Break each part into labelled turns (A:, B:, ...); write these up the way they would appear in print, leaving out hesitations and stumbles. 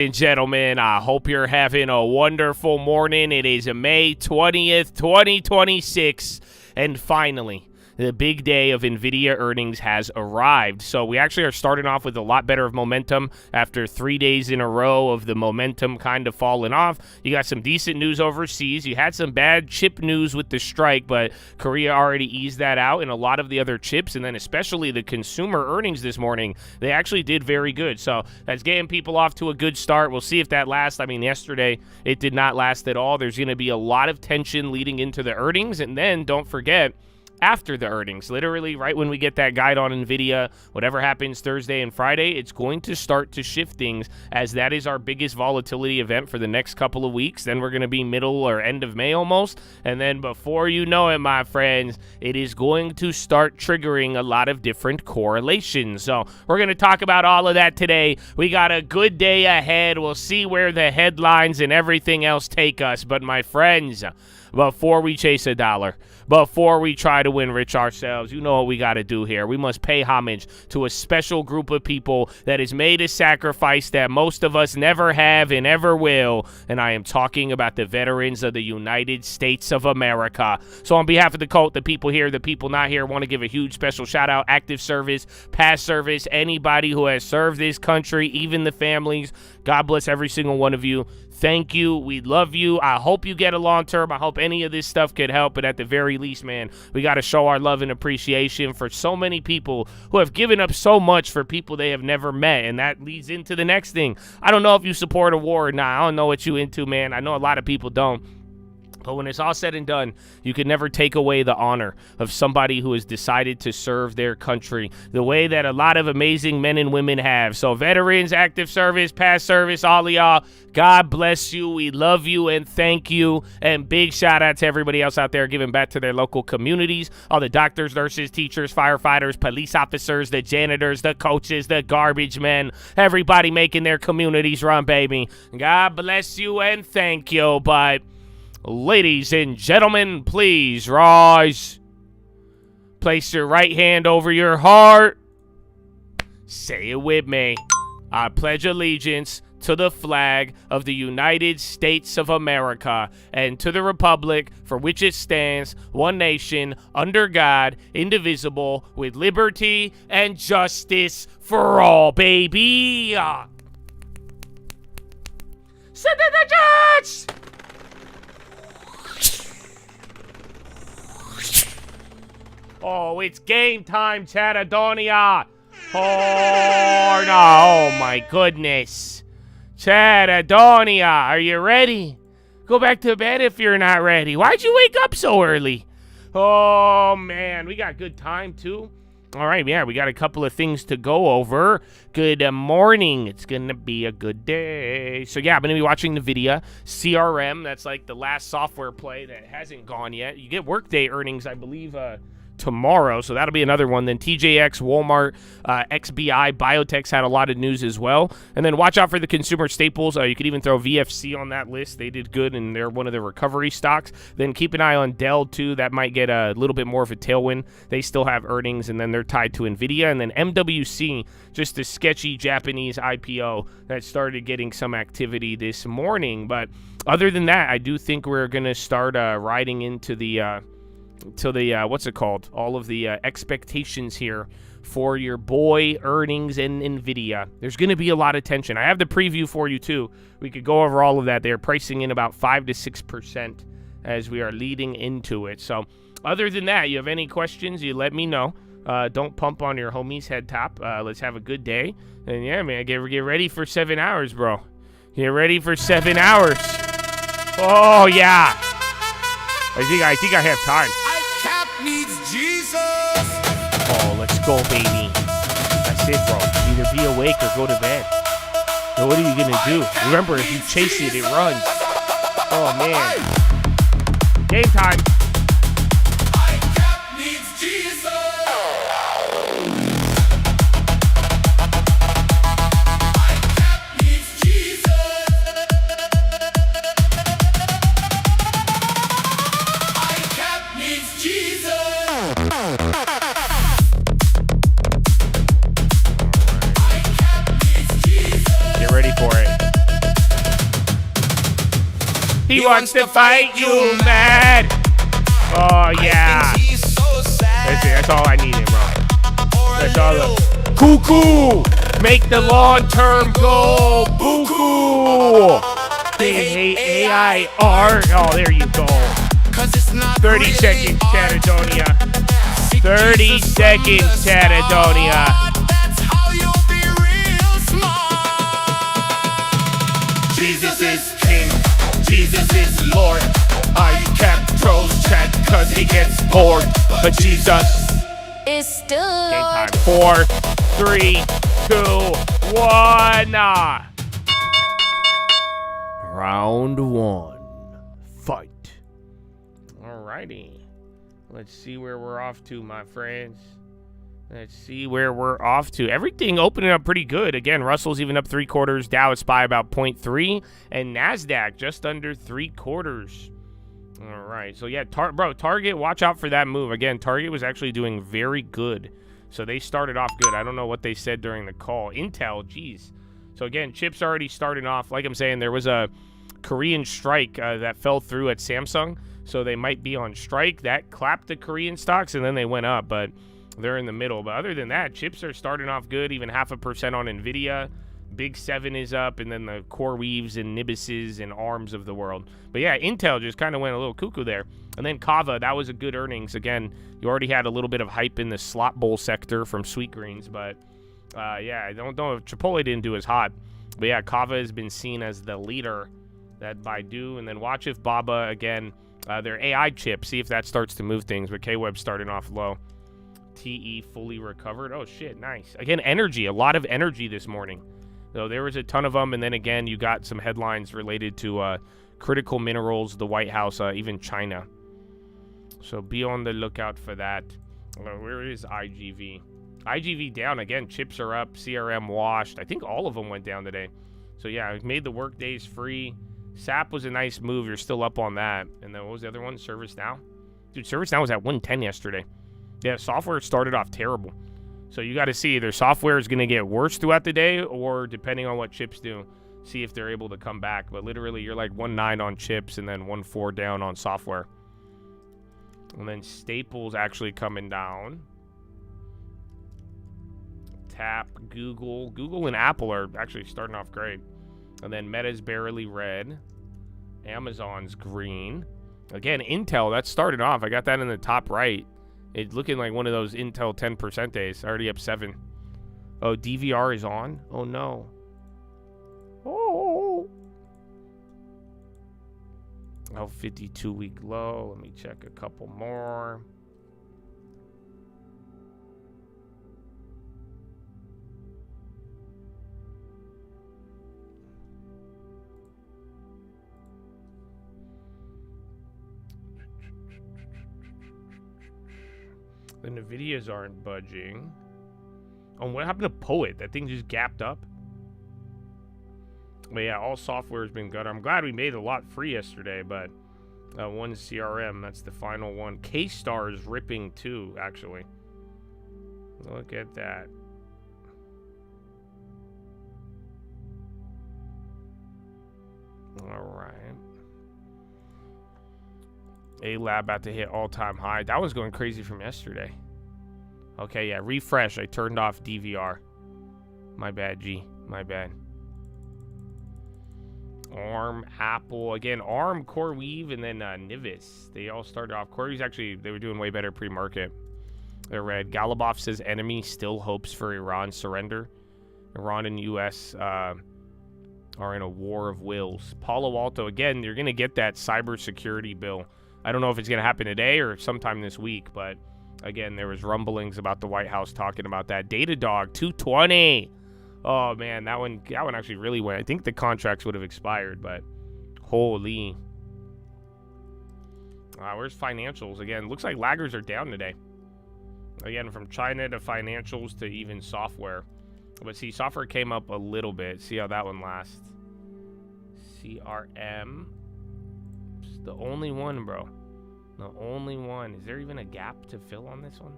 A: And gentlemen, I hope you're having a wonderful morning. It is May 20th, 2026, and finally, the big day of Nvidia earnings has arrived. So we actually are starting off with a lot better of momentum after 3 days in a row of the momentum kind of falling off. You got some decent news overseas. You had some bad chip news with the strike, but Korea already eased that out, and a lot of the other chips, and then especially the consumer earnings this morning, they actually did very good. So that's getting people off to a good start. We'll see if that lasts. I mean, yesterday it did not last at all. There's going to be a lot of tension leading into the earnings, and then don't forget, after the earnings, literally right when we get that guide on Nvidia, whatever happens Thursday and Friday, it's going to start to shift things, as that is our biggest volatility event for the next couple of weeks. Then we're going to be middle or end of May almost, and then before you know it, my friends, it is going to start triggering a lot of different correlations. So we're going to talk about all of that today. We got a good day ahead. We'll see where the headlines and everything else take us, but my friends, before we chase a dollar, before we try to win rich ourselves, you know what we got to do here. We must pay homage to a special group of people that has made a sacrifice that most of us never have and ever will, and I am talking about the veterans of the United States of America. So on behalf of the cult, the people here, the people not here, want to give a huge special shout out, active service, past service, anybody who has served this country, even the families. God bless every single one of you. Thank you. We love you. I hope you get a long term. I hope any of this stuff could help. But at the very least, man, we got to show our love and appreciation for so many people who have given up so much for people they have never met. And that leads into the next thing. I don't know if you support a war or not. I don't know what you into, man. I know a lot of people don't. But when it's all said and done, you can never take away the honor of somebody who has decided to serve their country the way that a lot of amazing men and women have. So veterans, active service, past service, all of y'all, God bless you. We love you and thank you. And big shout out to everybody else out there giving back to their local communities. All the doctors, nurses, teachers, firefighters, police officers, the janitors, the coaches, the garbage men, everybody making their communities run, baby. God bless you and thank you. But ladies and gentlemen, please rise. Place your right hand over your heart. Say it with me. I pledge allegiance to the flag of the United States of America and to the republic for which it stands, one nation, under God, indivisible, with liberty and justice for all, baby. Send in the judge! Oh, it's game time, Chatadonia. Oh, no. Oh, my goodness. Chatadonia, are you ready? Go back to bed if you're not ready. Why'd you wake up so early? Oh, man. We got good time, too. All right, yeah, we got a couple of things to go over. Good morning. It's going to be a good day. So, yeah, I'm going to be watching Nvidia CRM. That's like the last software play that hasn't gone yet. You get Workday earnings, I believe, tomorrow, so that'll be another one. Then TJX, Walmart, XBI, Biotech's had a lot of news as well. And then watch out for the consumer staples. You could even throw VFC on that list. They did good, and they're one of the recovery stocks. Then keep an eye on Dell, too. That might get a little bit more of a tailwind. They still have earnings, and then they're tied to Nvidia. And then MWC, just a sketchy Japanese IPO that started getting some activity this morning. But other than that, I do think we're going to start riding into the what's it called? All of the expectations here for your boy earnings and Nvidia. There's going to be a lot of tension. I have the preview for you too. We could go over all of that. They're pricing in about 5 to 6% as we are leading into it. So other than that, you have any questions, you let me know. Don't pump on your homie's head top. Let's have a good day. And yeah, man, get ready for 7 hours, bro. Get ready for 7 hours. Oh, yeah. I think I have time.
B: Needs Jesus.
A: Oh, let's go, baby. That's it, bro. Either be awake or go to bed. So what are you gonna do? Remember, if you chase it, it runs. Oh, man. Game time.
B: Needs Jesus.
A: Get ready for it. He wants to fight you, man. Oh, yeah. That's all I needed, bro. That's all. Cuckoo. Make the long-term goal. Buku. They hate AI art. Oh, there you go. 30 seconds, Catadonia. 30 seconds, Catadonia. Jesus is king. Jesus is Lord. I kept trolls chat cause he gets bored. But Jesus
C: It's still
A: game time. 4, 3, 2, 1. Round 1. Fight. Alrighty. Let's see where we're off to, my friends. Let's see where we're off to. Everything opening up pretty good. Again, Russell's even up 3/4. Dow is by about 0.3. And NASDAQ just under 3/4. All right. So, yeah, Target, watch out for that move. Again, Target was actually doing very good. So, they started off good. I don't know what they said during the call. Intel, geez. So, again, chips already starting off. Like I'm saying, there was a Korean strike that fell through at Samsung. So, they might be on strike. That clapped the Korean stocks, and then they went up. But they're in the middle. But other than that, chips are starting off good, even 0.5% on Nvidia. Big 7 is up, and then the core weaves and Nibuses and ARMs of the world. But yeah, Intel just kind of went a little cuckoo there. And then Kava, that was a good earnings. Again, you already had a little bit of hype in the slot bowl sector from Sweet Greens, but yeah, I don't know if Chipotle didn't do as hot. But yeah, Kava has been seen as the leader, that Baidu, and then watch if Baba, again, their AI chip, see if that starts to move things. But K-Web's starting off low. TE fully recovered. Oh, shit, nice. Again, energy, a lot of energy this morning. So there was a ton of them, and then again, you got some headlines related to critical minerals, the White House, even China. So be on the lookout for that. Where is IGV? IGV down again. Chips are up. CRM washed. I think all of them went down today. So yeah, it made the work days free. SAP was a nice move. You're still up on that. And then what was the other one? ServiceNow. Dude, ServiceNow was at 110 yesterday. Yeah, software started off terrible. So you got to see either software is going to get worse throughout the day, or depending on what chips do, see if they're able to come back. But literally, you're like 1.9 on chips and then 1.4 down on software. And then Staples actually coming down. Tap, Google. Google and Apple are actually starting off great. And then Meta's barely red. Amazon's green. Again, Intel, that started off. I got that in the top right. It's looking like one of those Intel 10% days. Already up 7. Oh, DVR is on? Oh, no. Oh, 52-week low. Let me check a couple more. The Nvidias aren't budging. Oh, what happened to Poet? That thing just gapped up. But yeah, all software has been good. I'm glad we made a lot free yesterday, but one CRM, that's the final one. K-Star is ripping too, actually. Look at that. All right. A-Lab about to hit all-time high. That was going crazy from yesterday. Okay, yeah, refresh. I turned off DVR. My bad, G. My bad. ARM, Apple. Again, ARM, CoreWeave, and then Nivis. They all started off. CoreWeave's actually, they were doing way better pre-market. They're red. Galabov says enemy still hopes for Iran surrender. Iran and U.S. Are in a war of wills. Palo Alto, again, you're going to get that cybersecurity bill. I don't know if it's going to happen today or sometime this week, but again, there was rumblings about the White House talking about that. Datadog, 220. Oh, man, that one actually really went. I think the contracts would have expired, but holy. Where's financials? Again, looks like laggers are down today. Again, from China to financials to even software. But see, software came up a little bit. See how that one lasts. CRM. It's the only one, bro. The only one. Is there even a gap to fill on this one?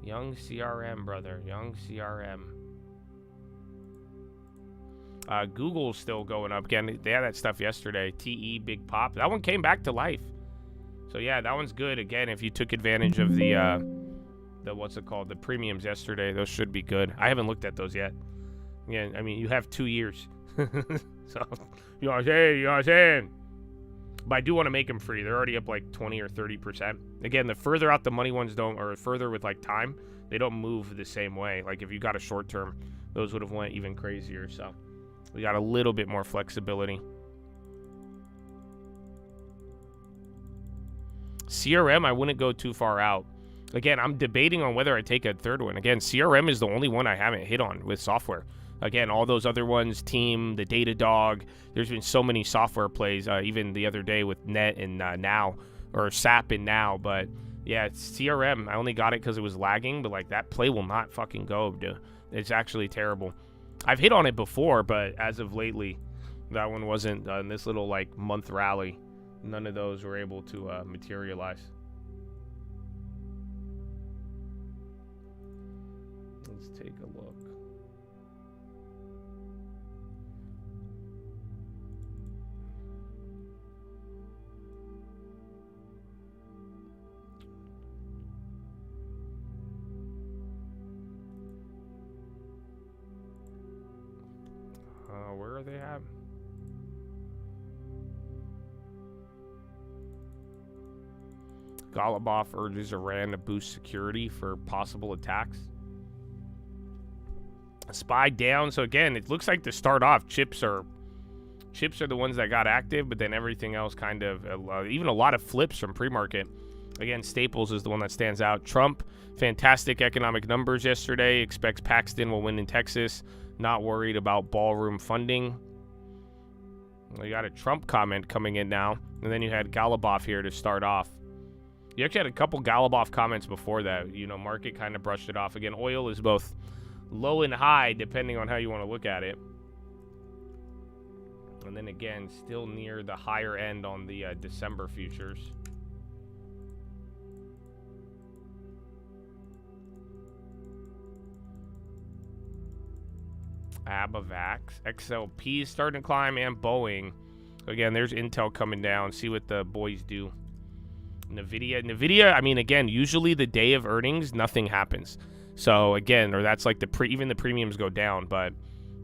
A: Young CRM, brother. Young CRM. Google's still going up. Again, they had that stuff yesterday. TE, big pop. That one came back to life. So, yeah, that one's good. Again, if you took advantage of the what's it called? The premiums yesterday, those should be good. I haven't looked at those yet. Yeah, I mean, you have 2 years. So, you know what I'm saying? You know what I'm saying? But I do want to make them free. They're already up like 20 or 30%. Again, the further out the money ones don't, or further with like time, they don't move the same way. Like if you got a short term, those would have went even crazier. So we got a little bit more flexibility. CRM, I wouldn't go too far out. Again, I'm debating on whether I take a third one. Again, CRM is the only one I haven't hit on with software. Again, all those other ones, Team, the Datadog, there's been so many software plays, even the other day with Net and Now, or SAP and Now. But yeah, it's CRM. I only got it because it was lagging, but like that play will not fucking go, dude. It's actually terrible. I've hit on it before, but as of lately, that one wasn't in this little like month rally. None of those were able to materialize. Let's take a look. Where are they at? Golubov urges Iran to boost security for possible attacks. SPY down. So again, it looks like to start off, chips are the ones that got active, but then everything else kind of, even a lot of flips from pre-market. Again, Staples is the one that stands out. Trump, fantastic economic numbers yesterday. Expects Paxton will win in Texas. Not worried about ballroom funding. We got a Trump comment coming in now. And then you had Golubov here to start off. You actually had a couple Golubov comments before that. You know, market kind of brushed it off. Again, oil is both low and high, depending on how you want to look at it. And then again, still near the higher end on the December futures. Abavax, XLP is starting to climb, and Boeing. Again, there's Intel coming down. See what the boys do. Nvidia, I mean, again, usually the day of earnings, nothing happens. So again, or that's like even the premiums go down. But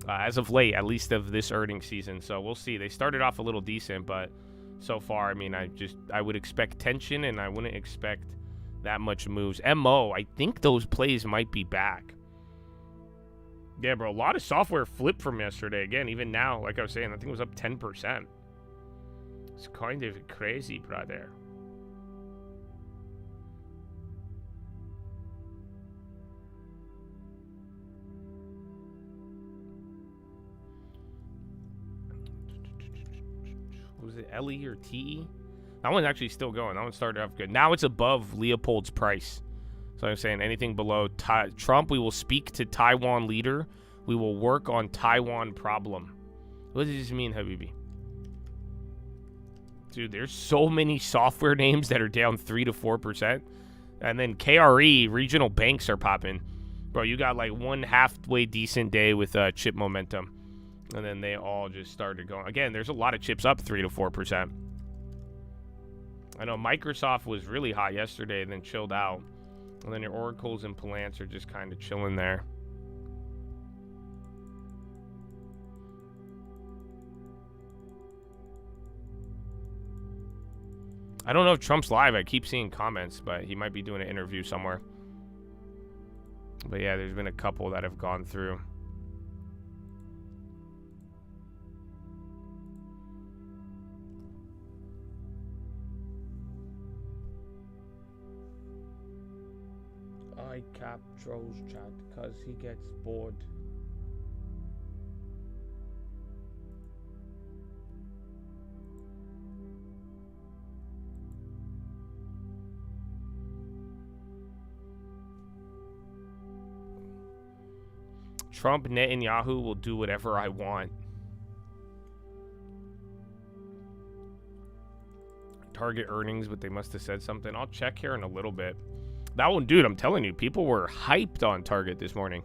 A: as of late, at least of this earnings season, so we'll see. They started off a little decent, but so far, I mean, I would expect tension, and I wouldn't expect that much moves. MO, I think those plays might be back. Yeah, bro, a lot of software flipped from yesterday. Again, even now, like I was saying, I think it was up 10%. It's kind of crazy, brother. Was it LE or TE? That one's actually still going. That one started off good. Now it's above Leopold's price. So I'm saying anything below Trump, we will speak to Taiwan leader. We will work on Taiwan problem. What does this mean, Habibi? Dude, there's so many software names that are down 3 to 4%. And then KRE, regional banks are popping. Bro, you got like one halfway decent day with chip momentum. And then they all just started going. Again, there's a lot of chips up 3 to 4%. I know Microsoft was really hot yesterday and then chilled out. And then your Oracles and Palance are just kind of chilling there. I don't know if Trump's live. I keep seeing comments, but he might be doing an interview somewhere. But yeah, there's been a couple that have gone through. I cap trolls chat because he gets bored. Trump, Netanyahu will do whatever I want. Target earnings, but they must have said something. I'll check here in a little bit. That one, dude, I'm telling you, people were hyped on Target this morning.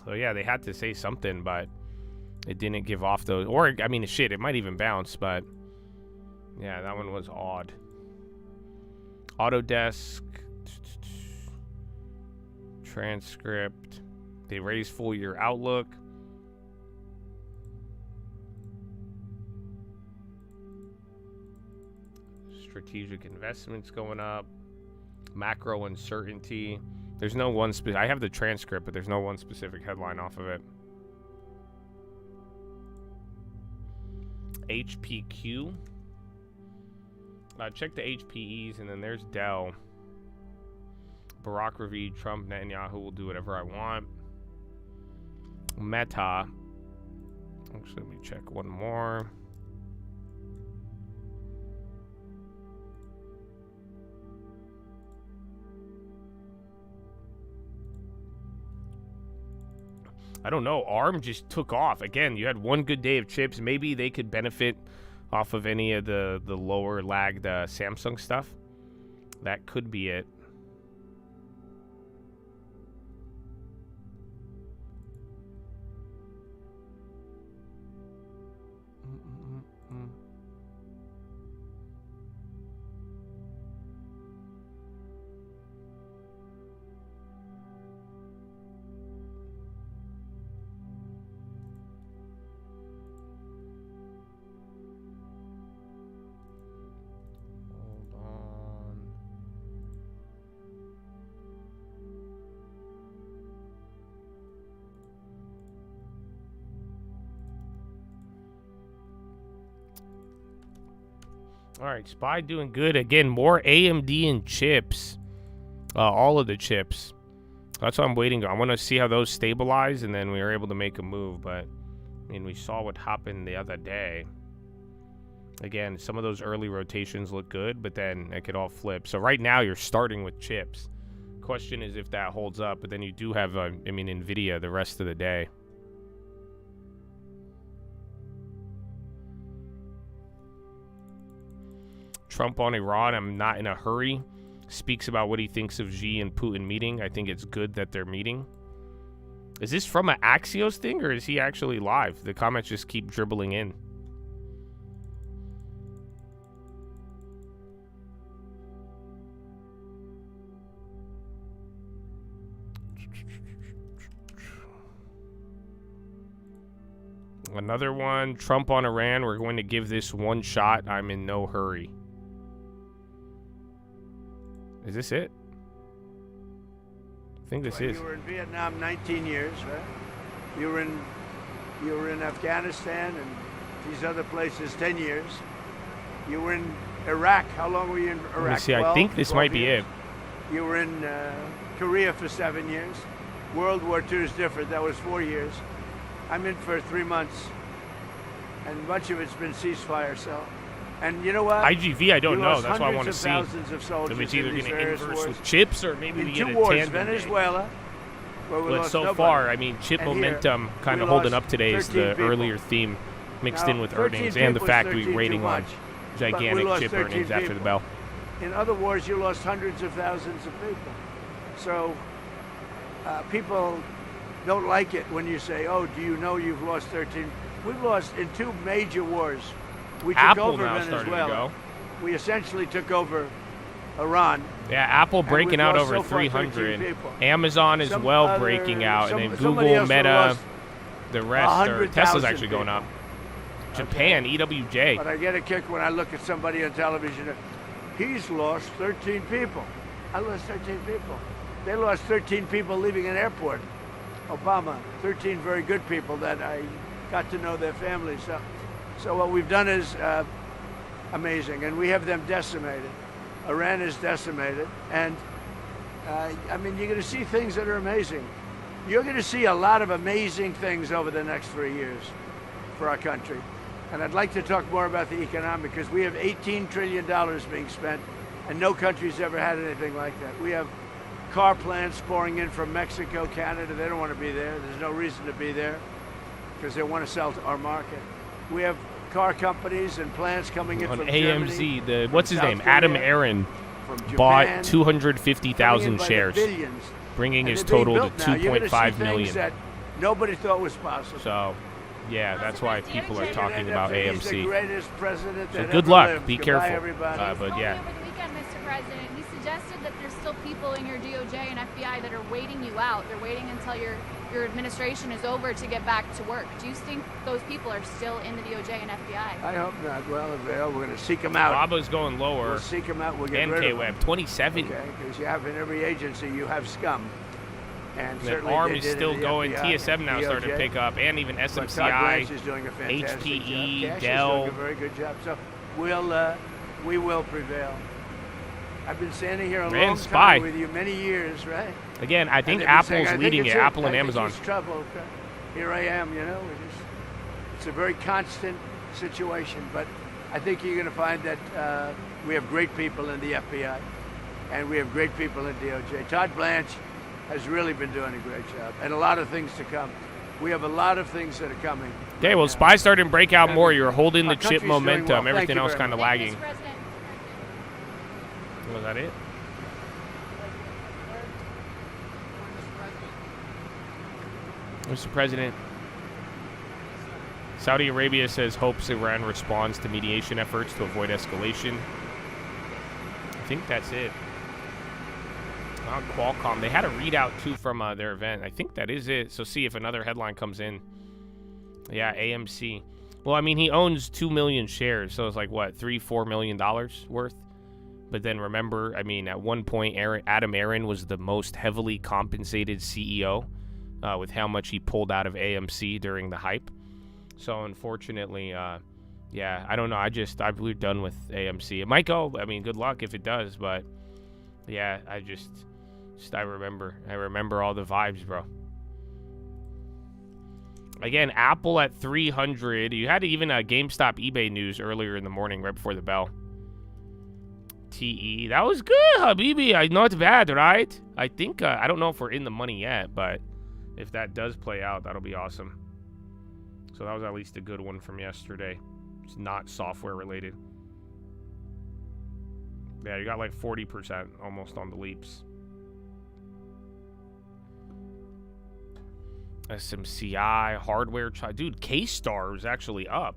A: So yeah, they had to say something, but It didn't give off those. Or, I mean, shit, it might even bounce, but... Yeah, that one was odd. Autodesk. Transcript. They raised full year outlook. Strategic investments going up. Macro uncertainty. There's no one I have the transcript, but there's no one specific headline off of it. HPQ. Check the HPEs, and then there's Dell. Barack Ravid, Trump, Netanyahu will do whatever I want. Meta. Actually, let me check one more. I don't know. ARM just took off. Again, you had one good day of chips. Maybe they could benefit off of any of the lower lagged Samsung stuff. That could be it. All right, SPY doing good. Again, more AMD and chips. All of the chips. That's what I'm waiting on. I want to see how those stabilize, and then we were able to make a move. But, I mean, we saw what happened the other day. Again, some of those early rotations look good, but then it could all flip. So right now, you're starting with chips. Question is if that holds up. But then you do have, I mean, Nvidia the rest of the day. Trump on Iran, I'm not in a hurry. Speaks about what he thinks of Xi and Putin meeting. I think it's good that they're meeting. Is this from an Axios thing, or is he actually live? The comments just keep dribbling in. Another one. Trump on Iran. We're going to give this one shot. I'm in no hurry. Is this it? I think this is.
C: You were in Vietnam 19 years, right? You were in Afghanistan and these other places 10 years. You were in Iraq. How long were you in Iraq?
A: Let me see. I think this might be it.
C: You were in Korea for 7 years. World War II is different. That was 4 years. I'm in for 3 months, and much of it's been ceasefire. So. And you know what?
A: IGV, I don't know. That's what I want to see.
C: Thousands of soldiers
A: if it's either going to inverse
C: wars.
A: with chips or maybe we get a
C: wars,
A: tandem
C: Venezuela.
A: But so far, I mean, chip and momentum kind of holding up today is the earlier theme mixed in with earnings and the fact we're waiting on gigantic chip earnings after the bell.
C: In other wars, you lost hundreds of thousands of people. So people don't like it when you say, oh, do you know you've lost 13? We've lost in 2 major wars. We took
A: Apple
C: over
A: now
C: Venezuela.
A: starting to go.
C: We essentially took over Iran.
A: Yeah, Apple breaking out over 300. Amazon as well breaking out. And then Google, Meta, the rest. Are, Tesla's actually going up. Japan, EWJ.
C: But I get a kick when I look at somebody on television. He's lost 13 people. I lost 13 people. They lost 13 people leaving an airport. Obama, 13 very good people that I got to know their families. So what we've done is amazing, and we have them decimated. Iran is decimated, and I mean, you're going to see things that are amazing. You're going to see a lot of amazing things over the next 3 years for our country. And I'd like to talk more about the economic, because we have $18 trillion being spent, and no country's ever had anything like that. We have car plants pouring in from Mexico, Canada. They don't want to be there. There's no reason to be there, because they want to sell to our market. We have car companies and plants coming in from
A: AMZ,
C: Germany,
A: what's his name?
C: Korea,
A: Adam Aaron bought 250,000 shares, bringing his total to 2.5 million.
C: That nobody thought was possible.
A: So, Yeah, that's why people are talking about
C: He's the
A: AMC.
C: greatest president
A: So
C: that
A: good
C: ever
A: luck.
C: lived.
A: Be
C: Goodbye,
A: careful.
C: everybody.
A: But yeah.
D: Over the weekend, Mr. President, he suggested that there's still people in your DOJ and FBI that are waiting you out. They're waiting until your administration is over to get back to work. Do you think those people are still in the DOJ and FBI?
C: I hope not. Well, we're going to seek them out.
A: Waba's going lower.
C: We'll seek them out. We'll get
A: And
C: rid of them.
A: K-Web, 27.
C: Okay, because you have in every agency, you have scum. And
A: The
C: certainly
A: ARM
C: they
A: is
C: did in
A: still
C: the
A: going.
C: FBI,
A: TSM now starting to
C: DOJ.
A: pick up, and even
C: But Todd
A: SMCI.
C: Blanche is doing a fantastic
A: HPE,
C: job. Cash
A: Dell.
C: is doing a very good job. So we will prevail. I've been standing here a
A: And
C: long
A: Spy.
C: time with you, many years, right?
A: Again, I think
C: And they've been saying,
A: Apple's
C: "I think
A: leading
C: it's
A: it. Apple and
C: I think
A: Amazon.
C: it's trouble. Here I am, you know. It's a very constant situation, but I think you're going to find that we have great people in the FBI, and we have great people in DOJ. Todd Blanche has really been doing a great job, and a lot of things to come. We have a lot of things that are coming.
A: Okay, well, Spy starting to break out more. You're holding the
C: Our
A: chip
C: country's doing
A: momentum.
C: well. Thank
A: Everything
C: you
A: else
C: very
A: kind of
C: much.
A: lagging.
D: Mr. President.
A: Was that it? Mr. President, Saudi Arabia says hopes Iran responds to mediation efforts to avoid escalation. I think that's it. Qualcomm. They had a readout, too, from their event. I think that is it. So see if another headline comes in. Yeah, AMC. Well, I mean, he owns 2 million shares. So it's like, what, $3-4 million worth? But then remember, I mean, at one point, Adam Aaron was the most heavily compensated CEO with how much he pulled out of AMC during the hype. So unfortunately, yeah, I don't know. We're done with AMC. It might go. I mean, good luck if it does. But yeah, I remember all the vibes, bro. Again, Apple at 300. You had even GameStop eBay news earlier in the morning, right before the bell. TE. That was good, Habibi. Not bad, right? I think, I don't know if we're in the money yet, but if that does play out, that'll be awesome. So that was at least a good one from yesterday. It's not software related. Yeah, you got like 40% almost on the leaps. SMCI, hardware. Dude, K-Star is actually up.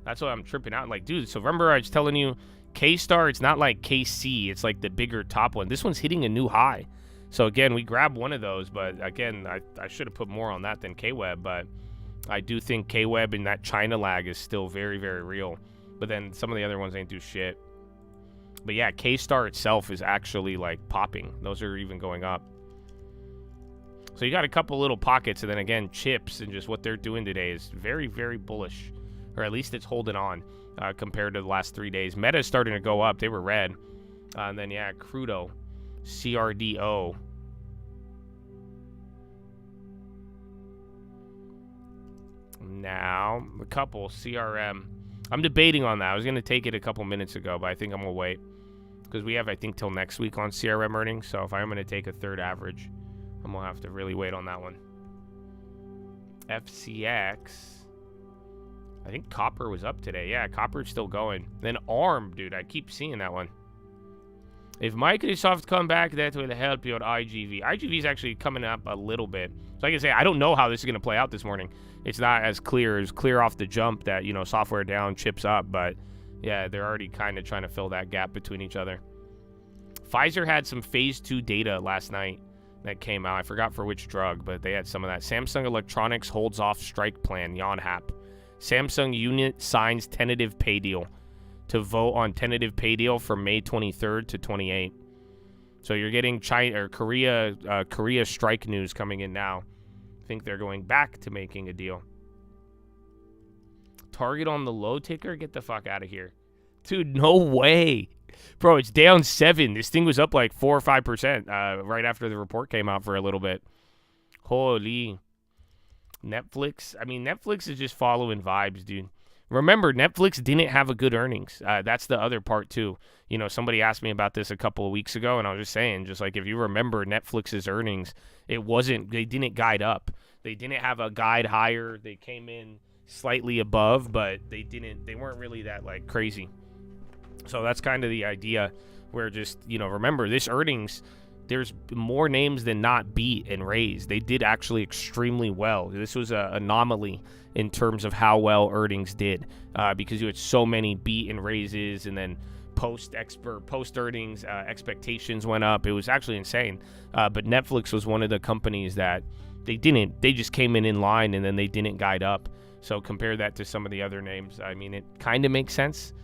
A: That's why I'm tripping out. Like, dude, so remember I was telling you, K-Star, it's not like KC. It's like the bigger top one. This one's hitting a new high. So, again, we grabbed one of those. But, again, I should have put more on that than K-Web. But I do think K-Web and that China lag is still very, very real. But then some of the other ones ain't do shit. But, yeah, K-Star itself is actually, like, popping. Those are even going up. So you got a couple little pockets, and then again, chips and just what they're doing today is very, very bullish, or at least it's holding on compared to the last 3 days. Meta is starting to go up. They were red. And then, yeah, Crudo, CRDO. Now, a couple, CRM. I'm debating on that. I was going to take it a couple minutes ago, but I think I'm going to wait. Because we have, I think, till next week on CRM earnings. So if I'm going to take a third average, I'm going to have to really wait on that one. FCX. I think Copper was up today. Yeah, Copper's still going. Then ARM, dude. I keep seeing that one. If Microsoft come back, that will help your IGV. IGV is actually coming up a little bit. So like I say, I don't know how this is going to play out this morning. It's not as clear off the jump that, you know, software down, chips up. But, yeah, they're already kind of trying to fill that gap between each other. Pfizer had some phase 2 data last night that came out. I forgot for which drug, but they had some of that. Samsung Electronics holds off strike plan, Yonhap. Samsung unit signs tentative pay deal to vote on tentative pay deal from May 23rd to 28th. So you're getting China or Korea strike news coming in now. I think they're going back to making a deal. Target on the low ticker? Get the fuck out of here. Dude, no way. Bro, it's down 7. This thing was up like 4 or 5% right after the report came out for a little bit. Holy. Netflix. I mean, Netflix is just following vibes, dude. Remember, Netflix didn't have a good earnings. That's the other part, too. You know, somebody asked me about this a couple of weeks ago, and I was just saying, just like if you remember Netflix's earnings, they didn't guide up. They didn't have a guide higher. They came in slightly above, but they weren't really that, like, crazy. So that's kind of the idea where just, you know, remember, this earnings there's more names than not beat and raised. They did actually extremely well. This was an anomaly in terms of how well earnings did, because you had so many beat and raises, and then post earnings expectations went up. It was actually insane. But Netflix was one of the companies that they just came in line, and then they didn't guide up. So compare that to some of the other names. I mean, it kind of makes sense.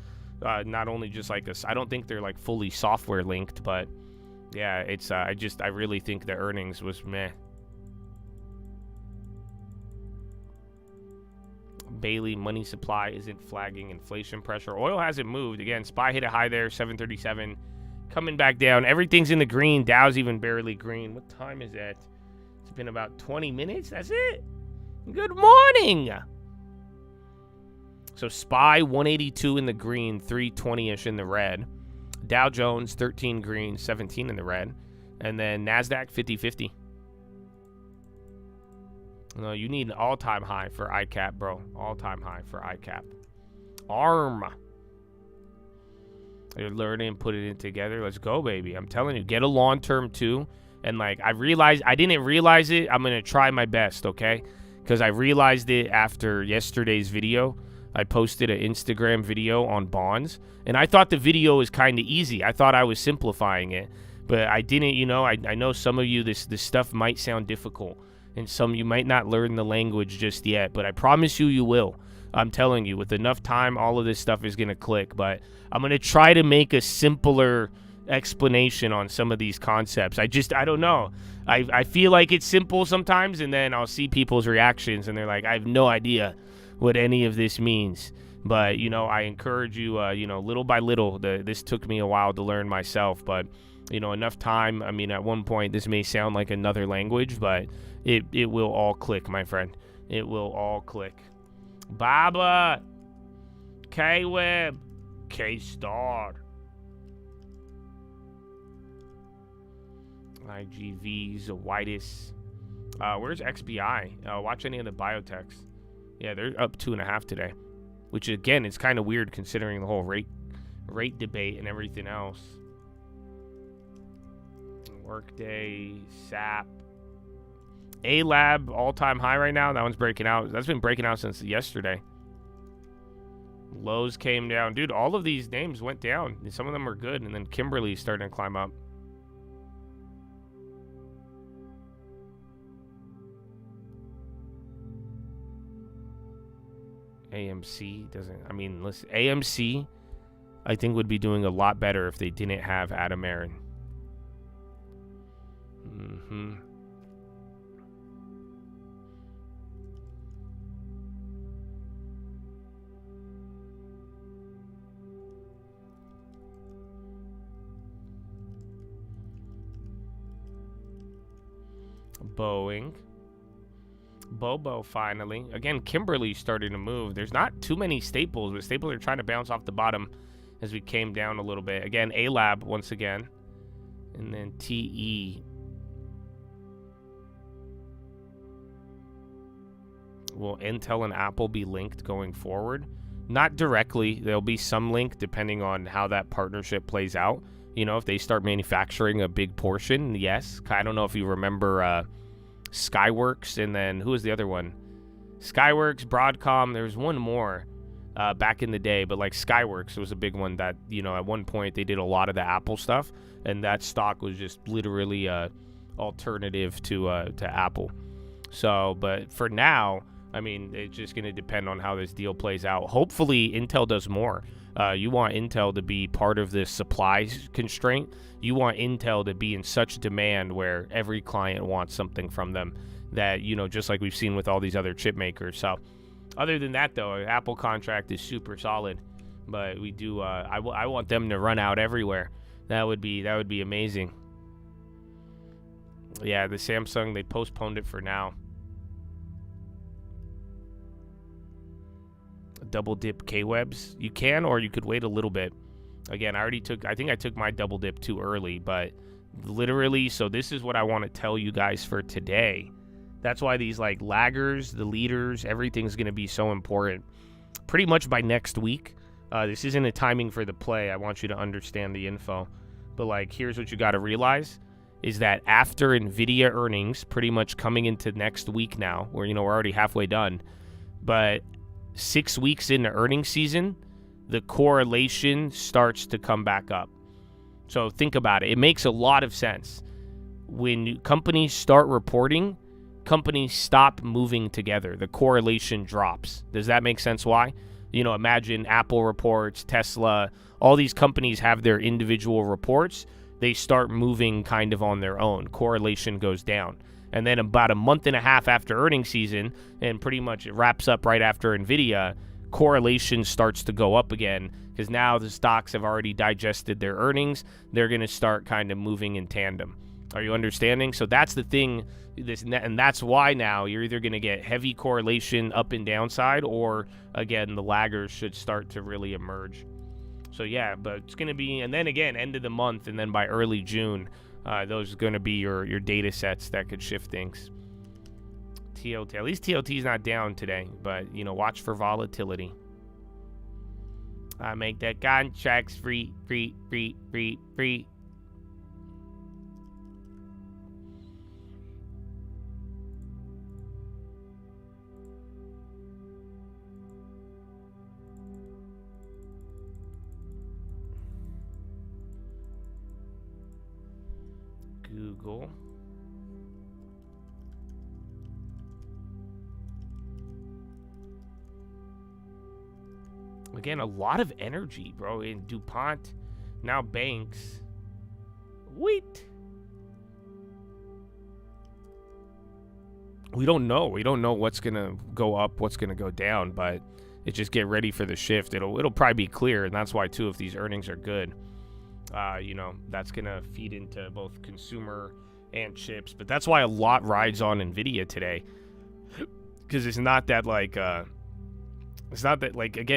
A: Not only just like I don't think they're like fully software linked, but yeah, it's I really think the earnings was meh. Bailey, money supply isn't flagging inflation pressure. Oil hasn't moved. Again, SPY hit a high there, 737. Coming back down. Everything's in the green. Dow's even barely green. What time is that? It's been about 20 minutes. That's it. Good morning. So SPY 182 in the green, 320-ish in the red. Dow Jones 13 green, 17 in the red. And then NASDAQ 50-50. No, you need an all-time high for ICAP, bro. All-time high for ICAP. ARM. You're learning, put it in together. Let's go, baby. I'm telling you, get a long-term too. And like, I didn't realize it. I'm gonna try my best, okay? Because I realized it after yesterday's video. I posted an Instagram video on bonds, and I thought the video was kind of easy. I thought I was simplifying it, but I didn't. You know, I know some of you this stuff might sound difficult. And some you might not learn the language just yet, but I promise you will. I'm telling you, with enough time, all of this stuff is going to click. But I'm going to try to make a simpler explanation on some of these concepts. I don't know. I feel like it's simple sometimes, and then I'll see people's reactions, and they're like, I have no idea what any of this means. But, you know, I encourage you, you know, little by little. This took me a while to learn myself, but, you know, enough time. I mean, at one point, this may sound like another language, but it will all click, my friend. It will all click. Baba, K-Web, K-Star, IGV, Zoitis. Where's XBI? Watch any of the biotechs. Yeah, they're up 2.5 today, which again, it's kind of weird considering the whole rate debate and everything else. Workday, SAP. A-Lab, all-time high right now. That one's breaking out. That's been breaking out since yesterday. Lowe's came down. Dude, all of these names went down. Some of them are good, and then Kimberly's starting to climb up. AMC doesn't... I mean, listen, AMC, I think, would be doing a lot better if they didn't have Adam Aaron. Boeing. Bobo finally. Again, Kimberly started to move. There's not too many staples, but staples are trying to bounce off the bottom as we came down a little bit. Again, A-Lab once again. And then TE. Will Intel and Apple be linked going forward? Not directly. There'll be some link depending on how that partnership plays out. You know, if they start manufacturing a big portion, yes. I don't know if you remember Skyworks, and then who was the other one? Skyworks, Broadcom. There's one more back in the day, but like Skyworks was a big one that, you know, at one point they did a lot of the Apple stuff, and that stock was just literally alternative to Apple. So, but for now, I mean, it's just going to depend on how this deal plays out. Hopefully, Intel does more. You want Intel to be part of this supply constraint. You want Intel to be in such demand where every client wants something from them that, you know, just like we've seen with all these other chip makers. So, other than that, though, an Apple contract is super solid. But we do, I want them to run out everywhere. That would be amazing. Yeah, the Samsung, they postponed it for now. Double dip K-Webs. You can, or you could wait a little bit. Again, I think I took my double dip too early, but literally, so this is what I want to tell you guys for today. That's why these like laggers, the leaders, everything's going to be so important. Pretty much by next week. This isn't a timing for the play. I want you to understand the info. But like, here's what you got to realize. is that after Nvidia earnings, pretty much coming into next week now, where, we're already halfway done, but 6 weeks into earnings season, the correlation starts to come back up. So think about it. It makes a lot of sense. When companies start reporting, companies stop moving together. The correlation drops. Does that make sense why? Imagine Apple reports, Tesla, all these companies have their individual reports. They start moving kind of on their own. Correlation goes down. And then about a month and a half after earnings season, and pretty much it wraps up right after Nvidia, correlation starts to go up again because now the stocks have already digested their earnings. They're going to start kind of moving in tandem. Are you understanding? So that's the thing, and that's why now you're either going to get heavy correlation up and downside, or again, the laggers should start to really emerge. So yeah, but it's going to be, and then again, end of the month, and then by early June, those are going to be your data sets that could shift things. TLT, at least TLT's not down today, but watch for volatility. I make that contracts free. Google. Again, a lot of energy, bro, in DuPont, now banks. Wait. We don't know. We don't know what's going to go up, what's going to go down, but just get ready for the shift. It'll probably be clear, and that's why, too, if these earnings are good, that's going to feed into both consumer and chips. But that's why a lot rides on Nvidia today, because it's not that, again,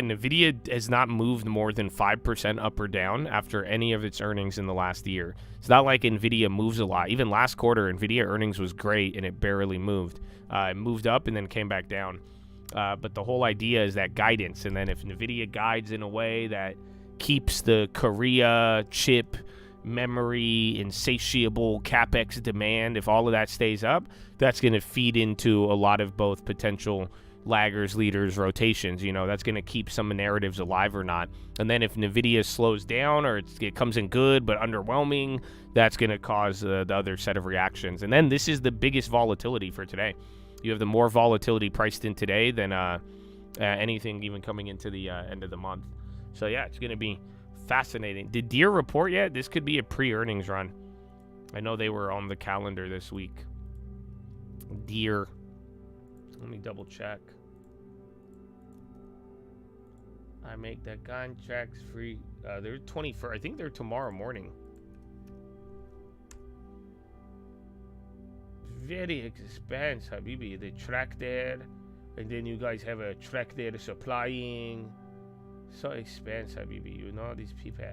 A: Nvidia has not moved more than 5% up or down after any of its earnings in the last year. It's not like Nvidia moves a lot. Even last quarter, Nvidia earnings was great, and it barely moved. It moved up and then came back down. But the whole idea is that guidance, and then if Nvidia guides in a way that keeps the Korea chip memory insatiable capex demand, if all of that stays up, that's going to feed into a lot of both potential laggers, leaders, rotations. That's going to keep some narratives alive or not. And then if Nvidia slows down, or it comes in good but underwhelming, that's going to cause the other set of reactions. And then this is the biggest volatility for today. You have the more volatility priced in today than anything even coming into the end of the month. So yeah, it's going to be fascinating. Did Deere report yet? This could be a pre-earnings run. I know they were on the calendar this week. Deere. Let me double check. I make the contracts free. They're 21st. I think they're tomorrow morning. Very expensive, Habibi. They track there, and then you guys have a track there supplying. So expensive, Habibi. These people.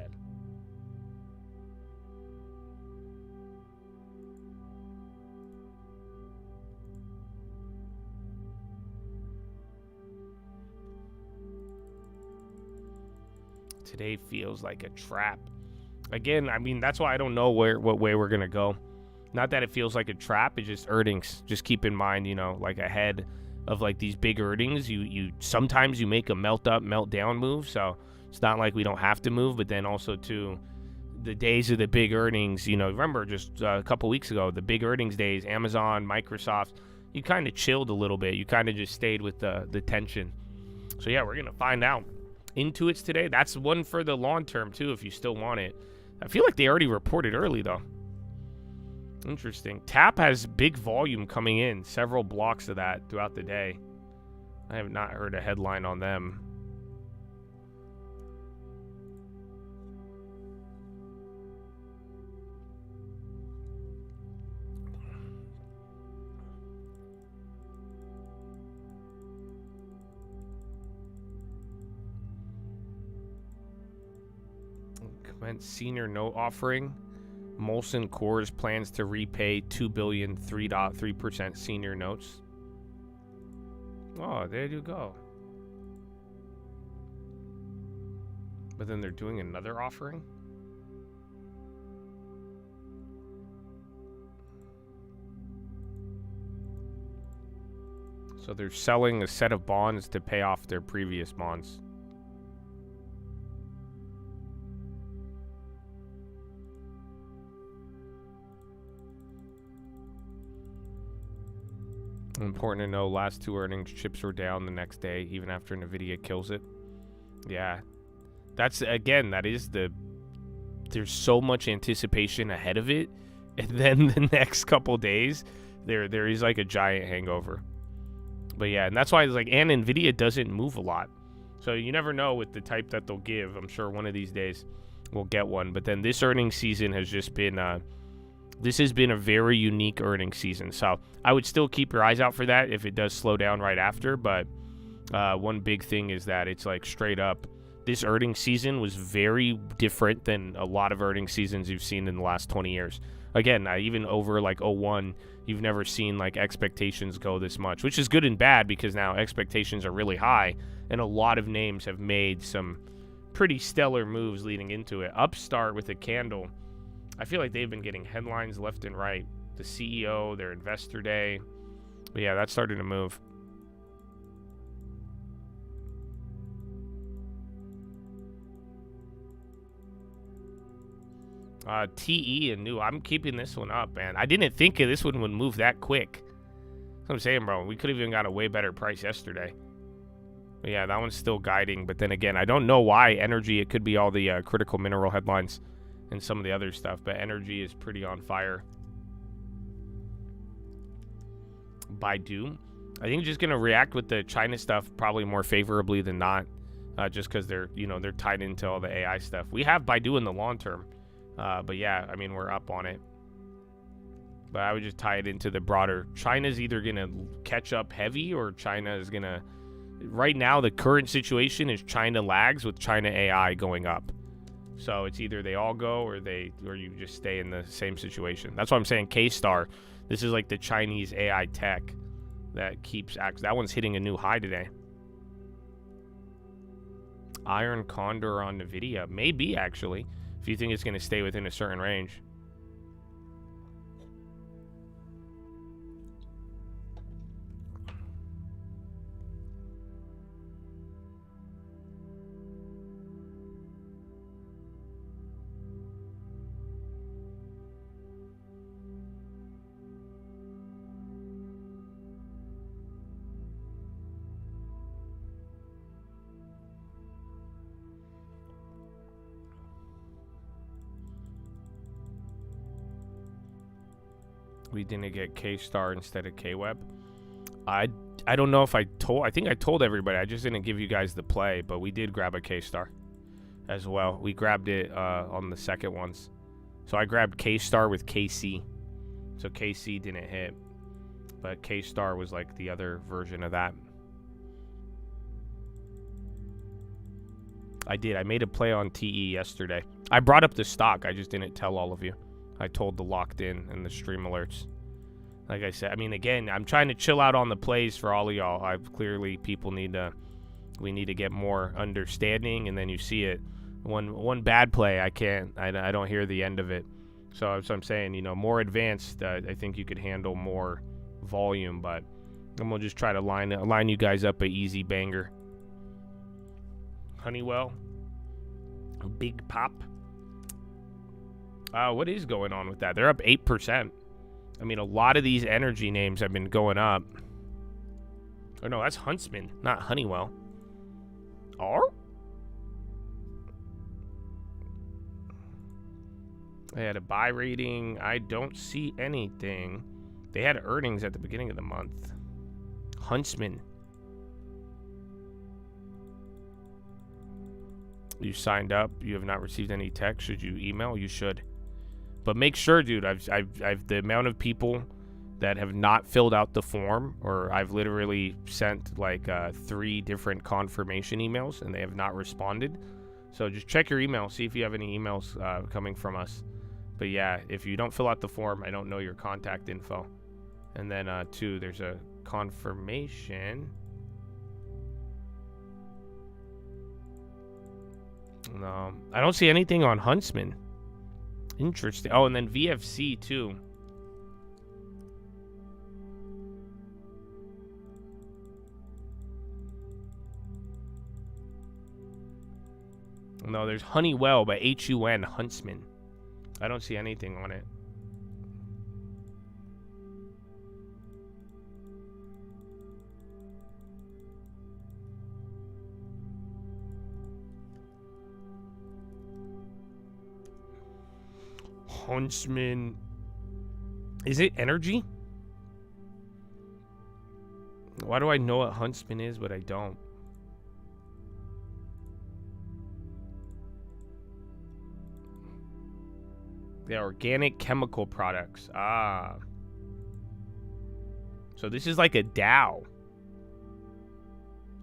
A: Today feels like a trap. Again, that's why I don't know what way we're gonna go. Not that it feels like a trap, it's just earnings. Just keep in mind, ahead of these big earnings, you sometimes you make a melt up, melt down move. So it's not like we don't have to move, but then also too, the days of the big earnings, remember just a couple weeks ago, the big earnings days, Amazon, Microsoft, you kind of chilled a little bit. You kind of just stayed with the tension. So yeah, we're gonna find out. Intuit's today. That's one for the long term too, if you still want it. I feel like they already reported early though. Interesting. TAP has big volume coming in, several blocks of that throughout the day. I have not heard a headline on them. Senior note offering. Molson Coors plans to repay $2 billion 3.3% senior notes. Oh, there you go. But then they're doing another offering? So they're selling a set of bonds to pay off their previous bonds. Important to know, last 2 earnings, chips were down the next day, even after Nvidia kills it. Yeah. That's, again, that is there's so much anticipation ahead of it, and then the next couple days, there is like a giant hangover. But yeah, and that's why it's like, and Nvidia doesn't move a lot. So you never know with the type that they'll give. I'm sure one of these days we'll get one. But then this earnings season has just been, this has been a very unique earnings season. So I would still keep your eyes out for that if it does slow down right after. But one big thing is that it's like straight up, this earnings season was very different than a lot of earnings seasons you've seen in the last 20 years. Again, even over like 01, you've never seen like expectations go this much, which is good and bad because now expectations are really high and a lot of names have made some pretty stellar moves leading into it. Upstart with a candle, I feel like they've been getting headlines left and right. The CEO, their investor day. But yeah, that's starting to move. TE and new. I'm keeping this one up, man. I didn't think this one would move that quick. That's what I'm saying, bro. We could have even got a way better price yesterday. But yeah, that one's still guiding. But then again, I don't know why energy. It could be all the critical mineral headlines and some of the other stuff. But energy is pretty on fire. Baidu, I think just gonna react with the China stuff probably more favorably than not, just because they're they're tied into all the AI stuff. We have Baidu in the long term. But yeah, I mean, we're up on it. But I would just tie it into the broader. China's either going to catch up heavy or China is going to... Right now, the current situation is China lags with China AI going up. So it's either they all go or you just stay in the same situation. That's why I'm saying K-Star. This is like the Chinese AI tech that keeps... That one's hitting a new high today. Iron Condor on Nvidia. Maybe, actually. If you think it's going to stay within a certain range. We didn't get K-Star instead of K-Web. I don't know if I think I told everybody. I just didn't give you guys the play, but we did grab a K-Star as well. We grabbed it on the second ones. So I grabbed K-Star with KC. So KC didn't hit, but K-Star was like the other version of that. I did. I made a play on TE yesterday. I brought up the stock. I just didn't tell all of you. I told the locked in and the stream alerts. Like I said, I mean, again, I'm trying to chill out on the plays for all of y'all. We need to get more understanding, and then you see it. One bad play, I don't hear the end of it. So I'm saying, more advanced, I think you could handle more volume, but I'm gonna just try to line you guys up a easy banger. Honeywell, big pop. What is going on with that? They're up 8%. I mean, a lot of these energy names have been going up. Oh, no, that's Huntsman, not Honeywell. Or? They had a buy rating. I don't see anything. They had earnings at the beginning of the month. Huntsman. You signed up. You have not received any text. Should you email? You should. But make sure, dude, I've the amount of people that have not filled out the form, or I've literally sent like 3 different confirmation emails and they have not responded. So just check your email, see if you have any emails coming from us. But yeah, if you don't fill out the form, I don't know your contact info. And then 2, there's a confirmation. No, I don't see anything on Huntsman. Interesting. Oh, and then VFC too. No, there's Honeywell, but H-U-N, Huntsman. I don't see anything on it. Huntsman. Is it energy? Why do I know what Huntsman is, but I don't? They're organic chemical products. Ah. So this is like a Dow.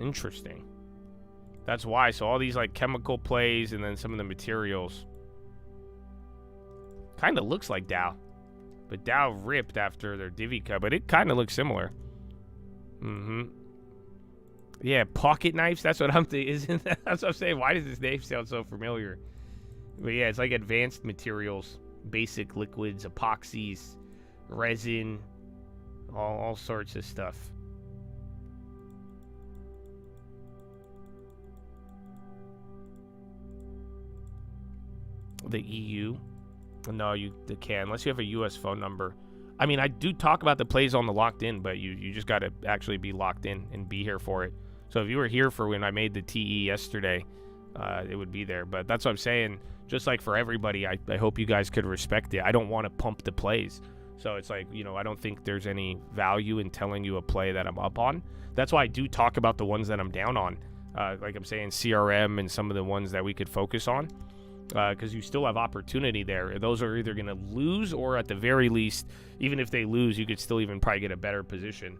A: Interesting. That's why. So all these like chemical plays and then some of the materials. Kind of looks like Dow. But Dow ripped after their divvy cut. But it kind of looks similar. Mm-hmm. Yeah, pocket knives. That's what I'm thinking. Isn't that? That's what I'm saying. Why does this name sound so familiar? But yeah, it's like advanced materials. Basic liquids, epoxies, resin, all sorts of stuff. The EU? No, they can, unless you have a US phone number. I mean, I do talk about the plays on the locked in, but you just got to actually be locked in and be here for it. So if you were here for when I made the TE yesterday, it would be there. But that's what I'm saying. Just like for everybody, I hope you guys could respect it. I don't want to pump the plays. So it's like, you know, I don't think there's any value in telling you a play that I'm up on. That's why I do talk about the ones that I'm down on. Like I'm saying, CRM and some of the ones that we could focus on. Because you still have opportunity there. Those are either going to lose, or at the very least, even if they lose, you could still even probably get a better position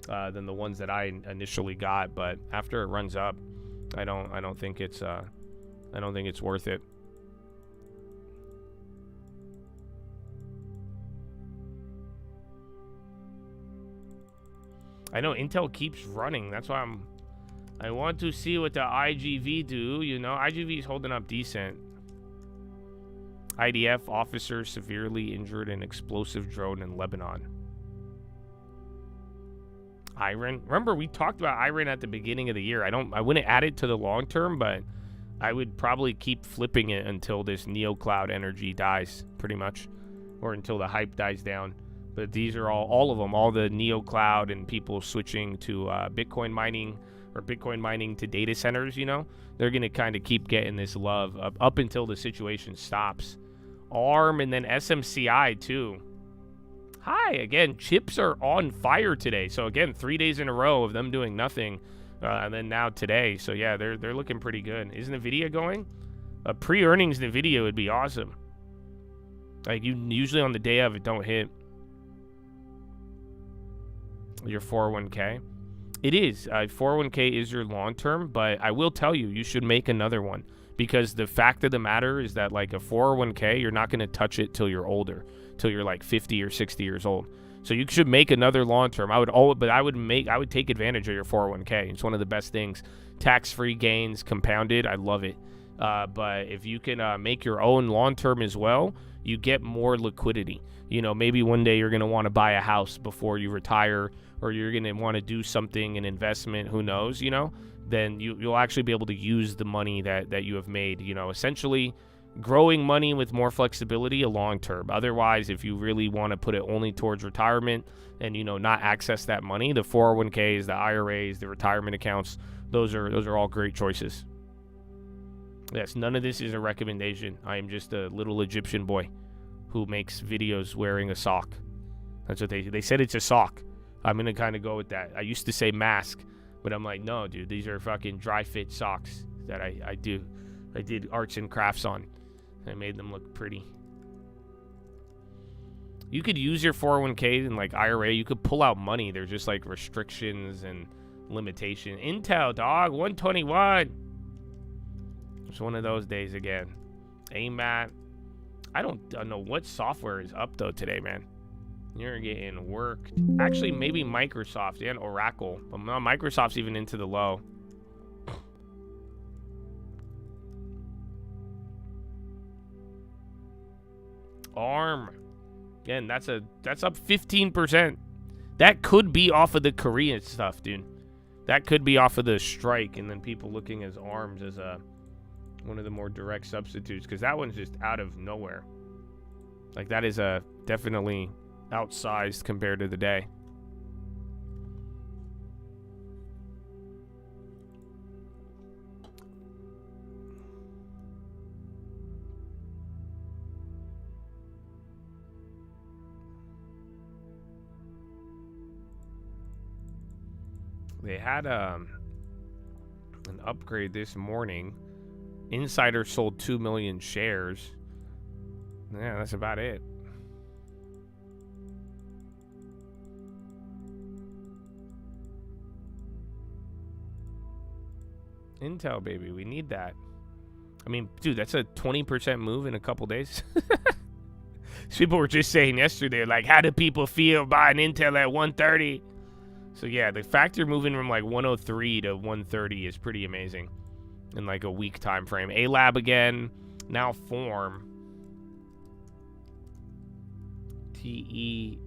A: than the ones that I initially got. But after it runs up, I don't think it's worth it. I know Intel keeps running. That's why I want to see what the IGV do. You know, IGV is holding up decent. IDF officer severely injured in explosive drone in Lebanon. Iran. Remember, we talked about Iran at the beginning of the year. I wouldn't add it to the long term, but I would probably keep flipping it until this NeoCloud energy dies, pretty much, or until the hype dies down. But these are all of them, all the NeoCloud and people switching to Bitcoin mining, or Bitcoin mining to data centers, you know, they're going to kind of keep getting this love up until the situation stops. ARM and then SMCI too. Hi, again, chips are on fire today. So again, 3 days in a row of them doing nothing, and then now today. So yeah, they're looking pretty good. Isn't Nvidia going? A pre-earnings Nvidia would be awesome. Like, you usually on the day of it don't hit your 401k. It is. 401k is your long term, but I will tell you, you should make another one, because the fact of the matter is that, like, a 401k, you're not going to touch it till you're older, till you're like 50 or 60 years old. So you should make another long term. I would take advantage of your 401k. It's one of the best things. Tax-free gains, compounded. I love it. But if you can make your own long term as well, you get more liquidity. You know, maybe one day you're going to want to buy a house before you retire, or you're going to want to do something, an investment, who knows, you know, then you'll actually be able to use the money that you have made, you know, essentially growing money with more flexibility a long term. Otherwise, if you really want to put it only towards retirement and, you know, not access that money, the 401ks, the IRAs, the retirement accounts, those are all great choices. Yes, none of this is a recommendation. I am just a little Egyptian boy who makes videos wearing a sock. That's what they said. It's a sock. I'm going to kind of go with that. I used to say mask, but I'm like, no, dude, these are fucking dry fit socks that I did arts and crafts on. I made them look pretty. You could use your 401k and like IRA. You could pull out money. There's just like restrictions and limitation. Intel, dog, 121. It's one of those days again. AMAT. I don't know what software is up though today, man. You're getting worked. Actually, maybe Microsoft and Oracle. But no, Microsoft's even into the low. ARM. Again, that's up 15%. That could be off of the Korean stuff, dude. That could be off of the strike, and then people looking as ARMs as a One of the more direct substitutes, because that one's just out of nowhere. Like, that is definitely outsized compared to the day. They had an upgrade this morning. Insider sold 2 million shares. Yeah, that's about it. Intel, baby, we need that. I mean, dude, that's a 20% move in a couple days. People were just saying yesterday, like, how do people feel buying Intel at 130? So yeah, the fact you're moving from like 103 to 130 is pretty amazing in like a week time frame. A-Lab again, now Form. TE.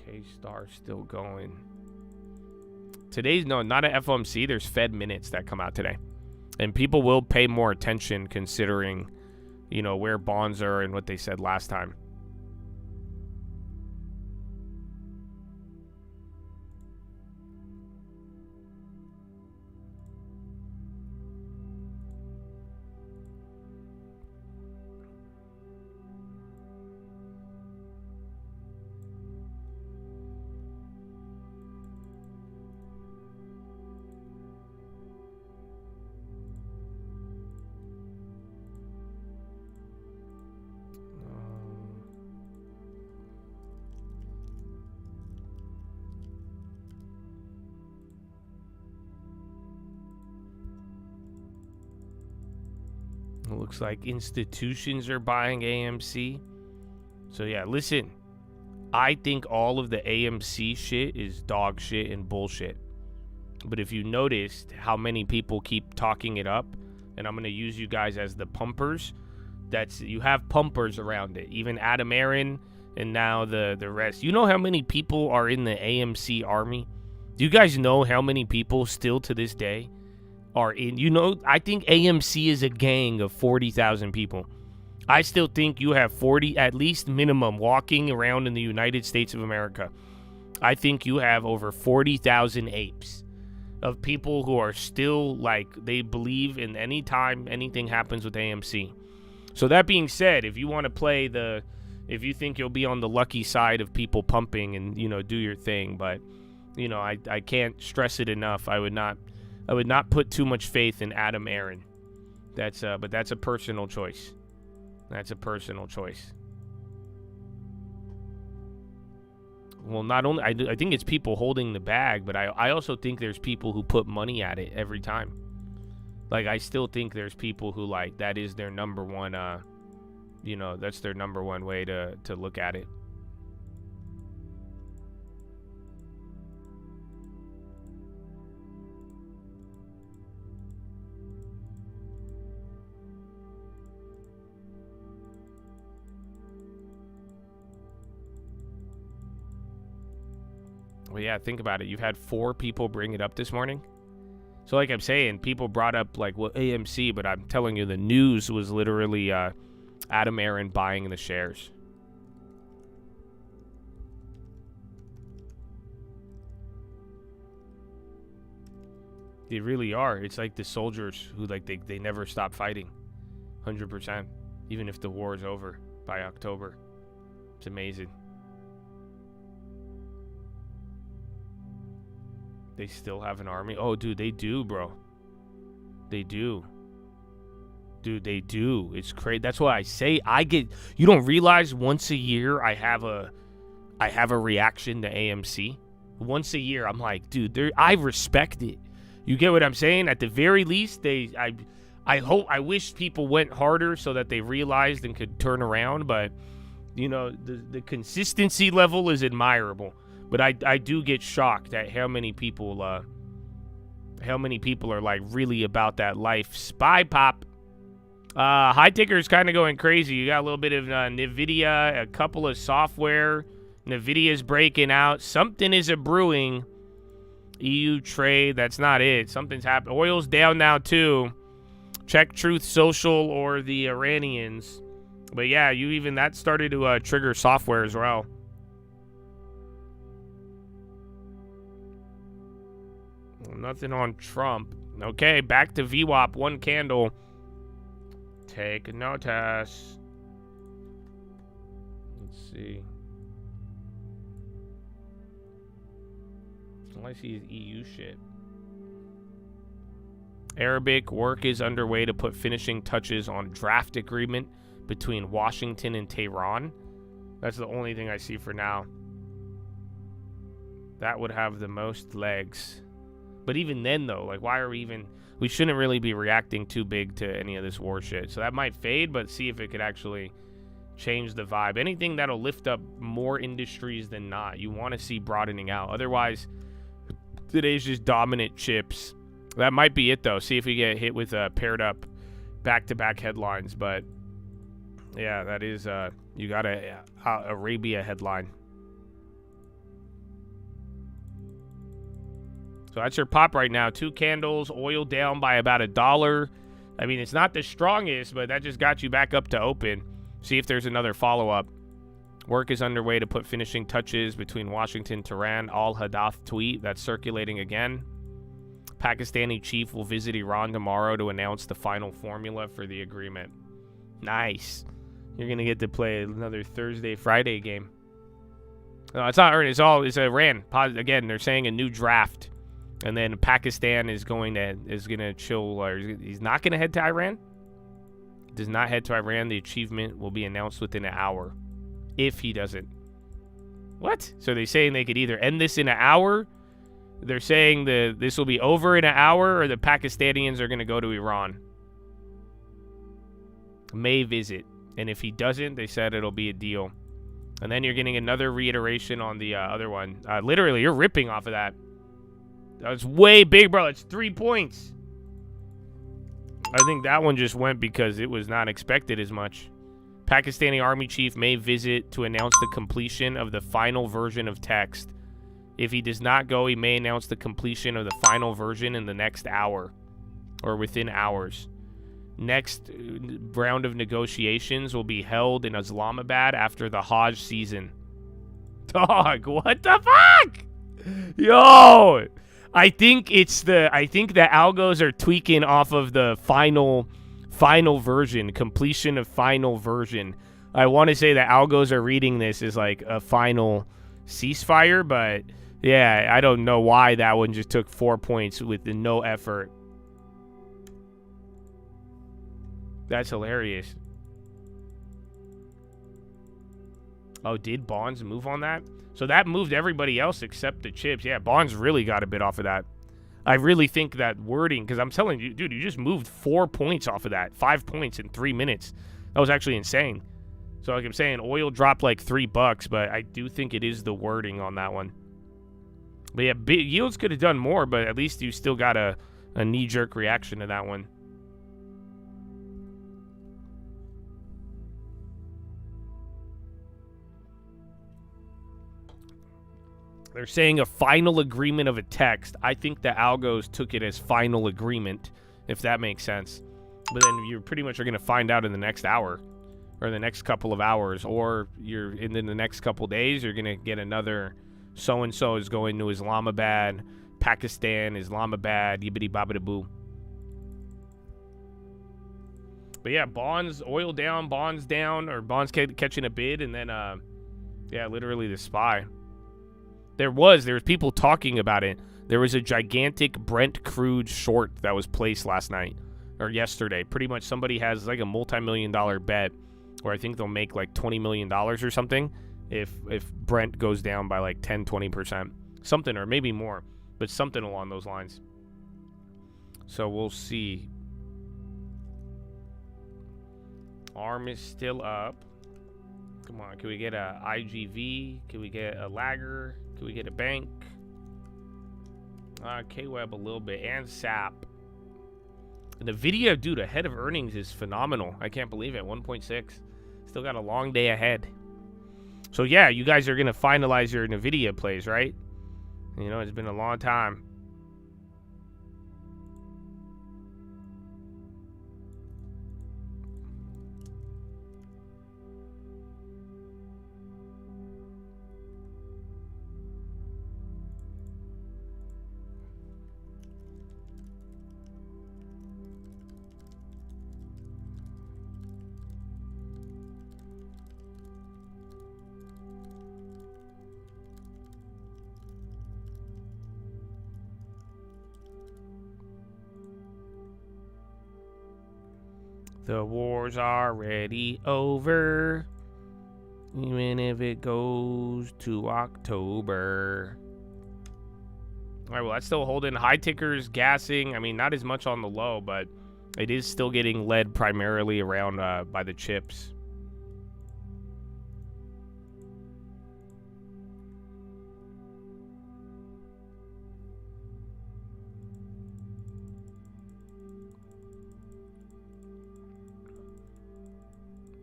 A: K-Star still going. Today's, no, not at FOMC. There's Fed minutes that come out today. And people will pay more attention considering, you know, where bonds are and what they said last time. It looks like institutions are buying AMC. So yeah, listen. I think all of the AMC shit is dog shit and bullshit. But if you noticed how many people keep talking it up, and I'm going to use you guys as the pumpers, you have pumpers around it. Even Adam Aaron and now the rest. You know how many people are in the AMC army? Do you guys know how many people still to this day are in? You know, I think AMC is a gang of 40,000 people. I still think you have 40, at least minimum, walking around in the United States of America. I think you have over 40,000 apes of people who are still like, they believe in any time anything happens with AMC. So that being said, if you want to play if you think you'll be on the lucky side of people pumping and, you know, do your thing, but, you know, I can't stress it enough. I would not put too much faith in Adam Aaron. But that's a personal choice. That's a personal choice. Well, not only, I think it's people holding the bag, but I also think there's people who put money at it every time. Like, I still think there's people who, like, that is their number one, you know, that's their number one way to look at it. Well, yeah, think about it. You've had 4 people bring it up this morning. So like I'm saying, people brought up like, well, AMC, but I'm telling you the news was literally Adam Aaron buying the shares. They really are. It's like the soldiers who, like, they never stop fighting. 100%. Even if the war is over by October. It's amazing. They still have an army. Oh, dude, they do, bro. They do. Dude, they do. It's crazy. That's why I say you don't realize once a year I have a reaction to AMC. Once a year, I'm like, dude, I respect it. You get what I'm saying? At the very least, I wish people went harder so that they realized and could turn around, but you know, the consistency level is admirable. But I do get shocked at how many people are like really about that life. Spy pop. High ticker is kind of going crazy. You got a little bit of Nvidia, a couple of software Nvidia is breaking out. Something is a brewing. EU trade, that's not it. Something's happened. Oil's down now too. Check Truth Social or the Iranians. But yeah, that started to trigger software as well. Nothing on Trump. Okay, back to VWAP. One candle. Take notice. Let's see. All I see is EU shit. Arabic work is underway to put finishing touches on draft agreement between Washington and Tehran. That's the only thing I see for now. That would have the most legs. But even then, though, like, why are we shouldn't really be reacting too big to any of this war shit. So that might fade, but see if it could actually change the vibe. Anything that'll lift up more industries than not, you want to see broadening out. Otherwise, today's just dominant chips. That might be it, though. See if we get hit with paired up back-to-back headlines. But, yeah, that is, you got a Arabia headline. So that's your pop right now. 2 candles, oil down by about $1. I mean, it's not the strongest, but that just got you back up to open. See if there's another follow-up. Work is underway to put finishing touches between Washington, Tehran, Al-Hadath tweet that's circulating again. Pakistani chief will visit Iran tomorrow to announce the final formula for the agreement. Nice. You're going to get to play another Thursday-Friday game. No, it's not earned. It's Iran. Again, they're saying a new draft. And then Pakistan is going to chill, or he's not going to head to Iran. Does not head to Iran. The achievement will be announced within an hour. If he doesn't. What? So they're saying they could either end this in an hour. They're saying this will be over in an hour, or the Pakistanians are going to go to Iran. May visit. And if he doesn't, they said it'll be a deal. And then you're getting another reiteration on the other one. Literally, you're ripping off of that. That's way big, bro. It's 3 points. I think that one just went because it was not expected as much. Pakistani army chief may visit to announce the completion of the final version of text. If he does not go, he may announce the completion of the final version in the next hour or within hours. Next round of negotiations will be held in Islamabad after the Hajj season. Dog, what the fuck? Yo! I think the algos are tweaking off of the final version, completion of final version. I want to say the algos are reading this as like a final ceasefire, but yeah, I don't know why that one just took 4 points with no effort. That's hilarious. Oh, did Bonds move on that? So that moved everybody else except the chips. Yeah, Bonds really got a bit off of that. I really think that wording, because I'm telling you, dude, you just moved 4 points off of that. 5 points in 3 minutes. That was actually insane. So like I'm saying, oil dropped like $3, but I do think it is the wording on that one. But yeah, yields could have done more, but at least you still got a knee-jerk reaction to that one. They're saying a final agreement of a text. I think the algos took it as final agreement, if that makes sense. But then you pretty much are going to find out in the next hour or the next couple of hours, or in the next couple days, you're going to get another so-and-so is going to Islamabad, Pakistan, Islamabad, yibbity-bobbity-boo. But yeah, bonds, oil down, bonds down, or bonds catching a bid, and then, yeah, literally the SPY. There was people talking about it. There was a gigantic Brent crude short that was placed last night or yesterday. Pretty much somebody has like a multi-million-dollar bet where I think they'll make like $20 million or something if Brent goes down by like 10-20%. Something, or maybe more, but something along those lines. So we'll see. ARM is still up. Come on, can we get a IGV? Can we get a lagger? Can we get a bank? KWeb a little bit, and SAP. Nvidia, dude, ahead of earnings is phenomenal. I can't believe it, 1.6. Still got a long day ahead. So yeah, you guys are gonna finalize your Nvidia plays, right? You know, it's been a long time. The war's already over, even if it goes to October. All right, well, that's still holding. High tickers, gassing. I mean, not as much on the low, but it is still getting led primarily around by the chips.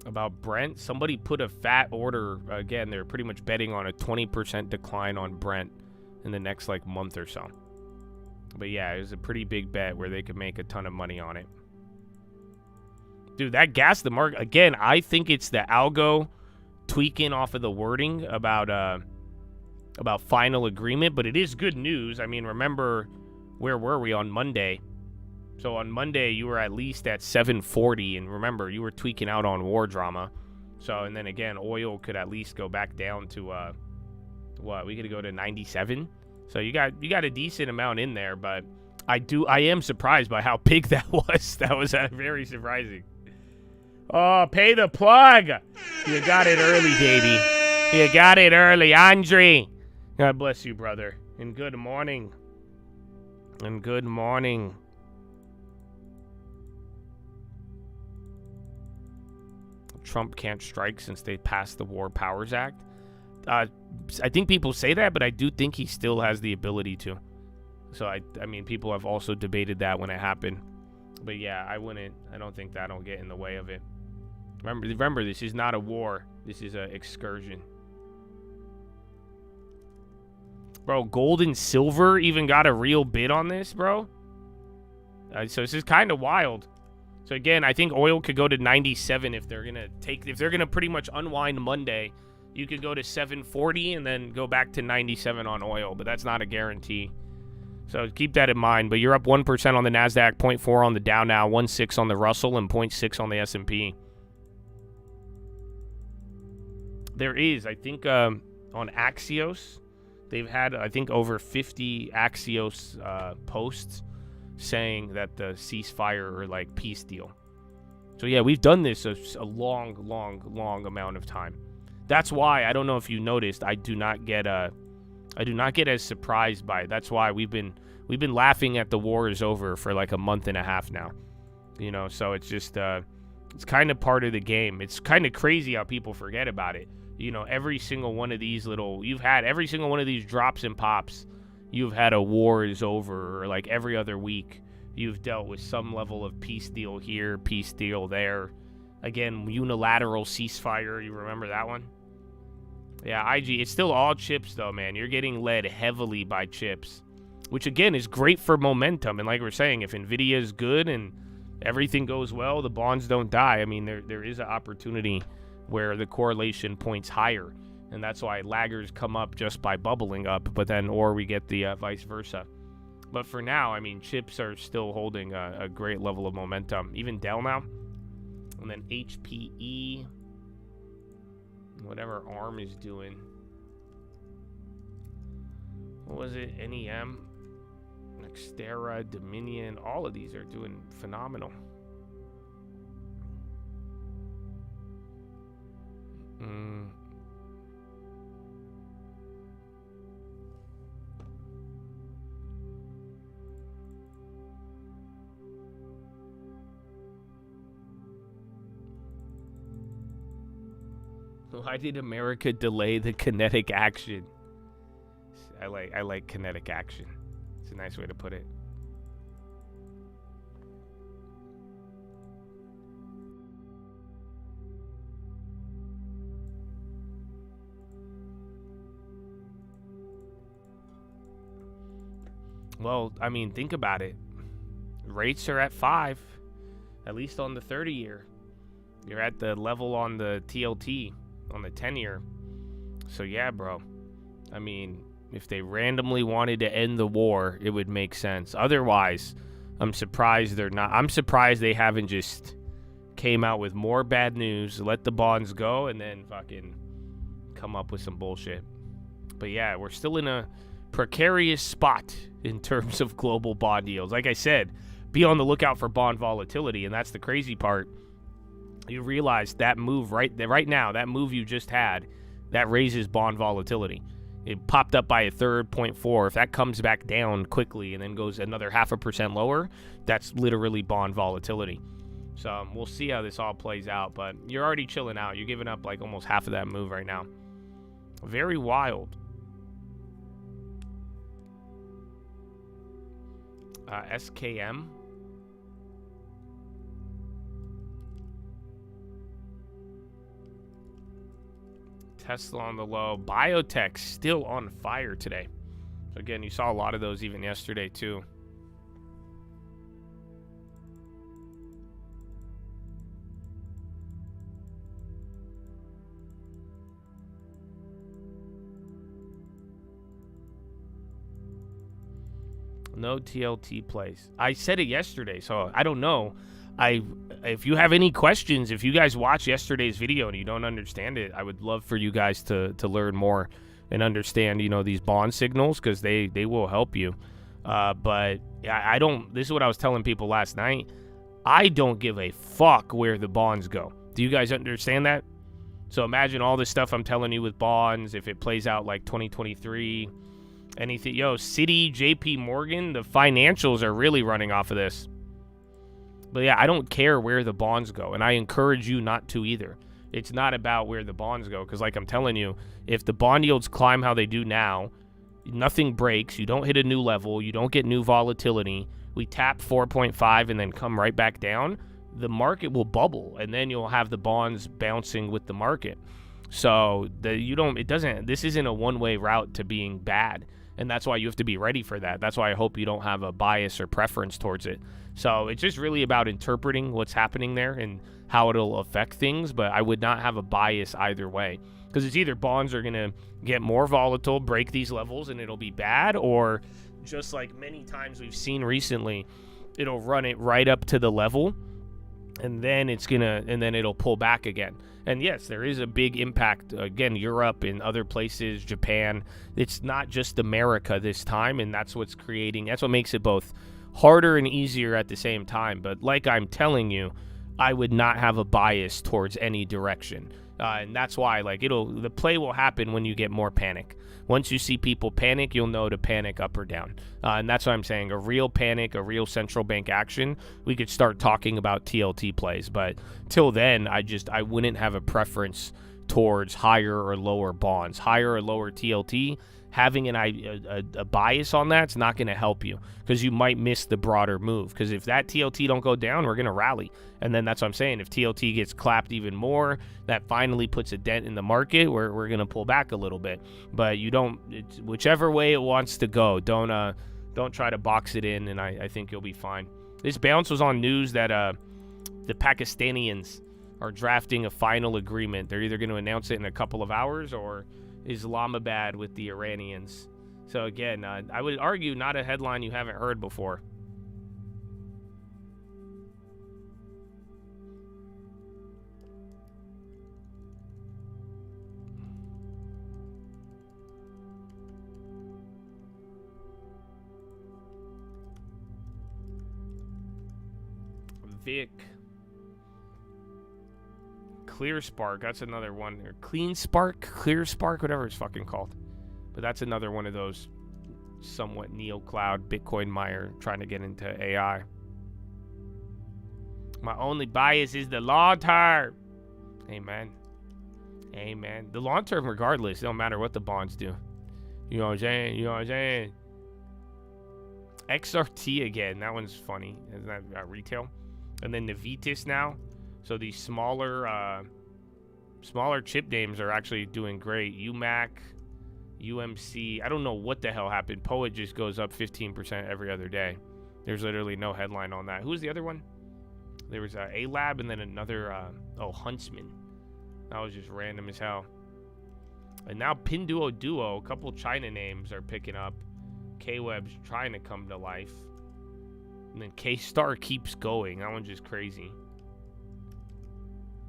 A: About Brent, somebody put a fat order. Again, they're pretty much betting on a 20% decline on Brent in the next like month or so. But yeah, it was a pretty big bet where they could make a ton of money on it. Dude, that gas the market again. I think it's the algo tweaking off of the wording about final agreement, but it is good news. I mean, remember, where were we on Monday? So on Monday, you were at least at 740, and remember, you were tweaking out on war drama. So, and then again, oil could at least go back down to, what, we could go to 97? So you got a decent amount in there, but I am surprised by how big that was. That was very surprising. Oh, pay the plug! You got it early, baby. You got it early, Andre. God bless you, brother. And good morning. And good morning. Trump can't strike since they passed the War Powers Act. I think people say that, but I do think he still has the ability to. So, I mean, people have also debated that when it happened. But yeah, I don't think that'll get in the way of it. Remember, this is not a war. This is an excursion. Bro, gold and silver even got a real bid on this, bro. So this is kind of wild. So again, I think oil could go to 97 if they're gonna pretty much unwind Monday. You could go to 740 and then go back to 97 on oil, but that's not a guarantee. So keep that in mind. But you're up 1% on the Nasdaq, 0.4 on the Dow now, 1.6 on the Russell, and 0.6 on the S&P. There is, I think, on Axios, they've had, I think, over 50 Axios posts saying that the ceasefire or like peace deal. So yeah, we've done this a long amount of time. That's why, I don't know if you noticed, I do not get as surprised by it. That's why we've been laughing at the war is over for like a month and a half now. You know, so it's just it's kind of part of the game. It's kind of crazy how people forget about it. You know, every single one of these every single one of these drops and pops, you've had a war is over, or like every other week, you've dealt with some level of peace deal here, peace deal there. Again, unilateral ceasefire, you remember that one? Yeah, IG, it's still all chips though, man. You're getting led heavily by chips, which again is great for momentum. And like we're saying, if Nvidia is good and everything goes well, the bonds don't die. I mean, there is an opportunity where the correlation points higher. And that's why laggers come up just by bubbling up, but then, or we get the vice versa. But for now, I mean, chips are still holding a great level of momentum. Even Dell now. And then HPE, whatever ARM is doing. What was it? NEM, Nextera, Dominion, all of these are doing phenomenal. Why did America delay the kinetic action? I like kinetic action. It's a nice way to put it. Well, I mean, think about it. Rates are at 5, at least on the 30-year. You're at the level on the TLT, on the 10-year. So, yeah, bro. I mean, if they randomly wanted to end the war, it would make sense. Otherwise, I'm surprised they're not. I'm surprised they haven't just came out with more bad news, let the bonds go, and then fucking come up with some bullshit. But, yeah, we're still in a precarious spot in terms of global bond yields. Like I said, be on the lookout for bond volatility, and that's the crazy part. You realize that move right now, that move you just had, that raises bond volatility. It popped up by a third, 0.4. If that comes back down quickly and then goes another 0.5% lower, that's literally bond volatility. So we'll see how this all plays out, but you're already chilling out. You're giving up like almost half of that move right now. Very wild. SKM. Tesla on the low. Biotech still on fire today. So again, you saw a lot of those even yesterday too. No TLT plays. I said it yesterday, so I don't know. If you have any questions, if you guys watch yesterday's video and you don't understand it, I would love for you guys to learn and understand, these bond signals, because they will help you. But I don't. This is what I was telling people last night. I don't give a fuck where the bonds go. Do you guys understand that? So imagine all this stuff I'm telling you with bonds. If it plays out like 2023, anything, Citi, JP Morgan, the financials are really running off of this. But yeah, I don't care where the bonds go, and I encourage you not to either. It's not about where the bonds go, because like I'm telling you, if the bond yields climb how they do now, nothing breaks, you don't hit a new level, you don't get new volatility, we tap 4.5 and then come right back down, the market will bubble, and then you'll have the bonds bouncing with the market. So this isn't a one-way route to being bad, and that's why you have to be ready for that. That's why I hope you don't have a bias or preference towards it. So it's just really about interpreting what's happening there and how it'll affect things, but I would not have a bias either way, because it's either bonds are going to get more volatile, break these levels, and it'll be bad, or just like many times we've seen recently, it'll run it right up to the level, and then it'll pull back again. And yes, there is a big impact. Again, Europe and other places, Japan. It's not just America this time, and that's what makes it both harder and easier at the same time. But like I'm telling you, I would not have a bias towards any direction. And that's why the play will happen when you get more panic. Once you see people panic, you'll know to panic up or down. And that's what I'm saying. A real panic, a real central bank action, we could start talking about TLT plays. But till then, I wouldn't have a preference towards higher or lower bonds. Higher or lower TLT, having a bias on that's not going to help you, because you might miss the broader move. Because if that TLT don't go down, we're going to rally. And then that's what I'm saying. If TLT gets clapped even more, that finally puts a dent in the market, we're going to pull back a little bit. But whichever way it wants to go, don't try to box it in, and I think you'll be fine. This bounce was on news that the Pakistanians are drafting a final agreement. They're either going to announce it in a couple of hours or Islamabad with the Iranians. So again, I would argue not a headline you haven't heard before. Vic. Clear Spark, that's another one. Or Clean Spark, Clear Spark, whatever it's fucking called. But that's another one of those somewhat neo-cloud Bitcoin miner trying to get into AI. My only bias is the long term. Amen. Amen. The long term, regardless, it don't matter what the bonds do. You know what I'm saying? You know what I'm saying? XRT again. That one's funny. Isn't that retail? And then Navitas now. So these smaller chip names are actually doing great. UMAC, UMC, I don't know what the hell happened. Poet just goes up 15% every other day. There's literally no headline on that. Who's the other one? There was a Lab and then another, Huntsman. That was just random as hell. And now Pinduoduo, a couple China names are picking up. K-Web's trying to come to life. And then K-Star keeps going. That one's just crazy.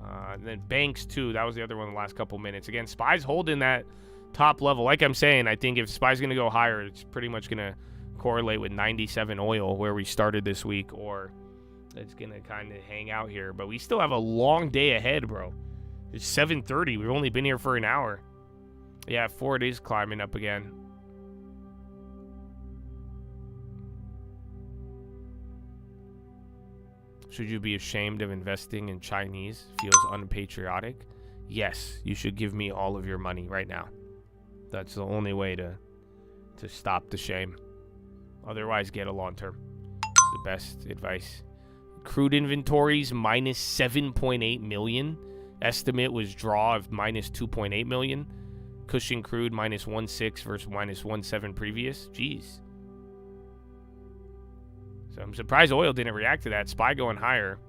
A: And then Banks, too. That was the other one in the last couple minutes. Again, SPY's holding that top level. Like I'm saying, I think if SPY's going to go higher, it's pretty much going to correlate with 97 oil where we started this week, or it's going to kind of hang out here. But we still have a long day ahead, bro. It's 7:30. We've only been here for an hour. Yeah, Ford is climbing up again. Should you be ashamed of investing in Chinese? Feels unpatriotic? Yes, you should give me all of your money right now. That's the only way to stop the shame. Otherwise, get a long term. It's the best advice. Crude inventories minus 7.8 million. Estimate was draw of minus 2.8 million. Cushing crude minus 1.6 versus minus 1.7 previous. Jeez. So I'm surprised oil didn't react to that. SPY going higher.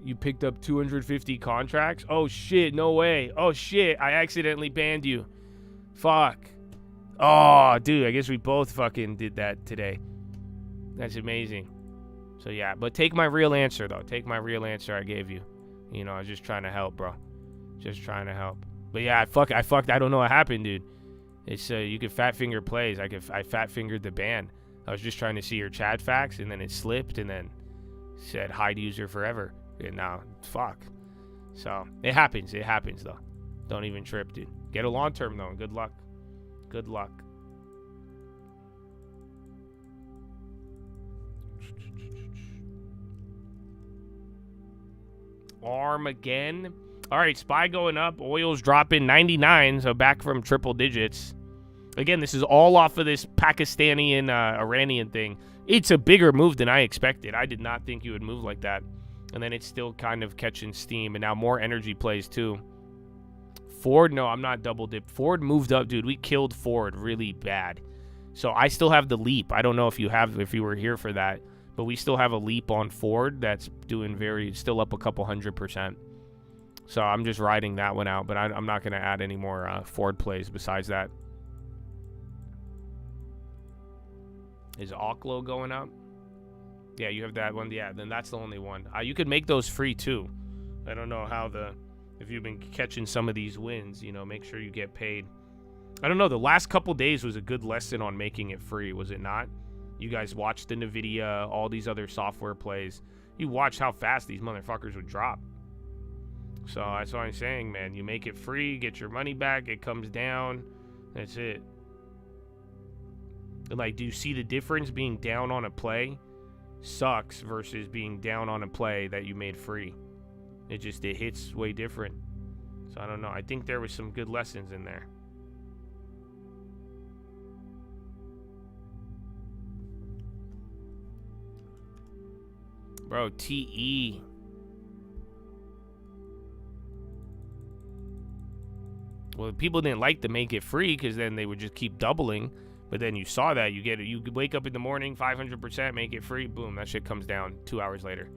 A: You picked up 250 contracts? Oh, shit. No way. Oh, shit. I accidentally banned you. Fuck. Oh, dude. I guess we both fucking did that today. That's amazing. So, yeah. But take my real answer, though. Take my real answer I gave you. You know, I was just trying to help, bro. Just trying to help. But, yeah, I fucked. I don't know what happened, dude. It's you could fat finger plays. I fat fingered the ban. I was just trying to see your chat facts, and then it slipped, and then said hide user forever. And now, fuck. So it happens. It happens though. Don't even trip, dude. Get a long term though. Good luck. Good luck. ARM again. All right, SPY going up. Oil's dropping 99, so back from triple digits. Again, this is all off of this Pakistani and Iranian thing. It's a bigger move than I expected. I did not think you would move like that. And then it's still kind of catching steam. And now more energy plays too. Ford, no, I'm not double dipped. Ford moved up, dude. We killed Ford really bad. So I still have the leap. I don't know if you were here for that. But we still have a leap on Ford that's doing still up a couple 100%. So I'm just riding that one out. But I'm not going to add any more Ford plays besides that. Is Oklo going up? Yeah, you have that one. Yeah, then that's the only one. You could make those free too. I don't know how if you've been catching some of these wins, you know, make sure you get paid. I don't know. The last couple days was a good lesson on making it free, was it not? You guys watched the Nvidia, all these other software plays. You watched how fast these motherfuckers would drop. So that's what I'm saying, man. You make it free, get your money back, it comes down. That's it. Like, do you see the difference being down on a play sucks versus being down on a play that you made free? It hits way different. So I don't know. I think there was some good lessons in there. Bro, TE. Well, people didn't like to make it free because then they would just keep doubling. But then you saw that. You wake up in the morning, 500%, make it free. Boom, that shit comes down 2 hours later.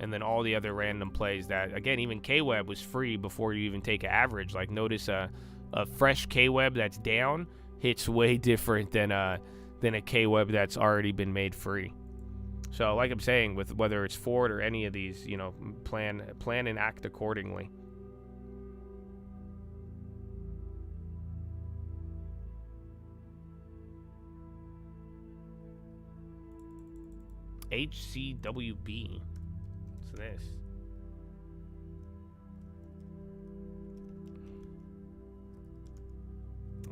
A: And then all the other random plays that, again, even K-Web was free before you even take an average. Like, notice a fresh K-Web that's down hits way different than a K-Web that's already been made free. So, like I'm saying, with whether it's Ford or any of these, you know, plan and act accordingly. HCWB. What's this?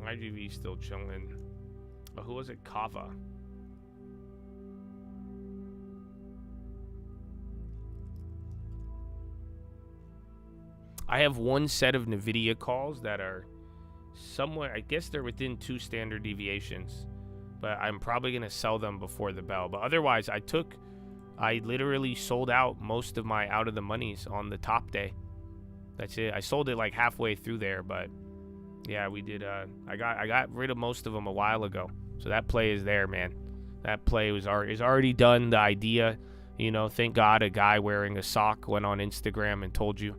A: IGV still chilling. Oh, who was it? Kava. I have one set of Nvidia calls that are somewhere, I guess they're within 2 standard deviations, but I'm probably going to sell them before the bell. But otherwise, I literally sold out most of my out of the monies on the top day. That's it. I sold it like halfway through there, but yeah, we did. I got rid of most of them a while ago. So that play is there, man. That play is already done. The idea, you know, thank God a guy wearing a sock went on Instagram and told you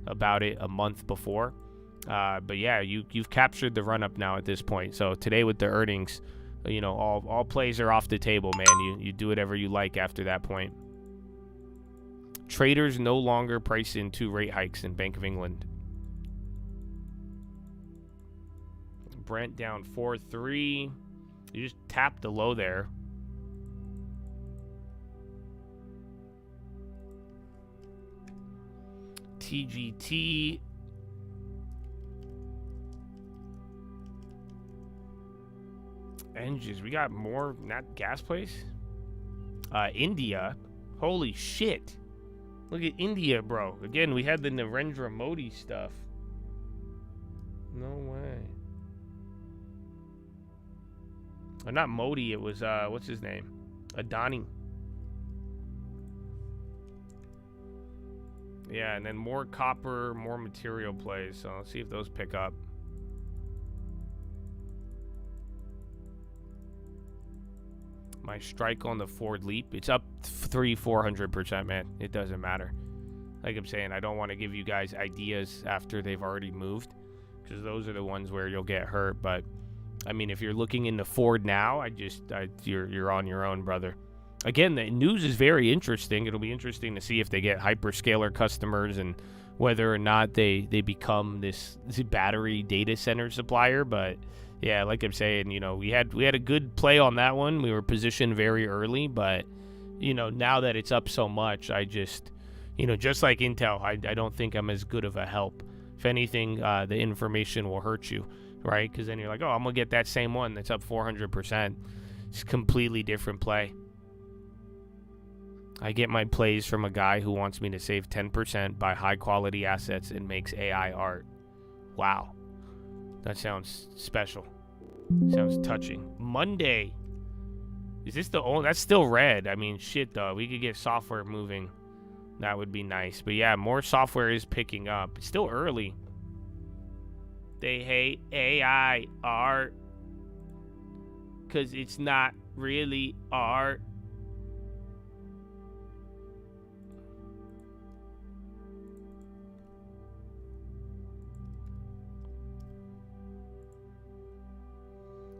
A: about it a month before. But yeah, you've captured the run up now at this point. So today with the earnings, you know, all plays are off the table, man. You do whatever you like after that point. Traders no longer price in 2 rate hikes in Bank of England. Brent down 4.3. You just tapped the low there. TGT. Engines. We got more not gas place. India. Holy shit. Look at India, bro. Again, we had the Narendra Modi stuff. No way. Not Modi, it was, what's his name? Adani. Yeah, and then more copper, more material plays. So let's see if those pick up. My strike on the Ford Leap, it's up 400%, man. It doesn't matter. Like I'm saying, I don't want to give you guys ideas after they've already moved, because those are the ones where you'll get hurt. But I mean, if you're looking into Ford now, you're on your own, brother. Again, the news is very interesting. It'll be interesting to see if they get hyperscaler customers and whether or not they become this battery data center supplier. But yeah, like I'm saying, you know, we had a good play on that one. We were positioned very early, but you know, now that it's up so much, I just, you know, just like Intel, I don't think I'm as good of a help. If anything, the information will hurt you, right? Because then you're like, oh, I'm gonna get that same one that's up 400%. It's a completely different play. I get my plays from a guy who wants me to save 10%, buy high quality assets, and makes AI art. Wow. That sounds special. Sounds touching. Monday. Is this the only? That's still red. I mean, shit, though. We could get software moving. That would be nice. But yeah, more software is picking up. It's still early. They hate AI art because it's not really art.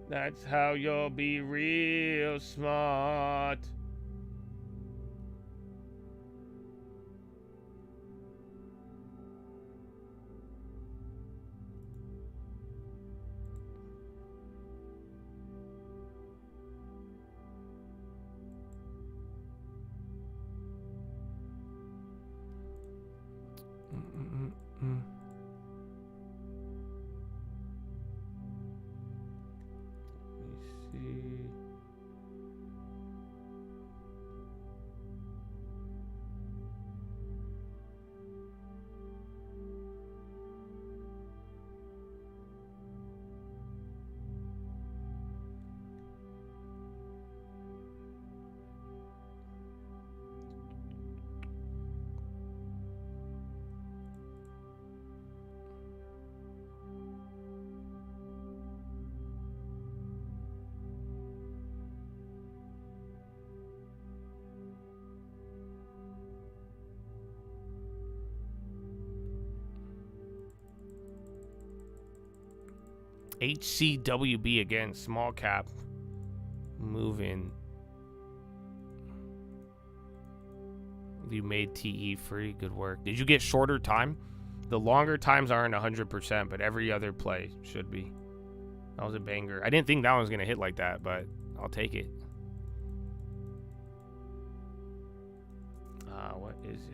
A: That's how you'll be real smart. HCWB again, small cap, moving. You made TE free, good work. Did you get shorter time? The longer times aren't 100%, but every other play should be. That was a banger. I didn't think that one was gonna hit like that, but I'll take it. What is it?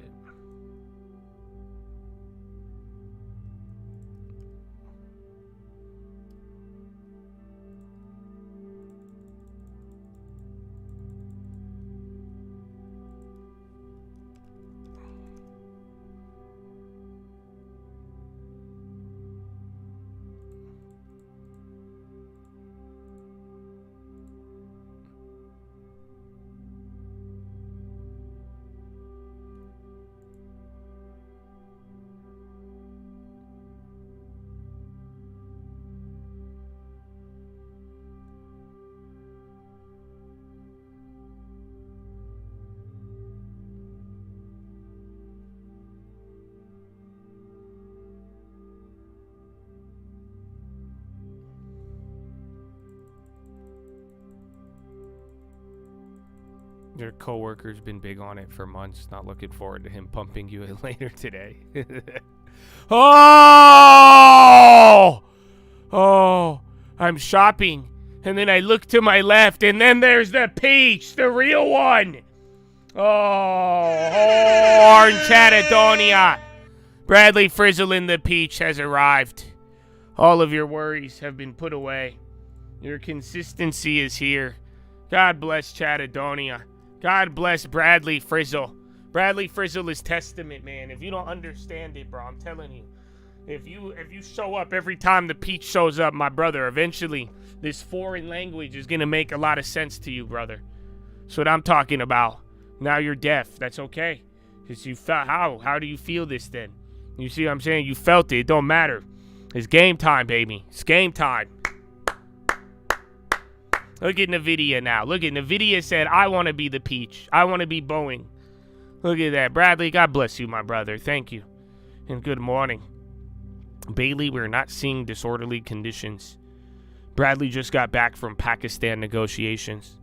A: Your coworker's been big on it for months. Not looking forward to him pumping you later today. Oh! Oh, I'm shopping. And then I look to my left, and then there's the peach, the real one. Oh, Orange Catadonia. Bradley Frizzle in the peach has arrived. All of your worries have been put away. Your consistency is here. God bless Catadonia. God bless Bradley Frizzle. Bradley Frizzle is testament, man. If you don't understand it, bro, I'm telling you. If you show up every time the peach shows up, my brother, eventually this foreign language is going to make a lot of sense to you, brother. That's what I'm talking about. Now you're deaf. That's okay. Because you felt, how do you feel this then? You see what I'm saying? You felt it. It don't matter. It's game time, baby. It's game time. Look at NVIDIA now. Look at NVIDIA said, I want to be the peach. I want to be Boeing. Look at that. Bradley, God bless you, my brother. Thank you. And good morning. Bailey, we're not seeing disorderly conditions. Bradley just got back from Pakistan negotiations.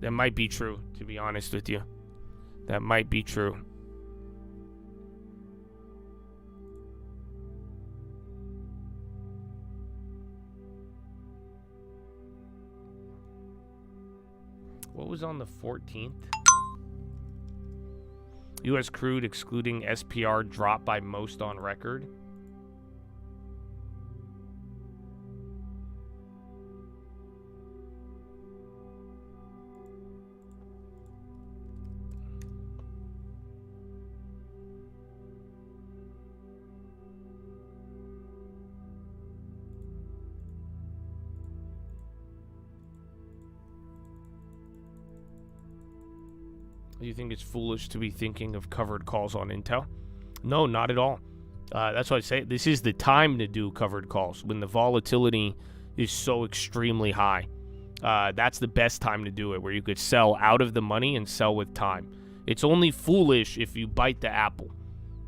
A: That might be true, to be honest with you. That might be true. What was on the 14th? U.S. crude excluding SPR dropped by most on record. Do you think it's foolish to be thinking of covered calls on Intel? No, not at all. That's why I say this is the time to do covered calls when the volatility is so extremely high. That's the best time to do it, where you could sell out of the money and sell with time. It's only foolish if you bite the apple.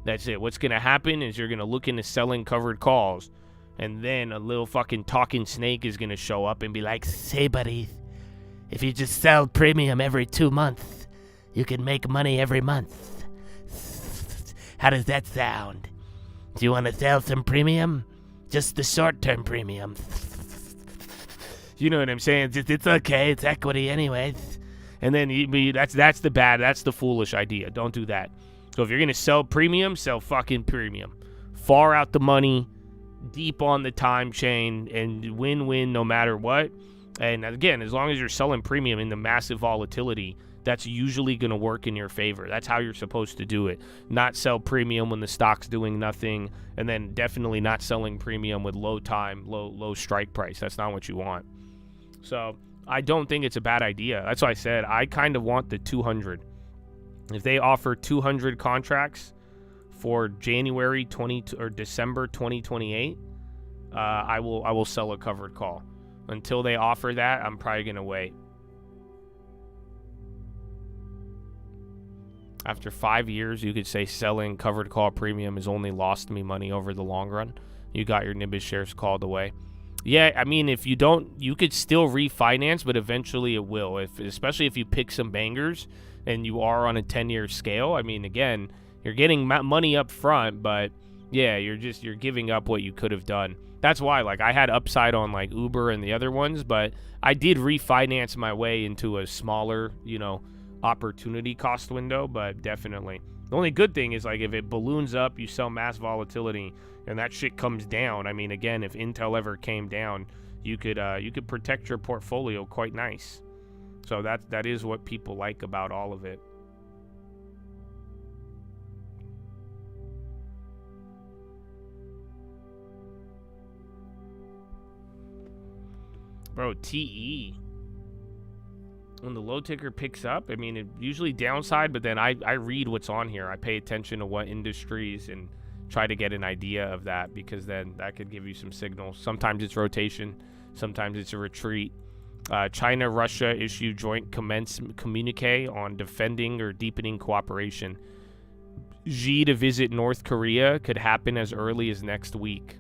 A: That's it. What's going to happen is you're going to look into selling covered calls, and then a little fucking talking snake is going to show up and be like, say, buddy, if you just sell premium every 2 months, you can make money every month. How does that sound? Do you want to sell some premium? Just the short-term premium. You know what I'm saying? It's okay. It's equity anyways. And then that's the foolish idea. Don't do that. So if you're going to sell premium, sell fucking premium. Far out the money, deep on the time chain, and win-win no matter what. And again, as long as you're selling premium in the massive volatility, that's usually going to work in your favor. That's how you're supposed to do it. Not sell premium when the stock's doing nothing, and then definitely not selling premium with low time, low strike price. That's not what you want. So I don't think it's a bad idea. That's why I said I kind of want the 200. If they offer 200 contracts for January 20 or December 2028, I will sell a covered call. Until they offer that, I'm probably going to wait. After 5 years, you could say selling covered call premium has only lost me money over the long run. You got your Nibis shares called away. Yeah, I mean, if you don't, you could still refinance, but eventually it will. Especially if you pick some bangers and you are on a 10-year scale. I mean, again, you're getting money up front, but yeah, you're giving up what you could have done. That's why, like, I had upside on like Uber and the other ones, but I did refinance my way into a smaller, opportunity cost window. But definitely the only good thing is, like, if it balloons up, you sell mass volatility and that shit comes down. I mean, again, if Intel ever came down, you could protect your portfolio quite nice. So that is what people like about all of it. Bro, TE, when the low ticker picks up, I mean, it usually downside, but then I read what's on here. I pay attention to what industries and try to get an idea of that, because then that could give you some signals. Sometimes it's rotation, sometimes it's a retreat. China, Russia issue joint communique on defending or deepening cooperation. Xi to visit North Korea could happen as early as next week.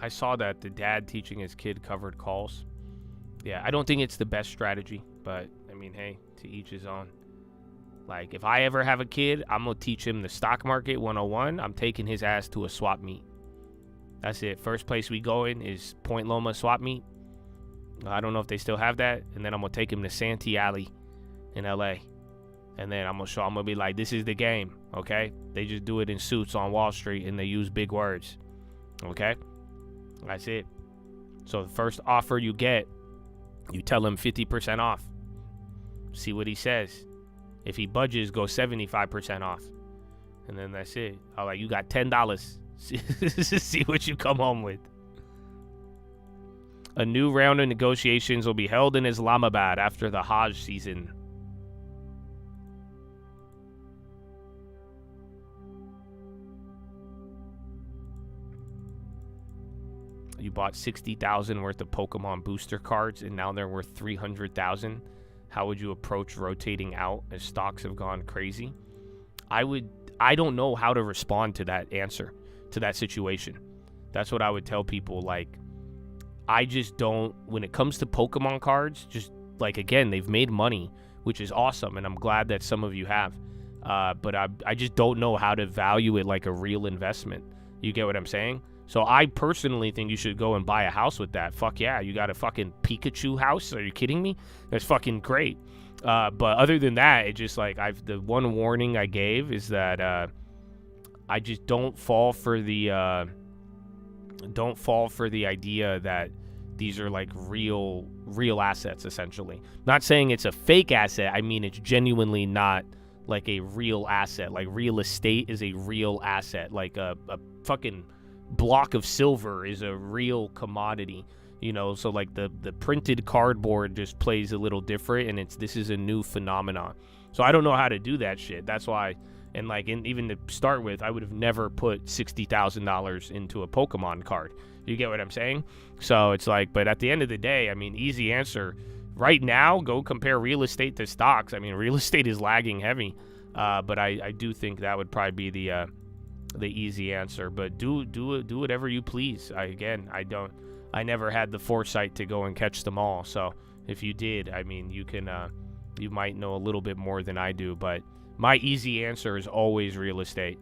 A: I saw that the dad teaching his kid covered calls. Yeah, I don't think it's the best strategy, but I mean, hey, to each his own. Like, if I ever have a kid, I'm going to teach him the stock market 101. I'm taking his ass to a swap meet. That's it. First place we go in is Point Loma swap meet. I don't know if they still have that. And then I'm going to take him to Santee Alley in LA. And then I'm going to be like, this is the game, okay? They just do it in suits on Wall Street and they use big words, okay? That's it. So the first offer you get, you tell him 50% off. See what he says. If he budges, go 75% off. And then that's it. All right, you got $10. See what you come home with. A new round of negotiations will be held in Islamabad after the Hajj season. You bought 60,000 worth of Pokemon booster cards and now they're worth 300,000. How would you approach rotating out as stocks have gone crazy? I don't know how to respond to that answer, to that situation. That's what I would tell people. Like, I just don't, when it comes to Pokemon cards, just like, again, they've made money, which is awesome. And I'm glad that some of you have. But I just don't know how to value it like a real investment. You get what I'm saying? So I personally think you should go and buy a house with that. Fuck yeah, you got a fucking Pikachu house? Are you kidding me? That's fucking great. But other than that, it just like the one warning I gave is that I just don't fall for the idea that these are like real assets essentially. Not saying it's a fake asset. I mean it's genuinely not like a real asset. Like real estate is a real asset. Like a fucking block of silver is a real commodity, you know. So like the printed cardboard just plays a little different, and this is a new phenomenon. So I don't know how to do that shit. That's why, and like even to start with, I would have never put $60,000 into a Pokemon card. You get what I'm saying? So it's like, but at the end of the day, I mean, easy answer right now, go compare real estate to stocks. I mean, real estate is lagging heavy, but I do think that would probably be the easy answer. But do whatever you please. I never had the foresight to go and catch them all. So if you did, I mean, you might know a little bit more than I do. But my easy answer is always real estate.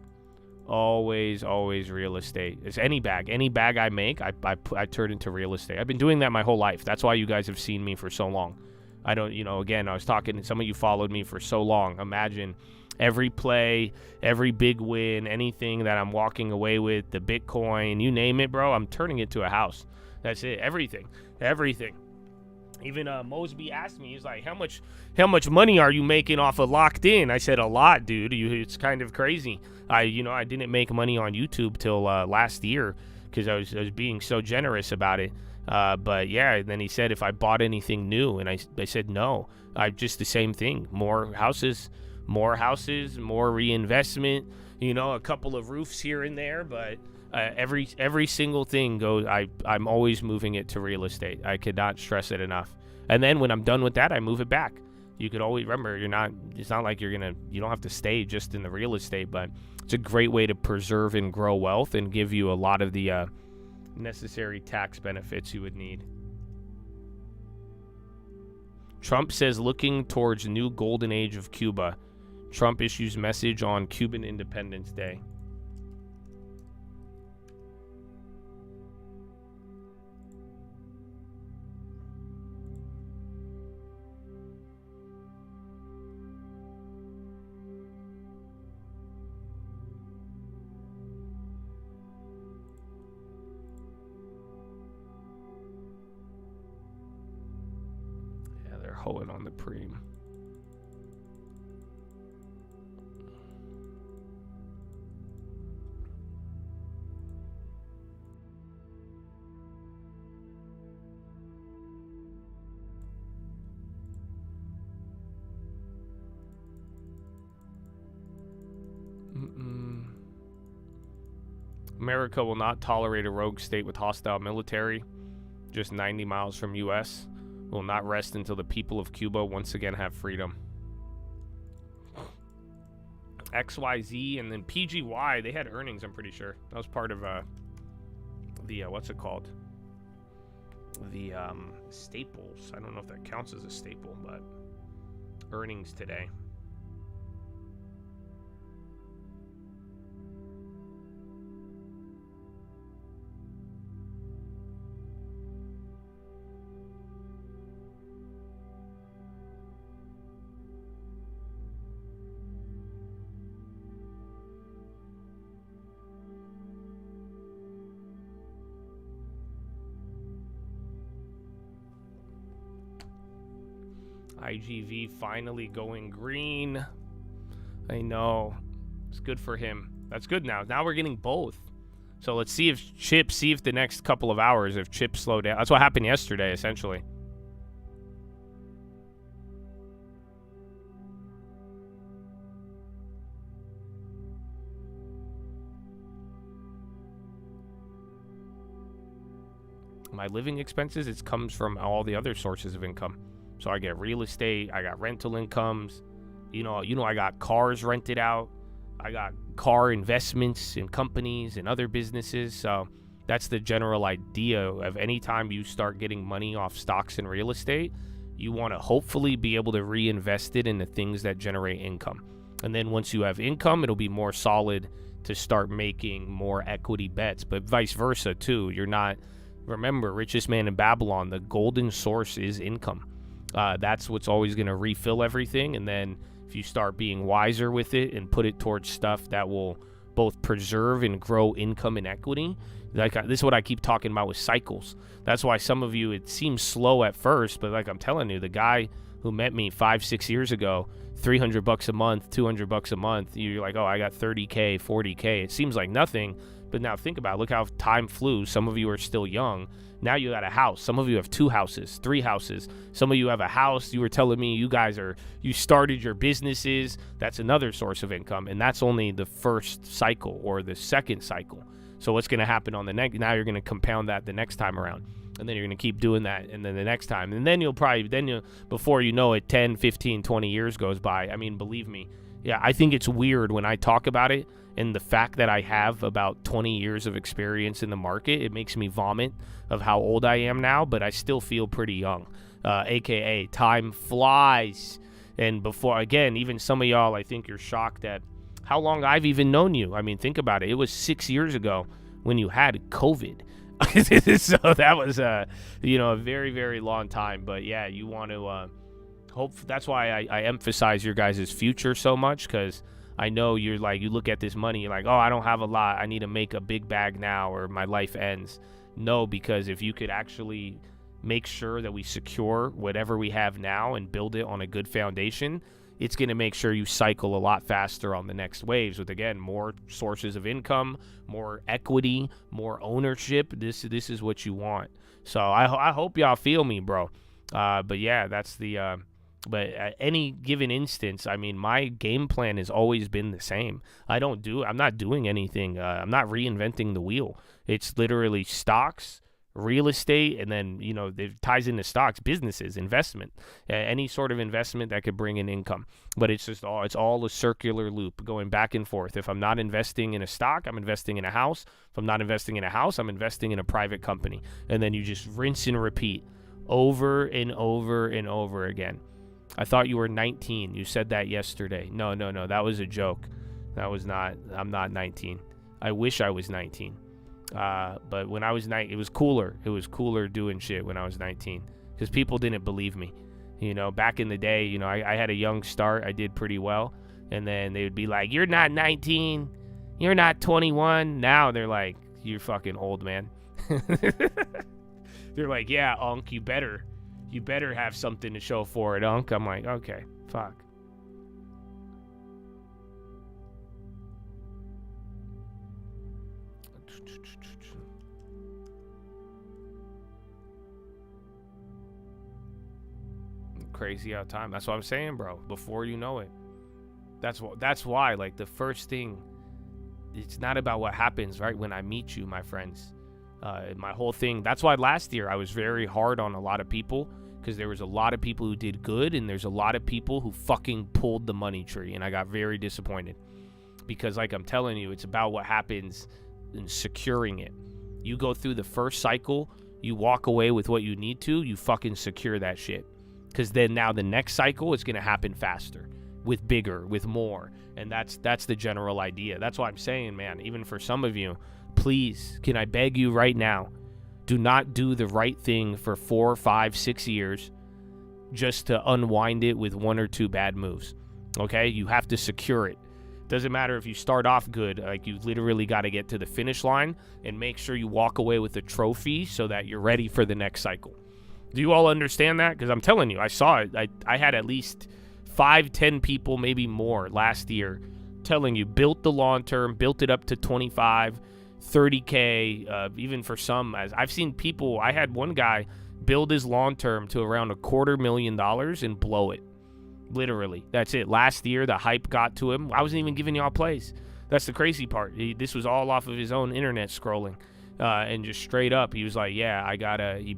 A: Always real estate. It's any bag I make, I turn into real estate. I've been doing that my whole life. That's why you guys have seen me for so long. I don't, again, I was talking, some of you followed me for so long. Imagine every play, every big win, anything that I'm walking away with, the Bitcoin, you name it, bro, I'm turning it to a house. That's it. Everything. Even Mosby asked me, he's like, how much money are you making off of Locked In? I said, a lot, dude. It's kind of crazy. I didn't make money on YouTube till last year because I was being so generous about it. But yeah, then he said if I bought anything new, and I said no. I just the same thing. More houses, more reinvestment. A couple of roofs here and there, but every single thing goes. I'm always moving it to real estate. I could not stress it enough. And then when I'm done with that, I move it back. You could always remember it's not like you don't have to stay just in the real estate, but it's a great way to preserve and grow wealth and give you a lot of the necessary tax benefits you would need. Trump says looking towards new golden age of Cuba. Trump issues message on Cuban Independence Day. Hoeing on the preem. America will not tolerate a rogue state with hostile military, just 90 miles from U.S. Will not rest until the people of Cuba once again have freedom. XYZ and then PGY, they had earnings, I'm pretty sure. That was part of what's it called? The staples. I don't know if that counts as a staple, but earnings today. IGV finally going green. I know. It's good for him. That's good now. Now we're getting both. So let's see if the next couple of hours, if chips slow down. That's what happened yesterday, essentially. My living expenses, it comes from all the other sources of income. So I get real estate, I got rental incomes, you know, I got cars rented out, I got car investments in companies and other businesses. So that's the general idea of any time you start getting money off stocks and real estate, you want to hopefully be able to reinvest it in the things that generate income. And then once you have income, it'll be more solid to start making more equity bets, but vice versa too. Remember, richest man in Babylon, the golden source is income. That's what's always going to refill everything. And then if you start being wiser with it and put it towards stuff that will both preserve and grow income and equity, this is what I keep talking about with cycles. That's why some of you, it seems slow at first, but like I'm telling you, the guy who met me 5-6 years ago, $300 a month, $200 a month, you're like, oh, I got 30K, 40K. It seems like nothing. But now think about it. Look how time flew. Some of you are still young. Now you got a house. Some of you have 2 houses, 3 houses. Some of you have a house. You were telling me you started your businesses. That's another source of income. And that's only the first cycle or the second cycle. So what's going to happen on the next? Now you're going to compound that the next time around. And then you're going to keep doing that. And then the next time. And then before you know it, 10, 15, 20 years goes by. I mean, believe me. Yeah, I think it's weird when I talk about it. And the fact that I have about 20 years of experience in the market, it makes me vomit of how old I am now, but I still feel pretty young, AKA time flies. And before, again, even some of y'all, I think you're shocked at how long I've even known you. I mean, think about it. It was 6 years ago when you had COVID. So that was, a very, very long time. But yeah, you want to hope. That's why I emphasize your guys' future so much, because I know you look at this money, you're like, oh, I don't have a lot. I need to make a big bag now or my life ends. No, because if you could actually make sure that we secure whatever we have now and build it on a good foundation, it's going to make sure you cycle a lot faster on the next waves with, again, more sources of income, more equity, more ownership. This is what you want. So I hope y'all feel me, bro. But yeah, that's the... But at any given instance, I mean, my game plan has always been the same. I'm not doing anything. I'm not reinventing the wheel. It's literally stocks, real estate, and then, it ties into stocks, businesses, investment, any sort of investment that could bring in income. But it's all a circular loop going back and forth. If I'm not investing in a stock, I'm investing in a house. If I'm not investing in a house, I'm investing in a private company. And then you just rinse and repeat over and over and over again. I thought you were 19. You said that yesterday. No. That was a joke. I'm not 19. I wish I was 19. But when I was 19, it was cooler. It was cooler doing shit when I was 19 because people didn't believe me. Back in the day, I had a young start. I did pretty well. And then they would be like, you're not 19. You're not 21. Now they're like, you're fucking old, man. They're like, yeah, Unc, you better have something to show for it, Unc. I'm like, okay, fuck. Crazy out time. That's what I'm saying, bro. Before you know it. That's why, like, the first thing, it's not about what happens right when I meet you, my friends. My whole thing, that's why last year I was very hard on a lot of people, because there was a lot of people who did good and there's a lot of people who fucking pulled the money tree, and I got very disappointed because, like I'm telling you, it's about what happens in securing it. You go through the first cycle, you walk away with what you need to, you fucking secure that shit. Because then now the next cycle is going to happen faster, with bigger, with more. And that's the general idea. That's why I'm saying, man, even for some of you, please, can I beg you right now, do not do the right thing for 4, 5, 6 years just to unwind it with 1 or 2 bad moves. Okay? You have to secure it. Doesn't matter if you start off good, like you literally got to get to the finish line and make sure you walk away with a trophy so that you're ready for the next cycle. Do you all understand that? Because I'm telling you, I saw it. I had at least 5, 10 people, maybe more last year telling you, built the long term, built it up to 25, 30K, even for some. As I've seen people, I had one guy build his long term to around $250,000 and blow it. Literally. That's it. Last year, the hype got to him. I wasn't even giving y'all plays. That's the crazy part. This was all off of his own internet scrolling. And just straight up, he was like, yeah, he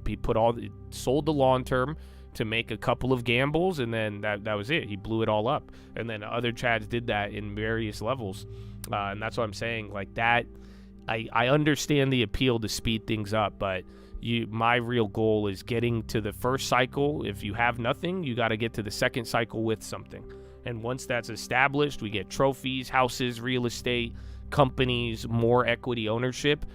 A: sold the long term to make a couple of gambles, and then that was it. He blew it all up. And then other Chads did that in various levels. And that's what I'm saying. Like that, I understand the appeal to speed things up, but my real goal is getting to the first cycle. If you have nothing, you got to get to the second cycle with something. And once that's established, we get trophies, houses, real estate, companies, more equity ownership.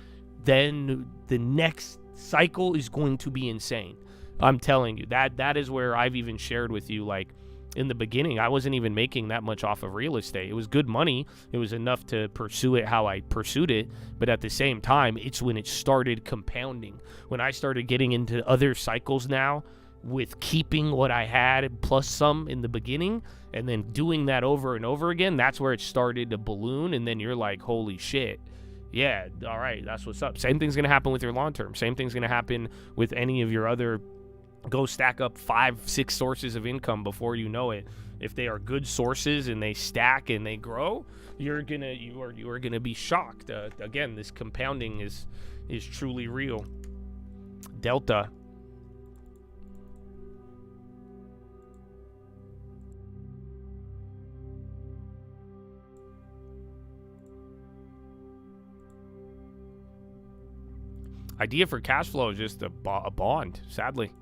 A: Then the next cycle is going to be insane. I'm telling you, that is where I've even shared with you, like, in the beginning, I wasn't even making that much off of real estate. It was good money. It was enough to pursue it how I pursued it. But at the same time, it's when it started compounding. When I started getting into other cycles now with keeping what I had plus some in the beginning and then doing that over and over again, that's where it started to balloon. And then you're like, holy shit. Yeah, all right, that's what's up. Same thing's going to happen with your long term. Same thing's going to happen with any of your other. Go stack up 5, 6 sources of income before you know it. If they are good sources and they stack and they grow, you are gonna be shocked. Again, this compounding is truly real. Delta. Idea for cash flow is just a bond, sadly.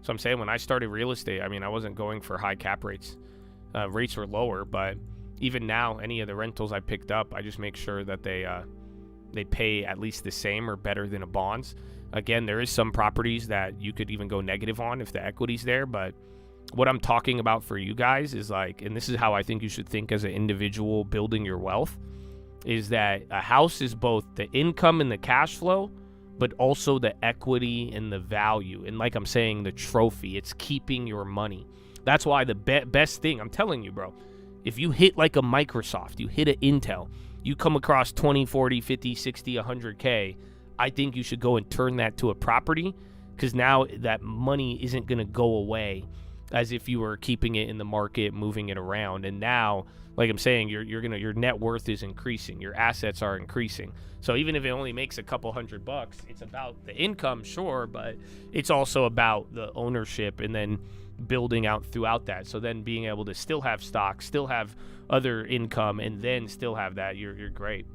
A: So I'm saying when I started real estate, I mean, I wasn't going for high cap rates. Rates were lower, but even now, any of the rentals I picked up, I just make sure that they pay at least the same or better than a bonds. Again, there is some properties that you could even go negative on if the equity's there, but what I'm talking about for you guys is like, and this is how I think you should think as an individual building your wealth, is that a house is both the income and the cash flow, but also the equity and the value. And like I'm saying, the trophy, it's keeping your money. That's why the best thing, I'm telling you, bro, if you hit like a Microsoft, you hit an Intel, you come across 20, 40, 50, 60, 100K, I think you should go and turn that to a property, because now that money isn't going to go away as if you were keeping it in the market, moving it around. And now, like I'm saying, your net worth is increasing, your assets are increasing. So even if it only makes a couple $100, it's about the income, sure, but it's also about the ownership and then building out throughout that. So then being able to still have stock, still have other income, and then still have that, you're great.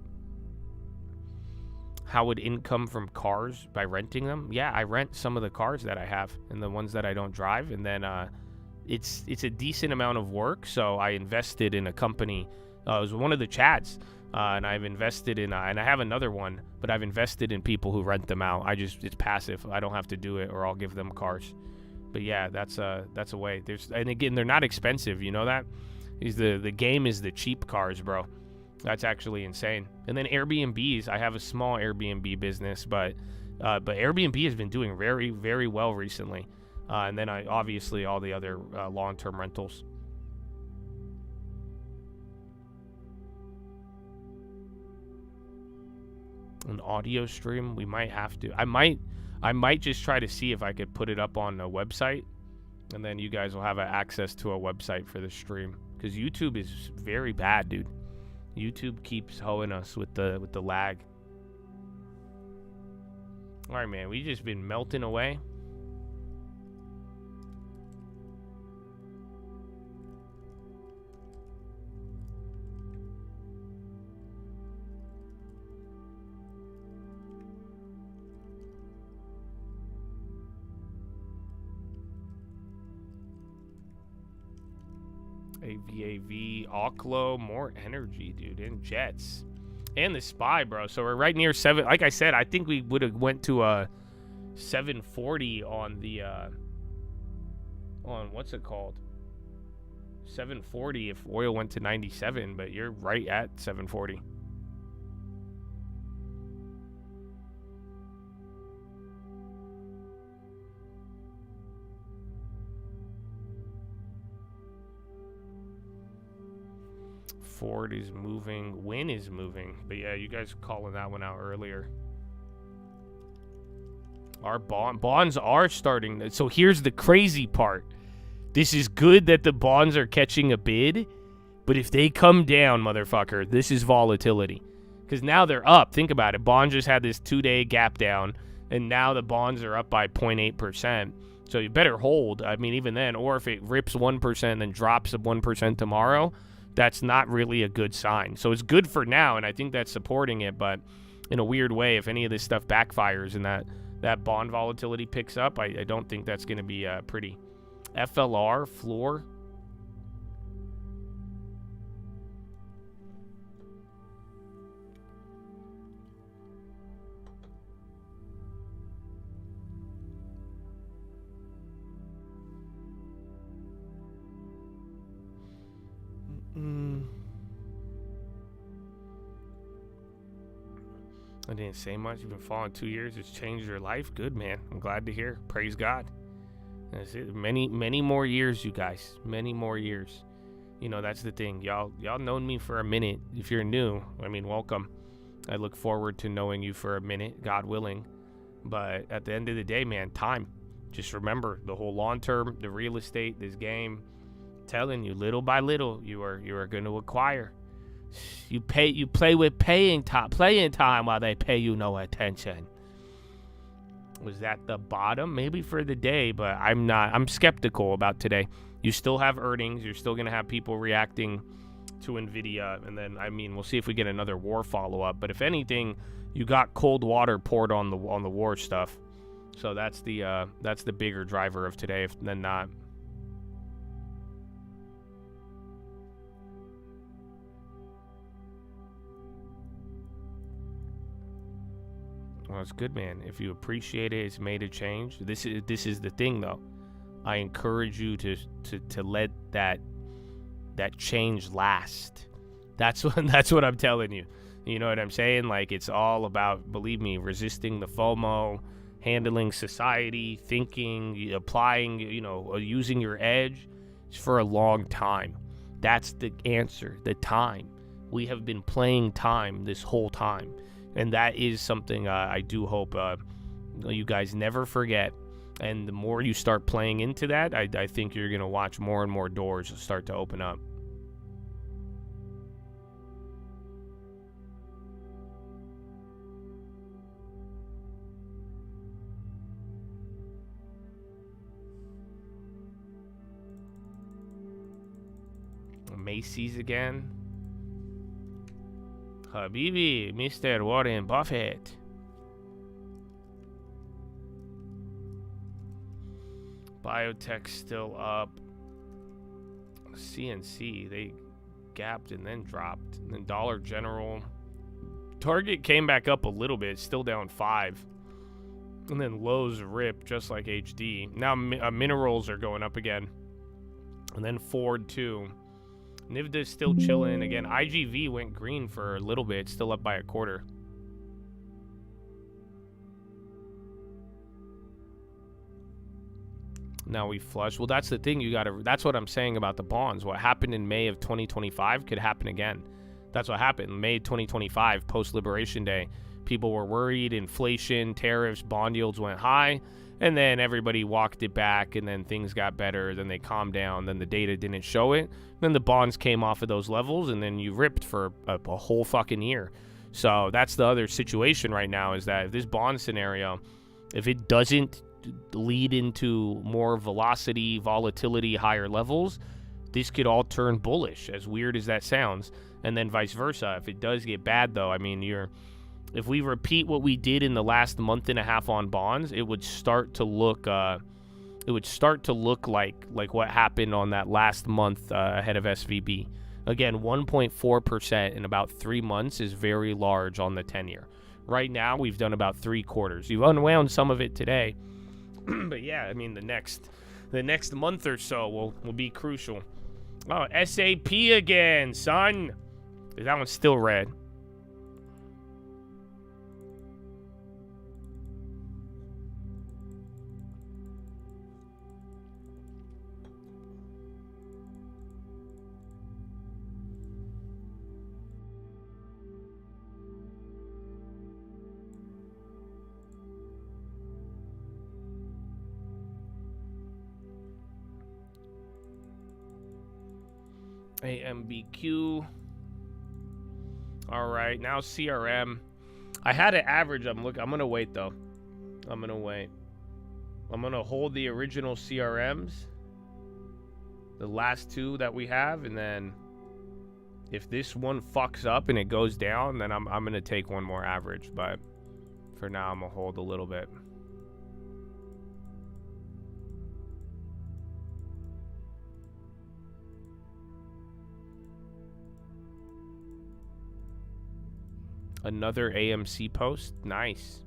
A: How would income from cars? By renting them? Yeah, I rent some of the cars that I have and the ones that I don't drive, and then it's a decent amount of work. So I invested in a company. It was one of the Chads, and I've invested in, and I have another one, but I've invested in people who rent them out. It's passive. I don't have to do it, or I'll give them cars. But yeah, that's a way. And again, they're not expensive. You know that? The game is the cheap cars, bro. That's actually insane. And then Airbnbs. I have a small Airbnb business, but Airbnb has been doing very, very well recently. And then obviously all the other long-term rentals. An audio stream, we might have to. I might just try to see if I could put it up on a website, and then you guys will have access to a website for the stream, because YouTube is very bad, dude. YouTube keeps hoeing us with the lag. All right, man, we just been melting away. AVAV, Oklo, more energy, dude, and jets. And the SPY, bro. So we're right near 7. Like I said, I think we would have went to a 740 on the, on what's it called? 740 if oil went to 97, but you're right at 740. Ford is moving. Win is moving. But yeah, you guys calling that one out earlier. Our bonds are starting. So here's the crazy part. This is good that the bonds are catching a bid. But if they come down, motherfucker, this is volatility. Because now they're up. Think about it. Bonds just had this 2-day gap down. And now the bonds are up by 0.8%. So you better hold. I mean, even then. Or if it rips 1% and then drops 1% tomorrow, that's not really a good sign. So it's good for now, and I think that's supporting it, but in a weird way, if any of this stuff backfires and that bond volatility picks up, I don't think that's going to be pretty. FLR, floor. I didn't say much. You've been following 2 years. It's changed your life. Good, man. I'm glad to hear. Praise God. That's it. Many more years, you guys. Many more years. You know, that's the thing. Y'all known me for a minute. If you're new, I mean, welcome. I look forward to knowing you for a minute, God willing. But at the end of the day, man, time. Just remember the whole long term, the real estate, this game. Telling you, little by little, you are going to acquire. You play with playing time while they pay you no attention. Was that the bottom? Maybe for the day, but I'm skeptical about today. You still have earnings. You're still going to have people reacting to Nvidia. And then, I mean, we'll see if we get another war follow-up. But if anything, you got cold water poured on the war stuff. So that's the bigger driver of today than not. Well, it's good, man. If you appreciate it, it's made a change. This is the thing, though. I encourage you to let that change last. That's what I'm telling you. You know what I'm saying? Like, it's all about, believe me, resisting the FOMO, handling society, thinking, applying, using your edge. It's for a long time. That's the answer. The time. We have been playing time this whole time. And that is something I do hope you guys never forget. And the more you start playing into that, I think you're going to watch more and more doors start to open up. Macy's again. Habibi, Mr. Warren Buffett. Biotech still up. CNC, they gapped and then dropped. And then Dollar General. Target came back up a little bit, still down 5. And then Lowe's ripped just like HD. Now minerals are going up again. And then Ford too. NVDA still chilling. Again, IGV went green for a little bit, still up by 1/4. Now we flush. Well, that's the thing. That's what I'm saying about the bonds. What happened in May of 2025 could happen again. That's what happened. May 2025, post-Liberation Day. People were worried. Inflation, tariffs, bond yields went high. And then everybody walked it back, and then things got better. Then they calmed down. Then the data didn't show it. Then the bonds came off of those levels, and then you ripped for a whole fucking year. So that's the other situation right now, is that if this bond scenario, if it doesn't lead into more velocity, volatility, higher levels, this could all turn bullish, as weird as that sounds. And then vice versa. If it does get bad, though, I mean, if we repeat what we did in the last month and a half on bonds, it would start to look it would start to look like what happened on that last month ahead of SVB. Again, 1.4% in about 3 months is very large on the 10-year. Right now, we've done about 3/4. You've unwound some of it today, but yeah, I mean the next month or so will be crucial. Oh, SAP again, son. That one's still red. AMBQ. All right, now CRM. I had an average. I'm gonna wait though. I'm gonna wait. I'm gonna hold the original CRMs, the last two that we have, and then if this one fucks up and it goes down, then I'm gonna take one more average. But for now, I'm gonna hold a little bit. Another AMC post. Nice.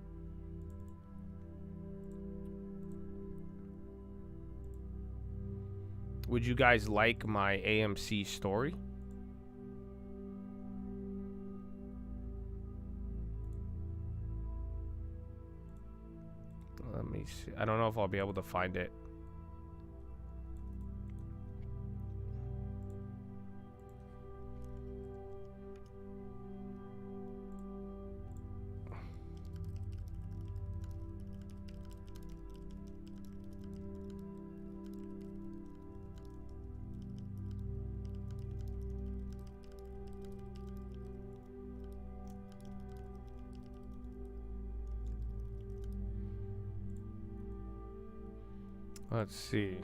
A: Would you guys like my AMC story? Let me see. I don't know if I'll be able to find it. Let's see.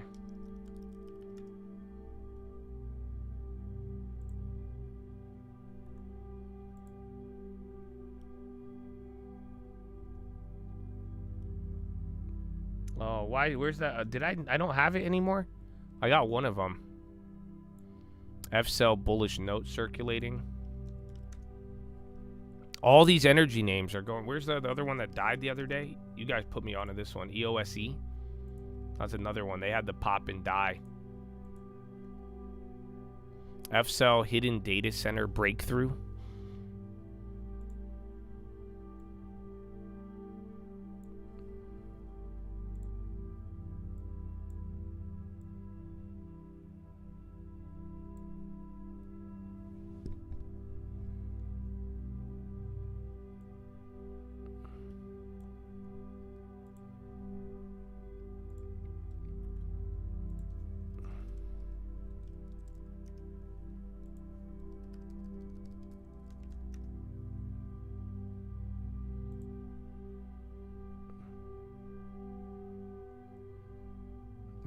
A: Oh, why? Where's that? Did I don't have it anymore? I got one of them. F-Cell bullish note circulating. All these energy names are going. Where's the other one that died the other day? You guys put me onto this one. EOSE. That's another one. They had the pop and die. F-Cell hidden data center breakthrough.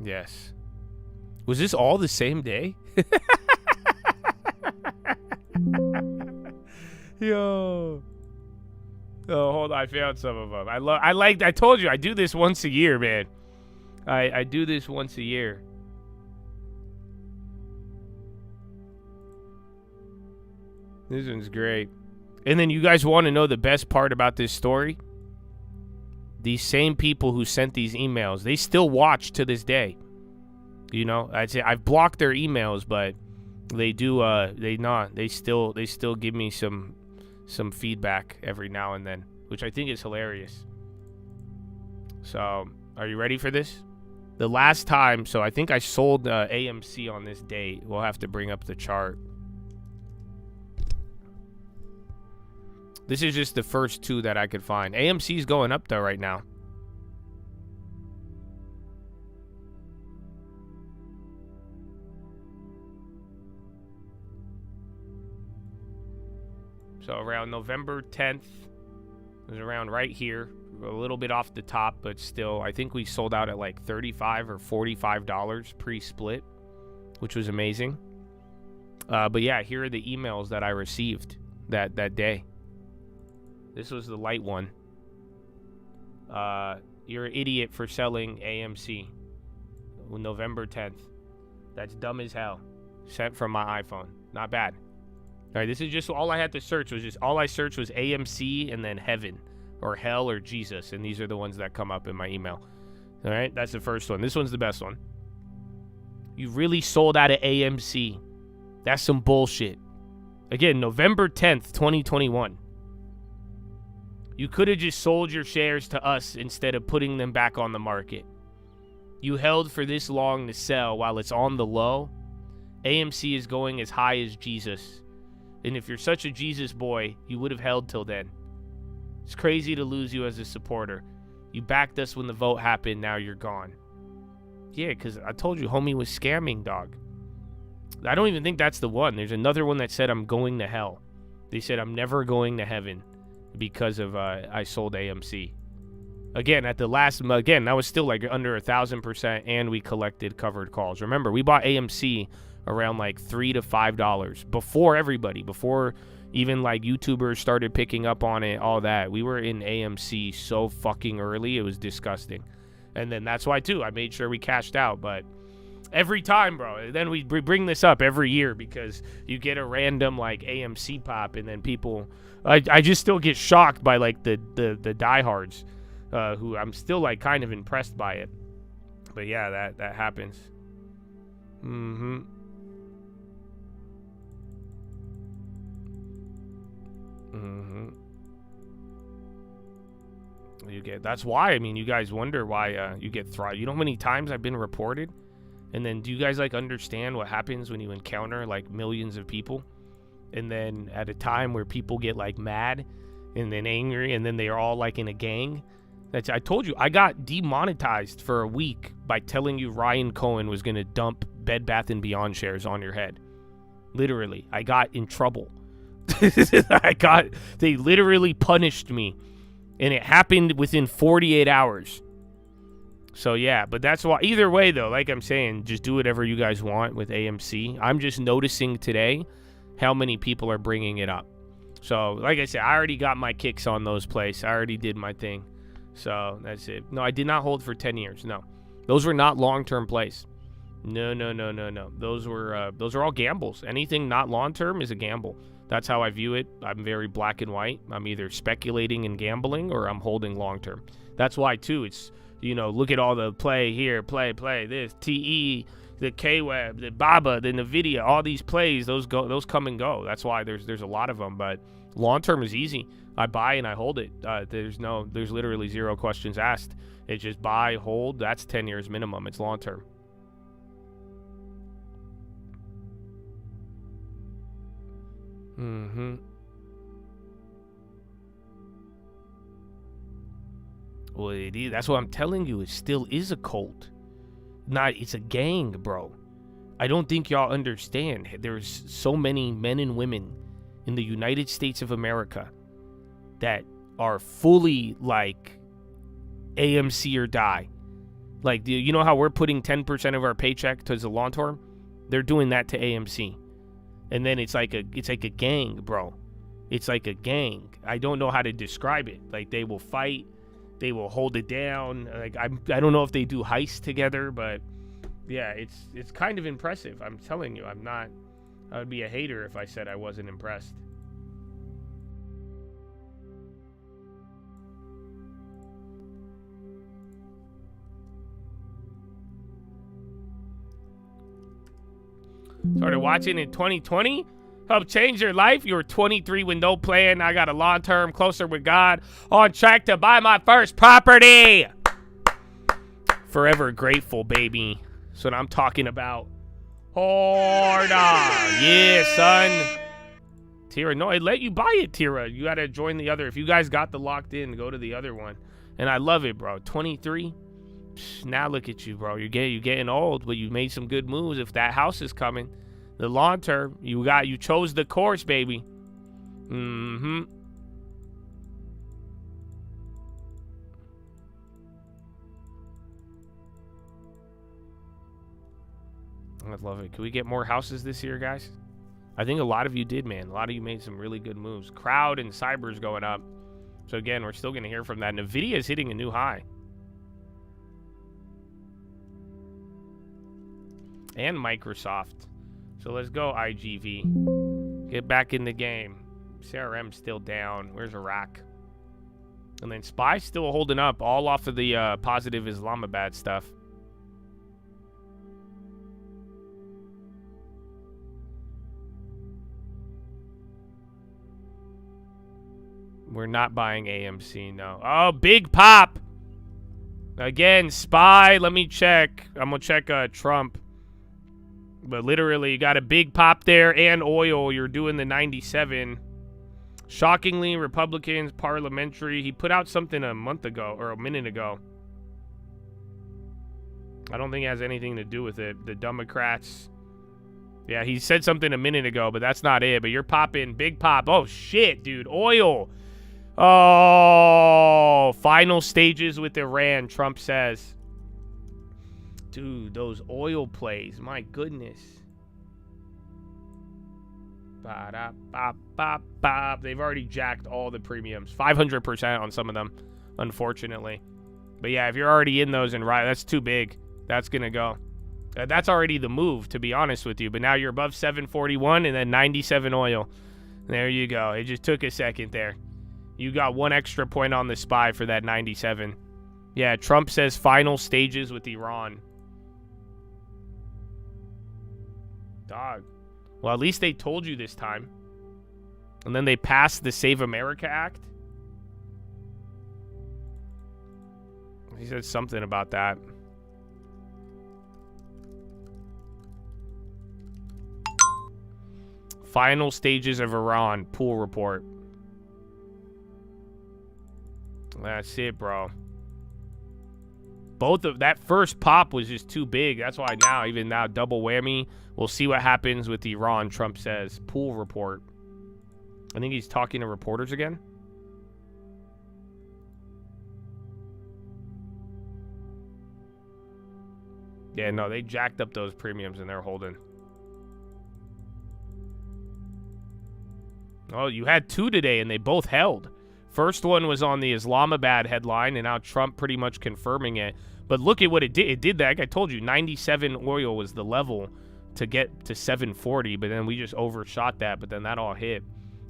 A: Yes. Was this all the same day? Yo. Oh, hold on. I found some of them. I told you I do this once a year, man. I do this once a year. This one's great. And then you guys want to know the best part about this story? These same people who sent these emails, they still watch to this day. You know, I'd say I've blocked their emails, but they do. They still give me some feedback every now and then, which I think is hilarious. So, are you ready for this? The last time, so I think I sold AMC on this date. We'll have to bring up the chart. This is just the first two that I could find. AMC's going up though right now. So around November 10th, it was around right here, a little bit off the top, but still, I think we sold out at like $35 or $45 pre-split, which was amazing. But yeah, here are the emails that I received that day. This was the light one. You're an idiot for selling AMC. November 10th. That's dumb as hell. Sent from my iPhone. Not bad. All right, this is just all I had to search was all I searched was AMC and then heaven or hell or Jesus, and these are the ones that come up in my email. All right, that's the first one. This one's the best one. You really sold out of AMC. That's some bullshit. Again, November 10th, 2021. You could have just sold your shares to us instead of putting them back on the market. You held for this long to sell while it's on the low. AMC is going as high as Jesus. And if you're such a Jesus boy, you would have held till then. It's crazy to lose you as a supporter. You backed us when the vote happened, now you're gone. Yeah, because I told you homie was scamming, dog. I don't even think that's the one. There's another one that said I'm going to hell. They said I'm never going to heaven because of I sold AMC. Again, at the last, again, that was still like under 1,000%, and we collected covered calls. Remember, we bought AMC around like $3 to $5 before everybody, before even like YouTubers started picking up on it, all that. We were in AMC so fucking early, it was disgusting. And then that's why, too, I made sure we cashed out. But every time, bro, then we bring this up every year because you get a random like AMC pop, and then people, I just still get shocked by like the diehards. Who I'm still like kind of impressed by it. But yeah, that happens. Mm-hmm. Mm-hmm. That's why, I mean, you guys wonder why you get You know how many times I've been reported? And then do you guys like understand what happens when you encounter like millions of people? And then at a time where people get like mad and then angry, and then they are all like in a gang. I told you, I got demonetized for a week by telling you Ryan Cohen was going to dump Bed Bath & Beyond shares on your head. Literally, I got in trouble. They literally punished me. And it happened within 48 hours. So yeah, but that's why, either way though, like I'm saying, just do whatever you guys want with AMC. I'm just noticing today how many people are bringing it up. So like I said, I already got my kicks on those plays. I already did my thing. So that's it. No, I did not hold for 10 years. No, those were not long-term plays. No. Those are all gambles. Anything not long-term is a gamble. That's how I view it. I'm very black and white. I'm either speculating and gambling, or I'm holding long-term. That's why too. It's, you know, look at all the play here, play this, TE, the K-Web, the Baba, the Nvidia, all these plays. Those come and go. That's why there's a lot of them. But long-term is easy. I buy and I hold it. There's literally zero questions asked. It's just buy, hold. That's 10 years minimum. It's long term. Mm-hmm. Well, it is. That's what I'm telling you. It still is a cult. It's a gang, bro. I don't think y'all understand. There's so many men and women in the United States of America that are fully like AMC or die. Like, you know how we're putting 10% of our paycheck towards the long term? They're doing that to AMC. And then it's like a gang, bro. It's like a gang. I don't know how to describe it. Like, they will fight, they will hold it down. Like, I don't know if they do heists together, but yeah, it's kind of impressive. I'm telling you, I would be a hater if I said I wasn't impressed. Started watching in 2020. Helped change your life. You were 23 with no plan. I got a long term, closer with God. On track to buy my first property. Forever grateful, baby. That's what I'm talking about. Hold on. Yeah, son. Tira, no, I let you buy it, Tira. You got to join the other. If you guys got the locked in, go to the other one. And I love it, bro. 23. Now look at you, bro. You're getting old, but you made some good moves. If that house is coming, the long term, you chose the course, baby. Mm-hmm. I love it. Can we get more houses this year, guys? I think a lot of you did, man. A lot of you made some really good moves. Crowd and Cyber's going up. So again, we're still going to hear from that. Nvidia is hitting a new high. And Microsoft. So let's go, IGV. Get back in the game. CRM's still down. Where's Iraq? And then SPY's still holding up, all off of the positive Islamabad stuff. We're not buying AMC, no. Oh, big pop! Again, SPY, let me check. I'm going to check Trump. But literally, you got a big pop there and oil. You're doing the 97. Shockingly, Republicans, parliamentary. He put out something a month ago, or a minute ago. I don't think it has anything to do with it. The Democrats. Yeah, he said something a minute ago, but that's not it. But you're popping, big pop. Oh, shit, dude. Oil. Oh, final stages with Iran, Trump says. Dude, those oil plays. My goodness. They've already jacked all the premiums. 500% on some of them, unfortunately. But yeah, if you're already in those and right, that's too big. That's going to go. That's already the move, to be honest with you. But now you're above 741 and then 97 oil. There you go. It just took a second there. You got one extra point on the SPY for that 97. Yeah, Trump says final stages with Iran. Dog. Well, at least they told you this time. And then they passed the Save America Act. He said something about that. Final stages of Iran pool report. That's it, bro. Both of that first pop was just too big. That's why now, even now, double whammy. We'll see what happens with Iran, Trump says. Pool report. I think he's talking to reporters again. Yeah, no, they jacked up those premiums and they're holding. Oh, you had two today and they both held. First one was on the Islamabad headline, and now Trump pretty much confirming it. But look at what it did. It did that. Like I told you, 97 oil was the level to get to 740, but then we just overshot that, but then that all hit.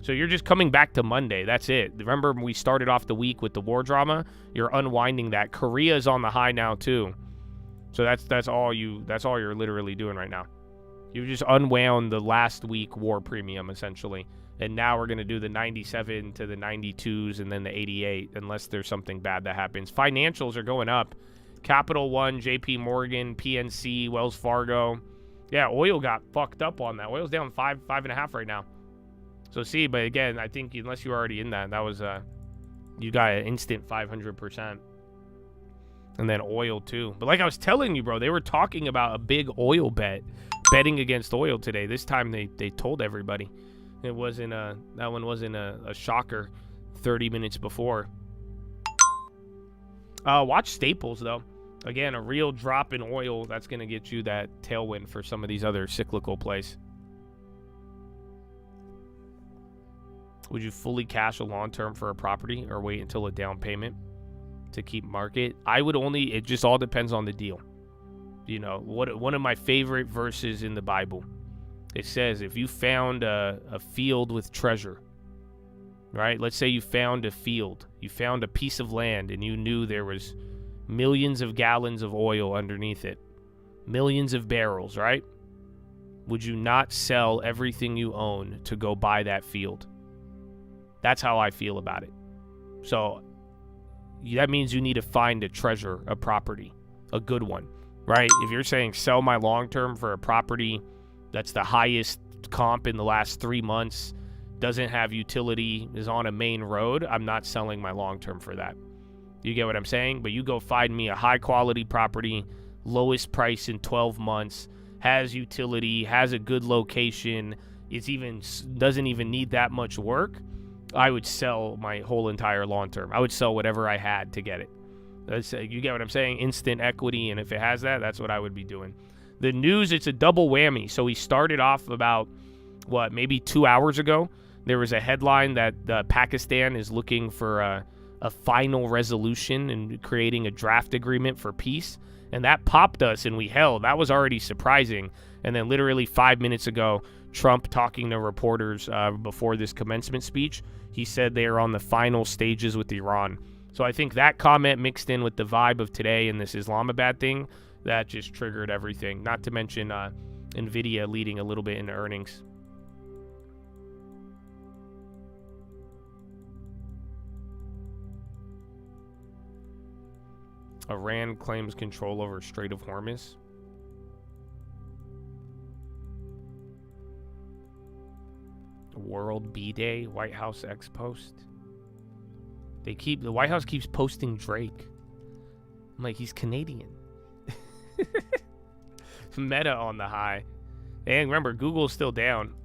A: So you're just coming back to Monday. That's it. Remember we started off the week with the war drama? You're unwinding that. Korea is on the high now too. So that's all you're literally doing right now. You just unwound the last week war premium essentially. And now we're going to do the 97 to the 92s and then the 88 unless there's something bad that happens. Financials are going up. Capital One, JP Morgan, PNC, Wells Fargo. Yeah, oil got fucked up on that. Oil's down 5.5 right now. So see, but again, I think unless you're already in that was you got an instant 500%. And then oil too. But like I was telling you, bro, they were talking about a big oil betting against oil today. This time they told everybody. It wasn't that one wasn't a shocker 30 minutes before. Watch staples though. Again, a real drop in oil that's going to get you that tailwind for some of these other cyclical plays. Would you fully cash a long term for a property or wait until a down payment to keep market? I would only, it just all depends on the deal. You know, one of my favorite verses in the Bible. It says, if you found a field with treasure, right? Let's say you found a field, you found a piece of land, and you knew there was millions of gallons of oil underneath it, millions of barrels, right? Would you not sell everything you own to go buy that field? That's how I feel about it. So that means you need to find a treasure, a property, a good one, right? If you're saying sell my long-term for a property that's the highest comp in the last 3 months, doesn't have utility, is on a main road, I'm not selling my long-term for that. You get what I'm saying? But you go find me a high-quality property, lowest price in 12 months, has utility, has a good location, doesn't even need that much work, I would sell my whole entire long-term. I would sell whatever I had to get it. You get what I'm saying? Instant equity, and if it has that, that's what I would be doing. The news, it's a double whammy. So we started off about, maybe 2 hours ago. There was a headline that Pakistan is looking for a final resolution and creating a draft agreement for peace. And that popped us and we held. That was already surprising. And then literally 5 minutes ago, Trump talking to reporters before this commencement speech, he said they are on the final stages with Iran. So I think that comment mixed in with the vibe of today and this Islamabad thing, that just triggered everything. Not to mention Nvidia leading a little bit in earnings. Iran claims control over Strait of Hormuz. World B-Day, White House X post. The White House keeps posting Drake. I'm like, he's Canadian. Meta on the high. And remember, Google's still down.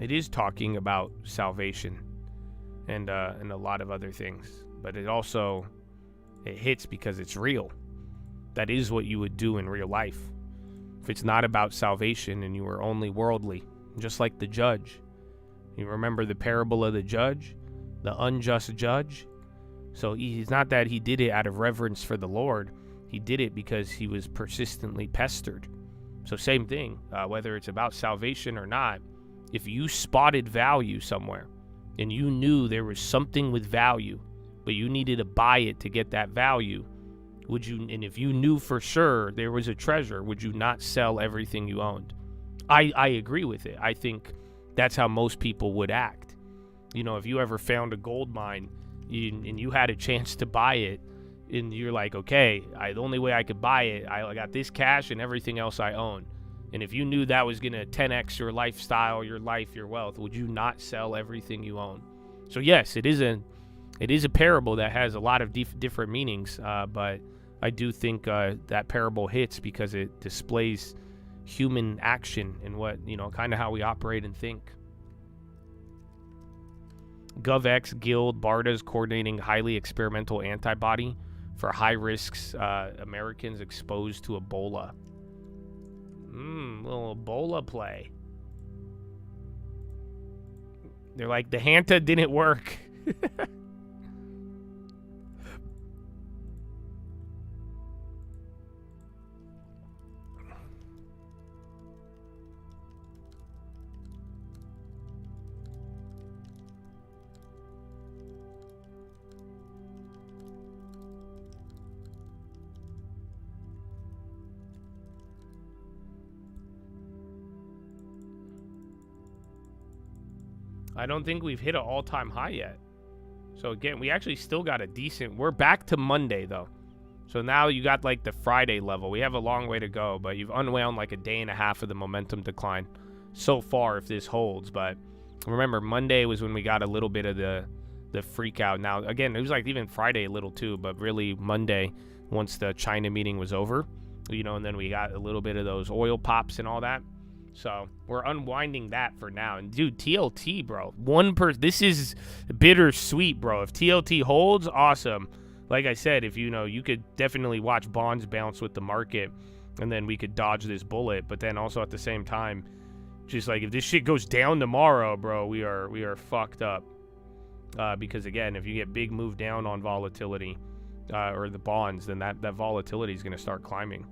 A: It is talking about salvation and a lot of other things, but it hits because it's real. That is what you would do in real life. If it's not about salvation and you were only worldly, just like the judge. You remember the parable of the judge, the unjust judge? So it's not that he did it out of reverence for the Lord. He did it because he was persistently pestered. So same thing, whether it's about salvation or not. If you spotted value somewhere and you knew there was something with value, but you needed to buy it to get that value, would you, and if you knew for sure there was a treasure, would you not sell everything you owned? I agree with it. I think that's how most people would act. You know, if you ever found a gold mine and you had a chance to buy it, and you're like, okay, the only way I could buy it, I got this cash and everything else I own. And if you knew that was going to 10x your lifestyle, your life, your wealth, would you not sell everything you own? So yes, it is a parable that has a lot of different meanings, but I do think that parable hits because it displays human action and what, kind of how we operate and think. GovX Guild BARDA's coordinating highly experimental antibody for high risks Americans exposed to Ebola. Little Ebola play. They're like, the Hanta didn't work. I don't think we've hit an all-time high yet. So again, we actually still got we're back to Monday though. So now you got like the Friday level. We have a long way to go, but you've unwound like a day and a half of the momentum decline so far if this holds. But remember, Monday was when we got a little bit of the freak out. Now, again, it was like even Friday a little too, but really Monday, once the China meeting was over, and then we got a little bit of those oil pops and all that. So we're unwinding that for now. And dude, TLT, bro, this is bittersweet, bro. If TLT holds, awesome. Like I said, if you could definitely watch bonds bounce with the market, and then we could dodge this bullet. But then also at the same time, just like if this shit goes down tomorrow, bro, we are fucked up. Because again, if you get big move down on volatility or the bonds, then that volatility is going to start climbing.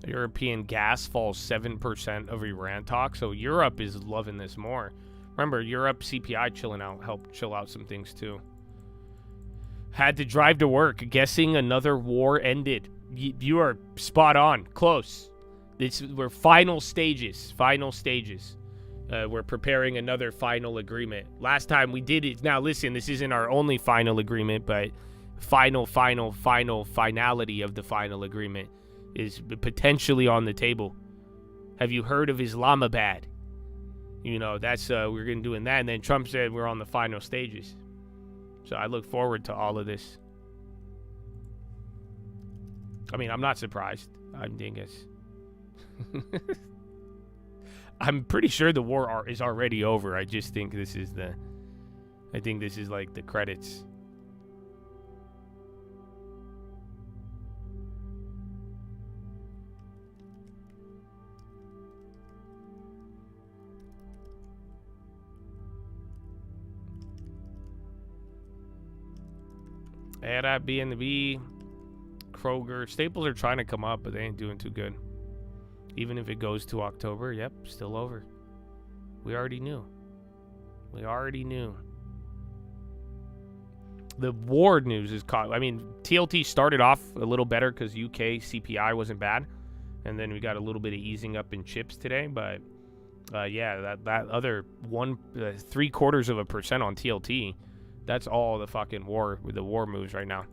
A: European gas falls 7% over Iran talk, so Europe is loving this more. Remember, Europe CPI chilling out helped chill out some things too. Had to drive to work, guessing another war ended. You are spot on, close. We're final stages. We're preparing another final agreement. Last time we did it. Now listen, this isn't our only final agreement, but finality of the final agreement is potentially on the table. Have you heard of Islamabad? You know, that's we're going to doing that. And then Trump said we're on the final stages. So I look forward to all of this. I mean, I'm not surprised. I'm dingus. I'm pretty sure the war is already over. I just think this is like the credits. At B&B, Kroger, Staples are trying to come up, but they ain't doing too good. Even if it goes to October, yep, still over. We already knew. We already knew. The war news is caught. I mean, TLT started off a little better because UK CPI wasn't bad, and then we got a little bit of easing up in chips today. But yeah, that other 0.75% on TLT. That's all the fucking war with the war moves right now.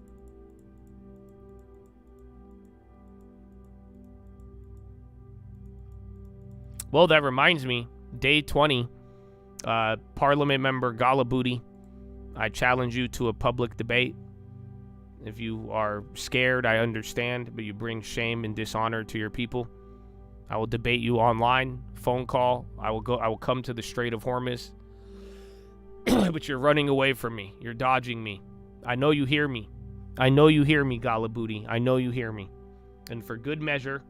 A: Well, that reminds me, day 20, Parliament member Galabuti, I challenge you to a public debate. If you are scared, I understand, but you bring shame and dishonor to your people. I will debate you online, phone call. I will come to the Strait of Hormuz. But you're running away from me. You're dodging me. I know you hear me. I know you hear me, Galabuti. I know you hear me. And for good measure,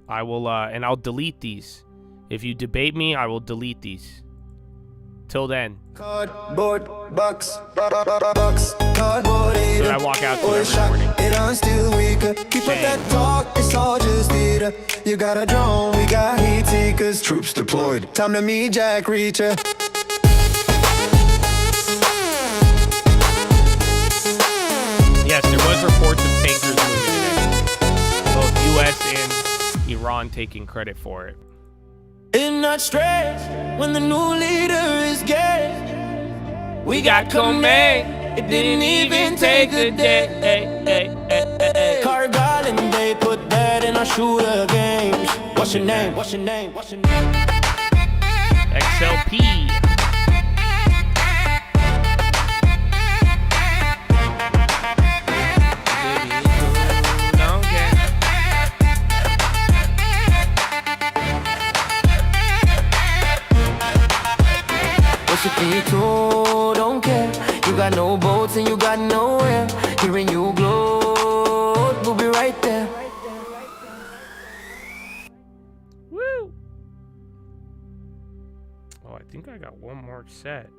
A: I will, and I'll delete these. If you debate me, I will delete these. Till then.
E: Cardboard box, cardboard eater.
A: Then I walk out to every morning.
E: It on still weaker. Keep up that talk, it's all just theater. You got a drone, we got heat seekers. Troops deployed. Time to meet Jack Reacher.
A: Yes, there was reports of tankers moving today. Both U.S. and Iran taking credit for it.
E: In not stressed when the new leader is gay. We got command. It didn't even take a day. Cargill and they put that in our shooter games. What's your name? What's your name? What's your name?
A: XLP.
E: What you think you don't care? You got no boats and you got nowhere. Hearing you glow, we'll be right there.
A: Woo! Oh, I think I got one more set.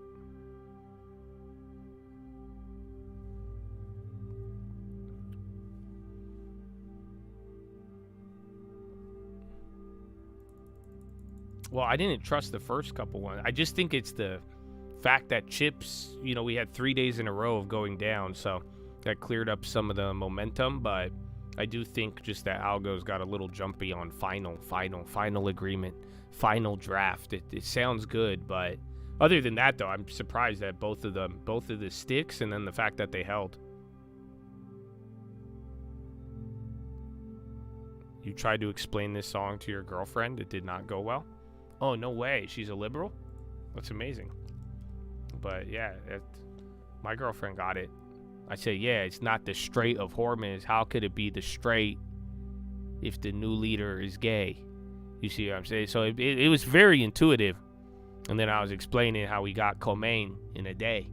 A: Well, I didn't trust the first couple ones. I just think it's the fact that chips, you know, we had 3 days in a row of going down, so that cleared up some of the momentum, but I do think just that algo's got a little jumpy on final agreement, final draft. It sounds good, but other than that, though, I'm surprised that both of the sticks and then the fact that they held. You tried to explain this song to your girlfriend. It did not go well. Oh, no way. She's a liberal? That's amazing. But, yeah, my girlfriend got it. I said, yeah, it's not the Strait of Hormuz. How could it be the Strait if the new leader is gay? You see what I'm saying? So it was very intuitive. And then I was explaining how we got Khomeini in a day.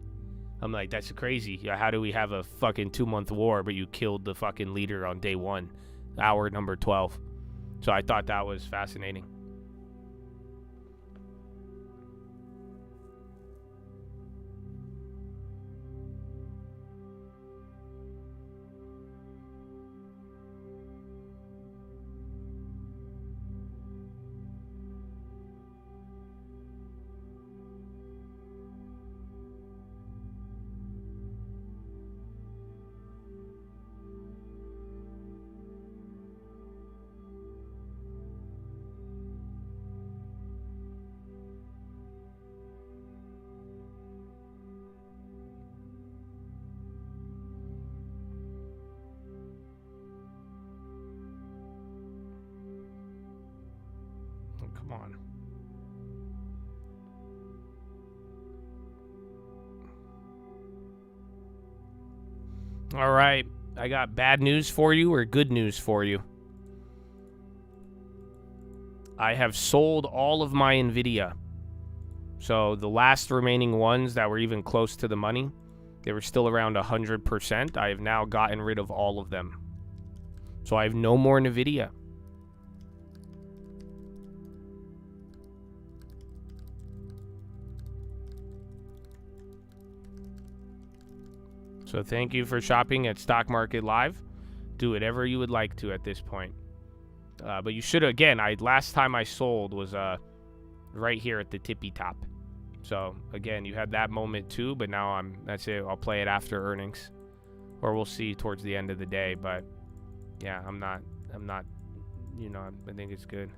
A: I'm like, that's crazy. How do we have a fucking 2-month war, but you killed the fucking leader on day 1, hour number 12? So I thought that was fascinating. Come on. All right. I got bad news for you or good news for you. I have sold all of my Nvidia. So the last remaining ones that were even close to the money, they were still around 100%. I have now gotten rid of all of them. So I have no more Nvidia. So thank you for shopping at Stock Market Live. Do whatever you would like to at this point. But you should, again, last time I sold was right here at the tippy top. So again, you had that moment too, but now that's it. I'll play it after earnings, or we'll see towards the end of the day. But yeah, I'm not, you know, I think it's good.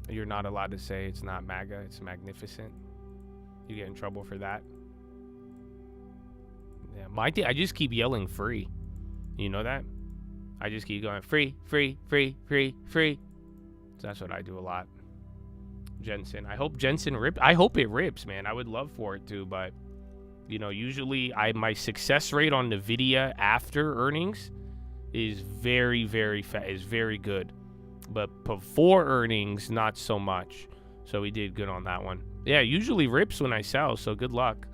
A: You're not allowed to say it's not MAGA, it's magnificent. You get in trouble for that. Yeah, my thing, I just keep yelling free. You know that? I just keep going free, free, free, free, free. So that's what I do a lot. Jensen. I hope Jensen rips. I hope it rips, man. I would love for it to, but you know, usually my success rate on Nvidia after earnings is very, very good. But before earnings, not so much. So we did good on that one. Yeah, usually rips when I sell, so good luck.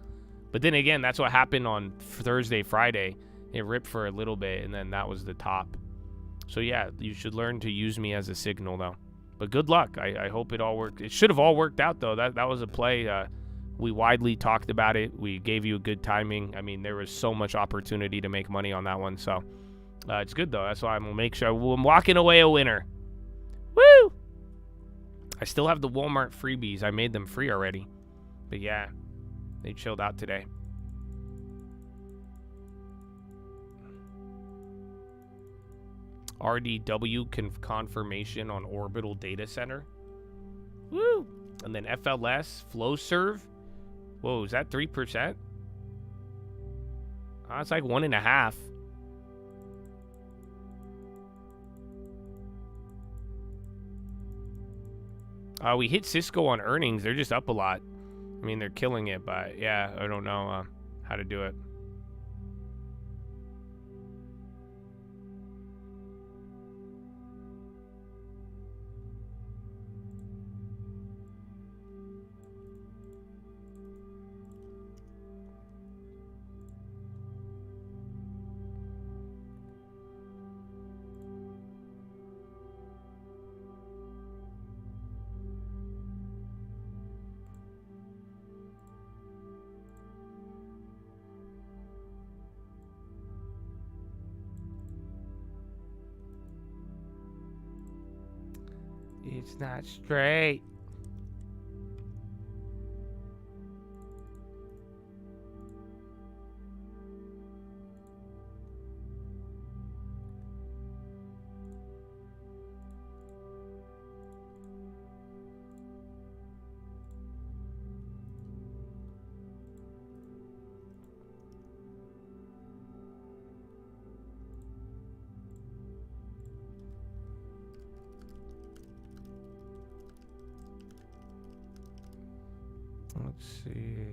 A: But then again, that's what happened on Thursday, Friday. It ripped for a little bit, and then that was the top. So yeah, you should learn to use me as a signal, though. But good luck. I hope it all worked. It should have all worked out, though. That was a play. We widely talked about it. We gave you a good timing. I mean, there was so much opportunity to make money on that one. So it's good, though. That's why I'm going to make sure I'm walking away a winner. Woo! I still have the Walmart freebies. I made them free already. But yeah, they chilled out today. RDW confirmation on Orbital Data Center. Woo! And then FLS, FlowServe. Whoa, is that 3%? Oh, it's like 1.5%. We hit Cisco on earnings. They're just up a lot. I mean, they're killing it, but yeah, I don't know how to do it. It's not straight. Let's see.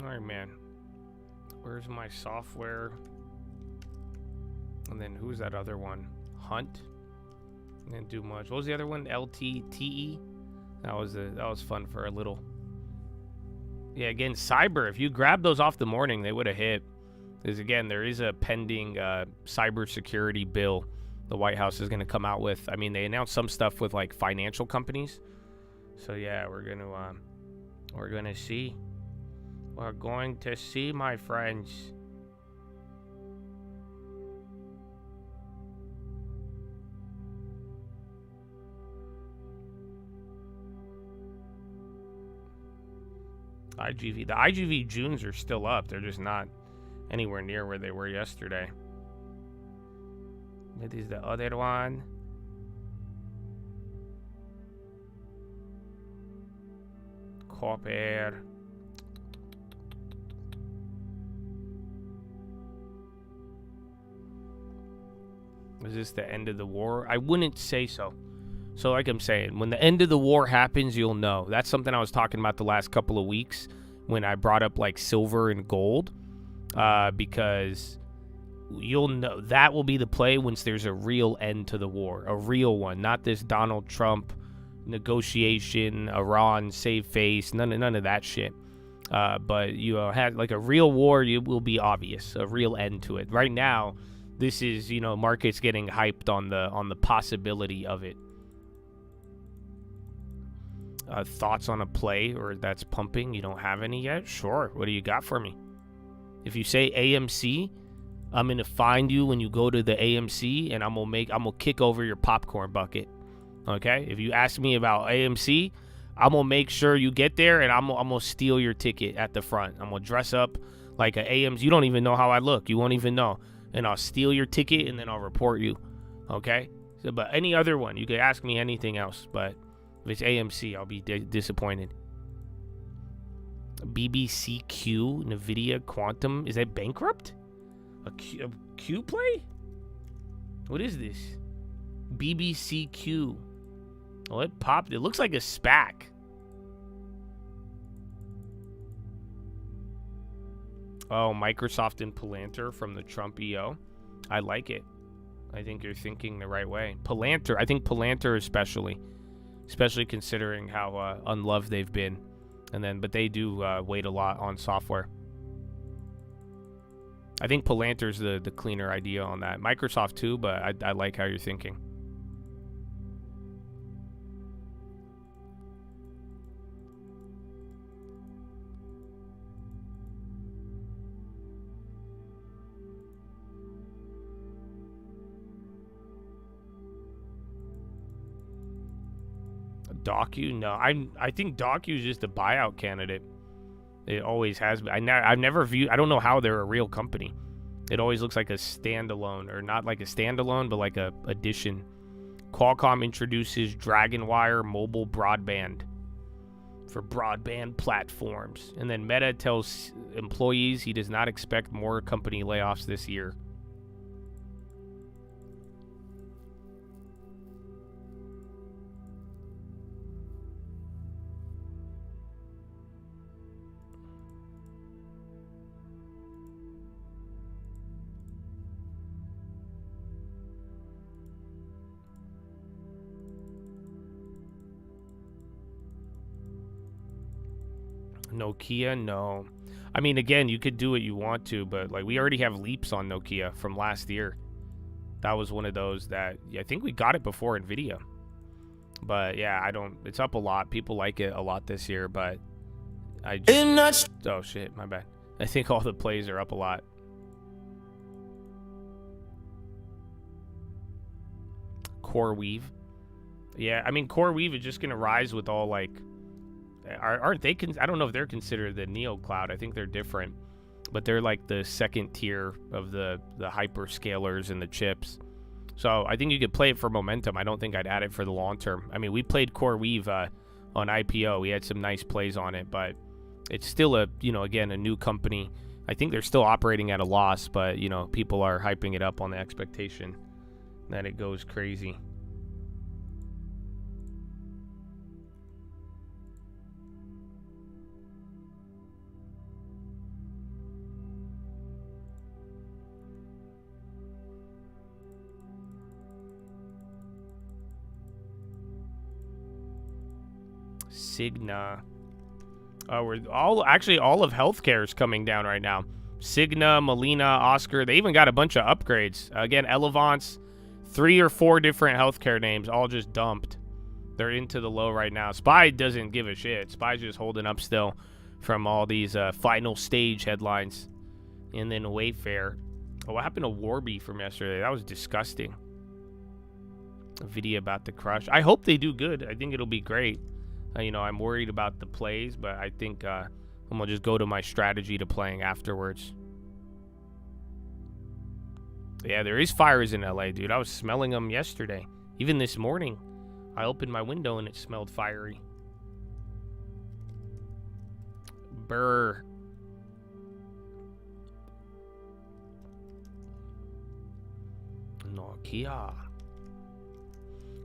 A: All right, man. Where's my software? And then who's that other one? Hunt. Didn't do much. What was the other one? LTTE. That was fun for a little. Yeah, again, cyber. If you grab those off the morning, they would have hit. Because again, there is a pending cybersecurity bill the White House is going to come out with. I mean, they announced some stuff with like financial companies. So yeah, we're going to see. We're going to see, my friends. IGV. The IGV Junes are still up. They're just not anywhere near where they were yesterday. What is the other one? Copper. Is this the end of the war? I wouldn't say so. So like I'm saying, when the end of the war happens, you'll know. That's something I was talking about the last couple of weeks when I brought up like silver and gold, because you'll know that will be the play once there's a real end to the war, a real one, not this Donald Trump negotiation, Iran save face, none of that shit. But you had like a real war, it will be obvious, a real end to it. Right now, this is, you know, markets getting hyped on the possibility of it. Thoughts on a play or that's pumping? You don't have any yet? Sure. What do you got for me? If you say AMC, I'm gonna find you when you go to the AMC, and I'm gonna kick over your popcorn bucket. Okay? If you ask me about AMC, I'm gonna make sure you get there, and I'm gonna steal your ticket at the front. I'm gonna dress up like an AMC. You don't even know how I look. You won't even know, and I'll steal your ticket, and then I'll report you. Okay? So, but any other one, you could ask me anything else, but if it's AMC, I'll be disappointed. BBCQ, Nvidia, Quantum. Is that bankrupt? A Q play? What is this? BBCQ. Oh, it popped. It looks like a SPAC. Oh, Microsoft and Palantir from the Trump EO. I like it. I think you're thinking the right way. Palantir. I think Palantir especially considering how unloved they've been, but they do wait a lot on software. I think Palantir's the cleaner idea on that. Microsoft too, but I like how you're thinking. Docu? No, I think Docu is just a buyout candidate. It always has been. I've never viewed. I don't know how they're a real company. It always looks like a standalone, or not like a standalone, but like a addition. Qualcomm introduces DragonWire mobile broadband for broadband platforms, and then Meta tells employees he does not expect more company layoffs this year. Nokia, no. I mean, again, you could do what you want to, but like we already have leaps on Nokia from last year. That was one of those that I think we got it before Nvidia. But yeah, it's up a lot. People like it a lot this year, but oh shit, my bad. I think all the plays are up a lot. CoreWeave. Yeah, I mean, CoreWeave is just going to rise with all like, aren't they? I don't know if they're considered the Neo Cloud. I think they're different, but they're like the second tier of the hyperscalers and the chips. So I think you could play it for momentum. I don't think I'd add it for the long term. I mean, we played CoreWeave on IPO. We had some nice plays on it, but it's still again, a new company. I think they're still operating at a loss, but people are hyping it up on the expectation that it goes crazy. Cigna. All of healthcare is coming down right now. Cigna, Molina, Oscar, they even got a bunch of upgrades. Again, Elevance, 3 or 4 different healthcare names all just dumped. They're into the low right now. SPY doesn't give a shit. SPY's just holding up still from all these final stage headlines. And then Wayfair. Oh, what happened to Warby from yesterday? That was disgusting. Nvidia about to crush. I hope they do good. I think it'll be great. I'm worried about the plays, but I think I'm going to just go to my strategy to playing afterwards. Yeah, there is fires in LA, dude. I was smelling them yesterday. Even this morning, I opened my window and it smelled fiery. Brr. Nokia.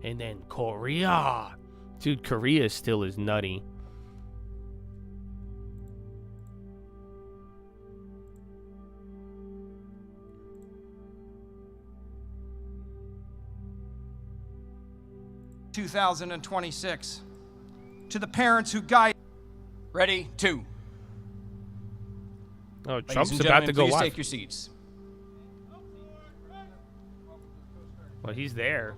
A: And then Korea. Dude, Korea still is nutty.
F: (2026) to the parents who guide. Ready? 2.
A: Oh, Trump's about to go
F: please
A: live.
F: take your seats.
A: Well, he's there.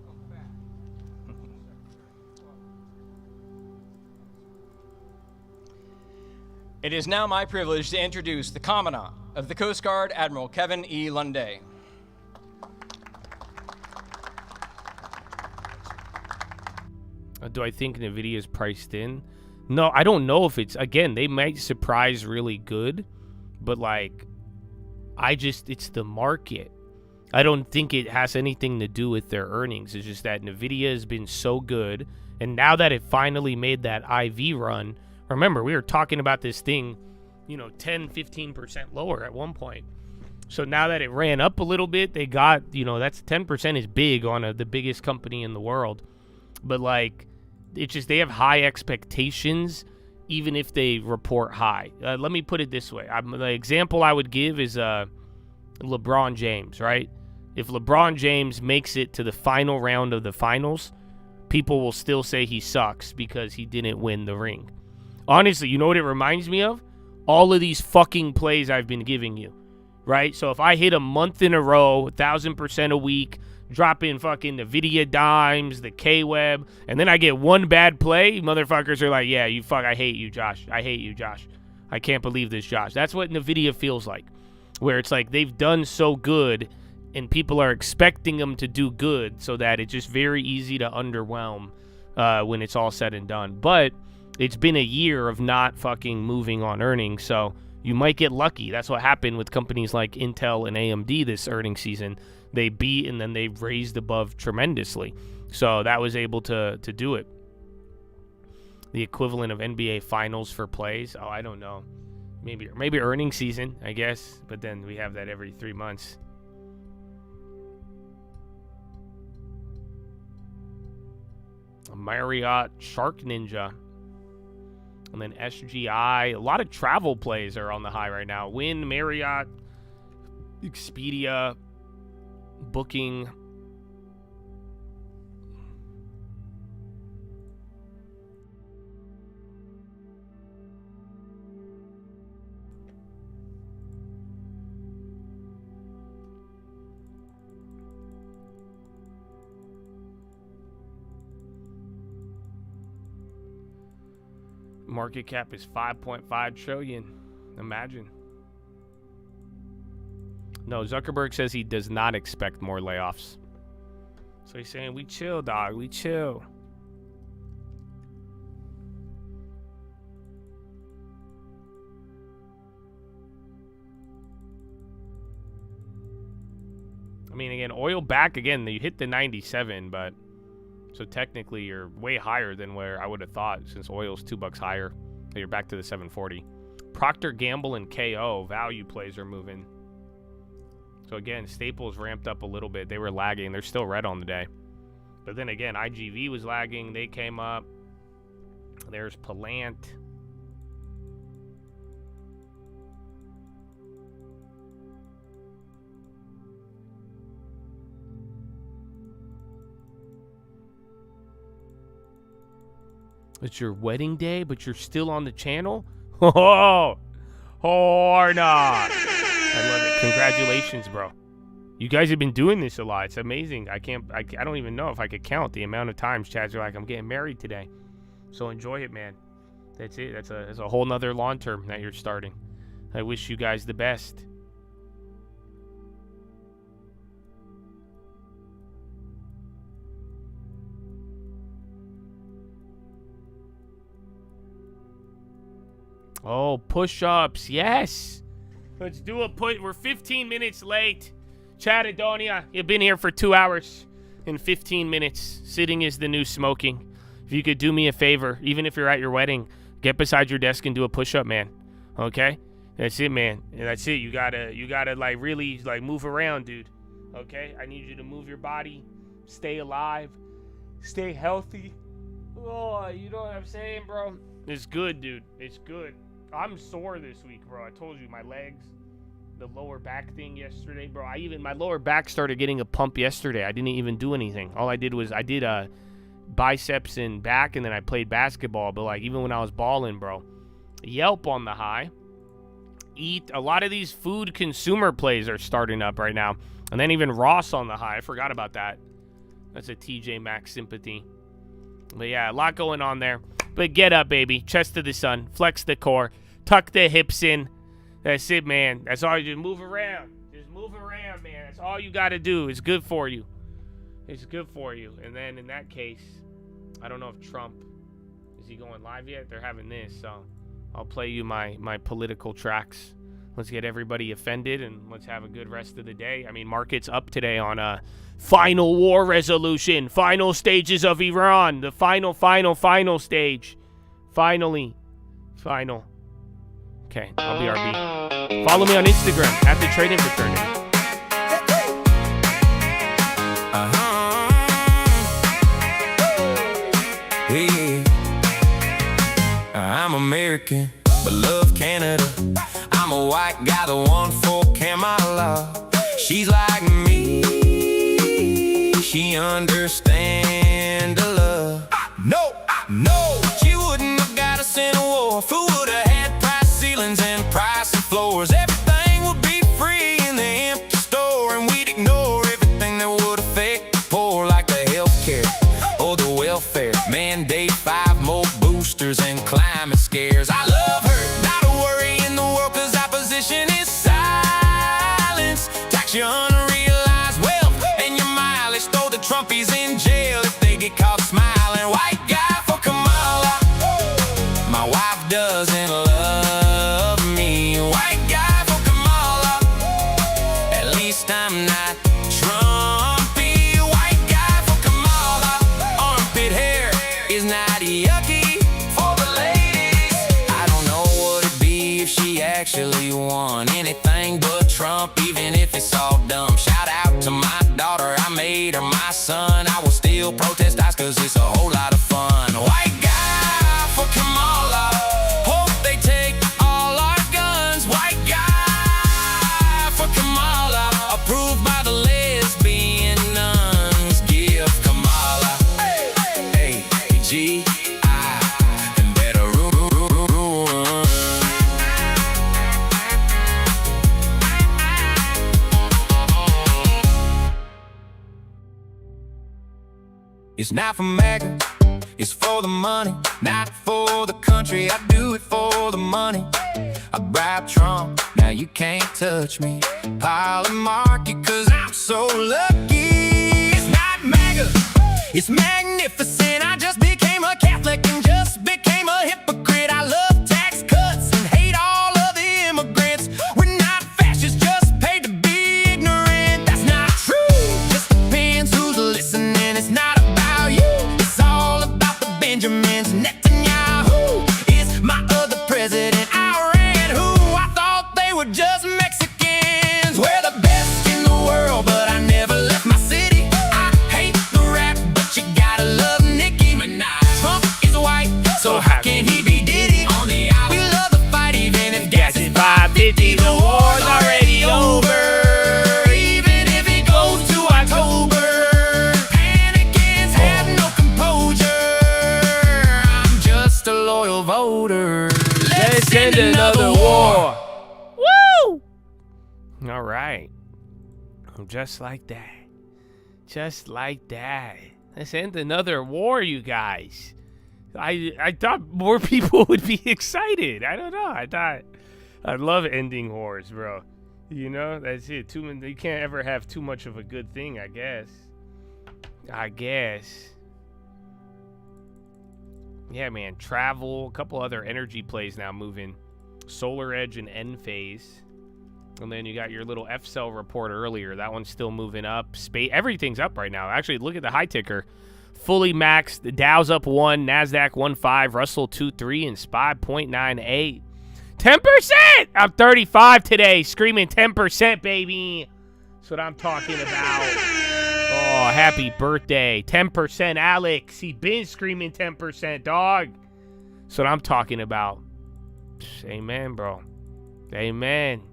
F: It is now my privilege to introduce the Commandant of the Coast Guard, Admiral Kevin E. Lunday.
A: Do I think Nvidia is priced in? No, I don't know if it's, again, they might surprise really good, but like, it's the market. I don't think it has anything to do with their earnings. It's just that Nvidia has been so good, and now that it finally made that IV run, remember, we were talking about this thing, 10, 15% lower at one point. So now that it ran up a little bit, they got, that's 10% is big on the biggest company in the world. But like, it's just they have high expectations, even if they report high. Let me put it this way. The example I would give is LeBron James, right? If LeBron James makes it to the final round of the finals, people will still say he sucks because he didn't win the ring. Honestly, you know what it reminds me of? All of these fucking plays I've been giving you, right? So if I hit a month in a row, 1,000% a week, drop in fucking Nvidia dimes, the K-Web, and then I get one bad play, motherfuckers are like, yeah, I hate you, Josh. I hate you, Josh. I can't believe this, Josh. That's what Nvidia feels like, where it's like they've done so good and people are expecting them to do good, so that it's just very easy to underwhelm when it's all said and done. But it's been a year of not fucking moving on earnings, so you might get lucky. That's what happened with companies like Intel and AMD this earnings season. They beat and then they raised above tremendously. So that was able to do it. The equivalent of NBA Finals for plays. Oh, I don't know. Maybe earnings season, I guess. But then we have that every 3 months. Marriott, Shark Ninja. And then SGI. A lot of travel plays are on the high right now. Wynn, Marriott, Expedia, Booking. Market cap is 5.5 trillion. Imagine. No, Zuckerberg says he does not expect more layoffs. So he's saying, we chill, dog. We chill. I mean, again, oil back again. You hit the 97, but so technically you're way higher than where I would have thought, since oil's $2 higher. You're back to the 740. Procter Gamble and KO value plays are moving. So again, Staples ramped up a little bit. They were lagging. They're still red on the day. But then again, IGV was lagging. They came up. There's Palant. It's your wedding day, but you're still on the channel? Oh, or not. I love it. Congratulations, bro. You guys have been doing this a lot. It's amazing. I don't even know if I could count the amount of times chads are like, I'm getting married today. So enjoy it, man. That's it. That's a whole nother lawn term that you're starting. I wish you guys the best. Oh, push-ups. Yes. Let's do a push. We're 15 minutes late. Chad Adonia, you've been here for 2 hours and 15 minutes. Sitting is the new smoking. If you could do me a favor, even if you're at your wedding, get beside your desk and do a push-up, man. Okay? That's it, man. That's it. You gotta like really like move around, dude. Okay? I need you to move your body, stay alive, stay healthy. Oh, you know what I'm saying, bro? It's good, dude. It's good. I'm sore this week, bro. I told you, my legs, the lower back thing yesterday, bro. My lower back started getting a pump yesterday. I didn't even do anything. All I did was I did biceps and back, and then I played basketball. But like even when I was balling, bro, Yelp on the high. Eat a lot of these food consumer plays are starting up right now, and then even Ross on the high. I forgot about that. That's a TJ Maxx sympathy. But yeah, a lot going on there. But get up, baby. Chest to the sun. Flex the core. Tuck the hips in. That's it, man. That's all you do. Move around. Just move around, man. That's all you got to do. It's good for you. It's good for you. And then in that case, I don't know if Trump, is he going live yet? They're having this, so I'll play you my political tracks. Let's get everybody offended, and let's have a good rest of the day. I mean, market's up today on a final war resolution. Final stages of Iran. The final stage. Finally. Final. Okay, I'll be RB. Follow me on Instagram at the Trading Fraternity.
E: Hey, I'm American, but love Canada. I'm a white guy, the one for Kamala. She's like me, she understands the love. No, she wouldn't have got us in a war. Who would have had price ceilings and price floors? Everything would be free in the empty store, and we'd ignore everything that would affect the poor, like the healthcare or the welfare. Mandate 5 more boosters and climate scares. I love her, not a worry in the world, cause opposition is silence. Tax your unrealized wealth and your mileage. Throw the Trumpies in jail if they get caught smiling. White guy for Kamala, my wife doesn't love me. White guy for Kamala, at least I'm not Trumpy. White guy for Kamala, armpit hair is not yucky for the ladies. I don't know what it'd be if she actually won anything but Trump, even if it's all dumb. Shout out to my daughter, I made her my son. I will still protest ice cause it's a whole lot of fun. White guy for Kamala, hope they take all our guns. White guy for Kamala, approved by the lesbian nuns. Give Kamala A-G-I and better run. It's not for MAGA, it's for the money, not for the country. I do it for the money. I bribe Trump, now you can't touch me. Pile and market, cause I'm so lucky. It's not MAGA, it's magnificent. I just became a Catholic and just became a hypocrite. I love tax cuts and hate all of the immigrants. We're not fascists, just paid to be ignorant. That's not true, just depends who's listening. It's not about you, it's all about the Benjamins. Netanyahu is my other president. Iran, who I thought they were just Mexicans. We're the best in the world, but I never left my city. I hate the rap, but you gotta love
A: Just like that. Just like that. Let's end another war, you guys. I thought more people would be excited. I don't know. I love ending wars, bro. You know, that's it. You can't ever have too much of a good thing, I guess. Yeah, man. Travel. A couple other energy plays now moving. Solar Edge and N-Phase. And then you got your little F-Cell report earlier. That one's still moving up. Everything's up right now. Actually, look at the high ticker. Fully maxed. The Dow's up 1, NASDAQ 1.5, Russell 2.3, and SPY 0.98. 10%! I'm 35 today. Screaming 10%, baby. That's what I'm talking about. Oh, happy birthday. 10%, Alex. He been screaming 10%, dog. That's what I'm talking about. Amen, bro. Amen.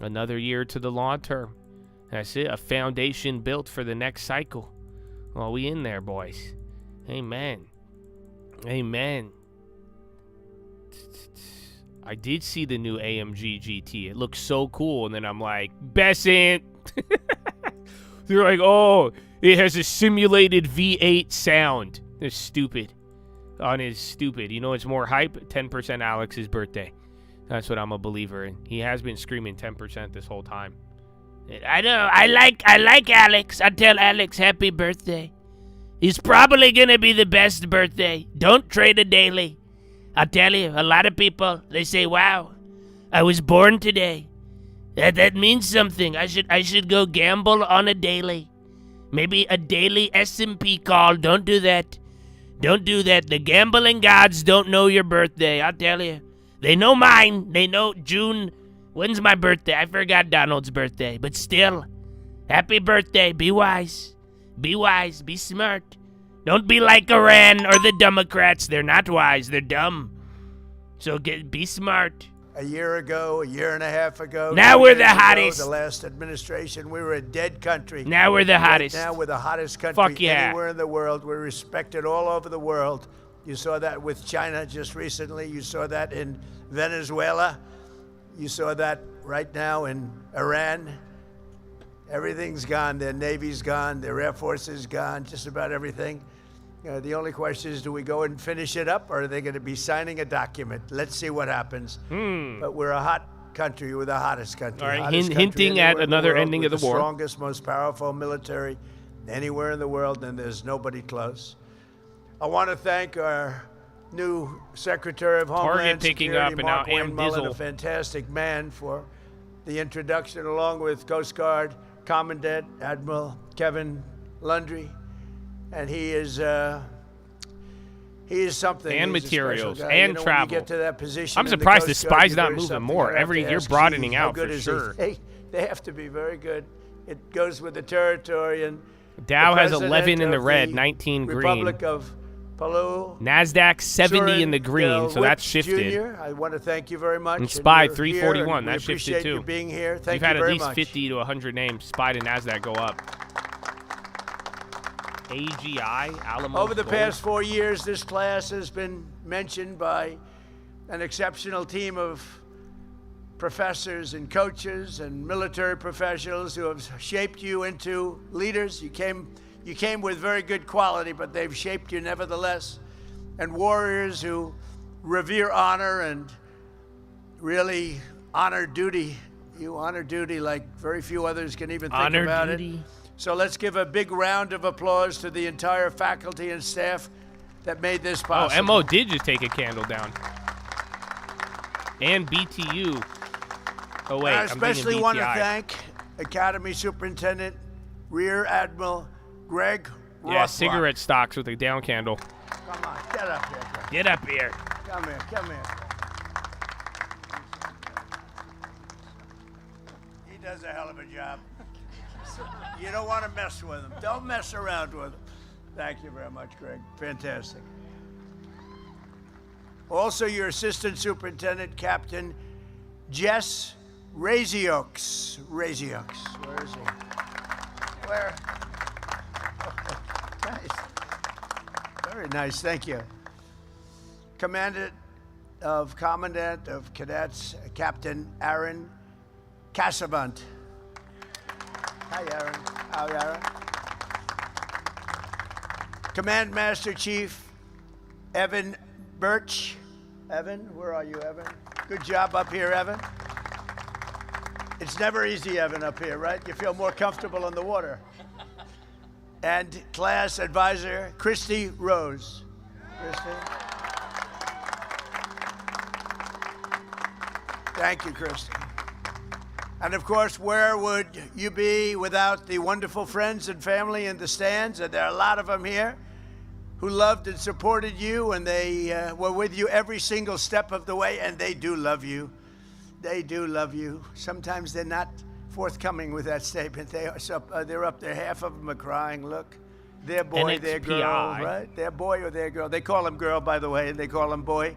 A: Another year to the long term. That's it. A foundation built for the next cycle. Well, we in there, boys. Amen. Amen. I did see the new AMG GT. It looks so cool. And then I'm like, Besant. They're like, oh, it has a simulated V8 sound. They're stupid. On his stupid. You know it's more hype? 10% Alex's birthday. That's what I'm a believer in. He has been screaming 10% this whole time. I know. I like Alex. I tell Alex happy birthday. It's probably going to be the best birthday. Don't trade a daily. I'll tell you, a lot of people, they say, wow, I was born today. That means something. I should go gamble on a daily. Maybe a daily S&P call. Don't do that. Don't do that. The gambling gods don't know your birthday. I'll tell you. They know mine. They know June. When's my birthday? I forgot Donald's birthday. But still, happy birthday. Be wise. Be wise. Be smart. Don't be like Iran or the Democrats. They're not wise. They're dumb. So be smart.
C: A year ago, a year and a half ago.
A: Now we're the hottest.
C: The last administration, we were a dead country.
A: Now we're the hottest.
C: Right now we're the hottest country
A: Fuck yeah.
C: anywhere in the world. We're respected all over the world. You saw that with China just recently. You saw that in Venezuela. You saw that right now in Iran. Everything's gone. Their Navy's gone. Their Air Force is gone. Just about everything. The only question is, do we go and finish it up, or are they going to be signing a document? Let's see what happens. But we're a hot country. We're the hottest country.
A: All right, hinting at another ending of the war.
C: The strongest, most powerful military anywhere in the world, and there's nobody close. I want to thank our new Secretary of Homeland Security, Mark Wayne Mullen, a fantastic man, for the introduction, along with Coast Guard Commandant Admiral Kevin Lundry. And he is something.
A: And
C: He's
A: materials
C: and
A: and travel.
C: When you get to that position,
A: I'm surprised the SPY's not moving more. Every year broadening out for sure.
C: They have to be very good. It goes with the territory. And
A: Dow has 11 in the red, 19 green.
C: Republic of Palau.
A: NASDAQ 70 in the green, so that's shifted.
C: Jr., I want to thank you very much.
A: And SPY 341, that shifted too.
C: You being here. Thank
A: We've
C: you very
A: had at
C: much.
A: least 50 to 100 names. SPY to NASDAQ go up. AGI, Alamo.
C: Over the past 4 years, this class has been mentioned by an exceptional team of professors and coaches and military professionals who have shaped you into leaders. You came with very good quality, but they've shaped you nevertheless. And warriors who revere honor and really honor duty. You honor duty like very few others can even think about it. So let's give a big round of applause to the entire faculty and staff that made this possible.
A: Oh, MO did just take a candle down. And BTU. Oh, wait,
C: I especially want to thank Academy Superintendent Rear Admiral Greg Rothrock.
A: Yeah, cigarette stocks with a down candle.
C: Come on, get up here, Greg.
A: Get up here.
C: Come here, come here. He does a hell of a job. You don't want to mess with him. Don't mess around with him. Thank you very much, Greg. Fantastic. Also, your Assistant Superintendent, Captain Jess Razioks. Razioks. Where is he? Where? Oh, nice. Very nice. Thank you. Commandant of Cadets, Captain Aaron Casavant. Hi, Aaron. How, Aaron? Command Master Chief Evan Birch. Evan, where are you, Evan? Good job up here, Evan. It's never easy, Evan, up here, right? You feel more comfortable on the water. And class advisor Christy Rose. Christy. Thank you, Christy. And of course, where would you be without the wonderful friends and family in the stands? And there are a lot of them here who loved and supported you, and they were with you every single step of the way, and they do love you. They do love you. Sometimes they're not forthcoming with that statement. They're up there. Half of them are crying. Look, their boy, their girl, right? Their boy or their girl. They call him girl, by the way, and they call him boy.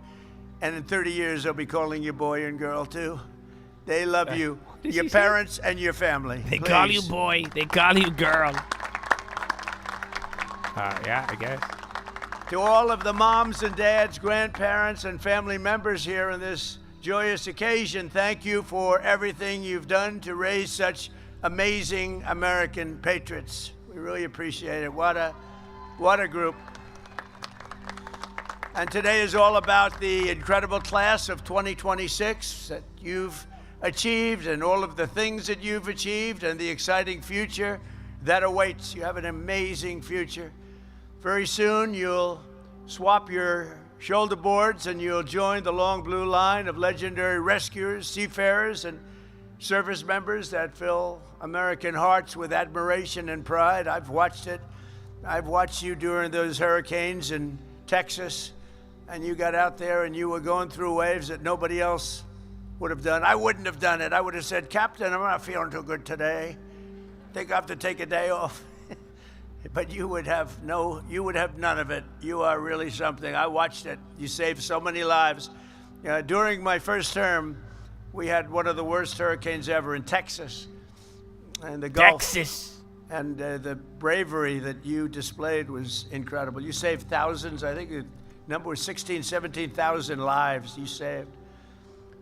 C: And in 30 years, they'll be calling you boy and girl, too. They love you, your parents and your family.
A: They call you boy. They call you girl. Yeah, I guess.
C: To all of the moms and dads, grandparents, and family members here on this joyous occasion, thank you for everything you've done to raise such amazing American patriots. We really appreciate it. What a group. And today is all about the incredible class of 2026 that you've achieved and all of the things that you've achieved and the exciting future that awaits. You have an amazing future. Very soon you'll swap your shoulder boards and you'll join the long blue line of legendary rescuers, seafarers, and service members that fill American hearts with admiration and pride. I've watched it. I've watched you during those hurricanes in Texas, and you got out there and you were going through waves that nobody else would have done. I wouldn't have done it. I would have said, Captain, I'm not feeling too good today. I think I have to take a day off. But you would have none of it. You are really something. I watched it. You saved so many lives. During my first term, we had one of the worst hurricanes ever in Texas. And the Gulf.
A: Texas.
C: And the bravery that you displayed was incredible. You saved thousands. I think the number was 17,000 lives you saved.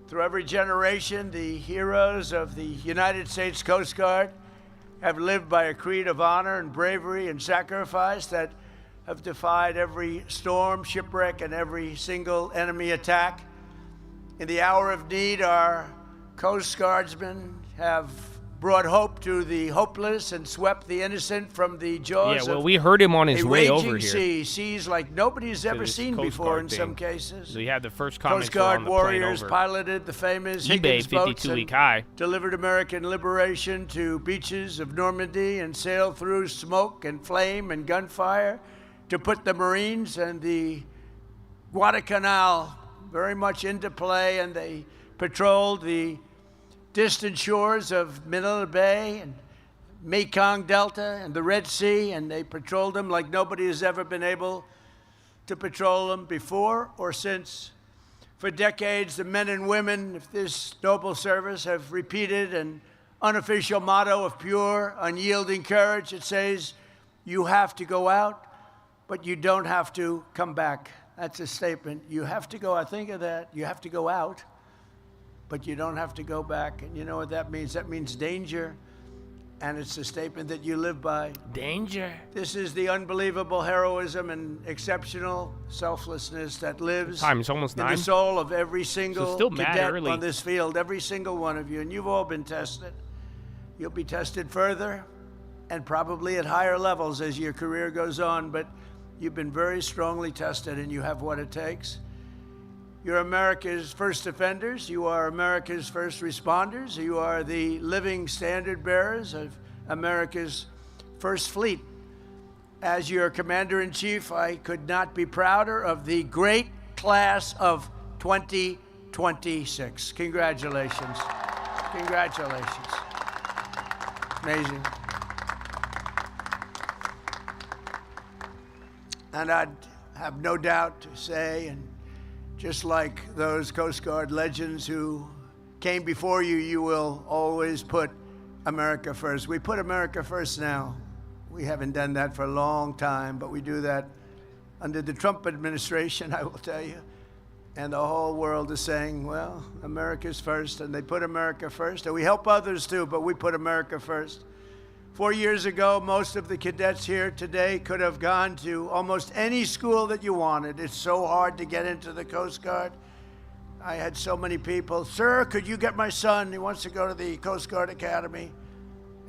C: Through every generation, the heroes of the United States Coast Guard have lived by a creed of honor and bravery and sacrifice that have defied every storm, shipwreck, and every single enemy attack. In the hour of need, our Coast Guardsmen have brought hope to the hopeless and swept the innocent from the jaws of
A: we heard him on his way over
C: raging
A: here.
C: Seas like nobody's ever seen before in some cases.
A: We had the first comments
C: Coast Guard
A: on the
C: warriors
A: plane over.
C: piloted the famous
A: eBay
C: Higgins boats
A: 52-week
C: and
A: high.
C: delivered American liberation to beaches of Normandy and sailed through smoke and flame and gunfire to put the Marines and the Guadalcanal very much into play, and they patrolled the distant shores of Manila Bay and Mekong Delta and the Red Sea, and they patrolled them like nobody has ever been able to patrol them before or since. For decades, the men and women of this noble service have repeated an unofficial motto of pure, unyielding courage. It says, you have to go out, but you don't have to come back. That's a statement. You have to go, I think of that, you have to go out, but you don't have to go back. And you know what that means? That means danger. And it's a statement that you live by.
A: Danger.
C: This is the unbelievable heroism and exceptional selflessness that lives
A: It's almost
C: in
A: 9.
C: the soul of every single
A: still mad
C: cadet
A: early.
C: on this field, every single one of you. And you've all been tested. You'll be tested further and probably at higher levels as your career goes on, but you've been very strongly tested and you have what it takes. You're America's first defenders. You are America's first responders. You are the living standard bearers of America's first fleet. As your commander-in-chief, I could not be prouder of the great class of 2026. Congratulations. Congratulations. Amazing. And I'd have no doubt to say, and just like those Coast Guard legends who came before you, you will always put America first. We put America first now. We haven't done that for a long time, but we do that under the Trump administration, I will tell you. And the whole world is saying, well, America's first, and they put America first. And we help others too, but we put America first. 4 years ago, most of the cadets here today could have gone to almost any school that you wanted. It's so hard to get into the Coast Guard. I had so many people, sir, could you get my son? He wants to go to the Coast Guard Academy.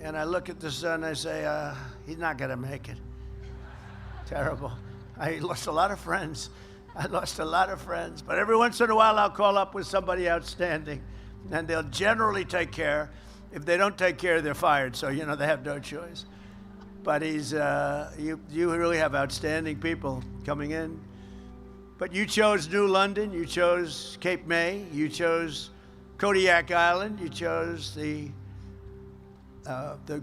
C: And I look at the son, I say, he's not gonna make it. Terrible. I lost a lot of friends. But every once in a while, I'll call up with somebody outstanding, and they'll generally take care. If they don't take care, they're fired. So, you know, they have no choice. But you really have outstanding people coming in. But you chose New London, you chose Cape May, you chose Kodiak Island, you chose the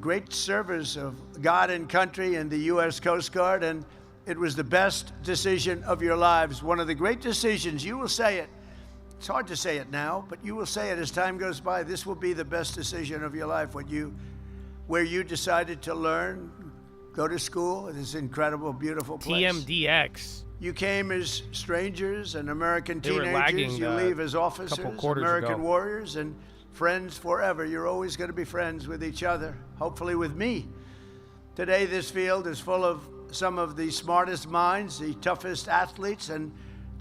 C: great service of God and country in the U.S. Coast Guard, and it was the best decision of your lives. One of the great decisions, you will say it. It's hard to say it now, but you will say it as time goes by. This will be the best decision of your life, where you decided to learn, go to school at this incredible, beautiful place.
A: TMDX.
C: You came as strangers and American
A: They were
C: teenagers.
A: lagging,
C: You leave as officers,
A: couple quarters
C: American
A: ago.
C: warriors, and friends forever. You're always going to be friends with each other, hopefully with me. Today, this field is full of some of the smartest minds, the toughest athletes, and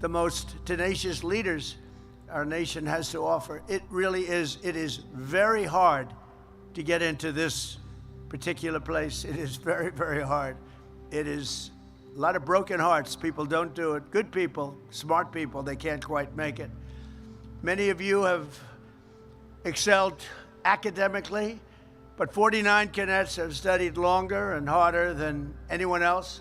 C: the most tenacious leaders our nation has to offer. It really is. It is very hard to get into this particular place. It is very, very hard. It is a lot of broken hearts. People don't do it. Good people, smart people, they can't quite make it. Many of you have excelled academically, but 49 cadets have studied longer and harder than anyone else.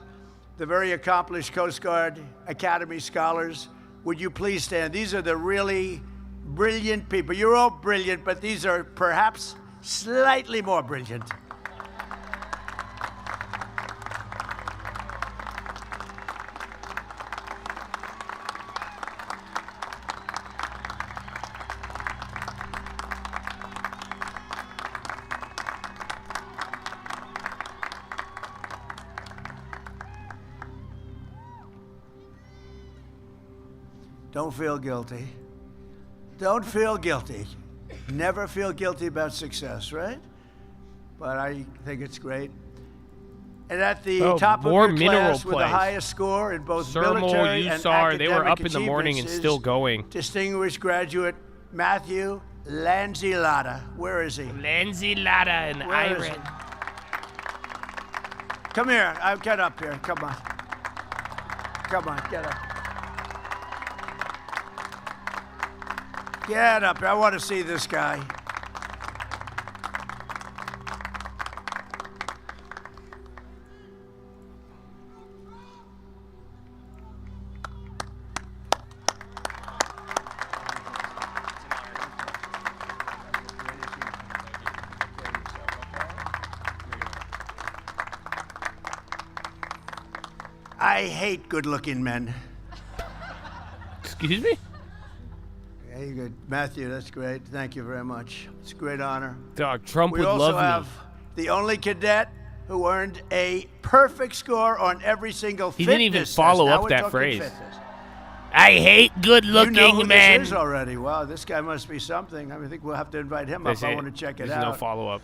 C: The very accomplished Coast Guard Academy scholars. Would you please stand? These are the really brilliant people. You're all brilliant, but these are perhaps slightly more brilliant. Don't feel guilty. Don't feel guilty. Never feel guilty about success, right? But I think it's great. And at the top of
A: more
C: your
A: mineral
C: class with the
A: plays.
C: highest score in both
A: Thermal,
C: military and
A: USAR, they were
C: academic
A: up in the morning and
C: achievements
A: still
C: is
A: going.
C: Distinguished graduate Matthew Lanzillotta. Where is he?
A: Lanzillotta and
C: Where is he?
A: Iron.
C: Come here. Get up here. Come on. Come on, get up. Get up here. I want to see this guy. I hate good-looking men.
A: Excuse me?
C: Hey, good. Matthew, that's great. Thank you very much. It's a great honor.
A: Dog, Trump
C: We
A: would
C: also
A: love
C: have
A: me.
C: the only cadet who earned a perfect score on every single
A: He
C: fitness
A: didn't even
C: test.
A: follow
C: Now
A: up
C: we're
A: that
C: talking
A: phrase.
C: fitness.
A: I hate
C: You
A: good-looking
C: know who
A: men.
C: this is already. Wow, this guy must be something. I think we'll have to invite him up.
A: That's
C: I
A: it.
C: want to check it
A: There's
C: out.
A: no follow-up.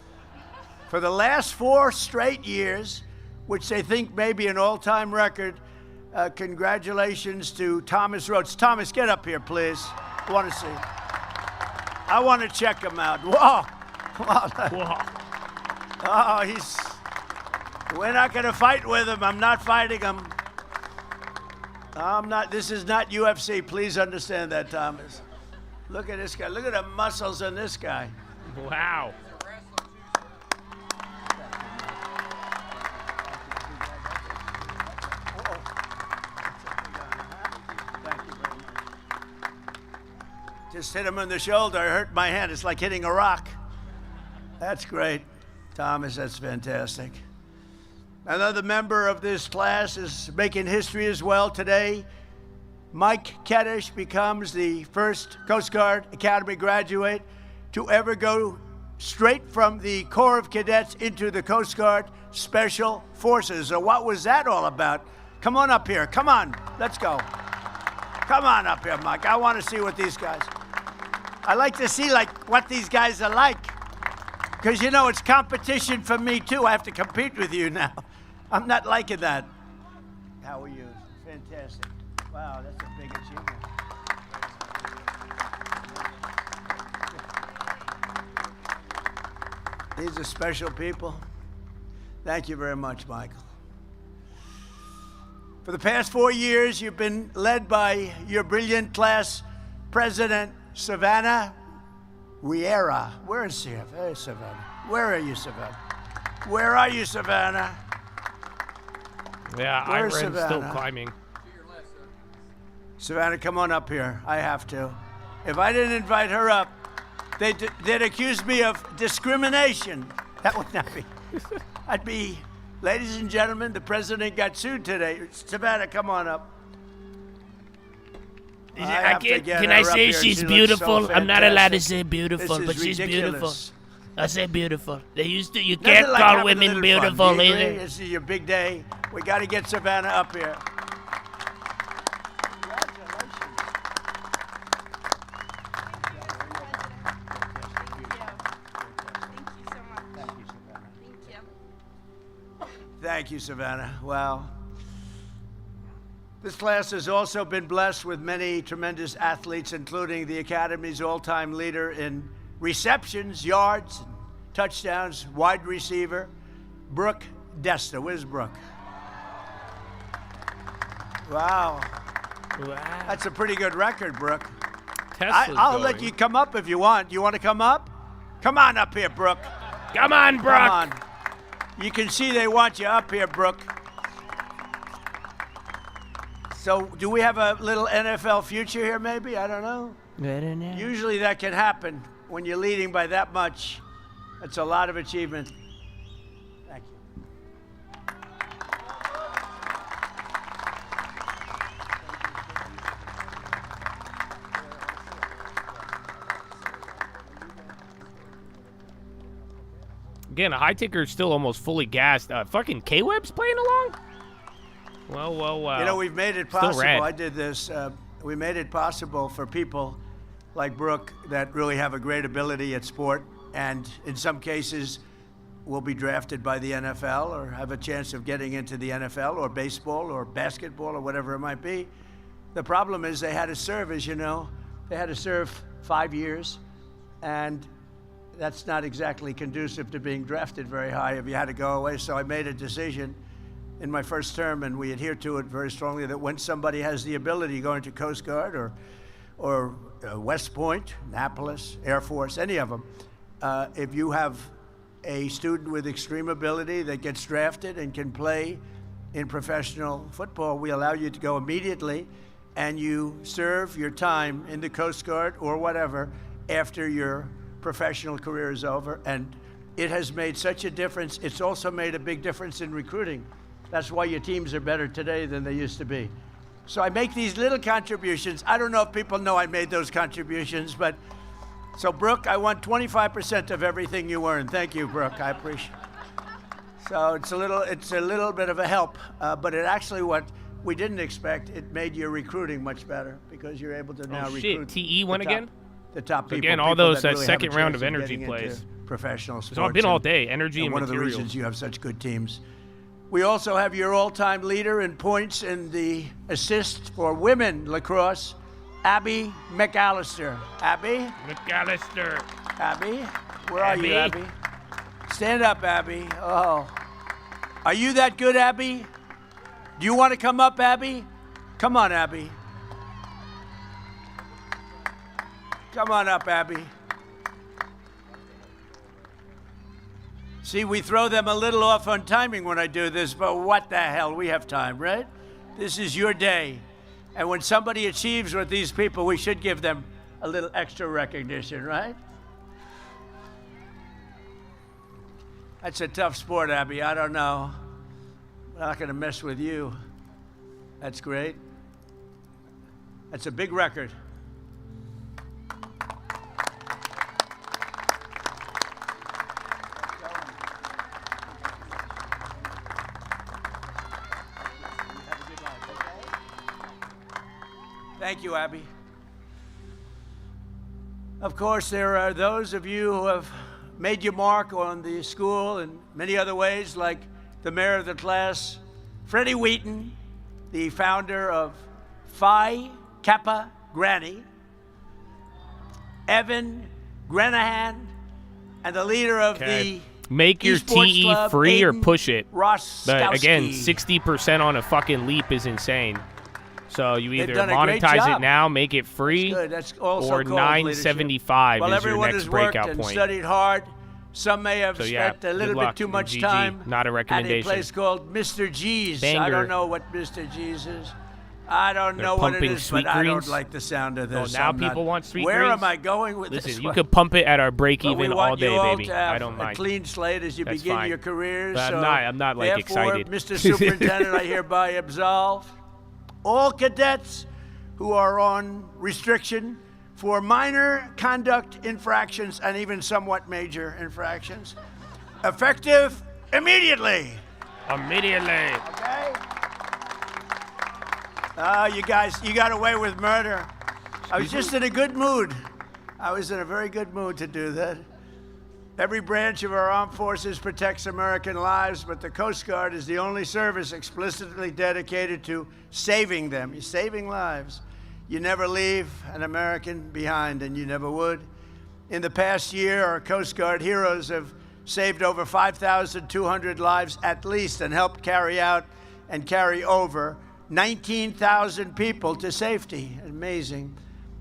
C: For the last 4 straight years, which they think may be an all-time record, congratulations to Thomas Rhodes. Thomas, get up here, please. I want to see. I want to check him out. Whoa.
A: Whoa.
C: Oh, we're not going to fight with him. I'm not fighting him. I'm not. This is not UFC. Please understand that, Thomas. Look at this guy. Look at the muscles in this guy.
A: Wow.
C: Just hit him in the shoulder. I hurt my hand. It's like hitting a rock. That's great. Thomas, that's fantastic. Another member of this class is making history as well today. Mike Keddish becomes the first Coast Guard Academy graduate to ever go straight from the Corps of Cadets into the Coast Guard Special Forces. So what was that all about? Come on up here. Come on. Let's go. Come on up here, Mike. I want to see what these guys... I like to see, what these guys are like. Because, you know, it's competition for me, too. I have to compete with you now. I'm not liking that. How are you? Fantastic. Wow, that's a big achievement. These are special people. Thank you very much, Michael. For the past 4 years, you've been led by your brilliant class president, Savannah Riera. Where is she? Hey, Savannah. Where are you, Savannah? Where are you, Savannah?
A: Yeah,
C: Where's
A: Iran's still
C: Savannah?
A: climbing.
C: Savannah, come on up here. I have to. If I didn't invite her up, they'd accuse me of discrimination. That would not be. I'd be, ladies and gentlemen, the president got sued today. Savannah, come on up.
G: Can I say she's beautiful? I'm not allowed to say beautiful,
C: This
G: but
C: is
G: she's beautiful.
C: ridiculous.
G: I say beautiful. You
C: Nothing
G: can't
C: like
G: call
C: having a
G: women
C: little
G: beautiful
C: fun. Do you agree?
G: either.
C: This is your big day. We got to get Savannah up here. Thank you, Savannah. Well, this class has also been blessed with many tremendous athletes, including the Academy's all-time leader in receptions, yards, and touchdowns, wide receiver, Brooke Desta. Where's Brooke? Wow. That's a pretty good record, Brooke. I'll let you come up if you want. You want to come up? Come on up here, Brooke.
A: Come on, Brooke.
C: Come on. You can see they want you up here, Brooke. So, do we have a little NFL future here, maybe? I don't know.
G: I don't know.
C: Usually that can happen when you're leading by that much. That's a lot of achievement. Thank you.
A: Again, a high ticker is still almost fully gassed. Fucking K-Web's playing along? Well.
C: You know, we've made it
A: Still
C: possible.
A: rad.
C: I did this. We made it possible for people like Brooke that really have a great ability at sport, and in some cases will be drafted by the NFL or have a chance of getting into the NFL or baseball or basketball or whatever it might be. The problem is they had to serve, as you know. They had to serve 5 years, and that's not exactly conducive to being drafted very high if you had to go away. So I made a decision in my first term, and we adhere to it very strongly, that when somebody has the ability going to Coast Guard or West Point, Annapolis, Air Force, any of them, if you have a student with extreme ability that gets drafted and can play in professional football, we allow you to go immediately, and you serve your time in the Coast Guard or whatever after your professional career is over. And it has made such a difference. It's also made a big difference in recruiting. That's why your teams are better today than they used to be. So I make these little contributions. I don't know if people know I made those contributions, but so Brooke, I want 25% of everything you earn. Thank you, Brooke. I appreciate it. So it's a little bit of a help, but it actually, what we didn't expect, it made your recruiting much better because you're able to now recruit.
A: TE won again?
C: The top people.
A: Again, all
C: people
A: those
C: that really have a
A: second round
C: chance
A: of energy
C: getting
A: plays.
C: into professional sports.
A: So I've been all
C: and-
A: day, energy and
C: one of the
A: material.
C: reasons you have such good teams. We also have your all-time leader in points in the assist for women lacrosse, Abby McAllister. Abby?
A: McAllister.
C: Abby? Where are you,
A: Abby?
C: Abby? Stand up, Abby. Oh. Are you that good, Abby? Do you want to come up, Abby? Come on, Abby. Come on up, Abby. See, we throw them a little off on timing when I do this, but what the hell? We have time, right? This is your day. And when somebody achieves with these people, we should give them a little extra recognition, right? That's a tough sport, Abby. I don't know. I'm not going to mess with you. That's great. That's a big record. Thank you, Abby. Of course, there are those of you who have made your mark on the school in many other ways, like the mayor of the class, Freddie Wheaton, the founder of Phi Kappa Granny, Evan Granahan, and the leader of the
A: Make your
C: esports
A: TE
C: club,
A: free or
C: Aiden
A: push it.
C: Roskowski.
A: Again, 60% on a fucking leap is insane. So you either
C: done a great
A: monetize
C: job.
A: it now, make it free,
C: Good. That's also
A: or
C: called
A: $9.75
C: well,
A: is your
C: everyone
A: next
C: has worked
A: breakout
C: and
A: point.
C: studied hard. Some may have
A: So, yeah,
C: spent a
A: good
C: little
A: luck
C: bit too
A: and
C: much
A: GG.
C: time
A: Not a
C: at a
A: recommendation.
C: place called Mr. G's. I
A: Banger.
C: don't know what Mr. G's is. I don't
A: They're
C: know what it
A: pumping
C: is,
A: sweet
C: but I don't
A: greens.
C: like the sound of this.
A: now
C: I'm not-
A: people want sweet
C: Where
A: greens?
C: am I going with
A: Listen,
C: this?
A: you could pump it at our break
C: But we
A: even
C: want
A: all day,
C: you all
A: baby.
C: to have
A: I don't
C: a
A: mind.
C: clean slate as you
A: That's
C: begin
A: fine.
C: your careers.
A: But
C: so
A: I'm not like
C: therefore,
A: excited.
C: Mr. Superintendent, I hereby absolve all cadets who are on restriction for minor conduct infractions and even somewhat major infractions, effective immediately.
A: Immediately.
C: Okay? You guys, you got away with murder. I was just in a good mood. I was in a very good mood to do that. Every branch of our armed forces protects American lives, but the Coast Guard is the only service explicitly dedicated to saving them. You're saving lives. You never leave an American behind, and you never would. In the past year, our Coast Guard heroes have saved over 5,200 lives at least and helped carry out and carry over 19,000 people to safety. Amazing.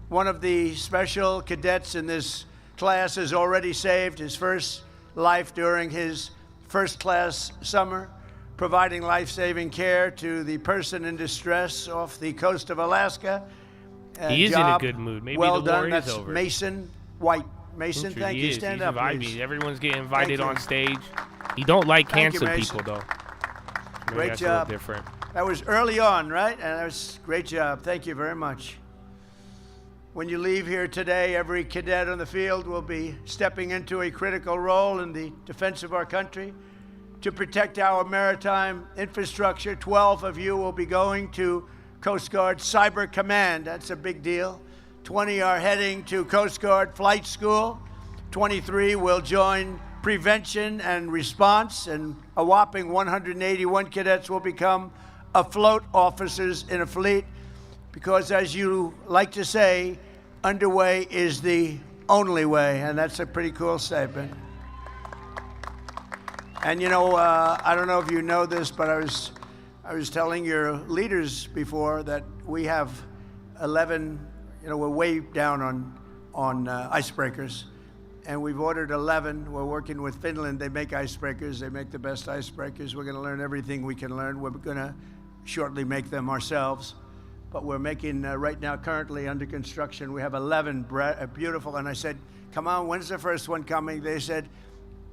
C: One of the special cadets in this class has already saved his first life during his first-class summer, providing life-saving care to the person in distress off the coast of Alaska.
A: He is in a good mood. Maybe
C: well
A: the war
C: done.
A: is
C: That's
A: over.
C: Mason White. Mason,
A: True,
C: thank
A: he
C: you.
A: is.
C: Stand
A: He's
C: up,
A: vibey.
C: please.
A: Everyone's getting invited
C: Thank
A: on
C: you.
A: stage. He don't like
C: Thank you,
A: handsome
C: Mason.
A: people, though. Maybe
C: Great
A: that's
C: job.
A: a little different.
C: That was early on, right? And that was a great job. Thank you very much. When you leave here today, every cadet on the field will be stepping into a critical role in the defense of our country. To protect our maritime infrastructure, 12 of you will be going to Coast Guard Cyber Command. That's a big deal. 20 are heading to Coast Guard Flight School. 23 will join Prevention and Response, and a whopping 181 cadets will become afloat officers in a fleet, because as you like to say, underway is the only way, and that's a pretty cool statement. And you know, I don't know if you know this, but I was telling your leaders before that we have 11, you know, we're way down on icebreakers, and we've ordered 11. We're working with Finland. They make icebreakers. They make the best icebreakers. We're going to learn everything we can learn. We're going to shortly make them ourselves. But we're making, right now, currently under construction, we have 11 beautiful. And I said, come on, when's the first one coming? They said,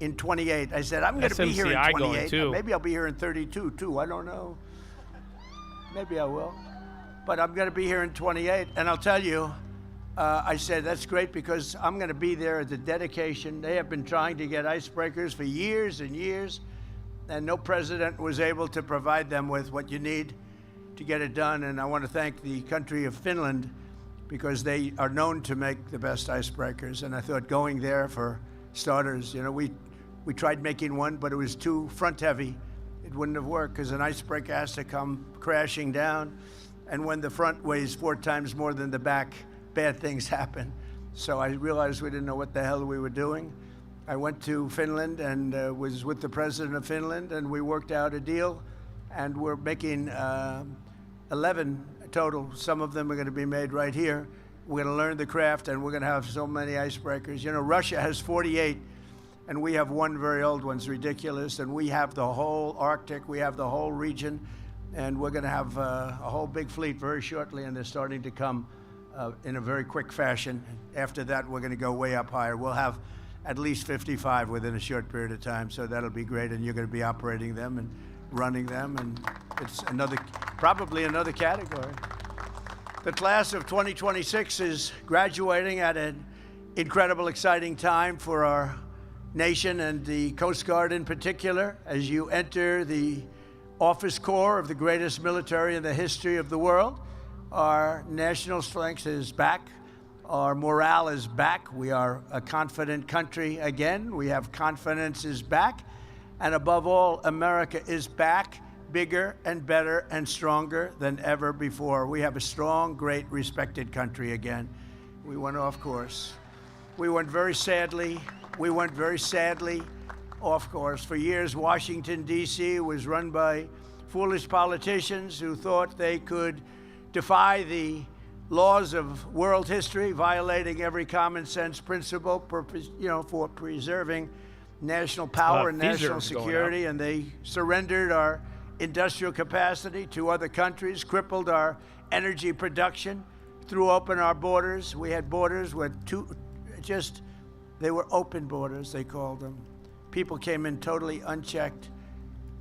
C: in 28. I said, I'm going to be here in
A: SMCI going
C: 28.
A: too.
C: Maybe I'll be here in 32, too. I don't know. Maybe I will. But I'm going to be here in 28. And I'll tell you, I said, that's great, because I'm going to be there at the dedication. They have been trying to get icebreakers for years and years, and no president was able to provide them with what you need to get it done. And I want to thank the country of Finland, because they are known to make the best icebreakers. And I thought going there, for starters, you know, we tried making one, but it was too front heavy. It wouldn't have worked, because an icebreaker has to come crashing down. And when the front weighs 4 times more than the back, bad things happen. So I realized we didn't know what the hell we were doing. I went to Finland and was with the president of Finland, and we worked out a deal, and we're making 11 total. Some of them are going to be made right here. We're going to learn the craft, and we're going to have so many icebreakers. You know, Russia has 48, and we have one very old one. It's ridiculous. And we have the whole Arctic, we have the whole region, and we're going to have a whole big fleet very shortly, and they're starting to come in a very quick fashion. After that, we're going to go way up higher. We'll have at least 55 within a short period of time, so that'll be great, and you're going to be operating them and running them, and it's probably another category. The class of 2026 is graduating at an incredible, exciting time for our nation and the Coast Guard in particular. As you enter the office corps of the greatest military in the history of the world, our national strength is back. Our morale is back. We are a confident country again. We have confidence is back. And above all, America is back, bigger and better and stronger than ever before. We have a strong, great, respected country again. We went off course. We went very sadly off course. For years, Washington, D.C. was run by foolish politicians who thought they could defy the laws of world history, violating every common sense principle for preserving national power and national security, and they surrendered our industrial capacity to other countries, crippled our energy production, threw open our borders. We had borders with they were open borders, they called them. People came in totally unchecked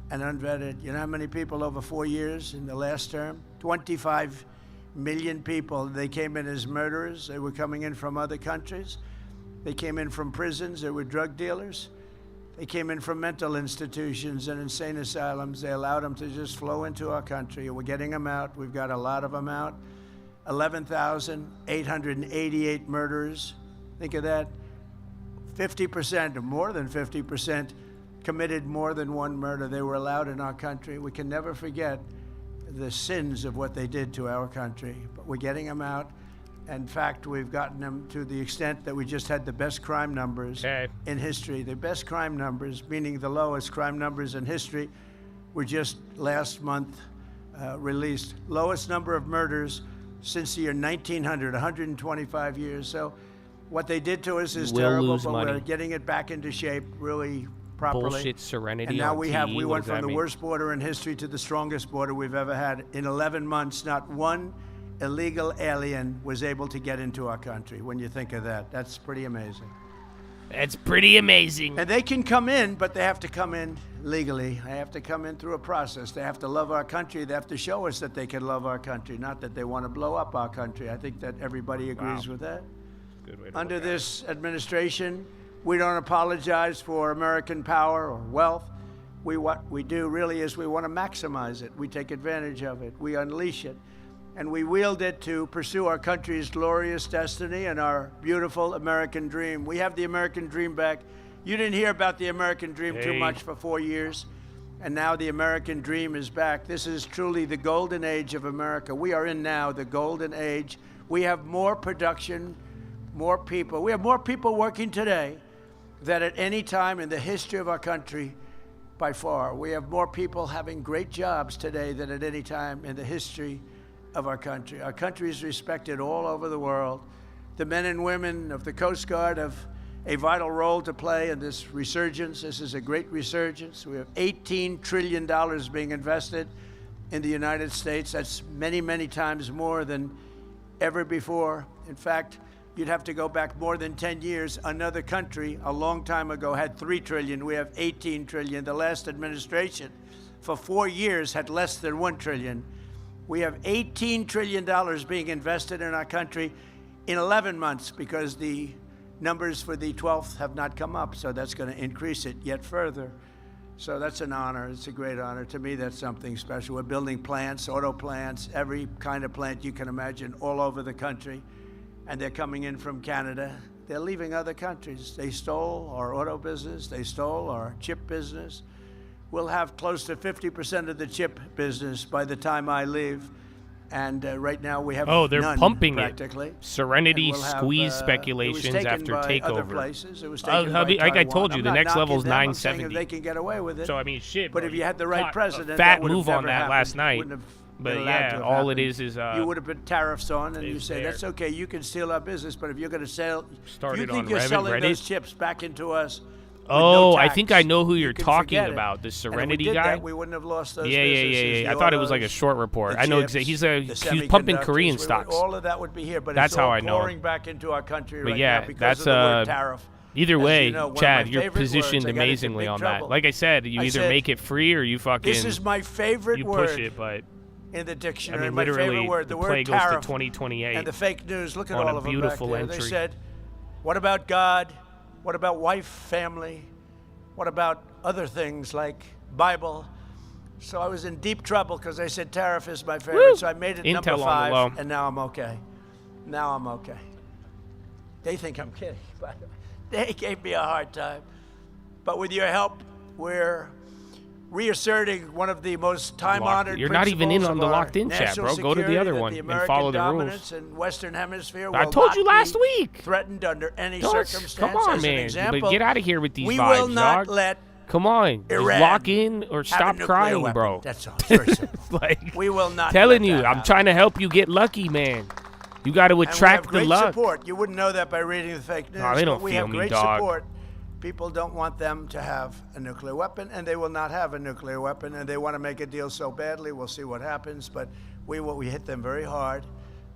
C: and unvetted. You know how many people over 4 years in the last term? 25 million people. They came in as murderers. They were coming in from other countries. They came in from prisons. They were drug dealers. They came in from mental institutions and insane asylums. They allowed them to just flow into our country. We're getting them out. We've got a lot of them out. 11,888 murderers. Think of that. 50%, or more than 50%, committed more than one murder. They were allowed in our country. We can never forget the sins of what they did to our country, but we're getting them out. In fact, we've gotten them to the extent that we just had the best crime numbers in history. The best crime numbers, meaning the lowest crime numbers in history, were just last month released. Lowest number of murders since the year 1900, 125 years. So what they did to us is terrible, but we're getting it back into shape really properly.
A: Bullshit serenity.
C: And now
A: on
C: we
A: TV.
C: have, we
A: What
C: went
A: does that
C: from the
A: mean?
C: worst border in history to the strongest border we've ever had. In 11 months, not one illegal alien was able to get into our country. When you think of that, that's pretty amazing.
G: That's pretty amazing.
C: And they can come in, but they have to come in legally. They have to come in through a process. They have to love our country. They have to show us that they can love our country, not that they want to blow up our country. I think that everybody agrees with that.
A: Good way to
C: Under
A: look at
C: this administration, we don't apologize for American power or wealth. What we do really is we want to maximize it. We take advantage of it. We unleash it. And we wield it to pursue our country's glorious destiny and our beautiful American dream. We have the American dream back. You didn't hear about the American dream too much for 4 years, and now the American dream is back. This is truly the golden age of America. We are in now the golden age. We have more production, more people. We have more people working today than at any time in the history of our country by far. We have more people having great jobs today than at any time in the history of our country. Our country is respected all over the world. The men and women of the Coast Guard have a vital role to play in this resurgence. This is a great resurgence. We have $18 trillion being invested in the United States. That's many, many times more than ever before. In fact, you'd have to go back more than 10 years. Another country a long time ago had $3 trillion. We have $18 trillion. The last administration for 4 years had less than $1 trillion. We have $18 trillion being invested in our country in 11 months because the numbers for the 12th have not come up, so that's going to increase it yet further. So that's an honor. It's a great honor. To me, that's something special. We're building plants, auto plants, every kind of plant you can imagine all over the country, and they're coming in from Canada. They're leaving other countries. They stole our auto business. They stole our chip business. We'll have close to 50% of the chip business by the time I leave. And right now we have
A: they're
C: none,
A: pumping
C: practically.
A: it. Serenity
C: We'll have,
A: squeeze speculations
C: it was taken
A: after
C: by Other
A: takeover.
C: places. It was taken by
A: like I
C: Taiwan.
A: told you,
C: I'm
A: the
C: not
A: next level is
C: knocking them. I'm saying
A: 970.
C: if they can get away with it.
A: So I mean, shit.
C: But
A: bro,
C: if you had the right
A: caught
C: president,
A: a fat
C: that would have
A: move on
C: never
A: that
C: happened.
A: last night.
C: Wouldn't have
A: But
C: been allowed to
A: yeah,
C: have
A: all it
C: happened.
A: is
C: you would have been tariffs on, and you
A: is
C: say
A: there.
C: that's okay. You can steal our business, but if you're going to sell,
A: Started
C: if you think
A: on
C: you're
A: Reddit,
C: selling those
A: Reddit?
C: chips back into us.
A: Oh,
C: no
A: I
C: tax,
A: think I know who
C: you
A: you're
C: can
A: talking
C: forget it.
A: about. The
C: And if
A: Serenity
C: we did
A: guy.
C: That, we wouldn't have lost those
A: Yeah.
C: businesses,
A: I
C: the
A: thought it was like a
C: autos,
A: short report.
C: the
A: I know
C: chips,
A: exactly. He's
C: the
A: he's pumping
C: semiconductors.
A: Korean
C: We would-
A: stocks.
C: All of that would be here, but
A: That's
C: it's
A: how
C: all
A: I know him.
C: pouring back into our country
A: But
C: right
A: yeah,
C: now because
A: that's
C: of the word tariff.
A: Either
C: As
A: way,
C: you know, one of
A: Chad,
C: my
A: you're
C: favorite
A: positioned
C: words. I got into
A: amazingly
C: big
A: on
C: trouble.
A: that. Like I said, you
C: I
A: either
C: said,
A: make it free or you fucking.
C: This is my favorite
A: you
C: word
A: push it, but
C: in the
A: I
C: dictionary.
A: mean,
C: my
A: literally,
C: favorite word,
A: the
C: the
A: play
C: word
A: goes to
C: tariff.
A: 2028
C: And the fake news, look at
A: on
C: all
A: a
C: of them
A: beautiful
C: back there. They
A: entry.
C: said, what about God? What about wife, family? What about other things like Bible? So I was in deep trouble because they said tariff is my favorite.
A: Woo!
C: So I made it
A: Intel
C: number
A: on the
C: 5,
A: low.
C: and now I'm okay. Now I'm okay. They think I'm kidding, but they gave me a hard time. But with your help, we're reasserting one of the most time-honored
A: You're not even in on the
C: principles of our
A: locked-in chat,
C: national
A: bro. Go to the
C: security,
A: other
C: that
A: one
C: the
A: and
C: American
A: follow the
C: dominance
A: rules.
C: in Western Hemisphere
A: I
C: will
A: told
C: not
A: you last
C: be
A: week.
C: threatened under any
A: Don't-
C: circumstance.
A: Come on,
C: As an
A: man.
C: example,
A: But get out of here with these
C: we
A: vibes,
C: will not
A: dog.
C: let
A: Come on. Just
C: Iran
A: lock in or
C: have a
A: stop
C: nuclear
A: crying,
C: weapon.
A: bro.
C: That's all. It's very simple.
A: Like,
C: We will not
A: telling
C: let
A: you,
C: that
A: I'm
C: happen.
A: trying to help you get lucky, man. You got to
C: And we have
A: attract the
C: great
A: luck.
C: support. You wouldn't know that by reading the fake news.
A: No, they don't
C: but we
A: feel
C: have
A: me,
C: great
A: dog.
C: support. People don't want them to have a nuclear weapon, and they will not have a nuclear weapon, and they want to make a deal so badly. We'll see what happens, but we hit them very hard,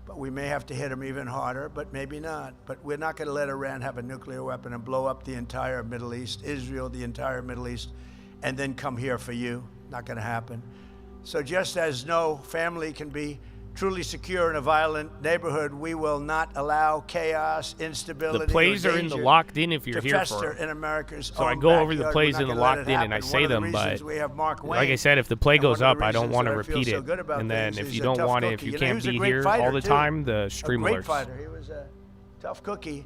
C: but we may have to hit them even harder, but maybe not. But we're not going to let Iran have a nuclear weapon and blow up the entire Middle East, Israel, the entire Middle East, and then come here for you. Not going to happen. So just as no family can be truly secure in a violent neighborhood, we will not allow chaos, instability,
A: The plays
C: or
A: are in the
C: danger
A: locked in if you're
C: to
A: here
C: fester
A: for it.
C: in America's
A: So I
C: own
A: go over the
C: backyard.
A: plays
C: We're
A: in
C: not
A: the
C: gonna let
A: locked
C: it
A: in and I
C: happen.
A: say
C: One of the
A: them, but
C: reasons we have Mark
A: like I
C: Wayne,
A: said, if the play
C: and one
A: goes
C: of the
A: up, I don't
C: reasons
A: want to
C: that I feel
A: repeat
C: so
A: it.
C: good about
A: And then
C: things
A: if
C: is
A: you
C: a
A: don't
C: tough
A: want it, if
C: cookie.
A: you
C: You know, he
A: can't
C: was a
A: be
C: great
A: here
C: fighter,
A: all the
C: too.
A: time, the stream
C: a great
A: alerts.
C: fighter. He was a tough cookie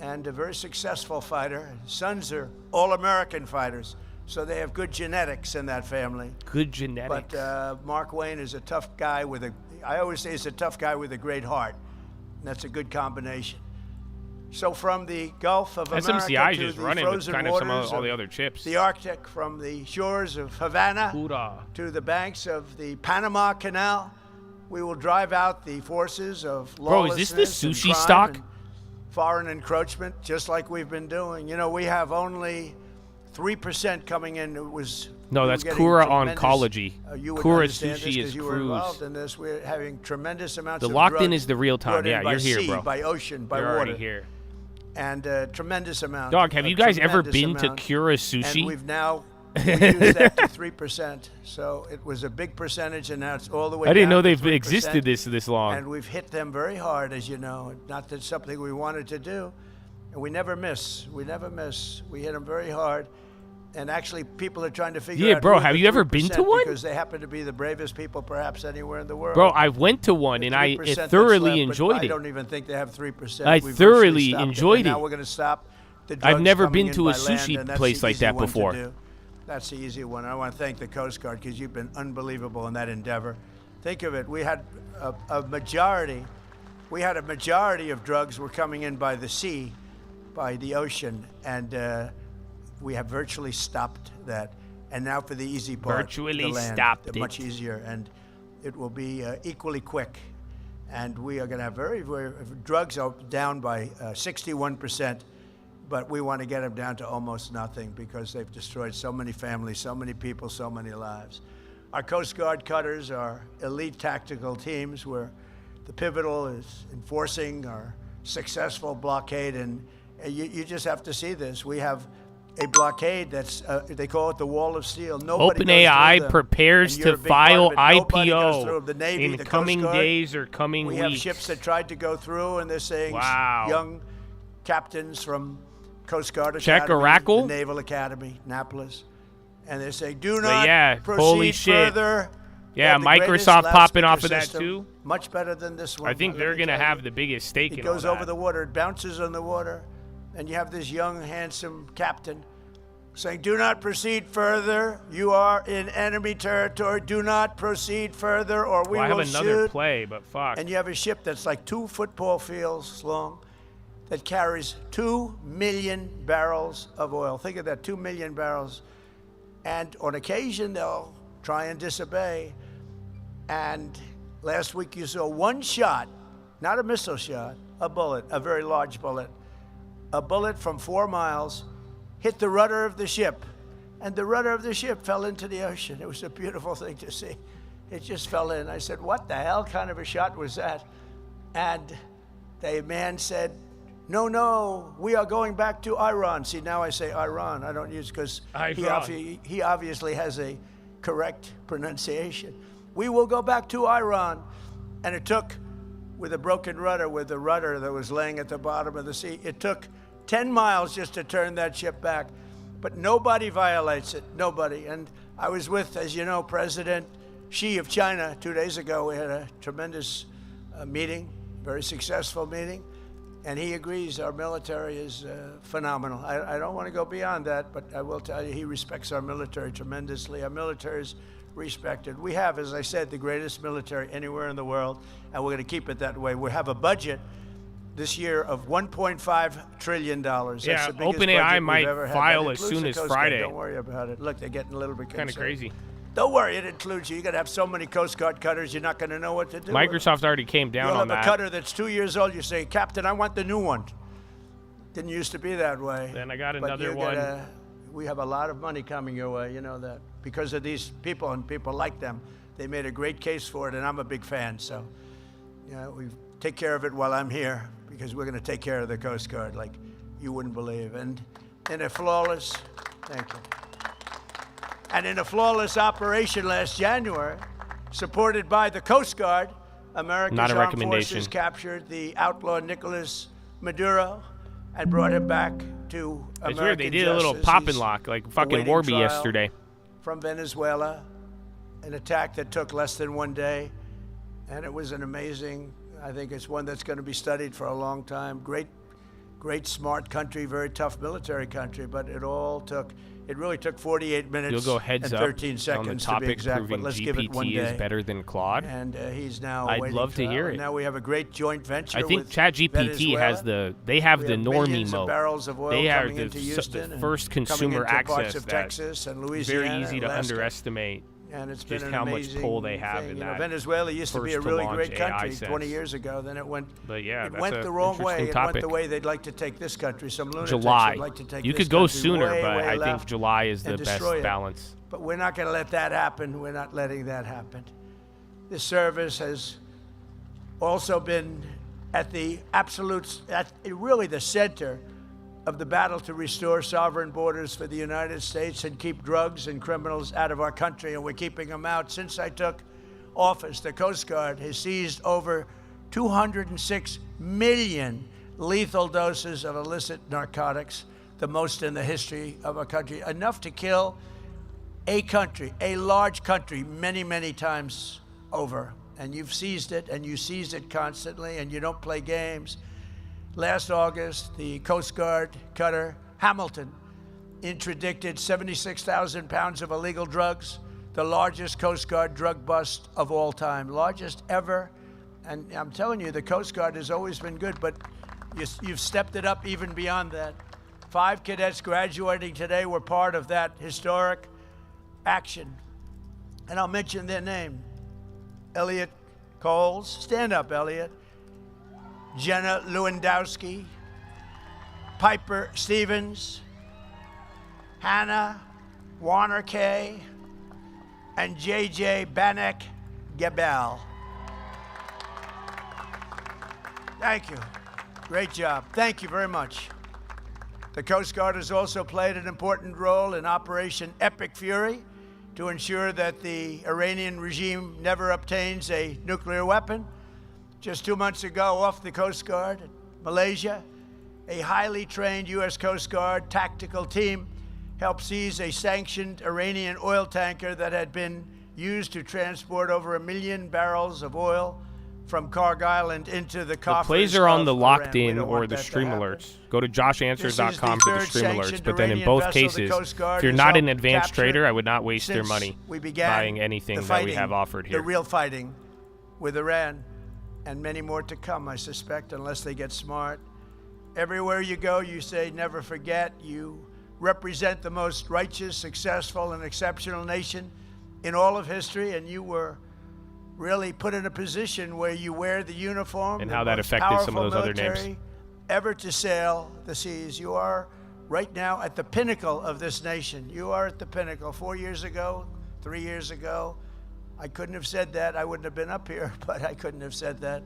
C: and a very successful fighter. His sons are all-American fighters, so they have good genetics in that family.
A: Good genetics.
C: But Mark Wayne is a tough guy with I always say he's a tough guy with a great heart. And that's a good combination. So from the Gulf of America
A: SMCI is
C: to
A: just
C: the
A: running with
C: frozen
A: kind of some
C: waters
A: of all the other chips.
C: the Arctic, from the shores of Havana
A: Hoorah.
C: to the banks of the Panama Canal, we will drive out the forces of
A: Bro, is this the
C: lawlessness and
A: sushi
C: crime
A: stock?
C: and foreign encroachment, just like we've been doing. You know, we have only 3% coming in. It was
A: No,
C: we were
A: that's
C: getting
A: Kura
C: tremendous-
A: Oncology.
C: You would
A: Kura
C: understand this
A: Sushi
C: 'cause
A: is
C: you were involved
A: cruise.
C: in this. We're having tremendous amounts
A: The
C: of
A: locked in
C: drugs
A: is the real time.
C: brought in
A: Yeah,
C: by
A: you're here,
C: sea,
A: bro.
C: by ocean, by
A: You're
C: water.
A: already here.
C: And tremendous amount.
A: Dog, have
C: a
A: you guys ever
C: tremendous
A: been to
C: amount.
A: Kura
C: And
A: Sushi?
C: we've now reduced that to 3%. So it was a big percentage, and now it's all the way
A: I didn't
C: down
A: know
C: to
A: they've
C: 3%.
A: existed this long.
C: And we've hit them very hard, as you know. Not that it's something we wanted to do. And we never miss. We never miss. We hit them very hard. And actually, people are trying to figure
A: Yeah,
C: out
A: bro,
C: who are
A: have
C: the
A: you ever been
C: 3%
A: to one?
C: Because they happen to be the bravest people perhaps anywhere in the world.
A: Bro, I went to one
C: The
A: and I
C: 3% that's
A: thoroughly
C: left, but
A: enjoyed
C: I
A: it.
C: don't even think they have 3%.
A: I
C: We've
A: thoroughly
C: virtually stopped
A: enjoyed
C: And
A: it.
C: now we're going to stop the
A: I've
C: drugs
A: never
C: coming
A: been
C: in
A: to a
C: by land,
A: sushi
C: and that's
A: place
C: the
A: like
C: easy
A: that
C: one to
A: before.
C: do. That's the easy one. I want to thank the Coast Guard because you've been unbelievable in that endeavor. Think of it. We had a majority of drugs were coming in by the sea, by the ocean, and we have virtually stopped that. And now for the easy part,
A: Virtually
C: the land,
A: stopped it.
C: much easier, and it will be equally quick. And we are going to have very drugs are down by 61%, but we want to get them down to almost nothing because they've destroyed so many families, so many people, so many lives. Our Coast Guard cutters are elite tactical teams where the pivotal is enforcing our successful blockade, and you just have to see this. We have a blockade that's, they call it the wall of steel. Nobody goes
A: OpenAI
C: through them,
A: prepares
C: and you're
A: to
C: a big part
A: file
C: of it. Nobody goes through
A: IPO
C: them. The Navy,
A: in
C: the Coast
A: coming
C: Guard.
A: days or coming
C: We
A: weeks.
C: have ships that tried to go through, and they're saying
A: Wow.
C: young captains from Coast Guard
A: Check
C: Academy,
A: Oracle?
C: the Naval Academy, Annapolis, and they say, do
A: But
C: not
A: yeah,
C: proceed
A: holy shit.
C: further. They
A: Yeah,
C: have the greatest
A: Microsoft popping
C: loudspeaker
A: off of that
C: system,
A: too.
C: Much better than this one.
A: I think
C: let
A: they're
C: me
A: going to
C: tell
A: have
C: you.
A: the biggest stake
C: It
A: in all
C: goes over
A: that.
C: the water. It bounces on the water. And you have this young, handsome captain saying, do not proceed further. You are in enemy territory. Do not proceed further or we
A: Well, I
C: will
A: have another
C: shoot.
A: play, but fuck.
C: And you have a ship that's like 2 football fields long that carries 2 million barrels of oil. Think of that, 2 million barrels. And on occasion, they'll try and disobey. And last week you saw one shot, not a missile shot, a bullet, a very large bullet. A bullet from 4 miles hit the rudder of the ship, and the rudder of the ship fell into the ocean. It was a beautiful thing to see. It just fell in. I said, what the hell kind of a shot was that? And the man said, no, we are going back to Iran. See, now I say Iran. I don't use because he obviously has a correct pronunciation. We will go back to Iran. And it took, with a broken rudder, with the rudder that was laying at the bottom of the sea, it took 10 miles just to turn that ship back. But nobody violates it, nobody. And I was with, as you know, President Xi of China 2 days ago. We had a tremendous meeting, very successful meeting. And he agrees our military is phenomenal. I don't want to go beyond that, but I will tell you he respects our military tremendously. Our military is respected. We have, as I said, the greatest military anywhere in the world, and we're going to keep it that way. We have a budget this year of $1.5 trillion. That's
A: Yeah,
C: the biggest
A: OpenAI
C: budget
A: might
C: we've ever had.
A: file
C: That
A: as
C: includes
A: soon
C: the
A: as
C: Coast Guard.
A: Friday.
C: Don't worry about it. Look, they're getting a little bit
A: Kind of
C: concerned.
A: crazy.
C: Don't worry, it includes you. You're going to have so many Coast Guard cutters, you're not going to know what to do.
A: Microsoft already came down
C: You'll
A: on
C: have
A: that.
C: a cutter that's 2 years old. You say, Captain, I want the new one. Didn't used to be that way.
A: Then I got
C: But
A: another
C: you're
A: one.
C: we have a lot of money coming your way, you know that. Because of these people and people like them, they made a great case for it, and I'm a big fan. So, we take care of it while I'm here, because we're going to take care of the Coast Guard like you wouldn't believe. And in a flawless, thank you. And in a flawless operation last January, supported by the Coast Guard, America's
A: Not a
C: armed
A: recommendation.
C: forces captured the outlaw Nicolas Maduro and brought him back to American
A: It's weird. They did a little
C: justice.
A: pop and
C: He's
A: lock like fucking
C: awaiting
A: Warby
C: trial
A: yesterday.
C: from Venezuela, an attack that took less than 1 day, and it was an amazing, I think it's one that's going to be studied for a long time. Great smart country, very tough military country, but it really took 48 minutes
A: You'll go heads
C: and
A: up
C: 13
A: on the
C: seconds to be
A: topic
C: exact,
A: proving
C: but let's give it 1
A: GPT
C: day.
A: is better than Claude.
C: And he's now
A: I'd
C: awaiting
A: love to
C: trial.
A: hear
C: And
A: it.
C: now we have a great joint venture
A: I think
C: with
A: ChatGPT has
C: Venezuela.
A: they have
C: We
A: the
C: have
A: normie
C: millions of
A: mode.
C: barrels of oil
A: They are
C: coming into
A: the
C: Houston and
A: first
C: coming
A: consumer
C: into parts
A: access
C: of
A: that
C: Texas and Louisiana
A: very easy
C: and
A: to
C: Alaska.
A: underestimate.
C: And it's been
A: just
C: an
A: how much
C: amazing
A: pull they have
C: thing.
A: in
C: You know,
A: that
C: Venezuela used to be a
A: first to
C: really
A: launch
C: great
A: AI
C: country
A: sense.
C: 20 years ago. Then it went.
A: But yeah,
C: it
A: that's
C: went
A: a
C: the wrong way.
A: interesting
C: It
A: topic.
C: went the way they'd like to take this country. Some lunatics
A: July.
C: would like to take
A: You
C: this
A: could go
C: country
A: sooner,
C: way,
A: but
C: way
A: I think
C: left
A: July is the
C: and
A: best
C: destroy it.
A: balance.
C: But we're not going to let that happen. We're not letting that happen. This service has also been at really the center of the battle to restore sovereign borders for the United States and keep drugs and criminals out of our country, and we're keeping them out. Since I took office, the Coast Guard has seized over 206 million lethal doses of illicit narcotics, the most in the history of our country, enough to kill a country, a large country, many, many times over. And you've seized it, and you seize it constantly, and you don't play games. Last August, the Coast Guard cutter Hamilton interdicted 76,000 pounds of illegal drugs, the largest Coast Guard drug bust of all time, largest ever. And I'm telling you, the Coast Guard has always been good, but you've stepped it up even beyond that. 5 cadets graduating today were part of that historic action. And I'll mention their name. Elliot Coles, stand up, Elliot. Jenna Lewandowski, Piper Stevens, Hannah Warner Kay, and JJ Banek Gebel. Thank you. Great job. Thank you very much. The Coast Guard has also played an important role in Operation Epic Fury to ensure that the Iranian regime never obtains a nuclear weapon. Just 2 months ago, off the Coast Guard, Malaysia, a highly trained U.S. Coast Guard tactical team helped seize a sanctioned Iranian oil tanker that had been used to transport over 1 million barrels of oil from Kharg Island into the coffers.
A: The plays are on the
C: of
A: locked
C: Iran. We
A: in
C: don't
A: or
C: want
A: the
C: that to
A: stream
C: happen.
A: alerts. Go to joshanswers.com for the
C: third
A: stream alerts.
C: sanctioned
A: But then in
C: Iranian
A: both
C: vessel the
A: cases,
C: Coast Guard
A: if you're
C: has
A: not an
C: helped
A: advanced
C: capture
A: trader, I would not waste their
C: since
A: money
C: we began
A: buying anything
C: the
A: that we
C: fighting,
A: have offered here.
C: The real fighting with Iran, and many more to come, I suspect, unless they get smart. Everywhere you go, you say, never forget. You represent the most righteous, successful, and exceptional nation in all of history, and you were really put in a position where you wear the uniform.
A: And
C: the
A: how that
C: most
A: affected some of
C: powerful
A: those other names.
C: military ever to sail the seas. You are right now at the pinnacle of this nation. You are at the pinnacle. 4 years ago, 3 years ago, I couldn't have said that. I wouldn't have been up here, but I couldn't have said that.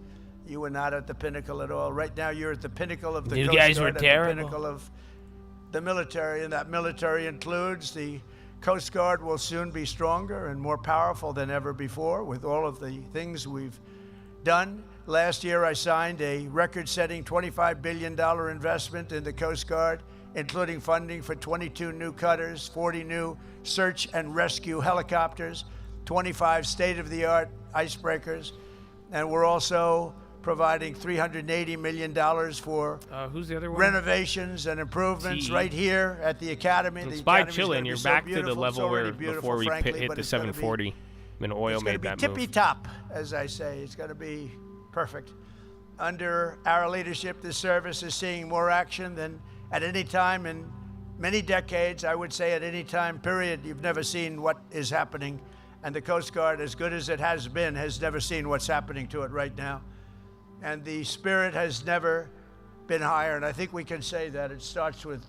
C: You were not at the pinnacle at all. Right now, you're at the pinnacle of the
G: You
C: Coast
G: guys
C: Guard
G: were
C: and
G: terrible.
C: the pinnacle of the military, and that military includes the Coast Guard will soon be stronger and more powerful than ever before with all of the things we've done. Last year, I signed a record-setting $25 billion investment in the Coast Guard, including funding for 22 new cutters, 40 new search and rescue helicopters, 25 state-of-the-art icebreakers, and we're also providing $380 million for
A: who's the other one?
C: renovations and improvements right here at the Academy.
A: It's
C: the
A: by
C: Academy's
A: Chile,
C: gonna
A: and
C: be
A: you're
C: so
A: back to the
C: beautiful. It's
A: level
C: already
A: where
C: beautiful,
A: before we
C: frankly,
A: hit
C: but
A: the
C: it's gonna be-
A: 740 when oil
C: It's going
A: made
C: to
A: that
C: be
A: move.
C: tippy top, as I say. It's going to be perfect. Under our leadership, this service is seeing more action than at any time in many decades. I would say at any time, period, you've never seen what is happening. And the Coast Guard, as good as it has been, has never seen what's happening to it right now. And the spirit has never been higher. And I think we can say that. It starts with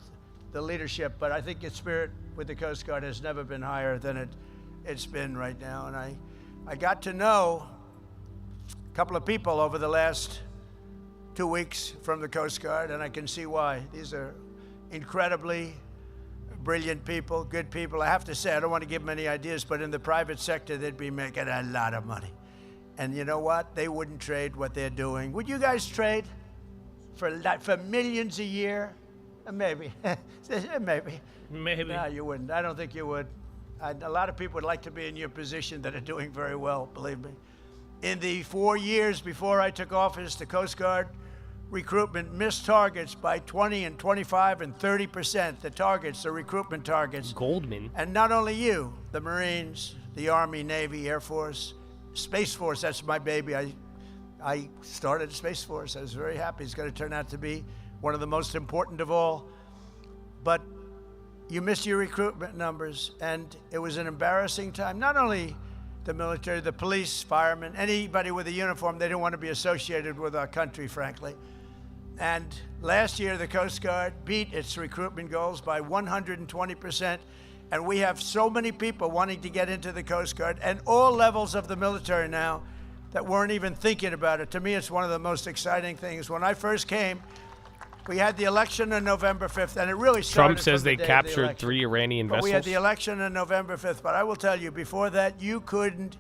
C: the leadership, but I think the spirit with the Coast Guard has never been higher than it's been right now. And I got to know a couple of people over the last 2 weeks from the Coast Guard, and I can see why. These are incredibly brilliant people, good people. I have to say, I don't want to give them any ideas, but in the private sector, they'd be making a lot of money. And you know what? They wouldn't trade what they're doing. Would you guys trade for millions a year? Maybe. Maybe.
A: Maybe.
C: No, you wouldn't. I don't think you would. A lot of people would like to be in your position that are doing very well, believe me. In the 4 years before I took office, the Coast Guard recruitment missed targets by 20 and 25 and 30%. The targets, the recruitment targets.
A: Goldman.
C: And not only you, the Marines, the Army, Navy, Air Force, Space Force, that's my baby. I started Space Force. I was very happy. It's going to turn out to be one of the most important of all. But you missed your recruitment numbers, and it was an embarrassing time. Not only the military, the police, firemen, anybody with a uniform, they didn't want to be associated with our country, frankly. And last year, the Coast Guard beat its recruitment goals by 120%. And we have so many people wanting to get into the Coast Guard and all levels of the military now that weren't even thinking about it. To me, it's one of the most exciting things. When I first came, we had the election on November 5th, and it really started
A: Trump says
C: from the
A: they
C: day of the
A: captured
C: election.
A: 3 Iranian
C: But
A: vessels.
C: we had the election on November 5th. But I will tell you, before that, you couldn't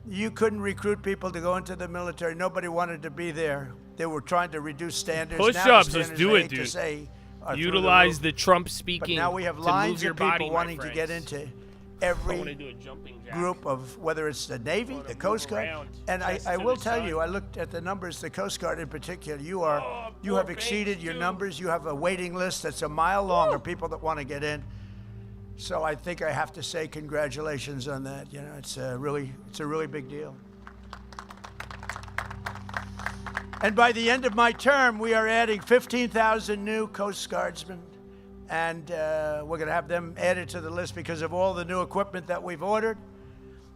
C: recruit people to go into the military. Nobody wanted to be there. They were trying to reduce standards. Now the
A: Push-ups, let's
C: standards,
A: do
C: I
A: it,
C: hate to
A: dude.
C: say, are through
A: Utilize
C: the
A: the
C: roof.
A: Trump
C: But
A: speaking
C: now we have
A: to
C: lines
A: move your
C: of people
A: body, my
C: wanting to get
A: friends.
C: into
A: I want to
C: every
A: do a jumping jack.
C: group of, whether it's the Navy, the Coast Guard,
A: around,
C: and
A: chest
C: I
A: to
C: will
A: the
C: tell
A: side.
C: you, I looked at the numbers, the Coast Guard in particular, you have
A: poor
C: exceeded
A: babes,
C: your
A: too.
C: numbers. You have a waiting list that's a mile long of people that want to get in. So I think I have to say congratulations on that. You know, it's a really big deal. And by the end of my term, we are adding 15,000 new Coast Guardsmen. And we're going to have them added to the list because of all the new equipment that we've ordered.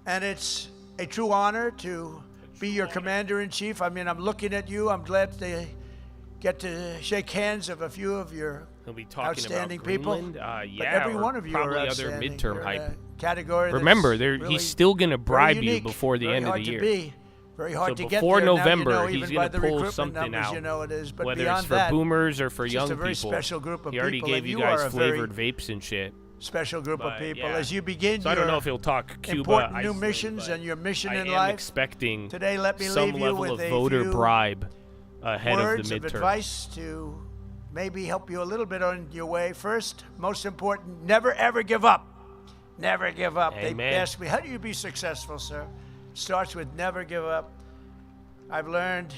C: And it's a true honor to be your commander-in-chief. I mean, I'm looking at you. I'm glad to get to shake hands of a few of your
A: He'll be talking
C: outstanding
A: about
C: people.
A: Greenland.
C: But
A: Yeah,
C: every
A: or
C: one of you
A: probably
C: are
A: other
C: outstanding.
A: midterm
C: You're in
A: hype.
C: a category that's
A: Remember,
C: really
A: he's still going to
C: very
A: bribe you
C: unique,
A: before the
C: very
A: end of
C: hard
A: the
C: to
A: year.
C: be, very hard
A: So
C: to get
A: before
C: there. Now,
A: November,
C: you know,
A: he's
C: even
A: going
C: by
A: to
C: the
A: pull
C: recruitment
A: something
C: numbers,
A: out.
C: you know it is. But
A: Whether
C: beyond
A: it's for
C: that,
A: boomers or for
C: it's
A: young
C: just a very
A: people.
C: special group of
A: He already
C: people,
A: gave
C: and
A: you
C: you are
A: guys
C: a very
A: flavored vapes and shit.
C: special group of
A: But,
C: people.
A: yeah.
C: As you begin
A: So I don't
C: your
A: know if he'll talk Cuba,
C: important new
A: Iceland,
C: missions
A: but
C: and your mission
A: I
C: in
A: am
C: life,
A: expecting
C: today let me
A: some
C: leave you
A: level
C: with
A: of
C: a
A: voter
C: few
A: bribe ahead
C: words
A: of the
C: of
A: midterm.
C: advice to maybe help you a little bit on your way. First, most important, never ever give up. Never give up.
A: Amen.
C: They asked me, how do you be successful, sir? Starts with never give up. I've learned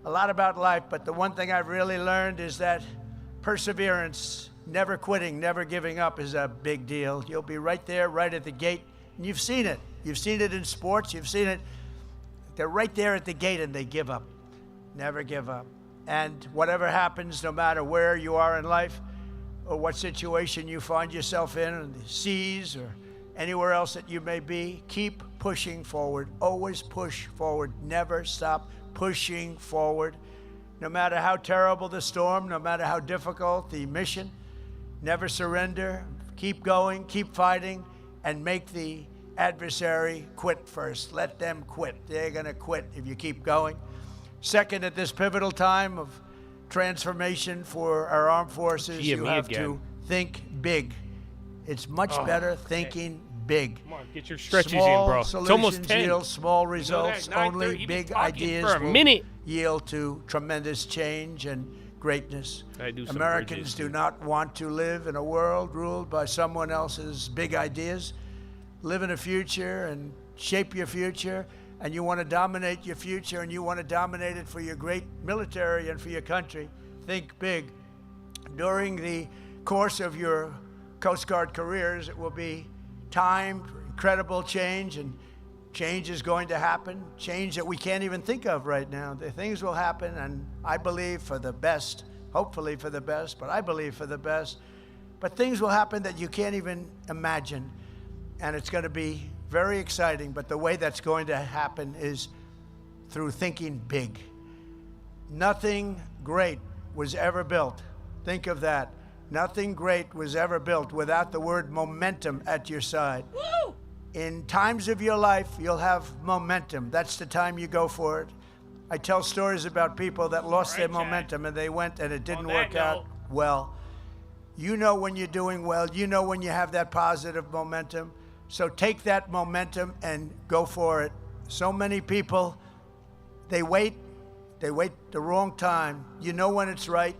C: a lot about life, but the one thing I've really learned is that perseverance, never quitting, never giving up is a big deal. You'll be right there, right at the gate, and you've seen it. You've seen it in sports. You've seen it. They're right there at the gate, and they give up. Never give up. And whatever happens, no matter where you are in life or what situation you find yourself in the seas or anywhere else that you may be, keep pushing forward. Always push forward. Never stop pushing forward. No matter how terrible the storm, no matter how difficult the mission, never surrender. Keep going, keep fighting, and make the adversary quit first. Let them quit. They're going to quit if you keep going. Second, at this pivotal time of transformation for our armed forces,
A: Gee,
C: you
A: me
C: have
A: again.
C: to think big. It's much better thinking big.
A: Come on, get your stretches
C: Small
A: in, bro. It's
C: solutions
A: almost 10.
C: yield small
A: You know
C: results.
A: that? 9:30,
C: Only
A: you've been
C: big
A: talking
C: ideas
A: for a
C: will
A: minute.
C: yield to tremendous change and greatness.
A: I do some
C: Americans
A: bridges,
C: do
A: dude.
C: not want to live in a world ruled by someone else's big ideas. Live in a future and shape your future and you want to dominate your future, and you want to dominate it for your great military and for your country, think big. During the course of your Coast Guard careers, it will be time for incredible change, and change is going to happen, change that we can't even think of right now. The things will happen, and I believe for the best, hopefully for the best, but I believe for the best. But things will happen that you can't even imagine, and it's going to be very exciting. But the way that's going to happen is through thinking big. Nothing great was ever built. Think of that. Nothing great was ever built without the word momentum at your side.
G: Woo!
C: In times of your life, you'll have momentum. That's the time you go for it. I tell stories about people that lost their momentum and they went and it didn't work out well. You know when you're doing well. You know when you have that positive momentum. So take that momentum and go for it. So many people, they wait the wrong time. You know when it's right.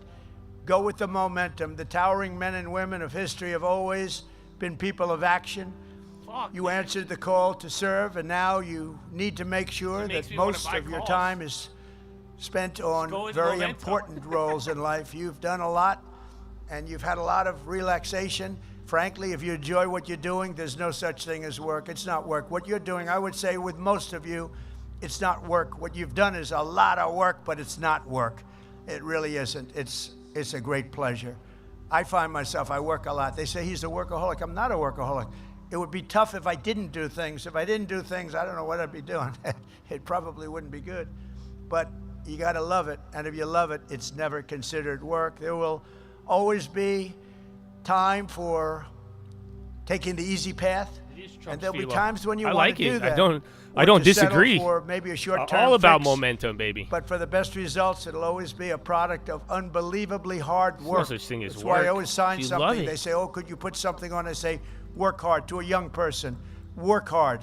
C: Go with the momentum. The towering men and women of history have always been people of action. You answered the call to serve, and now you need to make sure that most of your time is spent on very important roles in life. You've done a lot, and you've had a lot of relaxation. Frankly, if you enjoy what you're doing, there's no such thing as work. It's not work. What you're doing, I would say with most of you, it's not work. What you've done is a lot of work, but it's not work. It really isn't. It's a great pleasure. I find myself, I work a lot. They say he's a workaholic. I'm not a workaholic. It would be tough if I didn't do things. If I didn't do things, I don't know what I'd be doing. It probably wouldn't be good. But you got to love it. And if you love it, it's never considered work. There will always be time for taking the easy path. And there'll be times when you want to do that.
A: I don't disagree.
C: For maybe a short-term
A: all about
C: fix.
A: momentum, baby.
C: But for the best results, it'll always be a product of unbelievably hard work.
A: There's no such thing as
C: That's
A: work.
C: why I always sign
A: You
C: something.
A: love it.
C: They say, oh, could you put something on? I say, work hard. To a young person, work hard.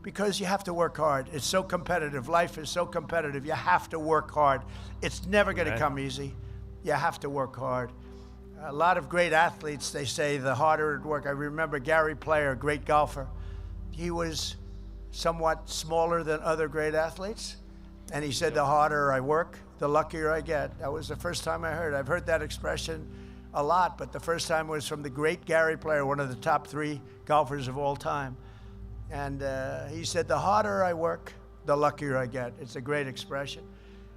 C: Because you have to work hard. It's so competitive. Life is so competitive. You have to work hard. It's never going to come easy. You have to work hard. A lot of great athletes, they say, the harder it work. I remember Gary Player, a great golfer. He was somewhat smaller than other great athletes. And he said, the harder I work, the luckier I get. That was the first time I heard. I've heard that expression a lot, but the first time was from the great Gary Player, one of the top 3 golfers of all time. And he said, the harder I work, the luckier I get. It's a great expression.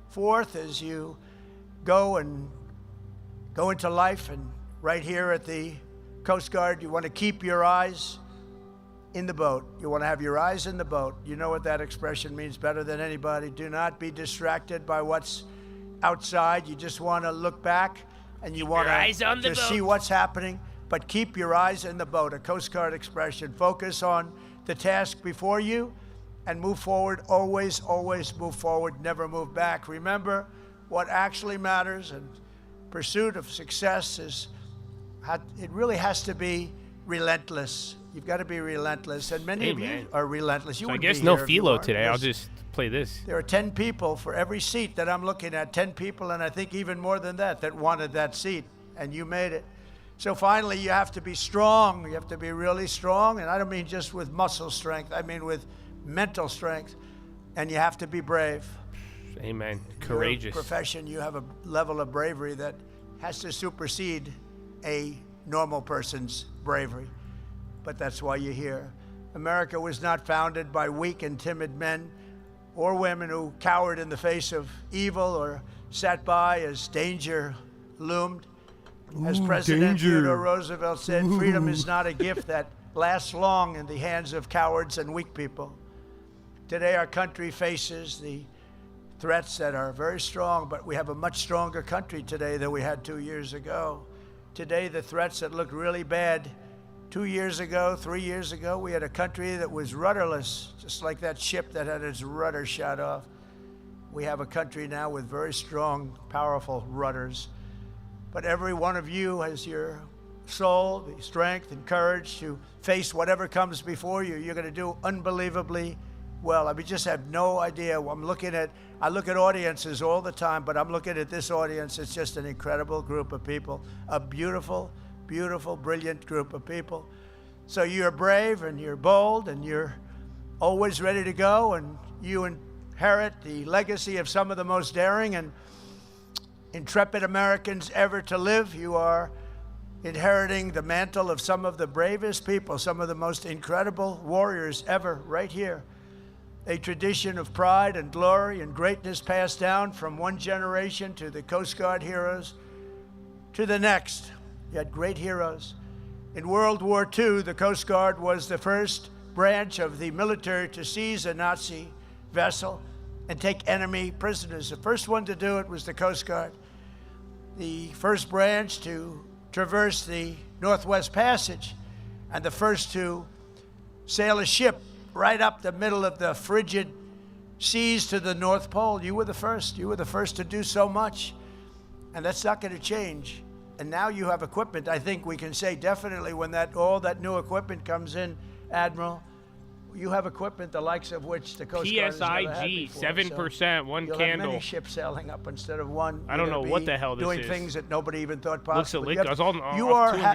C: Fourth is you go into life, and right here at the Coast Guard, you want to keep your eyes in the boat. You want to have your eyes in the boat. You know what that expression means better than anybody. Do not be distracted by what's outside. You just want to look back, and you want to just see what's happening, but keep your eyes in the boat. A Coast Guard expression. Focus on the task before you and move forward. Always, always move forward. Never move back. Remember what actually matters, and pursuit of success it really has to be relentless. You've got to be relentless, and many of you are relentless. You
A: So I
C: wouldn't
A: guess
C: be
A: no
C: here if you
A: philo
C: weren't.
A: today. I'll just play this.
C: There are 10 people for every seat that I'm looking at, 10 people, and I think even more than that wanted that seat, and you made it. So finally, you have to be strong. You have to be really strong, and I don't mean just with muscle strength. I mean with mental strength, and you have to be brave.
A: Amen. Courageous.
C: Your profession, you have a level of bravery that has to supersede a normal person's bravery. But that's why you're here. America was not founded by weak and timid men or women who cowered in the face of evil or sat by as danger loomed. As President Theodore Roosevelt said, freedom is not a gift that lasts long in the hands of cowards and weak people. Today, our country faces the threats that are very strong, but we have a much stronger country today than we had 2 years ago. Today, the threats that looked really bad 2 years ago, 3 years ago, we had a country that was rudderless, just like that ship that had its rudder shot off. We have a country now with very strong, powerful rudders. But every one of you has your soul, the strength and courage to face whatever comes before you. You're going to do unbelievably well. I just have no idea. I look at audiences all the time, but I'm looking at this audience. It's just an incredible group of people, a beautiful, beautiful, brilliant group of people. So you're brave and you're bold and you're always ready to go, and you inherit the legacy of some of the most daring and intrepid Americans ever to live. You are inheriting the mantle of some of the bravest people, some of the most incredible warriors ever, right here. A tradition of pride and glory and greatness passed down from one generation to the Coast Guard heroes to the next. You had great heroes. In World War II, the Coast Guard was the first branch of the military to seize a Nazi vessel and take enemy prisoners. The first one to do it was the Coast Guard. The first branch to traverse the Northwest Passage, and the first to sail a ship right up the middle of the frigid seas to the North Pole. You were the first. You were the first to do so much, and that's not going to change. And now you have equipment. I think we can say definitely when all that new equipment comes in, Admiral, you have equipment the likes of which the Coast Guard has never had before.
A: 7%, one
C: you'll
A: candle.
C: Have many ships sailing up instead of one.
A: I don't know what the hell this
C: doing
A: is.
C: Doing things that nobody even thought possible.
A: Looks illegal.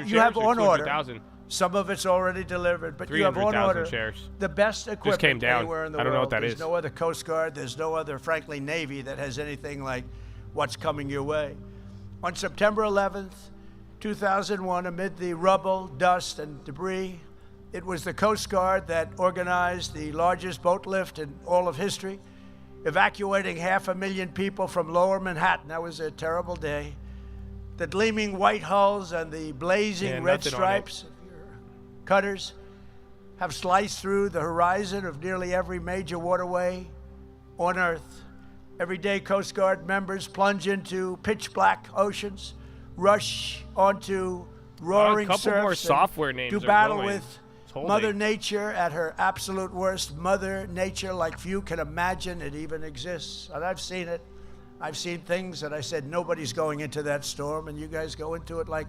C: You have on order. Some of it's already delivered, but you have on order
A: shares.
C: The best equipment
A: just came down.
C: anywhere in the
A: I don't
C: world.
A: know what that
C: There's
A: is.
C: no other Coast Guard. There's no other, frankly, Navy that has anything like what's coming your way. On September 11th, 2001, amid the rubble, dust, and debris, it was the Coast Guard that organized the largest boat lift in all of history, evacuating 500,000 people from lower Manhattan. That was a terrible day. The gleaming white hulls and the blazing red stripes of your cutters have sliced through the horizon of nearly every major waterway on Earth. Every day, Coast Guard members plunge into pitch black oceans, rush onto roaring
A: a couple
C: surfs,
A: more software names
C: do
A: are
C: battle
A: going.
C: with Mother Nature at her absolute worst. Mother Nature like few can imagine it even exists. And I've seen it. I've seen things that I said nobody's going into that storm, and you guys go into it like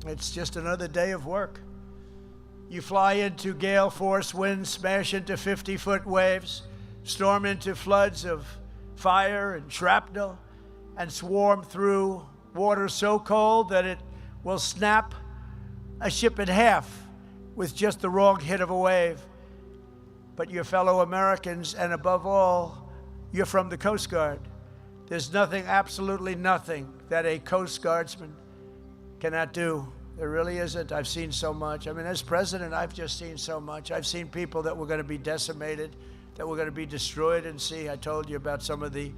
C: it's just another day of work. You fly into gale force winds, smash into 50-foot waves, storm into floods of fire and shrapnel, and swarm through water so cold that it will snap a ship in half with just the wrong hit of a wave. But your fellow Americans, and above all, you're from the Coast Guard. There's nothing, absolutely nothing, that a Coast Guardsman cannot do. There really isn't. I've seen so much. I mean, as president, I've just seen so much. I've seen people that were going to be decimated, that were going to be destroyed in sea. I told you about some of the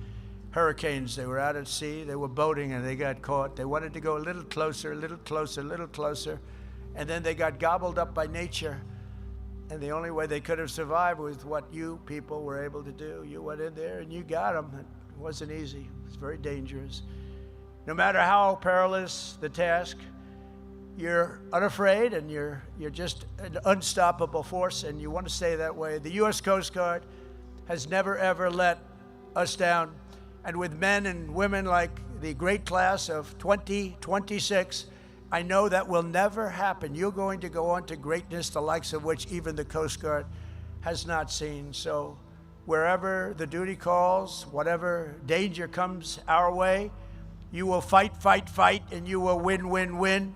C: hurricanes. They were out at sea. They were boating, and they got caught. They wanted to go a little closer, a little closer, a little closer, and then they got gobbled up by nature. And the only way they could have survived was what you people were able to do. You went in there, and you got them. It wasn't easy. It was very dangerous. No matter how perilous the task, you're unafraid, and you're just an unstoppable force, and you want to stay that way. The U.S. Coast Guard has never, ever let us down. And with men and women like the great class of 2026, I know that will never happen. You're going to go on to greatness, the likes of which even the Coast Guard has not seen. So wherever the duty calls, whatever danger comes our way, you will fight, fight, fight, and you will win, win, win.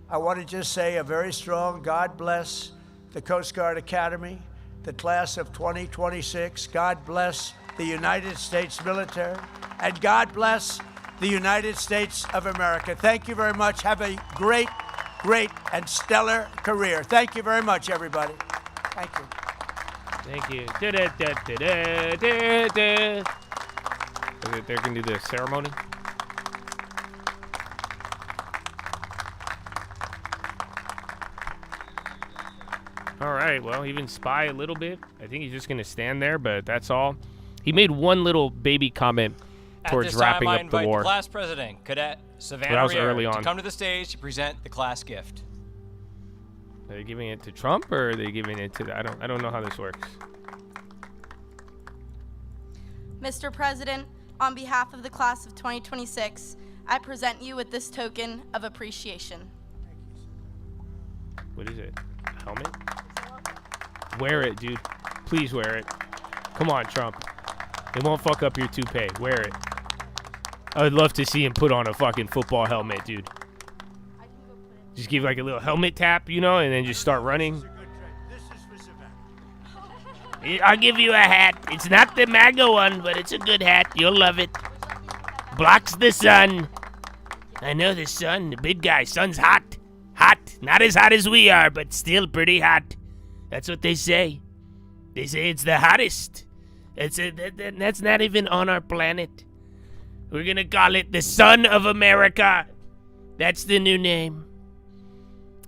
C: I want to just say a very strong God bless the Coast Guard Academy, the class of 2026. God bless the United States military, and God bless the United States of America. Thank you very much. Have a great, great, and stellar career. Thank you very much, everybody. Thank you.
A: Thank you. They're going to do the ceremony. All right, well, even Spy a little bit. I think he's just going to stand there, but that's all. He made one little baby comment towards wrapping up the war.
F: At this time, I invite the class president, Cadet Savannah Riera, to come to the stage to present the class gift.
A: Are they giving it to Trump, or are they giving it to the, I don't know how this works.
H: Mr. President, on behalf of the class of 2026, I present you with this token of appreciation.
A: What is it? A helmet? Wear it, dude. Please wear it. Come on, Trump. It won't fuck up your toupee. Wear it. I would love to see him put on a fucking football helmet, dude. Just give like a little helmet tap, you know, and then just start running.
C: This is for Savannah.
G: I'll give you a hat. It's not the MAGA one, but it's a good hat. You'll love it. Blocks the sun. I know the sun, the big guy. Sun's hot. Hot. Not as hot as we are, but still pretty hot. That's what they say. They say it's the hottest. That's not even on our planet. We're gonna call it the Sun of America. That's the new name.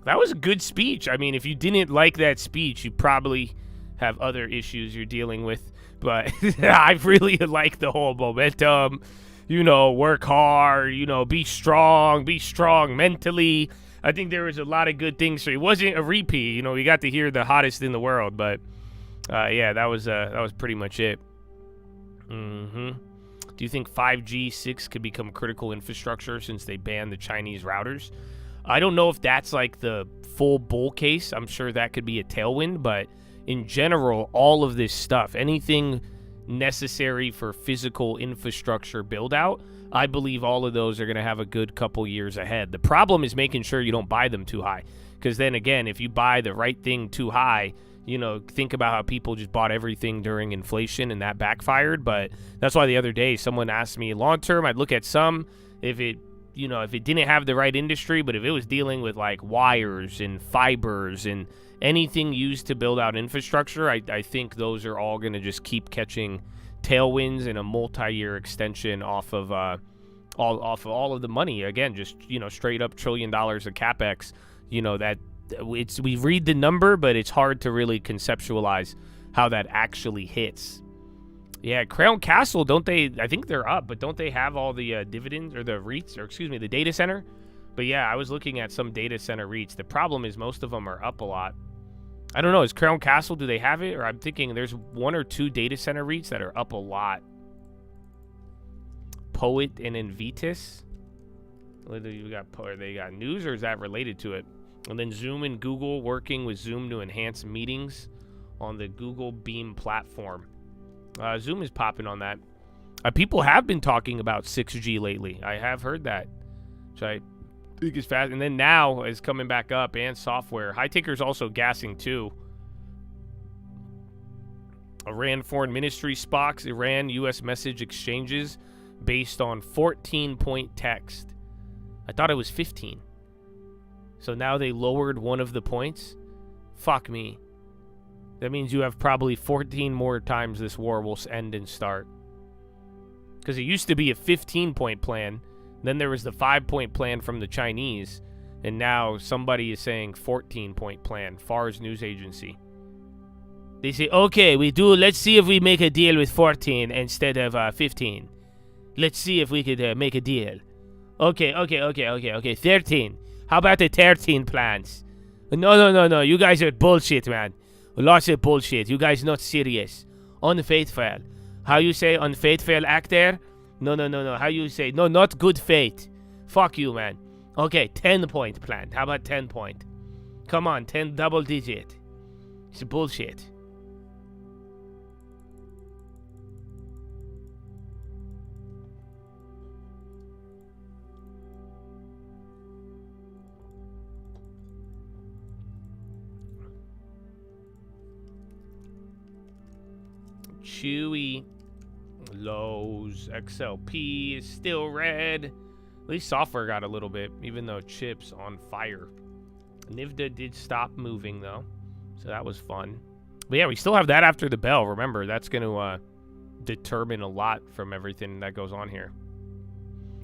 A: That was a good speech. I mean, if you didn't like that speech, you probably have other issues you're dealing with. But I really like the whole momentum. You know, work hard, you know, be strong mentally. I think there was a lot of good things. So it wasn't a repeat. You know, we got to hear the hottest in the world. But, yeah, that was pretty much it. Do you think 5G 6 could become critical infrastructure since they banned the Chinese routers? I don't know if that's like the full bull case. I'm sure that could be a tailwind, but in general, all of this stuff, anything necessary for physical infrastructure build out, I believe all of those are going to have a good couple years ahead. The problem is making sure you don't buy them too high, because then again, if you buy the right thing too high, you know, think about how people just bought everything during inflation and that backfired. But that's why the other day someone asked me, long term, I'd look at some if it didn't have the right industry, but if it was dealing with like wires and fibers and anything used to build out infrastructure, I think those are all going to just keep catching tailwinds and a multi-year extension off of all of the money. Again, just, you know, straight up $1 trillion of capex, you know, that we read the number, but it's hard to really conceptualize how that actually hits. Yeah, Crown Castle, don't they? I think they're up, but don't they have all the dividends or the REITs, or excuse me, the data center? But yeah, I was looking at some data center REITs. The problem is most of them are up a lot. I don't know. Is Crown Castle, do they have it? Or I'm thinking there's 1 or 2 data center REITs that are up a lot. Poet and Invitas. They got news, or is that related to it? And then Zoom and Google working with Zoom to enhance meetings on the Google Beam platform. Zoom is popping on that. People have been talking about 6G lately. I have heard that, which I think is fast. And then now is coming back up, and software. Hightaker's also gassing too. Iran Foreign Ministry SPOCs, Iran U.S. message exchanges based on 14-point text. I thought it was 15. So now they lowered one of the points? Fuck me. That means you have probably 14 more times this war will end and start. Because it used to be a 15-point plan. Then there was the 5-point plan from the Chinese. And now somebody is saying 14-point plan. Fars News Agency. They say, okay, let's see if we make a deal with 14 instead of 15. Let's see if we could make a deal. Okay. 13. How about the 13 plans? No. You guys are bullshit, man. Lots of bullshit. You guys not serious. Unfaithful. How you say unfaithful actor? No. How you say? No, not good faith. Fuck you, man. Okay, 10-point plan. How about 10-point? Come on, 10 double digit. It's bullshit. Chewy. Lows. XLP is still red. At least software got a little bit, even though chips on fire. NVDA did stop moving, though. So that was fun. But yeah, we still have that after the bell. Remember, that's going to determine a lot from everything that goes on here.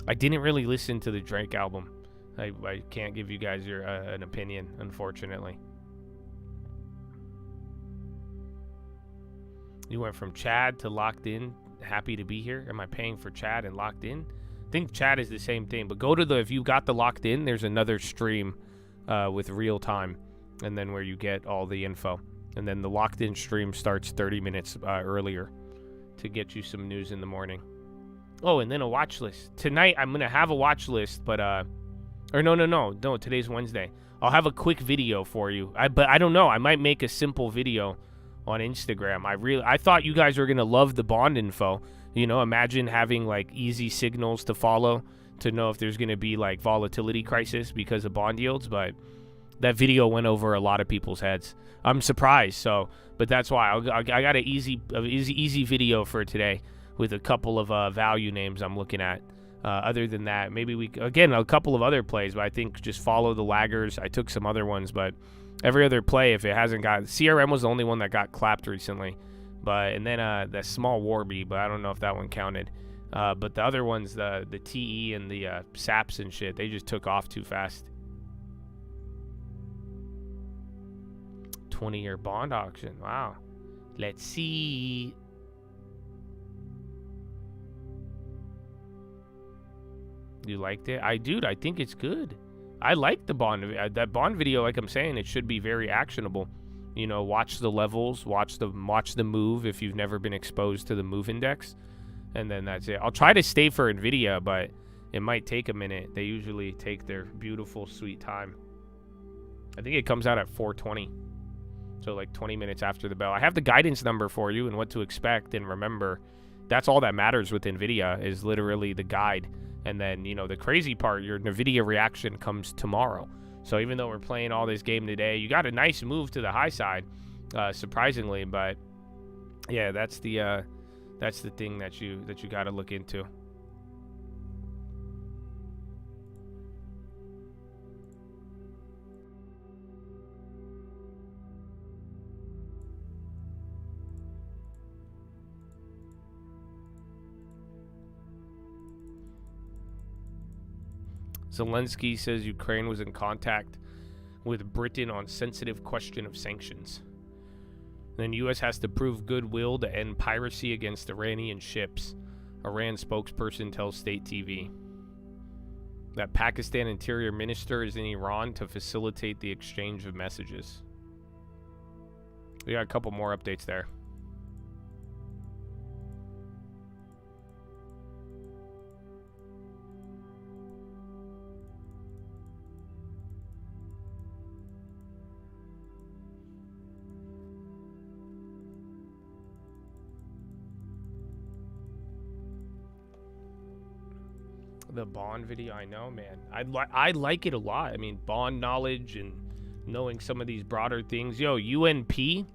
A: I didn't really listen to the Drake album. I can't give you guys an opinion, unfortunately. You went from Chad to locked in. Happy to be here. Am I paying for Chad and locked in? I think Chad is the same thing. But go to if you got the locked in, there's another stream with real time. And then where you get all the info. And then the locked in stream starts 30 minutes earlier to get you some news in the morning. Oh, and then a watch list. Tonight, I'm going to have a watch list, but... No, today's Wednesday. I'll have a quick video for you. But I don't know. I might make a simple video on Instagram. I thought you guys were going to love the bond info. You know, imagine having, like, easy signals to follow to know if there's going to be, like, volatility crisis because of bond yields. But That video went over a lot of people's heads. I'm surprised. So, but that's why I got an easy video for today with a couple of value names I'm looking at. Other than that, maybe again a couple of other plays, but I think just follow the laggers. I took some other ones, but every other play, if it hasn't got, CRM was the only one that got clapped recently, and then the small Warby, but I don't know if that one counted. But the other ones, the TE and the SAPs and shit, they just took off too fast. 20-year bond auction. Wow. Let's see. You liked it? I think it's good. I like the bond. That bond video, like I'm saying, it should be very actionable. You know, watch the levels, watch the move if you've never been exposed to the move index, and then that's it. I'll try to stay for Nvidia, but it might take a minute. They usually take their beautiful sweet time. I think it comes out at 4:20, so like 20 minutes after the bell. I have the guidance number for you and what to expect, and remember, that's all that matters with Nvidia is literally the guide. And then, you know, the crazy part, your Nvidia reaction comes tomorrow. So even though we're playing all this game today, you got a nice move to the high side, surprisingly. But yeah, that's the thing that you got to look into. Zelensky says Ukraine was in contact with Britain on sensitive question of sanctions. Then U.S. has to prove goodwill to end piracy against Iranian ships. Iran spokesperson tells state TV. That Pakistan interior minister is in Iran to facilitate the exchange of messages. We got a couple more updates there. The bond video, I know, man. I like it a lot. I mean, bond knowledge and knowing some of these broader things. Yo, UNP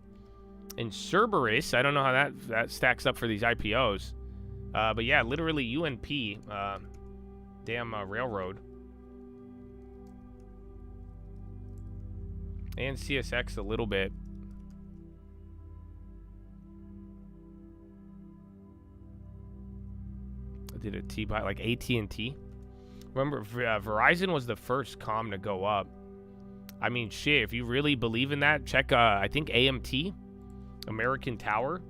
A: and Cerberus. I don't know how that stacks up for these IPOs. But yeah, literally UNP. Damn railroad. And CSX a little bit. Did a T buy like AT&T? Remember, Verizon was the first comm to go up. I mean, shit, if you really believe in that, check, I think AMT, American Tower.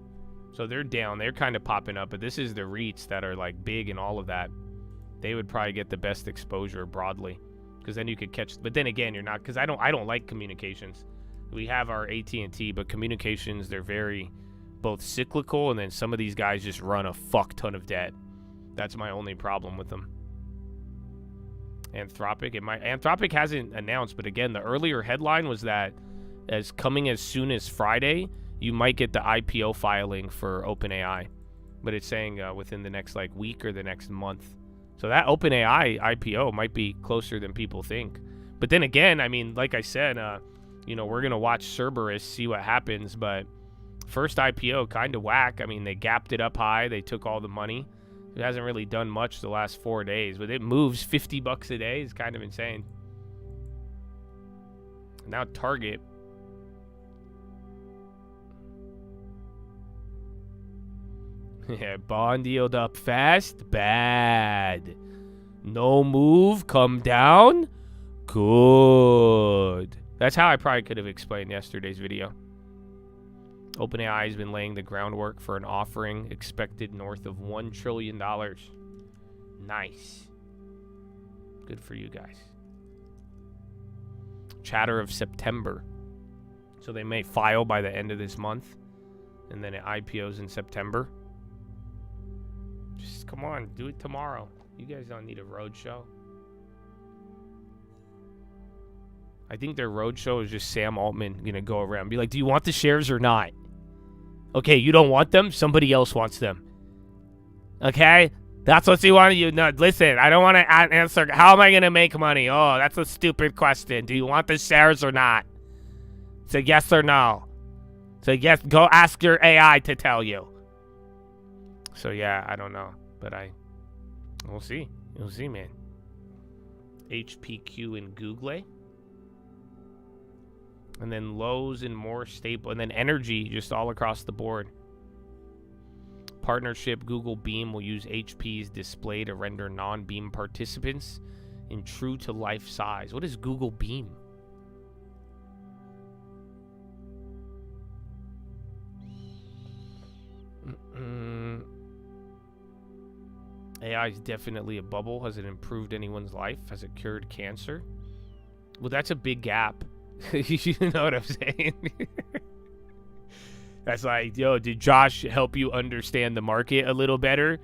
A: So they're down. They're kind of popping up, but this is the REITs that are like big and all of that. They would probably get the best exposure broadly, because then you could catch. But then again, you're not, because I don't like communications. We have our AT&T, but communications, they're very both cyclical, and then some of these guys just run a fuck ton of debt. That's my only problem with them. Anthropic hasn't announced, but again, the earlier headline was that as soon as Friday, you might get the IPO filing for OpenAI, but it's saying within the next like week or the next month. So that OpenAI IPO might be closer than people think. But then again, I mean, like I said, you know, we're gonna watch Cerberus, see what happens. But first IPO kind of whack. I mean, they gapped it up high, they took all the money. It hasn't really done much the last 4 days, but it moves $50 a day. It's kind of insane. Now Target. Yeah, bond yield up fast. Bad. No move. Come down. Good. That's how I probably could have explained yesterday's video. OpenAI has been laying the groundwork for an offering expected north of $1 trillion. Nice. Good for you guys. Chatter of September. So they may file by the end of this month, and then it IPOs in September. Just come on, do it tomorrow. You guys don't need a roadshow. I think their roadshow is just Sam Altman gonna go around and be like, do you want the shares or not? Okay, you don't want them? Somebody else wants them. Okay? That's what you want to. No, listen, I don't want to answer. How am I going to make money? Oh, that's a stupid question. Do you want the shares or not? So yes or no. So yes, go ask your AI to tell you. So yeah, I don't know, but we'll see. We'll see, man. HPQ and Google. And then lows and more stable, and then energy just all across the board. Partnership, Google Beam will use HP's display to render non-beam participants in true-to-life size. What is Google Beam? AI is definitely a bubble. Has it improved anyone's life? Has it cured cancer? Well, that's a big gap. You know what I'm saying? That's like, yo, did Josh help you understand the market a little better?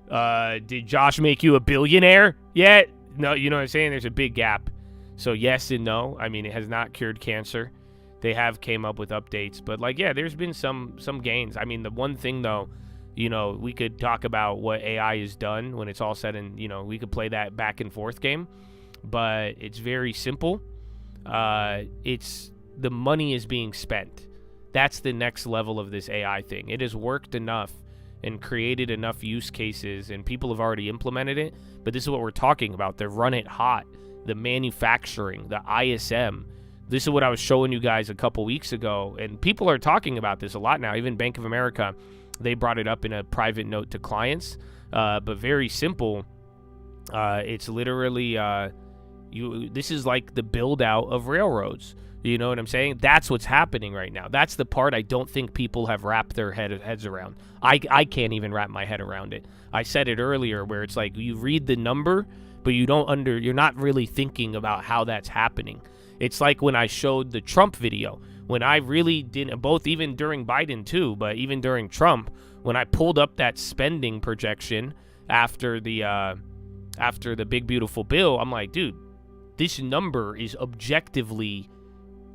A: Did Josh make you a billionaire yet? No, you know what I'm saying? There's a big gap. So yes and no. I mean, it has not cured cancer. They have came up with updates, but like, yeah, there's been some gains. I mean, the one thing though, you know, we could talk about what AI has done when it's all said and, you know, we could play that back and forth game, but it's very simple. It's the money is being spent. That's the next level of this AI thing. It has worked enough and created enough use cases, and people have already implemented it, but this is what we're talking about. The run it hot, the manufacturing, the ISM. This is what I was showing you guys a couple weeks ago, and people are talking about this a lot now. Even Bank of America, they brought it up in a private note to clients, but very simple. It's literally, this is like the build out of railroads. You know what I'm saying? That's what's happening right now. That's the part I don't think people have wrapped their heads around. I can't even wrap my head around it. I said it earlier where it's like you read the number, but you're not really thinking about how that's happening. It's like when I showed the Trump video, when I really didn't, both even during Biden too, but even during Trump, when I pulled up that spending projection after the big beautiful bill, I'm like, dude, this number is objectively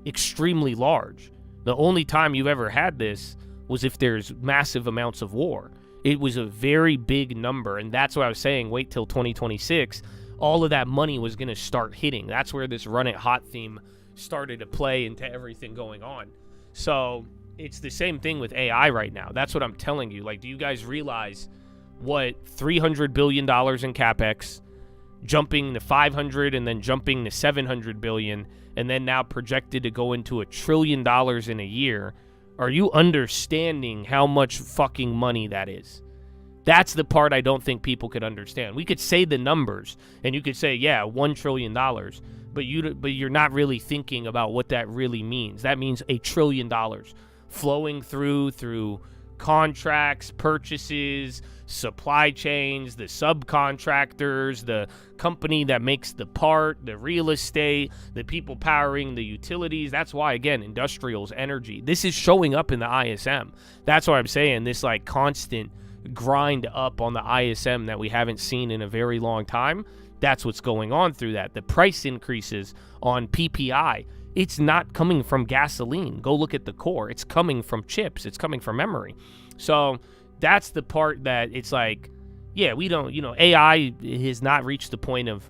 A: extremely large. The only time you've ever had this was if there's massive amounts of war. It was a very big number, and that's what I was saying, wait till 2026. All of that money was going to start hitting. That's where this run it hot theme started to play into everything going on. So it's the same thing with AI right now. That's what I'm telling you. Like, do you guys realize what $300 billion in CapEx, jumping to 500 and then jumping to 700 billion, and then now projected to go into $1 trillion in a year? Are you understanding how much fucking money that is? That's the part I don't think people could understand. We could say the numbers, and you could say, yeah, $1 trillion, but you're not really thinking about what that really means. That means $1 trillion flowing through contracts, purchases, supply chains, the subcontractors, the company that makes the part, the real estate, the people powering the utilities. That's why, again, industrials, energy, this is showing up in the ISM. That's why I'm saying this like constant grind up on the ISM that we haven't seen in a very long time. That's what's going on through that. The price increases on PPI, it's not coming from gasoline. Go look at the core. It's coming from chips. It's coming from memory. So that's the part that it's like, yeah, we don't, AI has not reached the point of,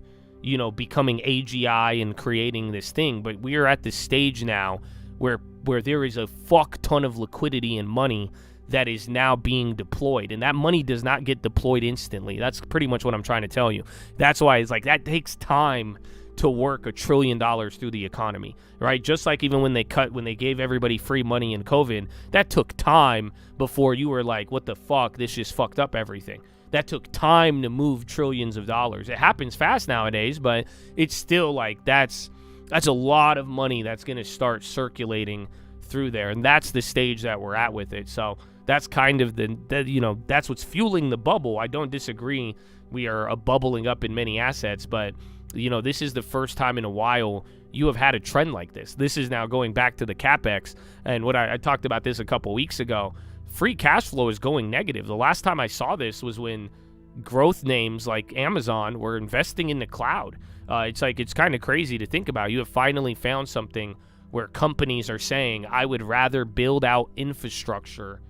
A: becoming AGI and creating this thing, but we are at this stage now where there is a fuck ton of liquidity and money that is now being deployed, and that money does not get deployed instantly. That's pretty much what I'm trying to tell you. That's why it's like that takes time to work $1 trillion through the economy, right? Just like even when they gave everybody free money in COVID, that took time before you were like, what the fuck, this just fucked up everything. That took time to move trillions of dollars. It happens fast nowadays, but it's still like that's a lot of money that's going to start circulating through there, and that's the stage that we're at with it. So that's kind of that's what's fueling the bubble. I don't disagree. We are bubbling up in many assets, but this is the first time in a while you have had a trend like this. This is now going back to the CapEx, and what I talked about this a couple weeks ago. Free cash flow is going negative. The last time I saw this was when growth names like Amazon were investing in the cloud. It's kind of crazy to think about. You have finally found something where companies are saying, I would rather build out infrastructure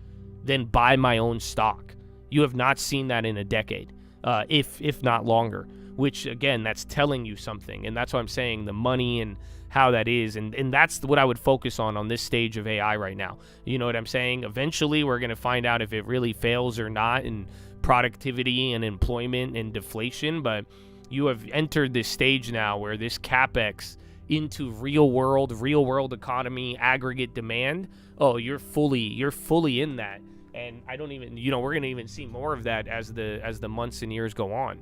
A: than buy my own stock. You have not seen that in a decade. if not longer. Which, again, that's telling you something. And that's why I'm saying the money and how that is. And that's what I would focus on this stage of AI right now. You know what I'm saying? Eventually, we're going to find out if it really fails or not in productivity and employment and deflation. But you have entered this stage now where this CapEx into real world economy, aggregate demand, oh, you're fully in that. And I don't even, we're going to even see more of that as the months and years go on.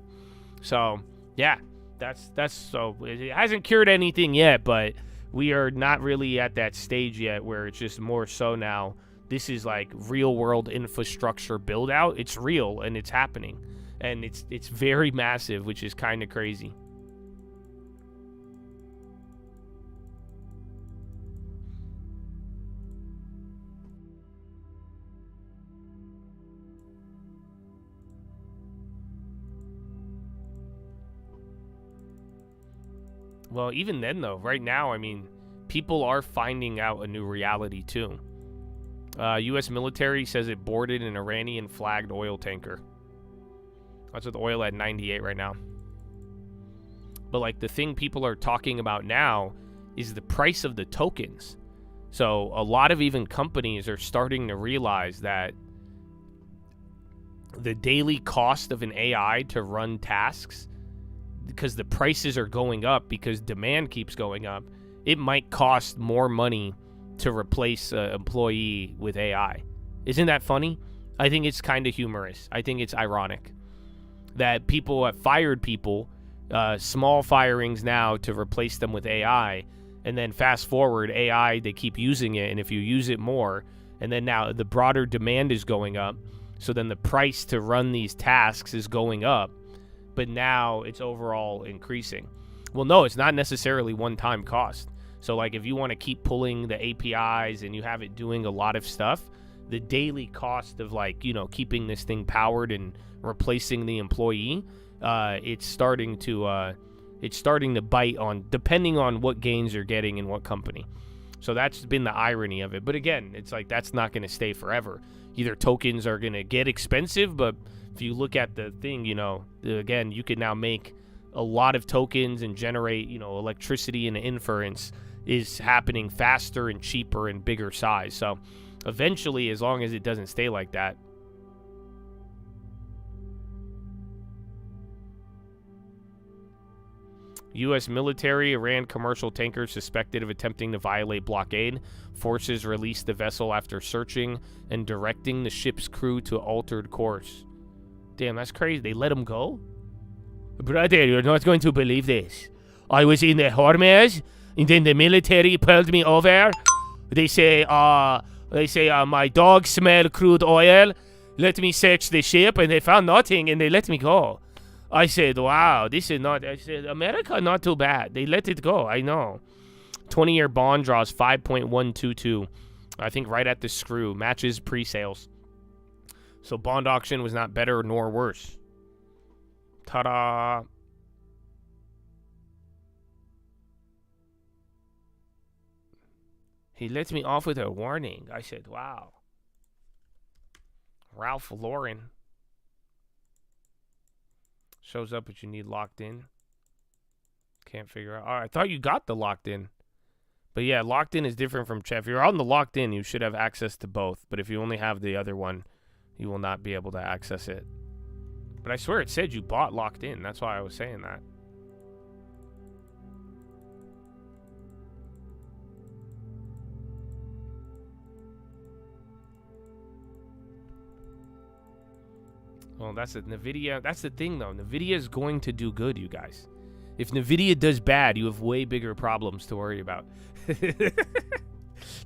A: So, yeah, that's so it hasn't cured anything yet, but we are not really at that stage yet where it's just more so now. This is like real world infrastructure build out. It's real and it's happening, and it's very massive, which is kind of crazy. Well, even then, though, right now, I mean, people are finding out a new reality, too. U.S. military says it boarded an Iranian-flagged oil tanker. That's with oil at 98 right now. But, like, the thing people are talking about now is the price of the tokens. So, a lot of even companies are starting to realize that the daily cost of an AI to run tasks, because the prices are going up because demand keeps going up, it might cost more money to replace an employee with AI. Isn't that funny? I think it's kind of humorous. I think it's ironic that people have fired people, small firings now to replace them with AI, and then fast forward, AI, they keep using it, and if you use it more, and then now the broader demand is going up, so then the price to run these tasks is going up, but now it's overall increasing. Well, no, it's not necessarily one-time cost. So, like, if you want to keep pulling the APIs and you have it doing a lot of stuff, the daily cost of, like, keeping this thing powered and replacing the employee, it's starting to bite on, depending on what gains you're getting in what company. So that's been the irony of it. But again, it's like that's not going to stay forever. Either tokens are going to get expensive, but if you look at the thing, again, you can now make a lot of tokens and generate, electricity, and inference is happening faster and cheaper and bigger size. So eventually, as long as it doesn't stay like that. U.S. military, Iran commercial tanker suspected of attempting to violate blockade. Forces released the vessel after searching and directing the ship's crew to altered course. Damn, that's crazy. They let him go? Brother, you're not going to believe this. I was in the Hormuz, and then the military pulled me over. They say my dog smelled crude oil. Let me search the ship, and they found nothing, and they let me go. I said, wow, this is not... I said, America, not too bad. They let it go, I know. 20-year bond draws 5.122. I think right at the screw. Matches pre-sales. So bond auction was not better nor worse. Ta-da! He let me off with a warning. I said, wow. Ralph Lauren. Shows up, but you need locked in. Can't figure out. I thought you got the locked in. But yeah, locked in is different from chat. If you're on the locked in, you should have access to both. But if you only have the other one, you will not be able to access it. But I swear it said you bought locked in. That's why I was saying that. Well, that's it. Nvidia. That's the thing, though. Nvidia is going to do good, you guys. If Nvidia does bad, you have way bigger problems to worry about.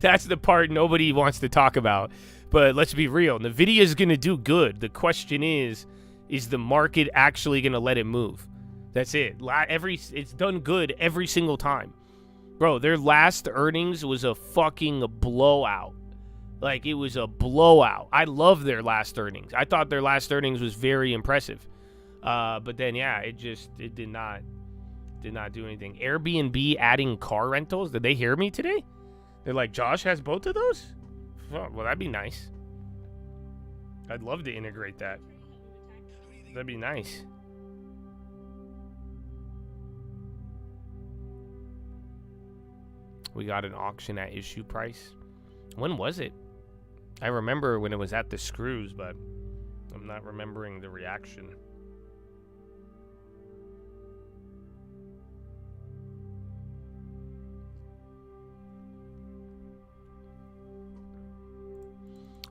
A: That's the part nobody wants to talk about. But let's be real. Nvidia is going to do good. The question is the market actually going to let it move? That's it. It's done good every single time. Bro, their last earnings was a fucking blowout. Like, it was a blowout. I love their last earnings. I thought their last earnings was very impressive. But then, yeah, it did not do anything. Airbnb adding car rentals. Did they hear me today? They're like, Josh has both of those? Well, that'd be nice. I'd love to integrate that. That'd be nice. We got an auction at issue price. When was it? I remember when it was at the screws, but I'm not remembering the reaction.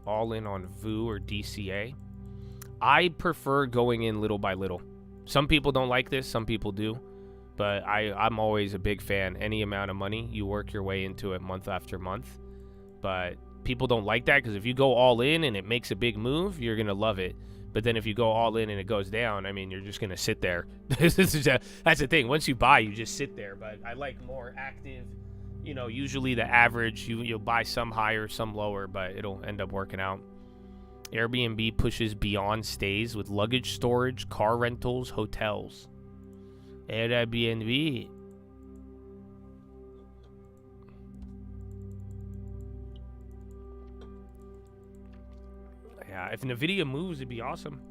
A: All in on VU or DCA. I prefer going in little by little. Some people don't like this, some people do. But I'm always a big fan. Any amount of money, you work your way into it month after month. But people don't like that because if you go all in and it makes a big move, you're going to love it. But then if you go all in and it goes down, I mean, you're just going to sit there. That's the thing. Once you buy, you just sit there. But I like more active, you know, usually the average, you'll buy some higher, some lower, but it'll end up working out. Airbnb pushes beyond stays with luggage storage, car rentals, hotels. Airbnb. Yeah, if Nvidia moves, it'd be awesome.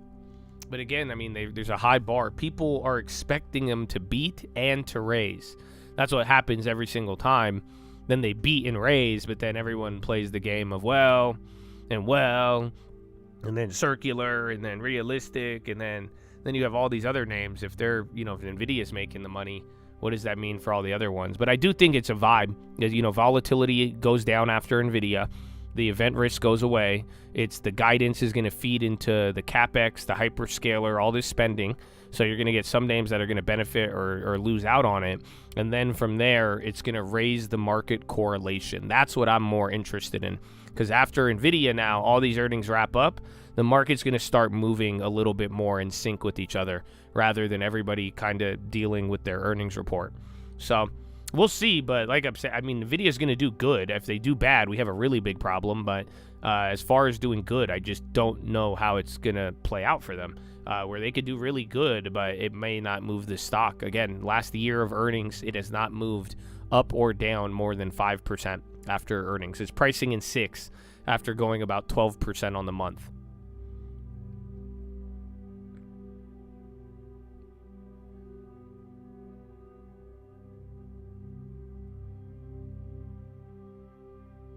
A: But again, I mean, there's a high bar. People are expecting them to beat and to raise. That's what happens every single time. Then they beat and raise, but then everyone plays the game of well, and then circular, and then realistic, and then you have all these other names. If they're, you know, if Nvidia's making the money, what does that mean for all the other ones? But I do think it's a vibe. As you know, volatility goes down after Nvidia. The event risk goes away. It's the guidance is going to feed into the CapEx, the hyperscaler, all this spending. So you're going to get some names that are going to benefit or lose out on it. And then from there, it's going to raise the market correlation. That's what I'm more interested in. Because after Nvidia now, all these earnings wrap up, the market's going to start moving a little bit more in sync with each other rather than everybody kind of dealing with their earnings report. So we'll see, but like I'm saying, I mean, Nvidia's going to do good. If they do bad, we have a really big problem, but as far as doing good, I just don't know how it's going to play out for them, where they could do really good, but it may not move the stock. Again, last year of earnings, it has not moved up or down more than 5% after earnings. It's pricing in 6 after going about 12% on the month.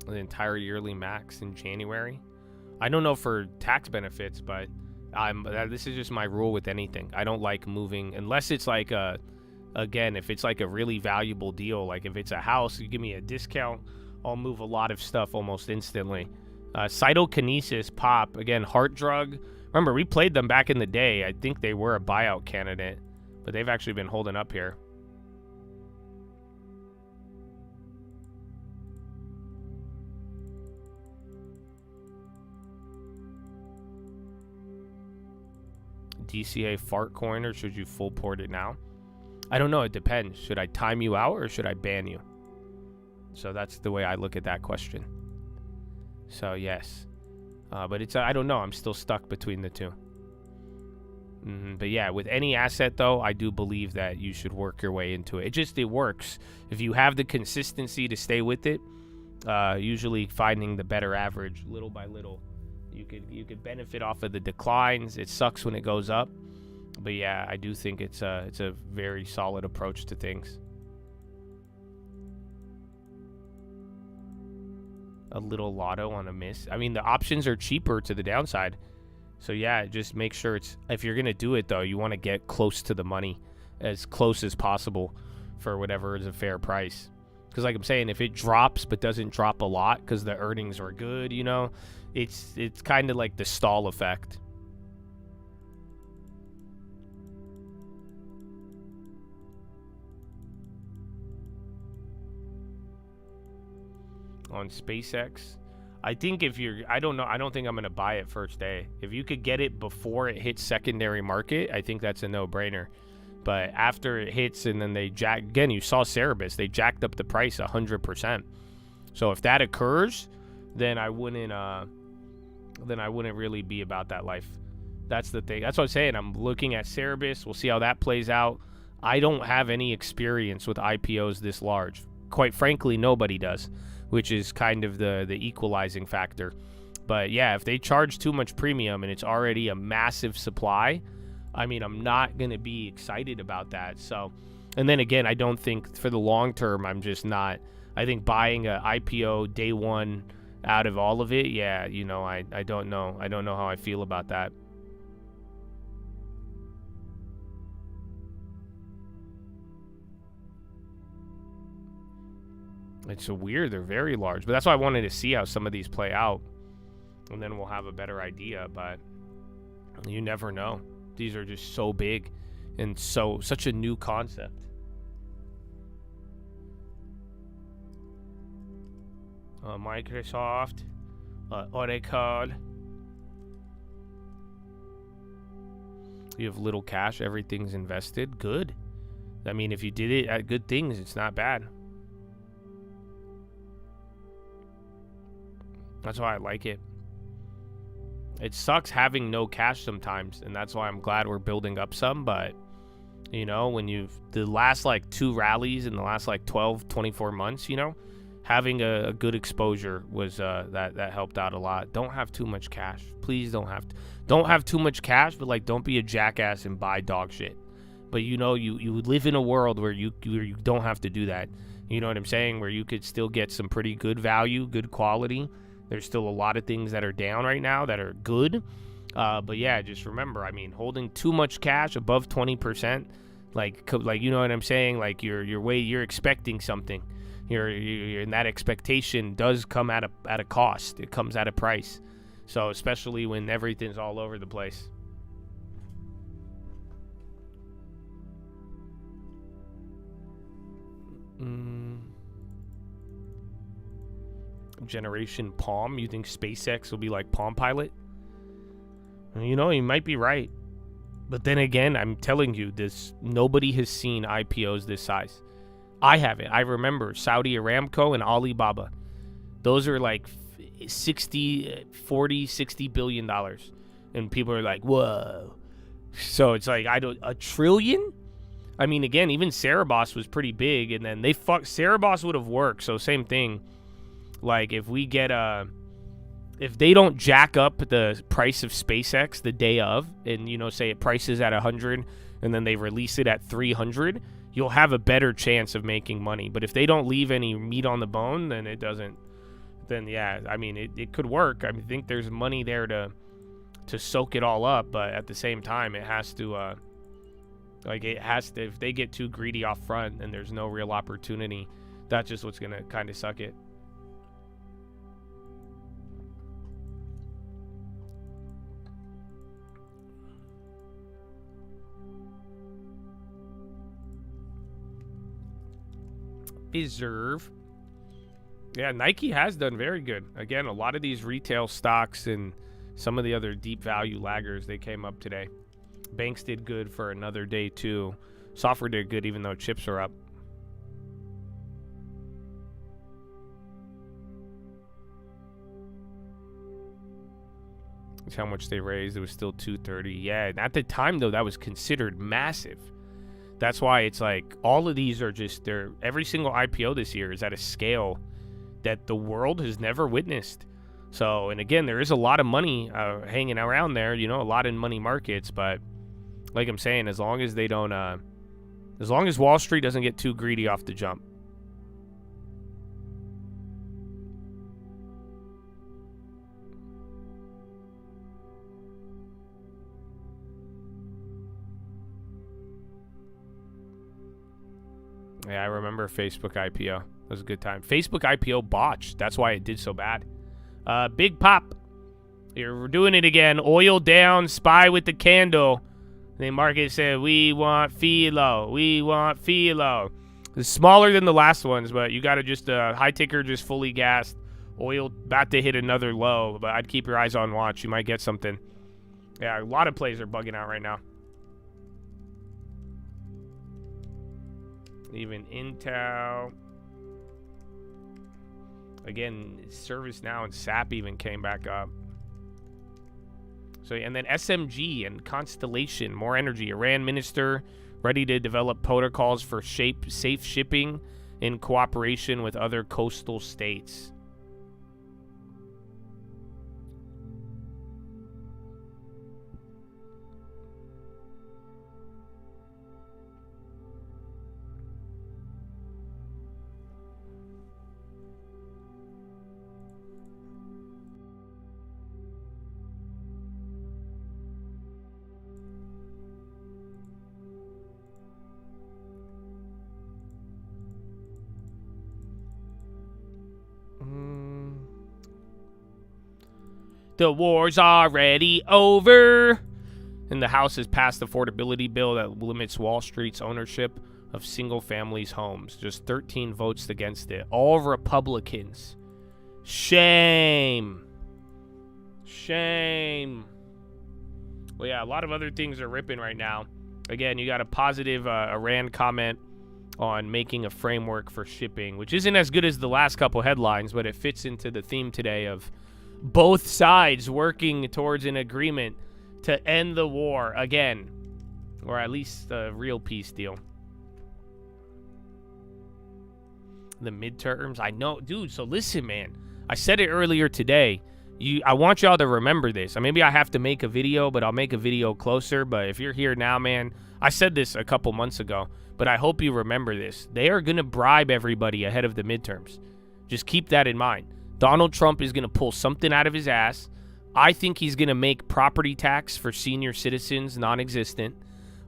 A: The entire yearly max in January. I don't know for tax benefits, but this is just my rule with anything. I don't like moving unless it's like again, if it's like a really valuable deal, like if it's a house, you give me a discount, I'll move a lot of stuff almost instantly. Cytokinesis pop, again, heart drug. Remember, we played them back in the day. I think they were a buyout candidate, but they've actually been holding up here. DCA fart coin, or should you full port it now? I don't know. It depends. Should I time you out or should I ban you? So that's the way I look at that question. So yes, but it's I don't know. I'm still stuck between the two. But yeah, with any asset though, I do believe that you should work your way into it. It works if you have the consistency to stay with it. Usually finding the better average little by little. You could benefit off of the declines. It sucks when it goes up, but yeah, I do think it's a very solid approach to things. A little lotto on a miss. I mean, the options are cheaper to the downside, so yeah, just make sure if you're gonna do it though, you want to get close to the money, as close as possible for whatever is a fair price. Because like I'm saying, if it drops but doesn't drop a lot because the earnings are good, you know, it's kind of like the stall effect. On SpaceX, I think I don't think I'm going to buy it first day. If you could get it before it hits secondary market, I think that's a no-brainer. But after it hits and then again, you saw Cerebus, they jacked up the price 100%. So if that occurs, then I wouldn't really be about that life. That's the thing. That's what I'm saying. I'm looking at Cerebus. We'll see how that plays out. I don't have any experience with IPOs this large. Quite frankly, nobody does, which is kind of the equalizing factor. But yeah, if they charge too much premium and it's already a massive supply, I mean, I'm not going to be excited about that. So, and then again, I don't think for the long term, I'm just not. I think buying a IPO day one out of all of it, yeah, you know, I don't know. I don't know how I feel about that. It's so weird. They're very large. But that's why I wanted to see how some of these play out. And then we'll have a better idea. But you never know. These are just so big and such a new concept. Microsoft, Oracle. You have little cash, everything's invested. Good. I mean, if you did it at good things, it's not bad. That's why I like it. It sucks having no cash sometimes, and that's why I'm glad we're building up some. But, you know, when the last like 2 rallies in the last like 12, 24 months, you know, having a good exposure was that helped out a lot. Don't have too much cash. Please don't have too much cash, but like don't be a jackass and buy dog shit. But you know, you live in a world where you don't have to do that. You know what I'm saying? Where you could still get some pretty good value, good quality. There's still a lot of things that are down right now that are good. But yeah, just remember, I mean, holding too much cash above 20%, like you know what I'm saying? Like you're expecting something. And that expectation does come at a cost. It comes at a price. So especially when everything's all over the place. Generation Palm. You think SpaceX will be like Palm Pilot? You know, you might be right. But then again, I'm telling you, nobody has seen IPOs this size. I haven't. I remember Saudi Aramco and Alibaba. Those are like $60 billion. And people are like, whoa. So it's like, a trillion? I mean, again, even Cerebos was pretty big. And then Cerebos would have worked. So same thing. Like if we get if they don't jack up the price of SpaceX the day of, and you know, say it prices at 100 and then they release it at 300, you'll have a better chance of making money. But if they don't leave any meat on the bone, then it doesn't. Then yeah, I mean, it could work. I think there's money there to soak it all up, but at the same time, it has to if they get too greedy off front and there's no real opportunity, that's just what's gonna kind of suck it. Reserve. Yeah, Nike has done very good. Again, a lot of these retail stocks and some of the other deep value laggers, they came up today. Banks did good for another day too. Software did good even though chips are up. That's how much they raised. It was still 230. Yeah, at the time though, that was considered massive. That's why it's like all of these are just every single IPO this year is at a scale that the world has never witnessed. So, and again, there is a lot of money hanging around there, you know, a lot in money markets. But like I'm saying, as long as they don't, as long as Wall Street doesn't get too greedy off the jump. Yeah, I remember Facebook IPO. That was a good time. Facebook IPO botched. That's why it did so bad. Big Pop. We're doing it again. Oil down. Spy with the candle. The market said, we want Philo. We want Philo. It's smaller than the last ones, but you got to just, high ticker just fully gassed. Oil about to hit another low, but I'd keep your eyes on watch. You might get something. Yeah, a lot of plays are bugging out right now. Even Intel. Again, ServiceNow and SAP even came back up. So, and then SMG and Constellation, more energy. Iran minister ready to develop protocols for safe shipping in cooperation with other coastal states. The war's already over. And the House has passed the affordability bill that limits Wall Street's ownership of single-family homes. Just 13 votes against it. All Republicans. Shame. Shame. Well, yeah, a lot of other things are ripping right now. Again, you got a positive Iran comment on making a framework for shipping, which isn't as good as the last couple headlines, but it fits into the theme today of both sides working towards an agreement to end the war again, or at least a real peace deal. The midterms, I know, dude. So listen, man, I said it earlier today. I want y'all to remember this. Maybe I have to make a video, but I'll make a video closer. But if you're here now, man, I said this a couple months ago, but I hope you remember this. They are going to bribe everybody ahead of the midterms. Just keep that in mind. Donald Trump is going to pull something out of his ass. I think he's going to make property tax for senior citizens non-existent,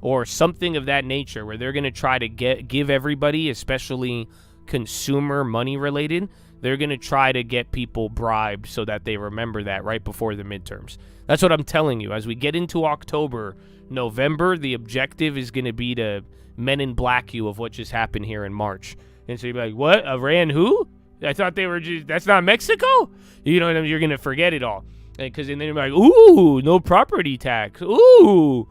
A: or something of that nature, where they're going to try to give everybody, especially consumer money related, they're going to try to get people bribed so that they remember that right before the midterms. That's what I'm telling you. As we get into October, November, the objective is going to be to Men in Black you of what just happened here in March. And so you'll be like, what? Iran who? I thought they were just, that's not Mexico? You know what I mean? You're going to forget it all. Because then you're like, ooh, no property tax. Ooh,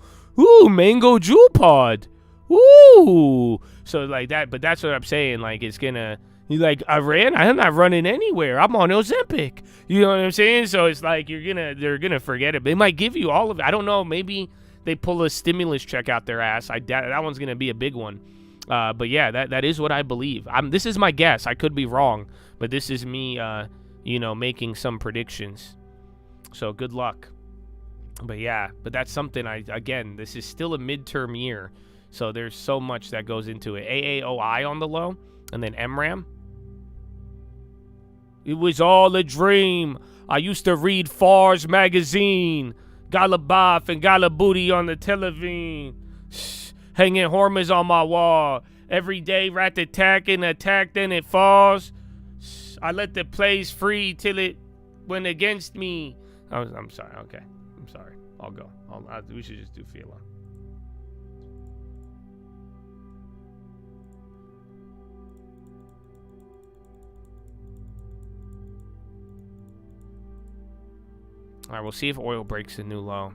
A: mango jewel pod. Ooh. So like that, but that's what I'm saying. Like, it's going to, you like, Iran? I'm not running anywhere. I'm on Ozempic. You know what I'm saying? So it's like, they're going to forget it. They might give you all of it. I don't know. Maybe they pull a stimulus check out their ass. I doubt that one's going to be a big one. But yeah, that is what I believe. This is my guess. I could be wrong, but this is me, making some predictions. So good luck. But yeah, that's something again, this is still a midterm year. So there's so much that goes into it. AAOI on the low, and then MRAM. It was all a dream. I used to read Far's magazine. Galabaf and Galabuti on the television. Hanging Hormuz on my wall. Every day, rat-attack and attack, then it falls. I let the plays free till it went against me. I'm sorry. Okay. I'm sorry. I'll go. We should just do Fila. All right, we'll see if oil breaks a new low.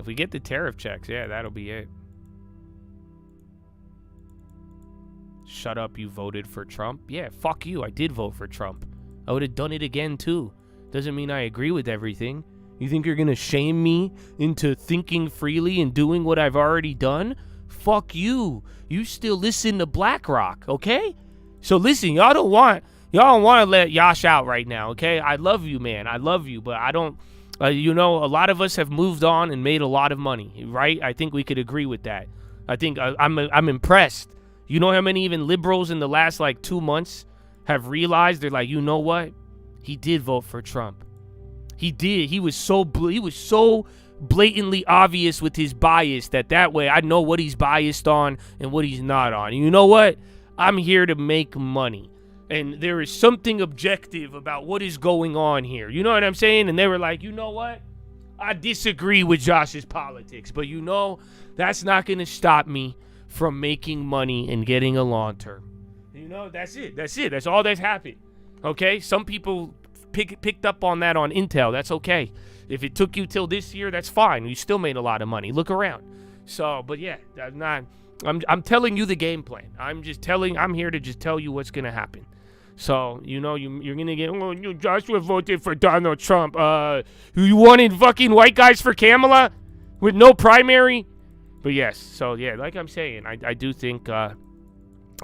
A: If we get the tariff checks, yeah, that'll be it. Shut up, you voted for Trump? Yeah, fuck you, I did vote for Trump. I would have done it again, too. Doesn't mean I agree with everything. You think you're gonna shame me into thinking freely and doing what I've already done? Fuck you. You still listen to BlackRock, okay? So listen, y'all don't want to let Yash out right now, okay? I love you, man. I love you, but I don't... a lot of us have moved on and made a lot of money, right? I think we could agree with that. I think I'm impressed. You know how many even liberals in the last 2 months have realized, they're like, you know what? He did vote for Trump. He did. He was so blatantly obvious with his bias that way I know what he's biased on and what he's not on. And you know what? I'm here to make money. And there is something objective about what is going on here. You know what I'm saying? And they were like, you know what? I disagree with Josh's politics. But that's not going to stop me from making money and getting a long term. That's it. That's all that's happened. Okay? Some people picked up on that on Intel. That's okay. If it took you till this year, that's fine. You still made a lot of money. Look around. So, but yeah, I'm telling you the game plan. I'm here to just tell you what's going to happen. So, you're going to get, Joshua voted for Donald Trump. You wanted fucking white guys for Kamala with no primary? But yes, so yeah, like I'm saying, I do think, I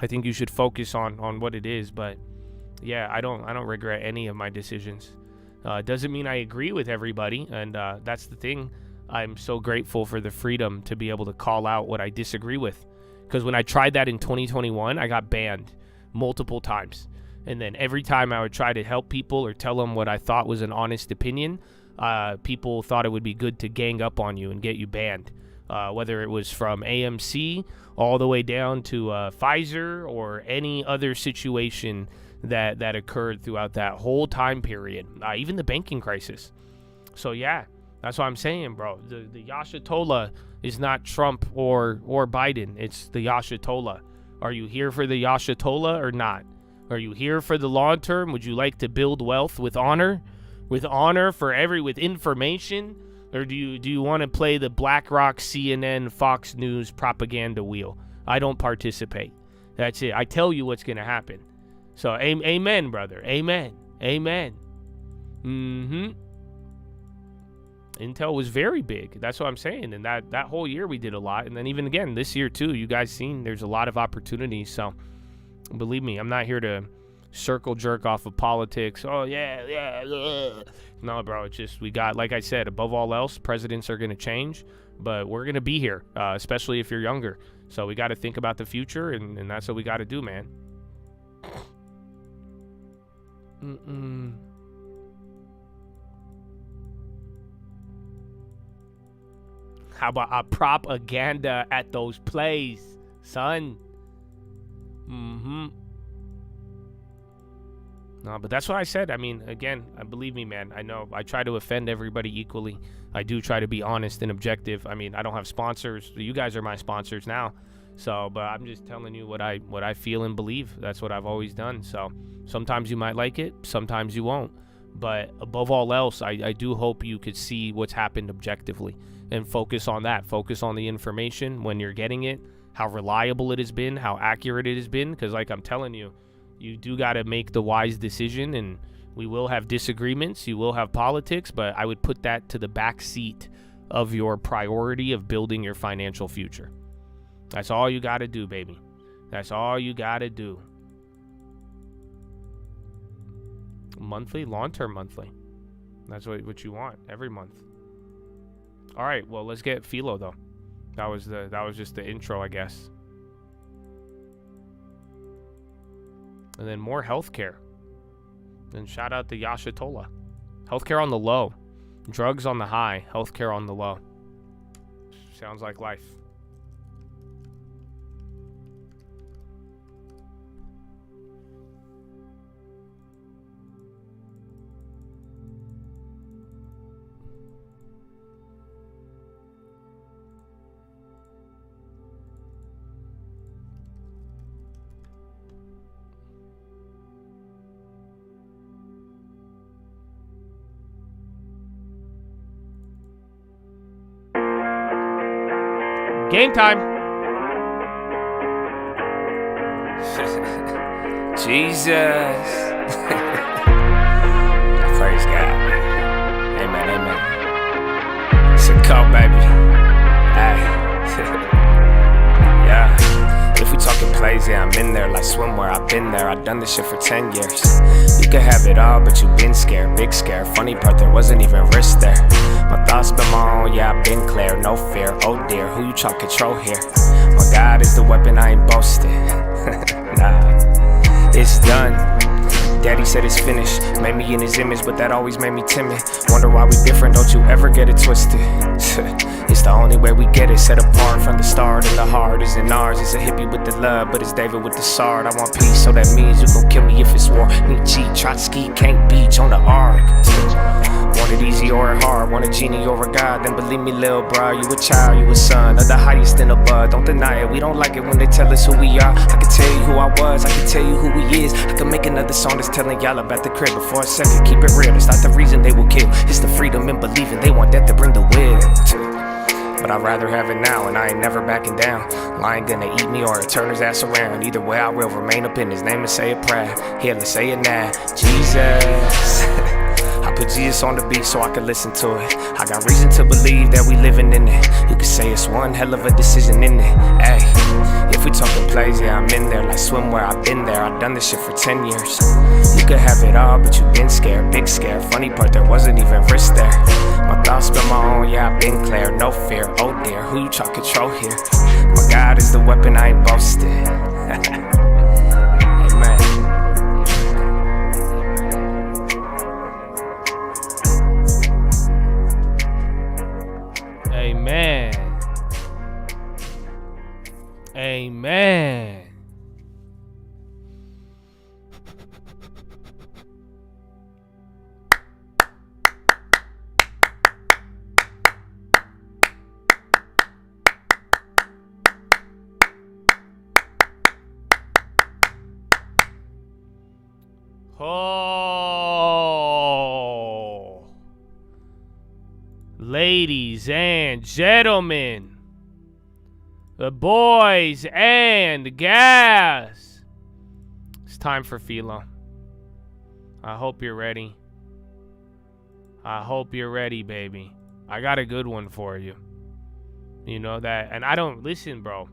A: think you should focus on what it is. But yeah, I don't regret any of my decisions. Doesn't mean I agree with everybody. And that's the thing. I'm so grateful for the freedom to be able to call out what I disagree with. Because when I tried that in 2021, I got banned multiple times. And then every time I would try to help people or tell them what I thought was an honest opinion, people thought it would be good to gang up on you and get you banned. Whether it was from AMC all the way down to Pfizer or any other situation that occurred throughout that whole time period, even the banking crisis. So yeah, that's what I'm saying, bro. The Yashatola is not Trump or Biden. It's the Yashatola. Are you here for the Yashatola or not? Are you here for the long term? Would you like to build wealth with honor? With honor with information? Or do you want to play the BlackRock, CNN, Fox News propaganda wheel? I don't participate. That's it. I tell you what's going to happen. So amen, brother. Amen. Intel was very big. That's what I'm saying. And that whole year we did a lot. And then even again, this year too, you guys seen there's a lot of opportunities. So believe me, I'm not here to circle jerk off of politics. Oh, yeah. No, bro, it's just we got, like I said, above all else, presidents are going to change. But we're going to be here, especially if you're younger. So we got to think about the future, and that's what we got to do, man. How about a propaganda at those plays, son? No, but that's what I said. I mean, again, believe me, man. I know I try to offend everybody equally. I do try to be honest and objective. I mean, I don't have sponsors. You guys are my sponsors now. So, but I'm just telling you what I feel and believe. That's what I've always done. So sometimes you might like it, sometimes you won't. But above all else, I do hope you could see what's happened objectively and focus on that. Focus on the information when you're getting it, how reliable it has been, how accurate it has been. Because like I'm telling you, you do got to make the wise decision, and we will have disagreements. You will have politics, but I would put that to the back seat of your priority of building your financial future. That's all you got to do, baby. That's all you got to do. Monthly, long-term monthly. That's what you want every month. All right, well, let's get Philo though. That was just the intro, I guess. And then more healthcare. Then shout out to Yashatola. Healthcare on the low. Drugs on the high. Healthcare on the low. Sounds like life. Game time. Jesus. Praise God. Amen. It's a cult, baby. Hey. Yeah. If we talking plays, yeah, I'm in there like swimwear. I've been there. I've done this shit for 10 years. You could have it all, but you been scared. Big scare. Funny part, there wasn't even risk there. My thoughts been my own, yeah, I've been clear. No fear, oh dear, who you try to control here? My God is the weapon, I ain't boasting. Nah, it's done. Daddy said it's finished. Made me in his image, but that always made me timid. Wonder why we different, don't you ever get it twisted. It's the only way we get it, set apart from the start. And the heart isn't ours. It's a hippie with the love, but it's David with the sword. I want peace, so that means you gon' kill me if it's war. Nietzsche, Trotsky, can't beach on the ark. Want it easy or hard, want a genie or a god, then believe me, lil' bro, you a child, you a son of the highest in the bud. Don't deny it, we don't like it when they tell us who we are. I can tell you who I was, I can tell you who he is. I can make another song that's telling y'all about the crib, but for a second, keep it real. It's not the reason they will kill, it's the freedom in believing they want death to bring the will. But I'd rather have it now, and I ain't never backing down. Lion gonna eat me or turn his ass around. Either way, I will remain up in his name and say it proud. Here, let's say it now. Jesus. I put Jesus on the beat so I can listen to it. I got reason to believe that we living in it. You could say it's one hell of a decision in it. Ay, if we talking plays, yeah, I'm in there like swimwear. I've been there, I've done this shit for 10 years. You could have it all, but you been scared, big scare. Funny part, there wasn't even risk there. My thoughts been my own, yeah, I've been clear. No fear, oh dear, who you try to control here? My God is the weapon, I ain't boasting. Amen. Amen. Amen. Ladies and gentlemen, the boys and gals, it's time for Philo. I hope you're ready. I hope you're ready, baby. I got a good one for you. You know that? And I don't, listen, bro.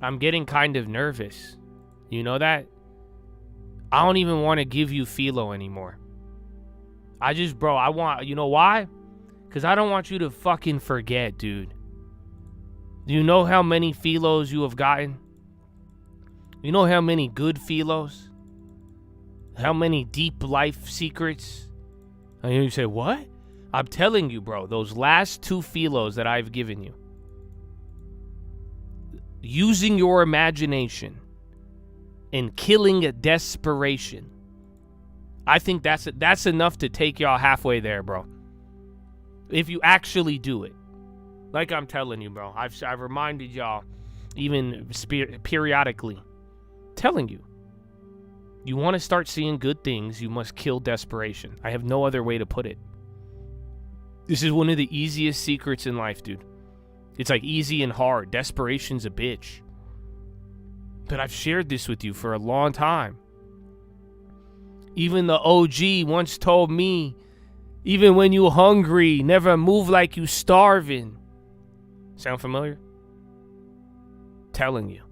A: I'm getting kind of nervous. You know that? I don't even want to give you Philo anymore. Bro, I want, you know why? Because I don't want you to fucking forget, dude. Do you know how many Philos you have gotten? You know how many good Philos? How many deep life secrets? And you say, what? I'm telling you, bro, those last 2 Philos that I've given you. Using your imagination and killing a desperation. I think that's enough to take y'all halfway there, bro. If you actually do it. Like I'm telling you, bro. I've reminded y'all, even periodically, telling you. You want to start seeing good things, you must kill desperation. I have no other way to put it. This is one of the easiest secrets in life, dude. It's like easy and hard. Desperation's a bitch. But I've shared this with you for a long time. Even the OG once told me, even when you hungry, never move like you starving. Sound familiar? Telling you.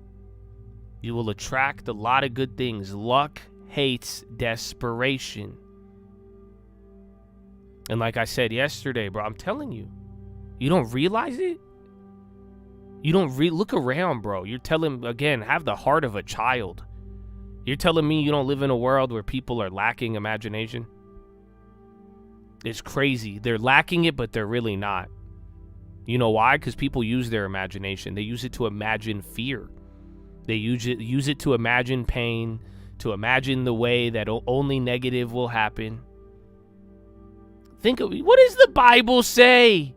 A: You will attract a lot of good things. Luck hates desperation. And like I said yesterday, bro, I'm telling you. You don't realize it? You don't look around, bro. You're telling, again, have the heart of a child. You're telling me you don't live in a world where people are lacking imagination? It's crazy. They're lacking it, but they're really not. You know why? Because people use their imagination. They use it to imagine fear. They use it to imagine pain, to imagine the way that only negative will happen. Think of, what does the Bible say?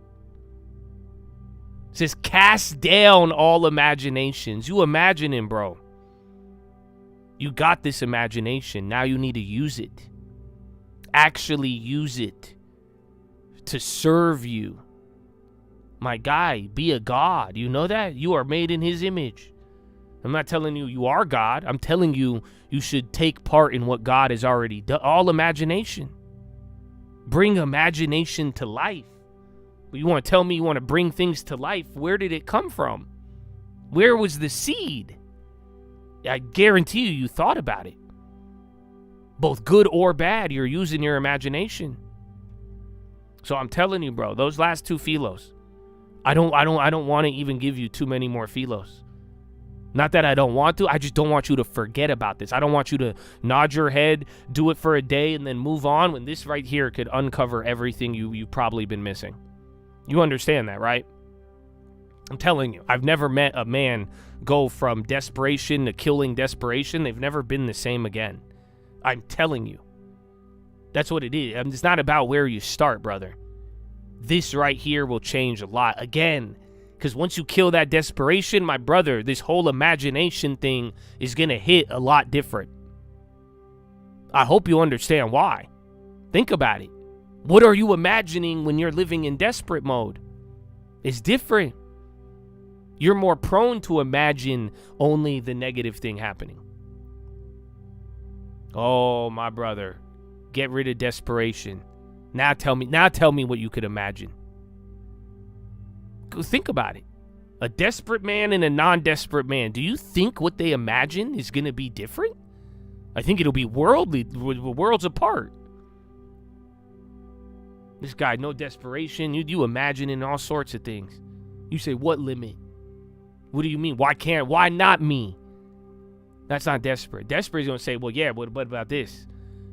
A: It says, cast down all imaginations. You imagining, bro. You got this imagination. Now you need to use it. Actually use it to serve you. My guy, be a god. You know that? You are made in his image. I'm not telling you you are God. I'm telling you you should take part in what God has already done. All imagination. Bring imagination to life. But you want to tell me you want to bring things to life? Where did it come from? Where was the seed? I guarantee you thought about it. Both good or bad, you're using your imagination. So I'm telling you, bro, those last 2 Philos, I don't want to even give you too many more Philos. Not that I don't want to, I just don't want you to forget about this. I don't want you to nod your head, do it for a day, and then move on when this right here could uncover everything you've probably been missing. You understand that, right? I'm telling you, I've never met a man go from desperation to killing desperation. They've never been the same again. I'm telling you. That's what it is. It's not about where you start, brother. This right here will change a lot. Again, because once you kill that desperation, my brother, this whole imagination thing is going to hit a lot different. I hope you understand why. Think about it. What are you imagining when you're living in desperate mode? It's different. You're more prone to imagine only the negative thing happening. Oh, my brother. Get rid of desperation. Now tell me what you could imagine. Go think about it. A desperate man and a non-desperate man. Do you think what they imagine is going to be different? I think it'll be worlds apart. This guy, no desperation. You imagining all sorts of things. You say, what limit? What do you mean? Why not me? That's not desperate. Desperate is going to say, well, yeah, what about this?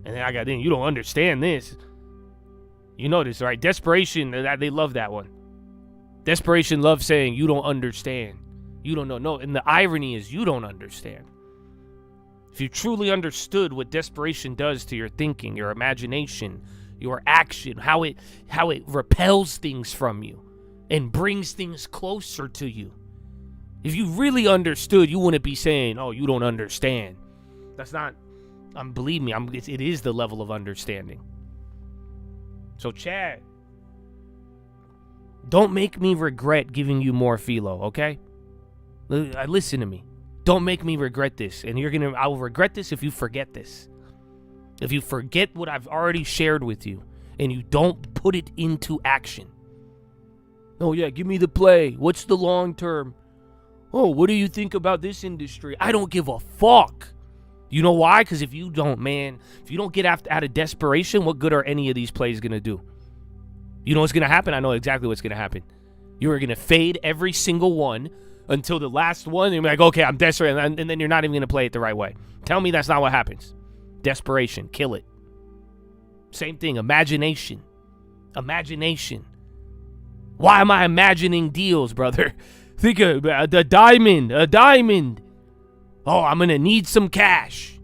A: And then you don't understand this. You know this, right? Desperation, they love that one. Desperation loves saying, you don't understand. You don't know. No, and the irony is you don't understand. If you truly understood what desperation does to your thinking, your imagination, your action, how it repels things from you and brings things closer to you. If you really understood, you wouldn't be saying, oh, you don't understand. That's not, believe me, it is the level of understanding. So Chad, Don't make me regret giving you more philo, okay? Listen to me. Don't make me regret this. And I will regret this if you forget this. If you forget what I've already shared with you and you don't put it into action. Oh yeah, give me the play. What's the long term? Oh, what do you think about this industry? I don't give a fuck. You know why? Because if you don't get out of desperation, what good are any of these plays going to do? You know what's going to happen? I know exactly what's going to happen. You are going to fade every single one until the last one. And you're like, okay, I'm desperate. And then you're not even going to play it the right way. Tell me that's not what happens. Desperation. Kill it. Same thing. Imagination. Imagination. Why am I imagining deals, brother? Think of a diamond. A diamond. Oh, I'm going to need some cash.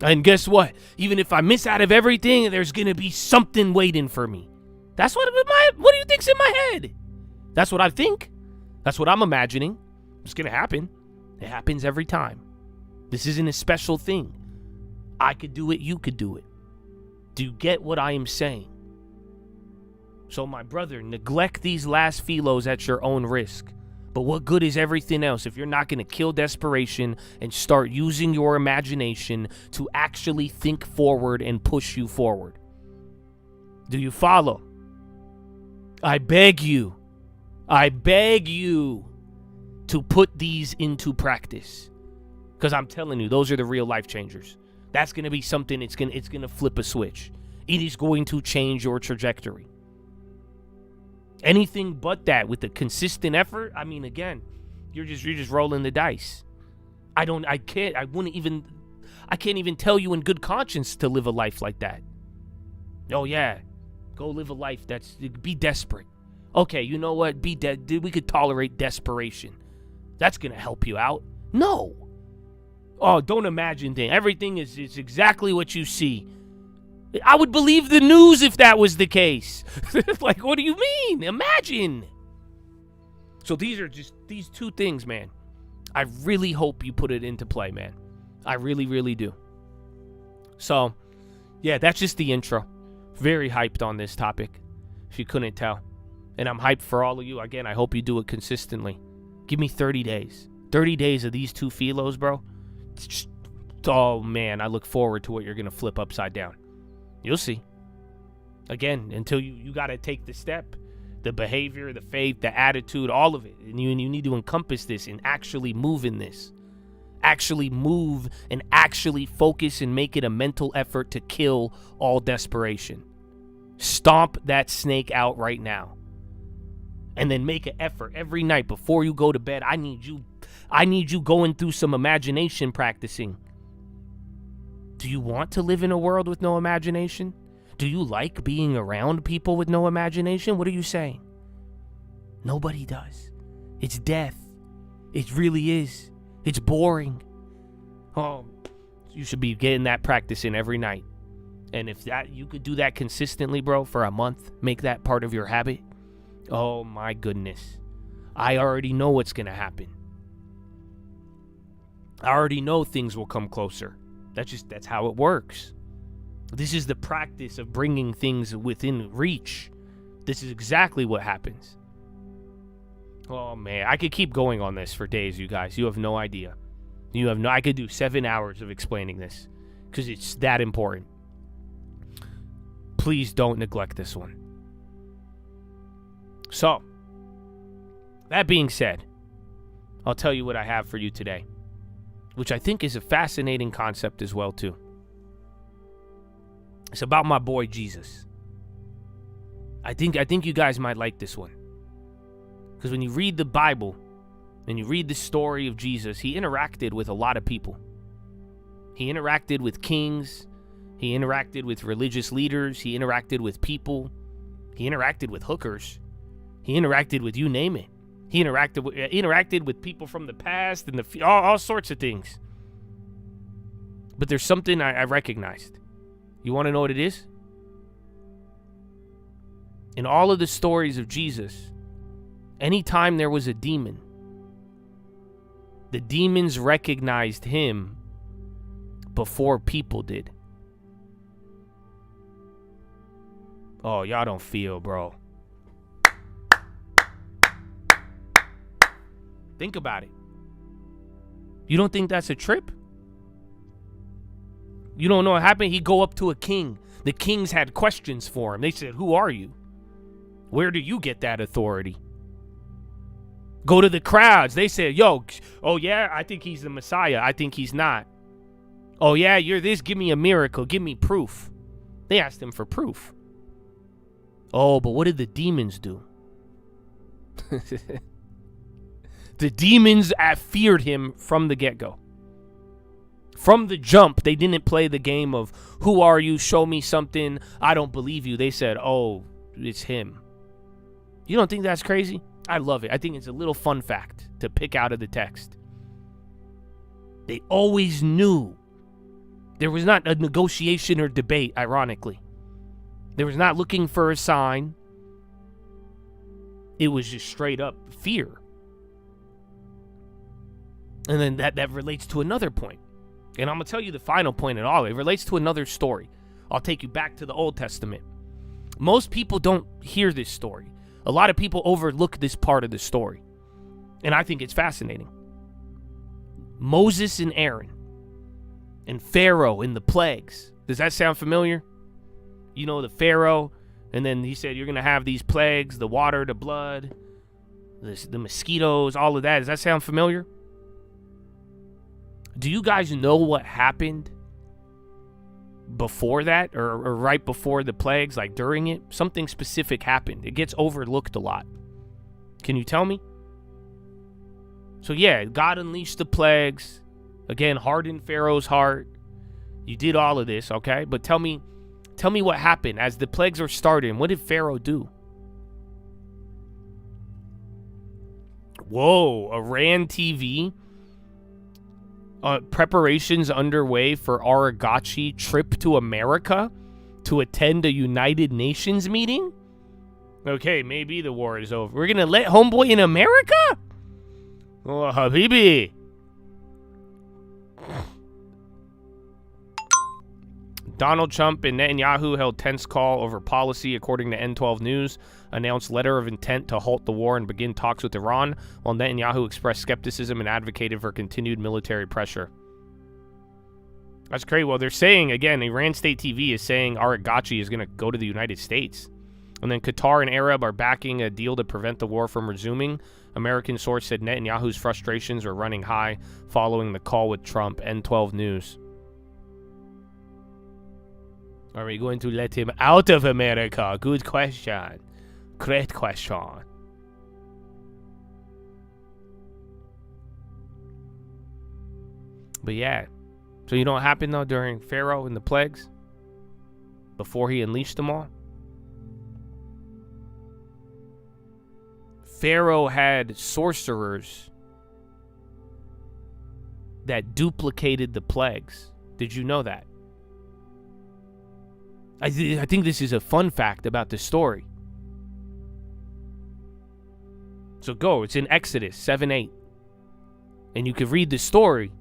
A: And guess what? Even if I miss out of everything, there's going to be something waiting for me. That's what do you think's in my head? That's what I think. That's what I'm imagining. It's going to happen. It happens every time. This isn't a special thing. I could do it. You could do it. Do you get what I am saying? So, my brother, neglect these last philos at your own risk. But what good is everything else if you're not going to kill desperation and start using your imagination to actually think forward and push you forward? Do you follow? I beg you to put these into practice. Because I'm telling you, those are the real life changers. That's going to be something, it's going to flip a switch. It is going to change your trajectory. Anything but that with a consistent effort, I mean, again, you're just rolling the dice. I can't even tell you in good conscience to live a life like that. Oh yeah, go live a life be desperate. Okay, you know what? We could tolerate desperation. That's gonna help you out. No. Oh, don't imagine things. Everything is exactly what you see. I would believe the news if that was the case. Like, what do you mean? Imagine. So these are just these two things, man. I really hope you put it into play, man. I really, really do. So, yeah, that's just the intro. Very hyped on this topic, if you couldn't tell. And I'm hyped for all of you. Again, I hope you do it consistently. Give me 30 days. 30 days of these two philos, bro. It's just, oh, man, I look forward to what you're going to flip upside down. You'll see. Again, until you got to take the step, the behavior, the faith, the attitude, all of it. And you need to encompass this and actually move in this. Actually move and actually focus and make it a mental effort to kill all desperation. Stomp that snake out right now. And then make an effort every night before you go to bed. I need you going through some imagination practicing. Do you want to live in a world with no imagination? Do you like being around people with no imagination? What are you saying? Nobody does. It's death. It really is. It's boring. Oh, you should be getting that practice in every night. And if you could do that consistently, bro, for a month, make that part of your habit. Oh my goodness. I already know what's going to happen. I already know things will come closer. That's how it works. This is the practice of bringing things within reach. This is exactly what happens. Oh man, I could keep going on this for days, you guys. You have no idea. I could do 7 hours of explaining this because it's that important. Please don't neglect this one. So, that being said, I'll tell you what I have for you today, which I think is a fascinating concept as well, too. It's about my boy Jesus. I think you guys might like this one. Because when you read the Bible and you read the story of Jesus, he interacted with a lot of people. He interacted with kings. He interacted with religious leaders. He interacted with people. He interacted with hookers. He interacted with you name it. He interacted with people from the past and all sorts of things. But there's something I recognized. You want to know what it is? In all of the stories of Jesus, anytime there was a demon, the demons recognized him before people did. Oh, y'all don't feel, bro. Think about it. You don't think that's a trip? You don't know what happened? He go up to a king. The kings had questions for him. They said, who are you? Where do you get that authority? Go to the crowds. They said, yo, oh yeah, I think he's the Messiah. I think he's not. Oh yeah, you're this. Give me a miracle. Give me proof. They asked him for proof. Oh, but what did the demons do? The demons feared him from the get-go. From the jump, they didn't play the game of, who are you? Show me something. I don't believe you. They said, oh, it's him. You don't think that's crazy? I love it. I think it's a little fun fact to pick out of the text. They always knew. There was not a negotiation or debate, ironically. There was not looking for a sign. It was just straight up fear. And then that relates to another point. And I'm going to tell you the final point at all. It relates to another story. I'll take you back to the Old Testament. Most people don't hear this story. A lot of people overlook this part of the story. And I think it's fascinating. Moses and Aaron and Pharaoh and the plagues. Does that sound familiar? You know, the Pharaoh, and then he said, you're going to have these plagues, the water, the blood, the mosquitoes, all of that. Does that sound familiar? Do you guys know what happened before that or right before the plagues, like during it? Something specific happened. It gets overlooked a lot. Can you tell me? So yeah, God unleashed the plagues. Again, hardened Pharaoh's heart. You did all of this, okay? But tell me what happened as the plagues were starting. What did Pharaoh do? Whoa, Iran TV. Preparations underway for Aragachi trip to America to attend a United Nations meeting? Okay, maybe the war is over. We're going to let homeboy in America? Oh, Habibi. Donald Trump and Netanyahu held tense call over policy, according to N12 News. Announced letter of intent to halt the war and begin talks with Iran, while Netanyahu expressed skepticism and advocated for continued military pressure. That's crazy. Well, they're saying, again, Iran State TV is saying Aragachi is going to go to the United States. And then Qatar and Arab are backing a deal to prevent the war from resuming. American source said Netanyahu's frustrations are running high following the call with Trump. N12 News. Are we going to let him out of America? Good question. Great question. But yeah. So you know what happened though during Pharaoh and the plagues? Before he unleashed them all? Pharaoh had sorcerers that duplicated the plagues. Did you know that? I think this is a fun fact about the story. So go. It's in Exodus 7:8. And you could read the story.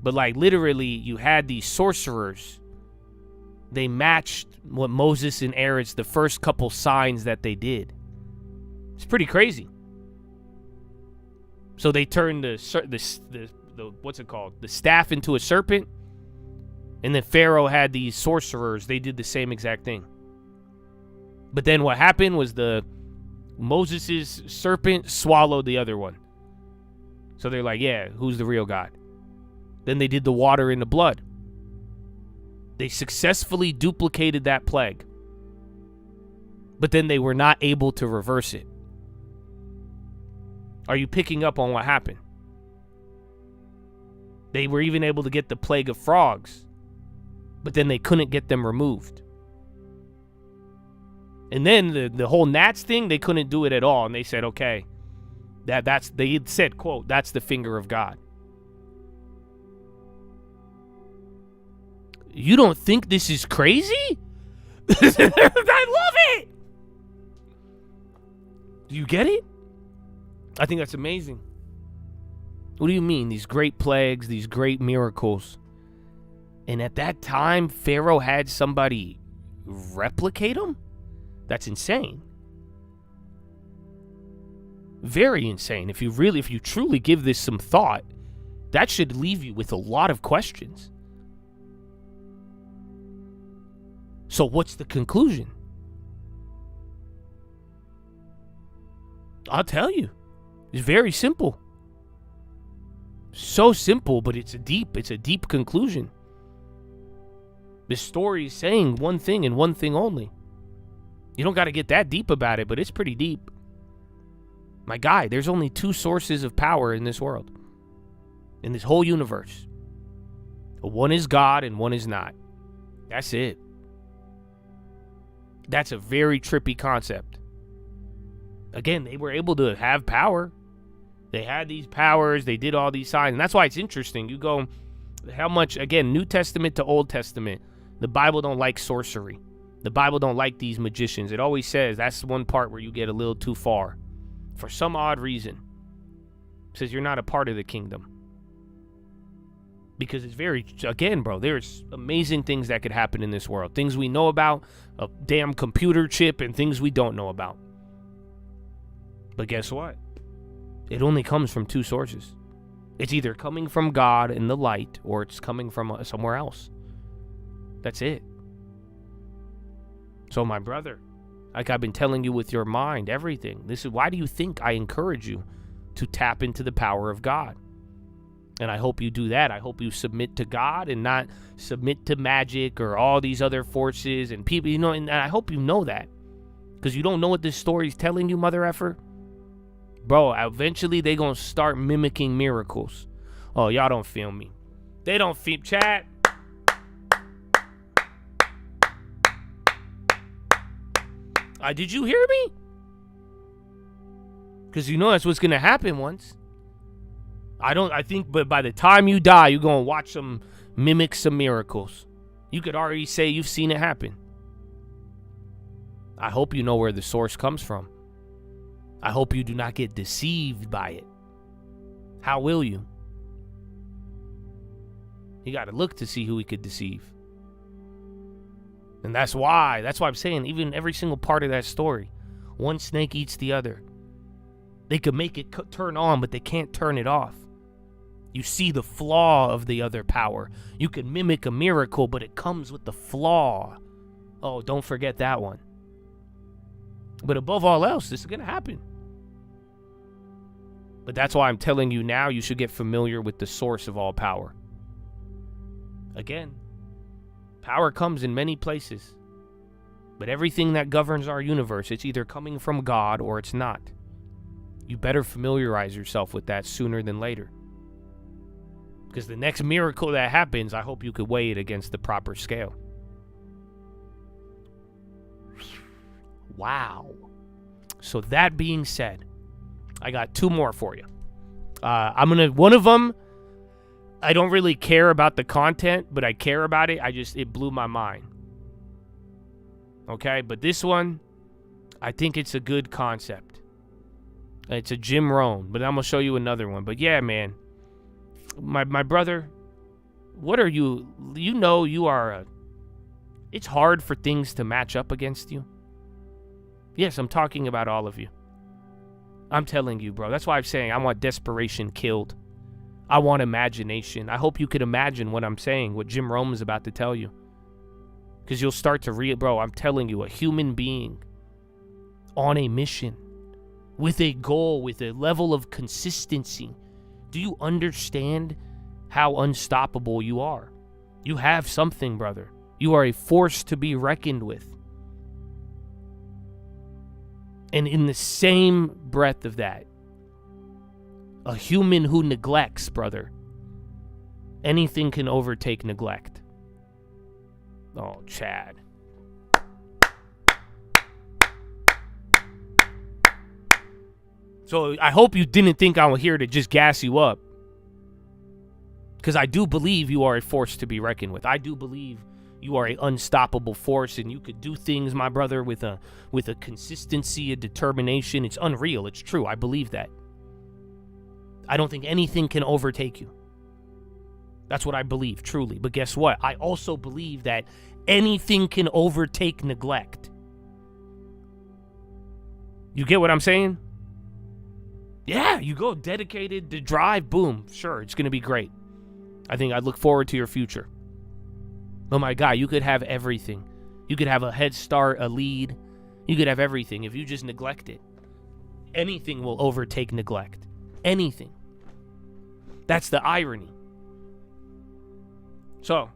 A: But like literally, you had these sorcerers. They matched what Moses and Aaron's, the first couple signs that they did. It's pretty crazy. So they turned the what's it called? The staff into a serpent. And then Pharaoh had these sorcerers. They did the same exact thing. But then what happened was Moses' serpent swallowed the other one. So they're like, yeah, who's the real God? Then they did the water in the blood. They successfully duplicated that plague. But then they were not able to reverse it. Are you picking up on what happened? They were even able to get the plague of frogs. But then they couldn't get them removed. And then the whole gnats thing, they couldn't do it at all. And they said, okay, they said, quote, that's the finger of God. You don't think this is crazy? I love it. Do you get it? I think that's amazing. What do you mean? These great plagues, these great miracles. And at that time, Pharaoh had somebody replicate them? That's insane. Very insane. If you truly give this some thought, that should leave you with a lot of questions. So what's the conclusion? I'll tell you. It's very simple. So simple, but it's a deep conclusion. This story is saying one thing and one thing only. You don't got to get that deep about it, but it's pretty deep. My guy, there's only two sources of power in this world, in this whole universe. One is God and one is not. That's it. That's a very trippy concept. Again, they were able to have power. They had these powers. They did all these signs. And that's why it's interesting. You go, how much, again, New Testament to Old Testament, the Bible don't like sorcery. The Bible don't like these magicians. It always says that's one part where you get a little too far. For some odd reason. It says you're not a part of the kingdom. Because it's very, again, bro, there's amazing things that could happen in this world. Things we know about, a damn computer chip, and things we don't know about. But guess what? It only comes from two sources. It's either coming from God in the light, or it's coming from somewhere else. That's it. So my brother, like I've been telling you with your mind, everything. This is why do you think I encourage you to tap into the power of God? And I hope you do that. I hope you submit to God and not submit to magic or all these other forces and people, you know, and I hope you know that. Because you don't know what this story is telling you, mother effer. Bro, eventually they gonna start mimicking miracles. Oh, y'all don't feel me. They don't feel, chat. Did you hear me? Because you know that's what's gonna happen once. I think, but by the time you die, you're gonna watch them mimic some miracles. You could already say you've seen it happen. I hope you know where the source comes from. I hope you do not get deceived by it. How will you? You gotta look to see who he could deceive. And that's why I'm saying even every single part of that story, one snake eats the other. They could make it turn on, but they can't turn it off. You see the flaw of the other power. You can mimic a miracle, but it comes with the flaw. Oh, don't forget that one. But above all else, this is going to happen. But that's why I'm telling you now, you should get familiar with the source of all power. Again, power comes in many places. But everything that governs our universe, it's either coming from God or it's not. You better familiarize yourself with that sooner than later. Because the next miracle that happens, I hope you could weigh it against the proper scale. Wow. So that being said, I got two more for you. One of them, I don't really care about the content, but I care about it. It blew my mind. Okay, but this one, I think it's a good concept. It's a Jim Rohn, but I'm going to show you another one. But yeah, man, my brother, what are you? You know you are it's hard for things to match up against you. Yes, I'm talking about all of you. I'm telling you, bro. That's why I'm saying I want desperation killed. I want imagination. I hope you could imagine what I'm saying, what Jim Rohn is about to tell you. Because you'll start to bro, I'm telling you, a human being on a mission, with a goal, with a level of consistency. Do you understand how unstoppable you are? You have something, brother. You are a force to be reckoned with. And in the same breath of that, a human who neglects, brother, anything can overtake neglect. Oh, Chad. So I hope you didn't think I'm here to just gas you up. Because I do believe you are a force to be reckoned with. I do believe you are an unstoppable force, and you could do things, my brother, with a consistency, a determination. It's unreal. It's true. I believe that. I don't think anything can overtake you. That's what I believe, truly. But guess what? I also believe that anything can overtake neglect. You get what I'm saying? Yeah, you go dedicated to drive, boom, sure, it's going to be great. I think I look forward to your future. Oh my God, you could have everything. You could have a head start, a lead. You could have everything if you just neglect it. Anything will overtake neglect. Anything. That's the irony. So,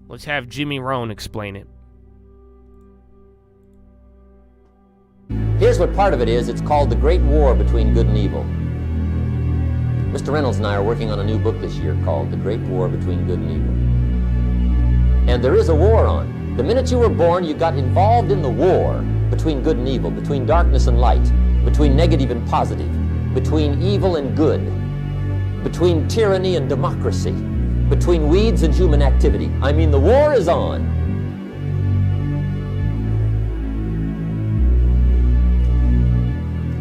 A: let's have Jimmy Rohn explain it.
I: Here's what part of it is. It's called The Great War Between Good and Evil. Mr. Reynolds and I are working on a new book this year called The Great War Between Good and Evil. And there is a war on. The minute you were born, you got involved in the war between good and evil, between darkness and light, between negative and positive, between evil and good, between tyranny and democracy, between weeds and human activity. I mean, the war is on.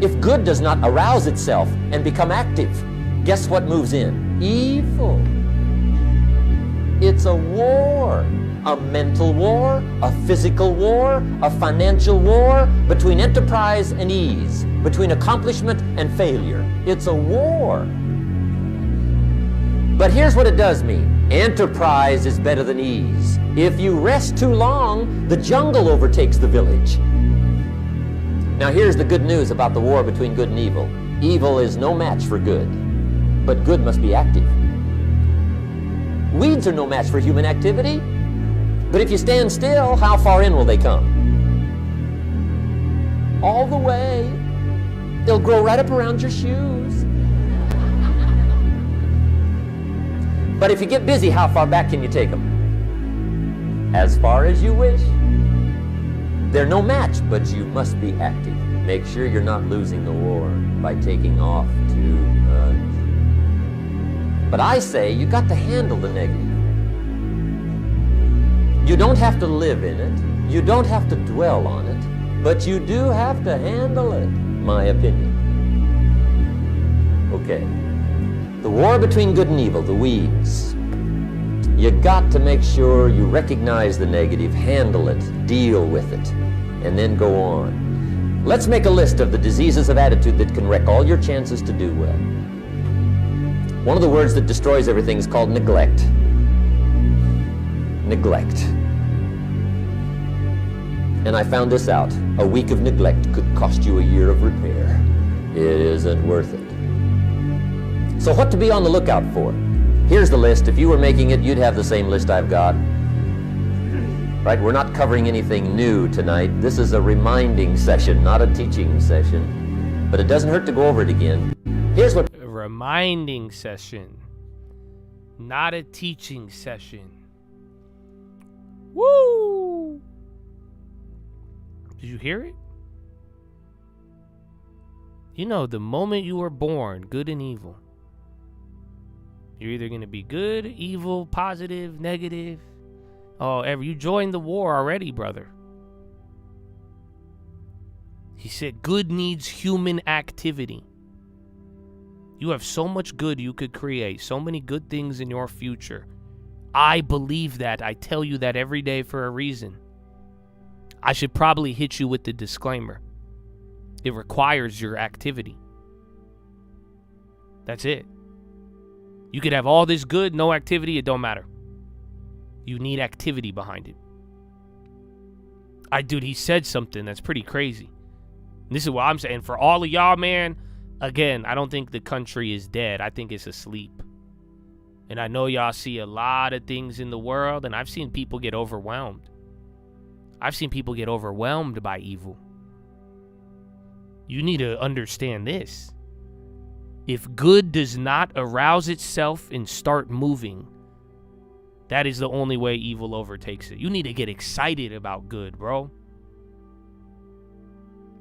I: If good does not arouse itself and become active, guess what moves in? Evil. It's a war. A mental war, a physical war, a financial war, between enterprise and ease, between accomplishment and failure. It's a war. But here's what it does mean. Enterprise is better than ease. If you rest too long, the jungle overtakes the village. Now here's the good news about the war between good and evil. Evil is no match for good, but good must be active. Weeds are no match for human activity. But if you stand still, how far in will they come? All the way. They'll grow right up around your shoes. But if you get busy, how far back can you take them? As far as you wish. They're no match, but you must be active. Make sure you're not losing the war by taking off too much. But I say you got to handle the negative. You don't have to live in it. You don't have to dwell on it. But you do have to handle it, my opinion. Okay. The war between good and evil, the weeds. You got to make sure you recognize the negative, handle it, deal with it, and then go on. Let's make a list of the diseases of attitude that can wreck all your chances to do well. One of the words that destroys everything is called neglect. Neglect. And I found this out. A week of neglect could cost you a year of repair. It isn't worth it. So what to be on the lookout for? Here's the list. If you were making it, you'd have the same list I've got. Right? We're not covering anything new tonight. This is a reminding session, not a teaching session. But it doesn't hurt to go over it again. Here's what...
A: A reminding session, not a teaching session. Woo! Did you hear it? You know, the moment you were born, good and evil. You're either going to be good, evil, positive, negative. Oh, you joined the war already, brother. He said good needs human activity. You have so much good you could create, so many good things in your future. I believe that. I tell you that every day for a reason. I should probably hit you with the disclaimer. It requires your activity. That's it. You could have all this good, no activity, it don't matter. You need activity behind it. Dude, he said something that's pretty crazy. And this is what I'm saying. For all of y'all, man, again, I don't think the country is dead. I think it's asleep. And I know y'all see a lot of things in the world, and I've seen people get overwhelmed. I've seen people get overwhelmed by evil. You need to understand this. If good does not arouse itself and start moving, that is the only way evil overtakes it. You need to get excited about good, bro.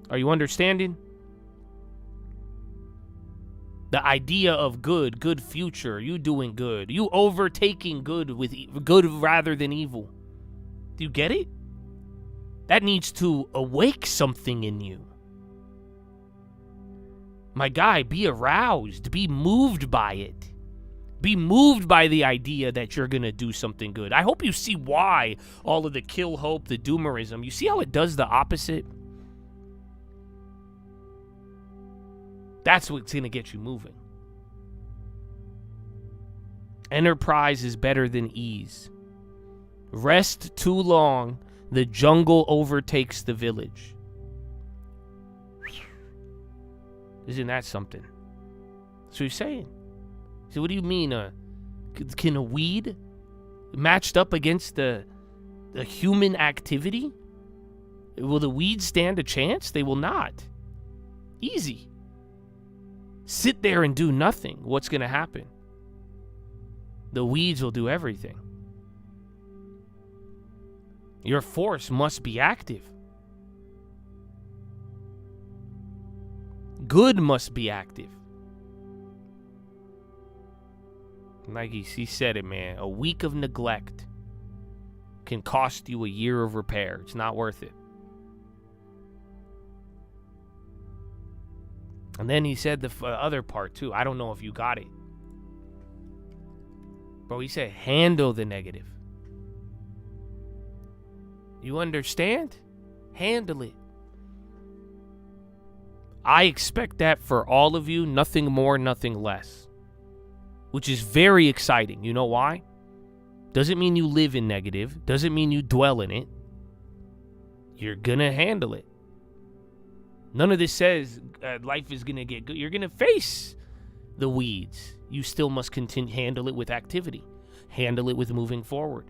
A: Are you understanding? The idea of good future, you doing good, you overtaking good with good rather than evil. Do you get it? That needs to awake something in you. My guy, be aroused, be moved by it. Be moved by the idea that you're going to do something good. I hope you see why all of the kill hope, the doomerism, you see how it does the opposite? That's what's going to get you moving. Enterprise is better than ease. Rest too long, the jungle overtakes the village. Isn't that something? That's what he's saying. So what do you mean? Can a weed matched up against the human activity? Will the weeds stand a chance? They will not. Easy. Sit there and do nothing. What's going to happen? The weeds will do everything. Your force must be active. Good must be active. Like he said it, man. A week of neglect can cost you a year of repair. It's not worth it. And then he said the other part too. I don't know if you got it. Bro, he said handle the negative. You understand? Handle it. I expect that for all of you. Nothing more, nothing less. Which is very exciting. You know why? Doesn't mean you live in negative. Doesn't mean you dwell in it. You're going to handle it. None of this says life is going to get good. You're going to face the weeds. You still must continue handle it with activity. Handle it with moving forward.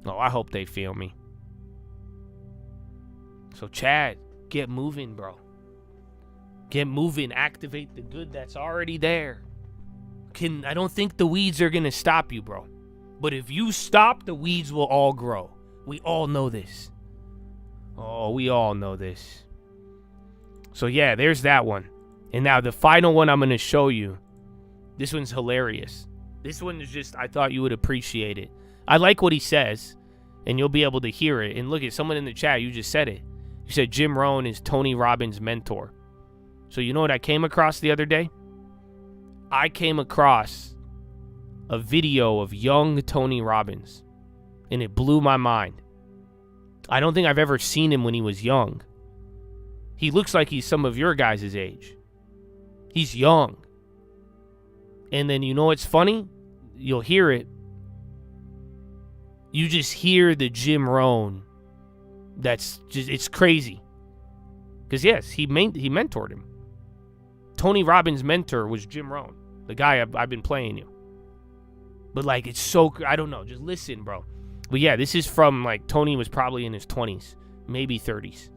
A: Oh, I hope they feel me. So Chad, get moving, bro. Get moving. Activate the good that's already there. I don't think the weeds are going to stop you, bro. But if you stop, the weeds will all grow. We all know this. Oh, we all know this. So yeah, there's that one. And now the final one I'm going to show you. This one's hilarious. This one is just, I thought you would appreciate it. I like what he says, and you'll be able to hear it. And look at someone in the chat, you just said it. You said Jim Rohn is Tony Robbins' mentor. So you know what I came across the other day? I came across a video of young Tony Robbins, and it blew my mind. I don't think I've ever seen him when he was young. He looks like he's some of your guys' age. He's young. And then you know what's funny? You'll hear it. You just hear the Jim Rohn. That's just, it's crazy. Because yes, he mentored him. Tony Robbins' mentor was Jim Rohn, the guy I've been playing you. But like, it's so, I don't know, just listen, bro. But yeah, this is from like, Tony was probably in his 20s, maybe 30s.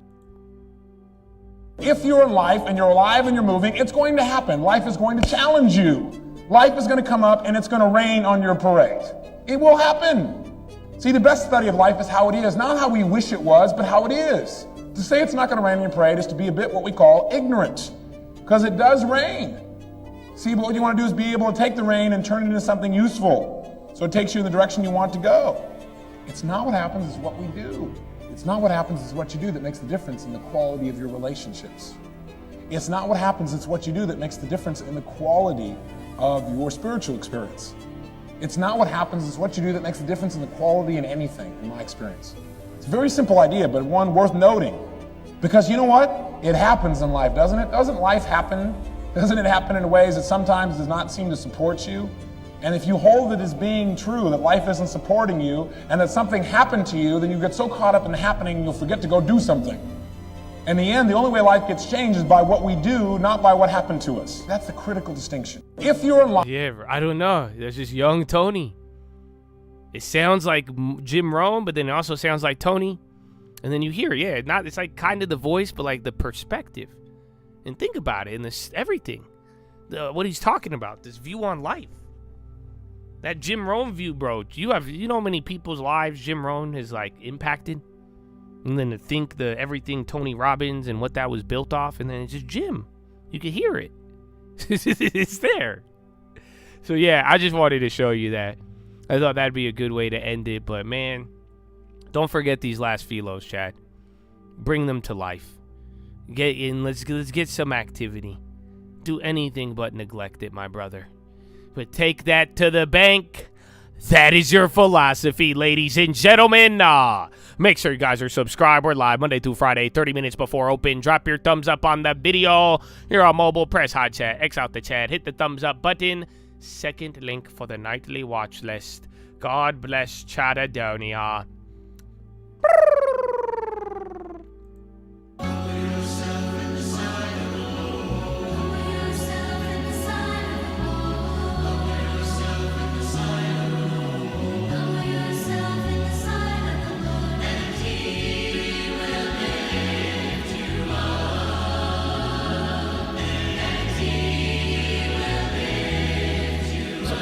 J: If you're in life and you're alive and you're moving, it's going to happen. Life is going to challenge you. Life is going to come up and it's going to rain on your parade. It will happen. See, the best study of life is how it is, not how we wish it was, but how it is. To say it's not going to rain on your parade is to be a bit what we call ignorant, because it does rain. See, but what you want to do is be able to take the rain and turn it into something useful, so it takes you in the direction you want to go. It's not what happens, it's what we do. It's not what happens, it's what you do that makes the difference in the quality of your relationships. It's not what happens, it's what you do that makes the difference in the quality of your spiritual experience. It's not what happens, it's what you do that makes the difference in the quality in anything, in my experience. It's a very simple idea, but one worth noting. Because you know what? It happens in life, doesn't it? Doesn't life happen? Doesn't it happen in ways that sometimes does not seem to support you? And if you hold it as being true, that life isn't supporting you, and that something happened to you, then you get so caught up in the happening, you'll forget to go do something. In the end, the only way life gets changed is by what we do, not by what happened to us. That's the critical distinction. If you're in life...
A: Yeah, I don't know. There's just young Tony. It sounds like Jim Rohn, but then it also sounds like Tony. And then you hear, yeah, it's like kind of the voice, but like the perspective. And think about it, and this everything. What he's talking about, this view on life. That Jim Rohn view, bro. You know how many people's lives Jim Rohn has like impacted? And then to think everything Tony Robbins and what that was built off, and then it's just Jim. You can hear it. It's there. So yeah, I just wanted to show you that. I thought that'd be a good way to end it, but man, don't forget these last philos, Chad. Bring them to life. Get in, let's get some activity. Do anything but neglect it, my brother. But take that to the bank. That is your philosophy, ladies and gentlemen. Make sure you guys are subscribed. We're live Monday through Friday, 30 minutes before open. Drop your thumbs up on the video. You're on mobile, press hot chat, X out the chat, hit the thumbs up button. Second link for the nightly watch list. God bless Chadadonia.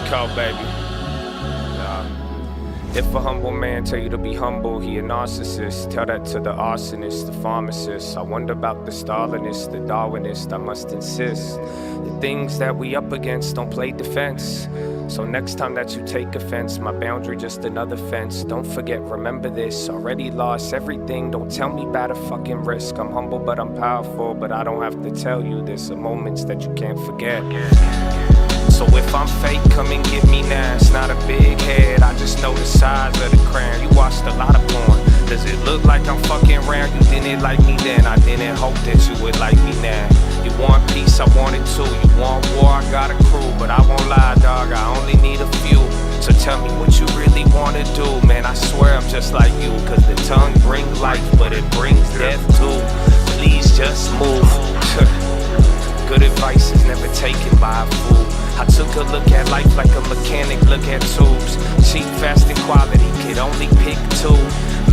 K: Call, baby. If a humble man tell you to be humble, he a narcissist. Tell that to the arsonist, the pharmacist. I wonder about the Stalinist, the Darwinist. I must insist, the things that we up against don't play defense. So next time that you take offense, my boundary just another fence. Don't forget, remember this. Already lost everything, don't tell me about a fucking risk. I'm humble but I'm powerful, but I don't have to tell you this. Are moments that you can't forget. So if I'm fake, come and get me now. It's not a big head, I just know the size of the crown. You watched a lot of porn. Does it look like I'm fucking around? You didn't like me then, I didn't hope that you would like me now. You want peace, I want it too. You want war, I got a crew. But I won't lie, dog, I only need a few. So tell me what you really wanna do. Man, I swear I'm just like you. Cause the tongue brings life, but it brings death too. Please just move. Good advice is never taken by a fool. I took a look at life like a mechanic look at tubes. Cheap, fast, and quality, could only pick two.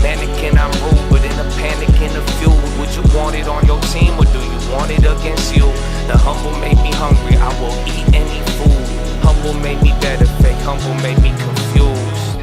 K: Mannequin, I'm rude, but in a panic, in a fuel. Would you want it on your team, or do you want it against you? The humble made me hungry, I will eat any food. Humble made me better, fake humble made me confused.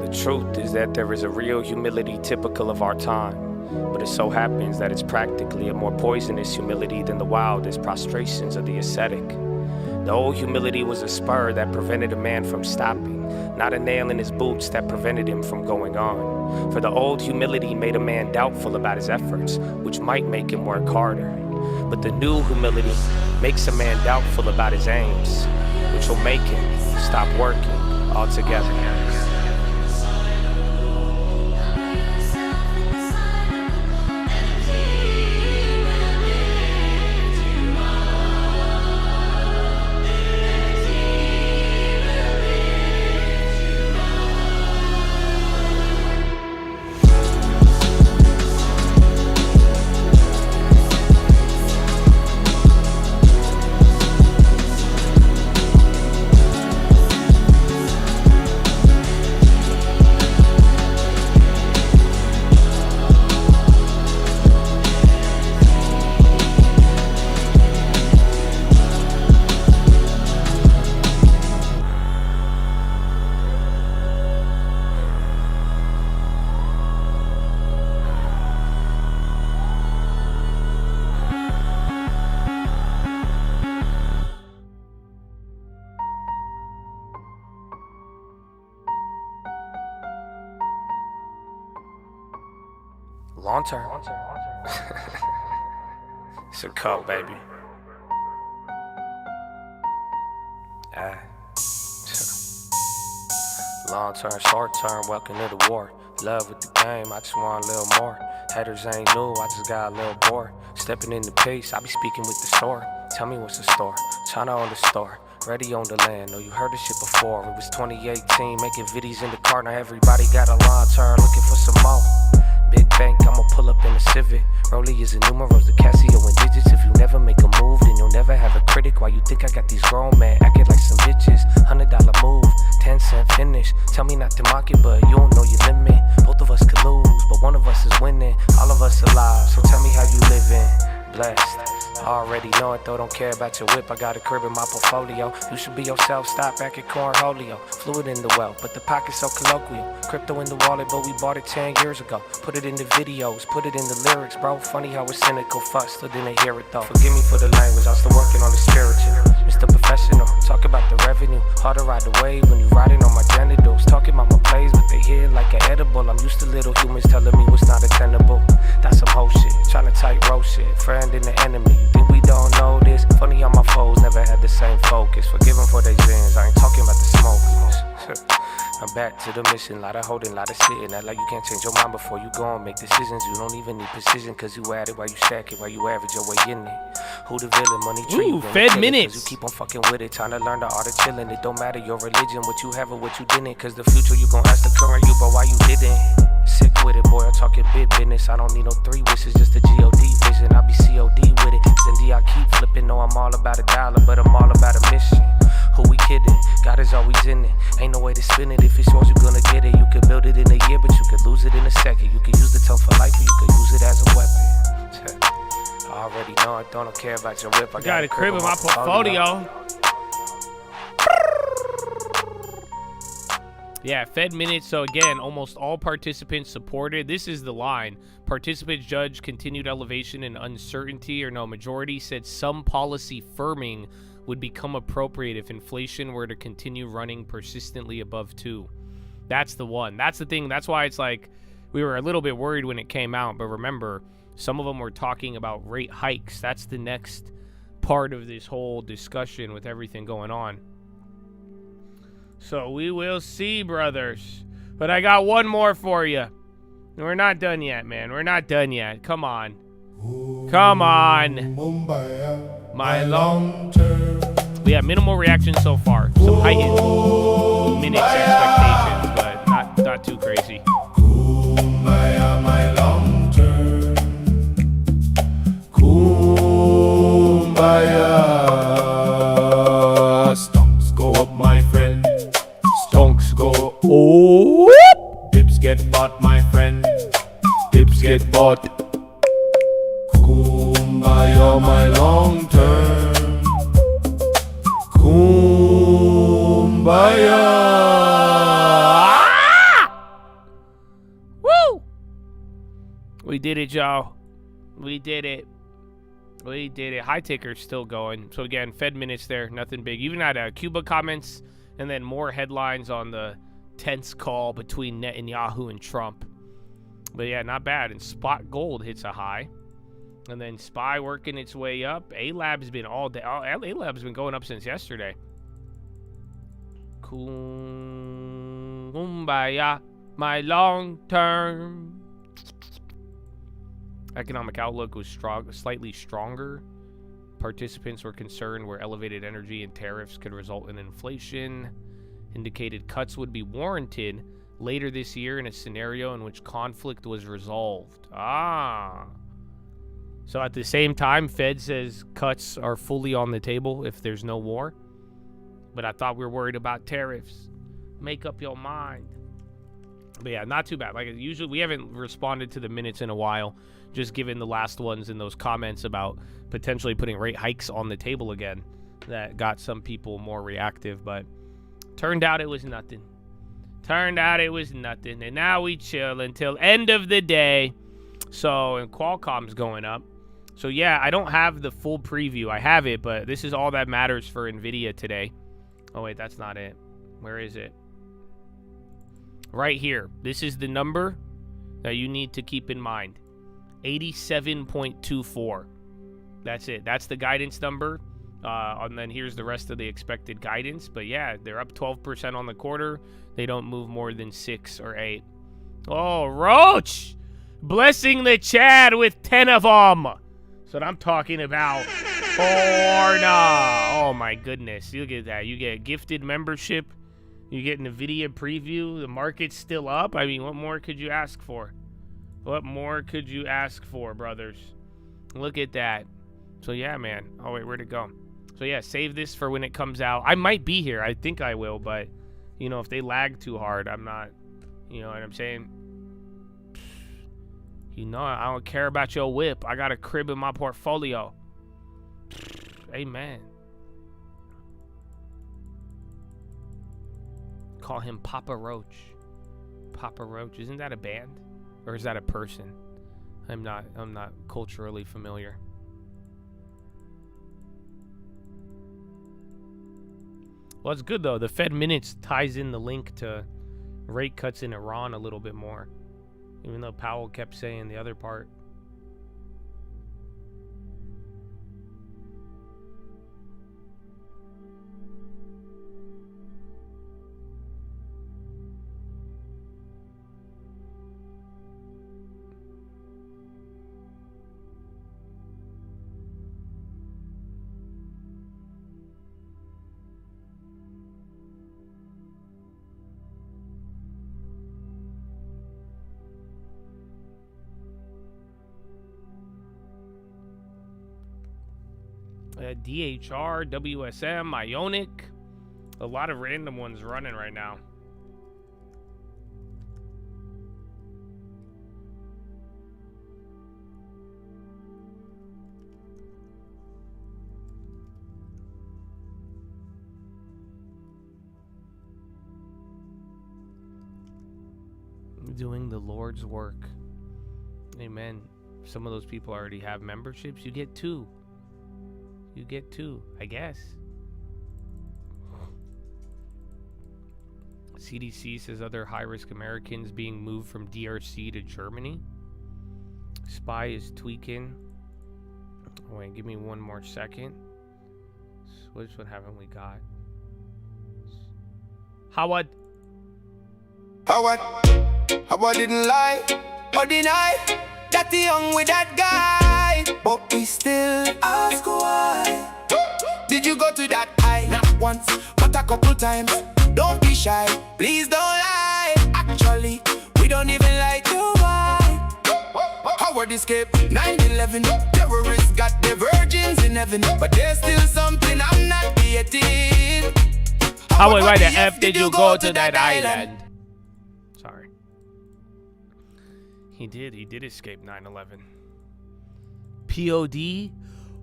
K: The truth is that there is a real humility typical of our time. But it so happens that it's practically a more poisonous humility than the wildest prostrations of the ascetic. The old humility was a spur that prevented a man from stopping, not a nail in his boots that prevented him from going on. For the old humility made a man doubtful about his efforts, which might make him work harder. But the new humility makes a man doubtful about his aims, which will make him stop working altogether. Long term. It's a cult, baby. Long term, short term, welcome to the war. Love with the game, I just want a little more. Haters ain't new, I just got a little bored. Stepping in the pace, I be speaking with the store. Tell me what's the store, China on the store. Ready on the land, know you heard this shit before. It was 2018, making viddies in the car. Now everybody got a long term, looking for some more. Big bank, I'ma pull up in a Civic. Rollie is a numerals, the Casio and digits. If you never make a move, then you'll never have a critic. Why you think I got these grown men acting like some bitches? $100 move, 10-cent finish. Tell me not to mock it, but you don't know your limit. Both of us could lose, but one of us is winning. All of us alive, so tell me how you living. Blessed. I already know it though, don't care about your whip. I got a crib in my portfolio. You should be yourself, stop back at Cornholio. Fluid in the well, but the pocket's so colloquial. Crypto in the wallet, but we bought it 10 years ago. Put it in the videos, put it in the lyrics, bro. Funny how it's cynical, fuck, still didn't hear it though. Forgive me for the language, I'm still working on the spiritual. Mr. Professional, talk about the revenue. Hard to ride the wave when you riding on my genitals. Talking about my plays, but they hear like an edible. I'm used to little humans telling me what's not attainable. That's some whole shit, trying to tight roll shit. Friend and the enemy. Think we don't know this? Funny how my foes never had the same focus. Forgive them for their sins, I ain't talking about the smoke. I'm back to the mission, lot of holding, lot of sitting. Act like you can't change your mind before you go and make decisions. You don't even need precision, cause you at it while you stack it, while you average your way in it. Who the villain, money tree?
A: Ooh, Fed minutes.
K: You keep on fucking with it, trying to learn the art of chilling. It don't matter your religion, what you have or what you didn't. Cause the future you gon' ask the current you, but why you didn't? Sick with it, boy, I'm talking big business. I don't need no 3 wishes, just a G-O-D vision. I be C-O-D with it. Cindy, I keep flipping, know I'm all about a dollar, but I'm all about a mission. Who we kidding? God is always in it. Ain't no way to spin it. If it's yours, you're gonna get it. You could build it in a year, but you could lose it in a second. You could use the tongue for life, or you could use it as a weapon. I already know I don't care about your whip. I
A: got a crib in my portfolio. Yeah, Fed minutes. So again, almost all participants supported. This is the line. Participants judge continued elevation and uncertainty, or no, majority said some policy firming would become appropriate if inflation were to continue running persistently above 2. That's the one. That's the thing. That's why it's like we were a little bit worried when it came out. But remember, some of them were talking about rate hikes. That's the next part of this whole discussion with everything going on. So we will see, brothers. But I got one more for you. We're not done yet, man. We're not done yet. Come on. Come on. My long term. We have minimal reaction so far. Some heightened minutes expectations, but not too crazy.
B: Kumbaya, my long term. Kumbaya. Stonks go up, my friend. Stonks go up.
A: Oh.
B: Dips get bought, my friend. Dips get bought. Kumbaya, my long term. Kumbaya.
A: Woo! We did it, y'all. We did it. We did it. High taker's still going. So again, Fed minutes there, nothing big. Even had Cuba comments, and then more headlines on the tense call between Netanyahu and Trump. But yeah, not bad. And spot gold hits a high. And then SPY working its way up. A-Lab's been all day. A-Lab's been going up since yesterday. Kumbaya, my long term. Economic outlook was strong, slightly stronger. Participants were concerned where elevated energy and tariffs could result in inflation. Indicated cuts would be warranted later this year in a scenario in which conflict was resolved. So at the same time, Fed says cuts are fully on the table if there's no war. But I thought we were worried about tariffs. Make up your mind. But yeah, not too bad. Like usually, we haven't responded to the minutes in a while, just given the last ones and those comments about potentially putting rate hikes on the table again. That got some people more reactive, but turned out it was nothing. Turned out it was nothing. And now we chill until end of the day. So, and Qualcomm's going up. So yeah, I don't have the full preview. I have it, but this is all that matters for Nvidia today. Oh wait, that's not it. Where is it? Right here. This is the number that you need to keep in mind. 87.24. That's it. That's the guidance number. And then here's the rest of the expected guidance. But yeah, they're up 12% on the quarter. They don't move more than 6 or 8. Oh, Roach! Blessing the Chad with 10 of them. That's what I'm talking about. Orna. Oh my goodness. Look at that. You get gifted membership. You get NVIDIA preview. The market's still up. I mean, what more could you ask for? What more could you ask for, brothers? Look at that. So yeah, man. Oh wait, where'd it go? So yeah, save this for when it comes out. I might be here. I think I will, but you know, if they lag too hard, I'm not, you know what I'm saying? You know, I don't care about your whip. I got a crib in my portfolio. Amen. Call him Papa Roach. Papa Roach. Isn't that a band? Or is that a person? I'm not culturally familiar. Well, it's good though. The Fed minutes ties in the link to rate cuts in Iran a little bit more. Even though Powell kept saying the other part. DHR, WSM, Ionic. A lot of random ones running right now. Doing the Lord's work. Amen. Some of those people already have memberships. You get 2. You get 2, I guess. CDC says other high-risk Americans being moved from DRC to Germany. Spy is tweaking. Wait, give me one more second. Which one haven't we got? Howard.
E: Howard didn't lie or deny that he hung with that guy, but we still ask why. Did you go to that high? Not once, but a couple times. Don't be shy, please don't lie. Actually, we don't even like to why. Howard escaped 9/11. Terrorists got their virgins in heaven, but there's still something I'm not getting.
A: Howard, why the F did you go to that island? Sorry. He did escape 9/11. POD?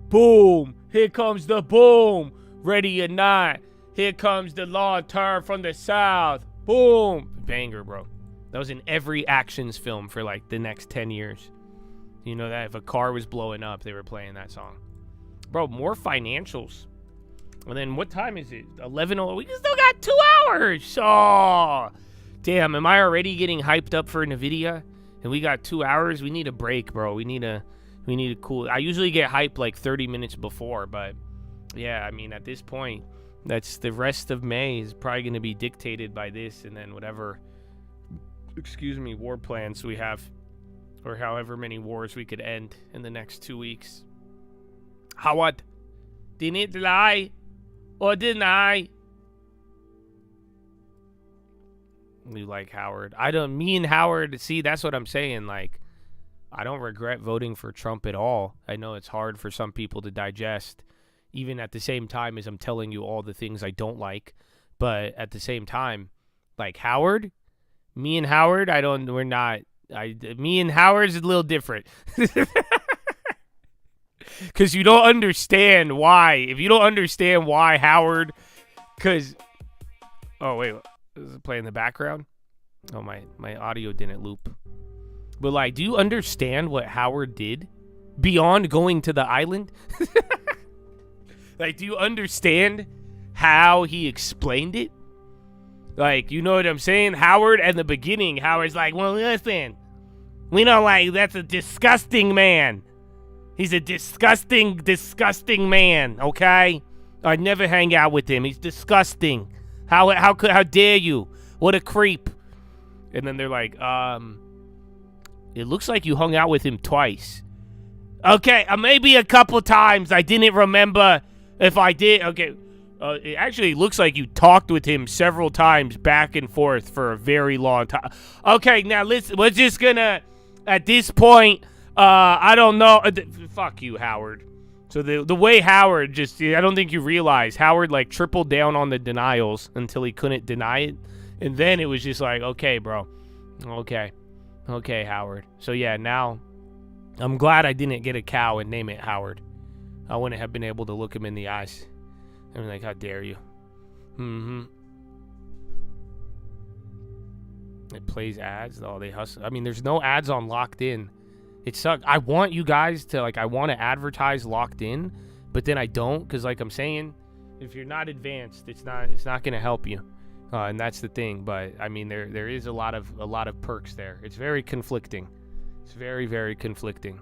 A: Boom! Here comes the boom! Ready or not, here comes the long turn from the south. Boom! Banger, bro. That was in every actions film for like the next 10 years. You know that? If a car was blowing up, they were playing that song. Bro, more financials. And then what time is it? 11. We still got 2 hours. Oh, damn. Am I already getting hyped up for Nvidia? And we got 2 hours. We need a break, bro. We need a cool. I usually get hyped like 30 minutes before, but yeah, I mean, at this point, that's the rest of May is probably going to be dictated by this, and then whatever, war plans we have, or however many wars we could end in the next 2 weeks. Howard, didn't lie or deny. You like Howard? Me and Howard, see, that's what I'm saying. Like, I don't regret voting for Trump at all. I know it's hard for some people to digest, even at the same time as I'm telling you all the things I don't like. But at the same time, like Howard, me and Howard, me and Howard's a little different. Because you don't understand why. If you don't understand why Howard, because, oh, wait, is it playing in the background? Oh, my audio didn't loop. But, like, do you understand what Howard did beyond going to the island? Like, do you understand how he explained it? Like, you know what I'm saying? Howard, at the beginning, Howard's like, well, listen, we don't like, that's a disgusting man. He's a disgusting, disgusting man, okay? I'd never hang out with him. He's disgusting. How dare you? What a creep. And then they're like, it looks like you hung out with him twice. Okay, maybe a couple times. I didn't remember if I did. Okay, it actually looks like you talked with him several times back and forth for a very long time. Okay, now listen, we're just gonna, at this point, I don't know. Fuck you, Howard. So the way Howard just, I don't think you realize, Howard like tripled down on the denials until he couldn't deny it. And then it was just like, okay, bro. Okay, Howard. So yeah, now I'm glad I didn't get a cow and name it Howard. I wouldn't have been able to look him in the eyes. I mean, like, how dare you? It plays ads. Oh, they hustle. I mean, there's no ads on Locked In. It sucks. I want you guys to, like, I want to advertise Locked In, but then I don't, because, like I'm saying, if you're not advanced, it's not going to help you. And that's the thing. But I mean, there is a lot of perks there. It's very conflicting. It's very, very conflicting.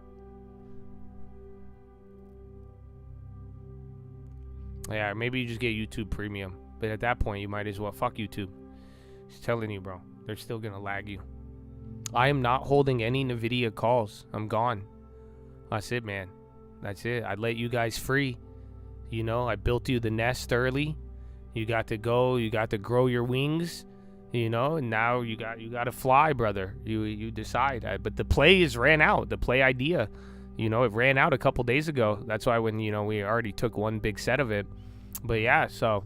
A: Yeah, maybe you just get YouTube Premium. But at that point, you might as well fuck YouTube. Just telling you, bro. They're still gonna lag you. I am not holding any Nvidia calls. I'm gone. That's it, man. That's it. I let you guys free. You know, I built you the nest early. You got to go. You got to grow your wings. You know, and now you got to fly, brother. You decide. But the plays ran out. The play idea You know, it ran out a couple days ago. That's why when, you know, we already took one big set of it. But yeah, so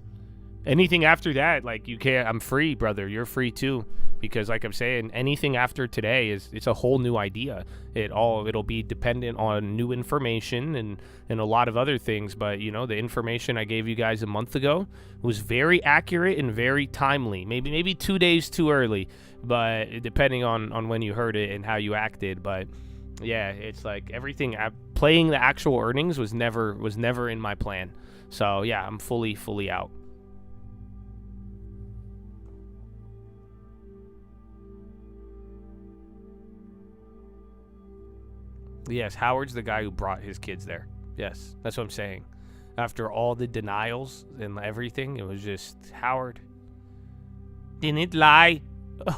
A: anything after that, like, you can't, I'm free, brother. You're free too. Because like I'm saying, anything after today it's a whole new idea. It'll be dependent on new information and a lot of other things. But you know, the information I gave you guys a month ago was very accurate and very timely. Maybe 2 days too early, but depending on when you heard it and how you acted. But yeah, it's like everything. Playing the actual earnings was never in my plan. So yeah, I'm fully out. Yes, Howard's the guy who brought his kids there. Yes, that's what I'm saying. After all the denials and everything, it was just Howard didn't lie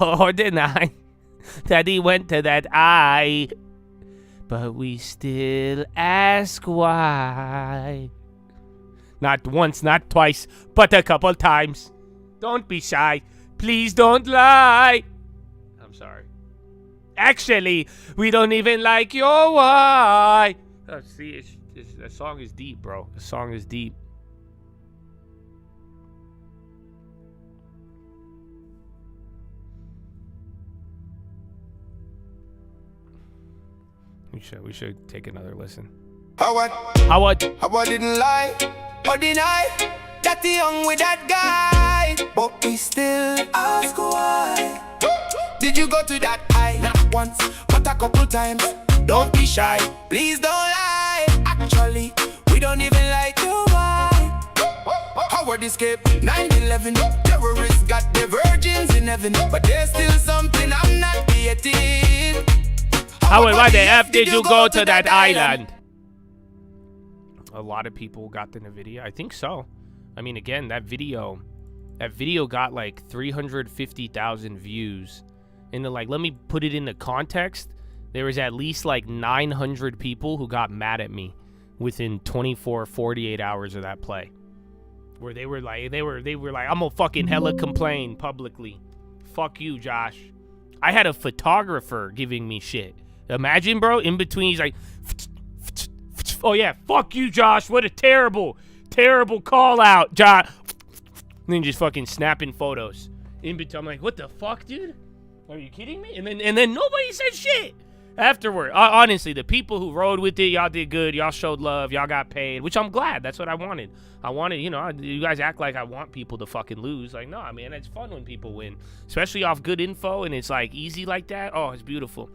A: or deny that he went to that eye. But we still ask why. Not once, not twice, but a couple times. Don't be shy. Please don't lie. I'm sorry. Actually, we don't even like your why. Oh, see, that song is deep, bro. The song is deep. We should take another listen.
E: Howard didn't lie or deny that he hung with that guy, but we still ask why. Did you go to that eye? Not once, but a couple times. Don't be shy, please don't lie. Actually, we don't even like you, why? Howard escaped 9/11. Terrorists got their virgins in heaven, but there's still something I'm not getting.
A: Howard, why the F did you go to that island? A lot of people got the Nvidia. I think so. I mean, again, that video got like 350,000 views. And then, like, let me put it into context. There was at least like 900 people who got mad at me within 48 hours of that play. Where they were like, I'm gonna fucking hella complain publicly. Fuck you, Josh. I had a photographer giving me shit. Imagine, bro, in between, he's like, oh yeah, fuck you, Josh. What a terrible call out, Josh. And then just fucking snapping photos. In between, I'm like, what the fuck, dude? Are you kidding me? And then nobody said shit afterward. Honestly, the people who rode with it, y'all did good. Y'all showed love. Y'all got paid, which I'm glad. That's what I wanted. I wanted, you know, you guys act like I want people to fucking lose. Like, no, man, it's fun when people win, especially off good info and it's like easy like that. Oh, it's beautiful.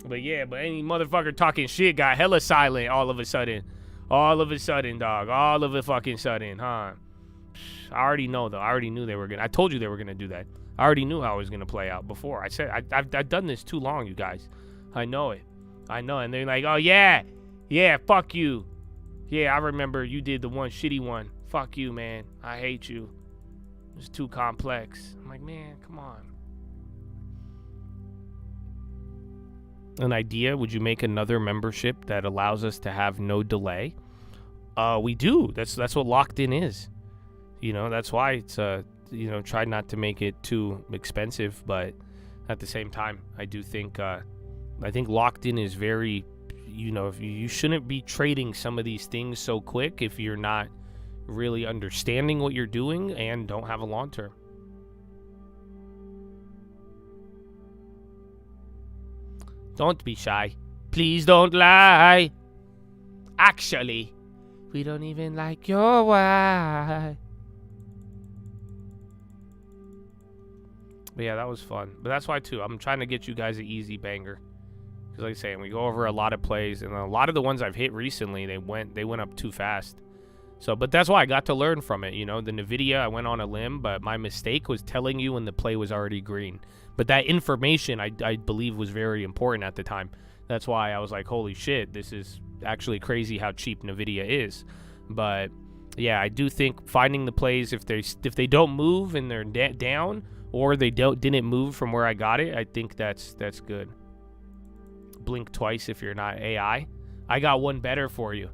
A: But yeah, but any motherfucker talking shit got hella silent all of a sudden. All of a sudden, dog. All of a fucking sudden, huh? I already know, though. I already knew they were gonna. I told you they were gonna do that. I already knew how it was gonna play out before. I said I've done this too long, you guys. I know it. I know. And they're like, oh yeah, fuck you. Yeah, I remember you did the one shitty one. Fuck you, man. I hate you. It's too complex. I'm like, man, come on. An idea? Would you make another membership that allows us to have no delay? We do. That's what locked in is. You know, that's why it's you know, try not to make it too expensive, but at the same time, I do think I think locked in is very, you know, if you shouldn't be trading some of these things so quick if you're not really understanding what you're doing and don't have a long term. Don't be shy. Please don't lie. Actually, we don't even like your why. But yeah, that was fun. But that's why, too, I'm trying to get you guys an easy banger. Because like I say, we go over a lot of plays, and a lot of the ones I've hit recently, they went up too fast. So, but that's why I got to learn from it. You know, the Nvidia, I went on a limb, but my mistake was telling you when the play was already green. But that information, I believe, was very important at the time. That's why I was like, holy shit, this is actually crazy how cheap Nvidia is. But yeah, I do think finding the plays, if they don't move and they're down, or they didn't move from where I got it, I think that's good. Blink twice if you're not AI. I got one better for you.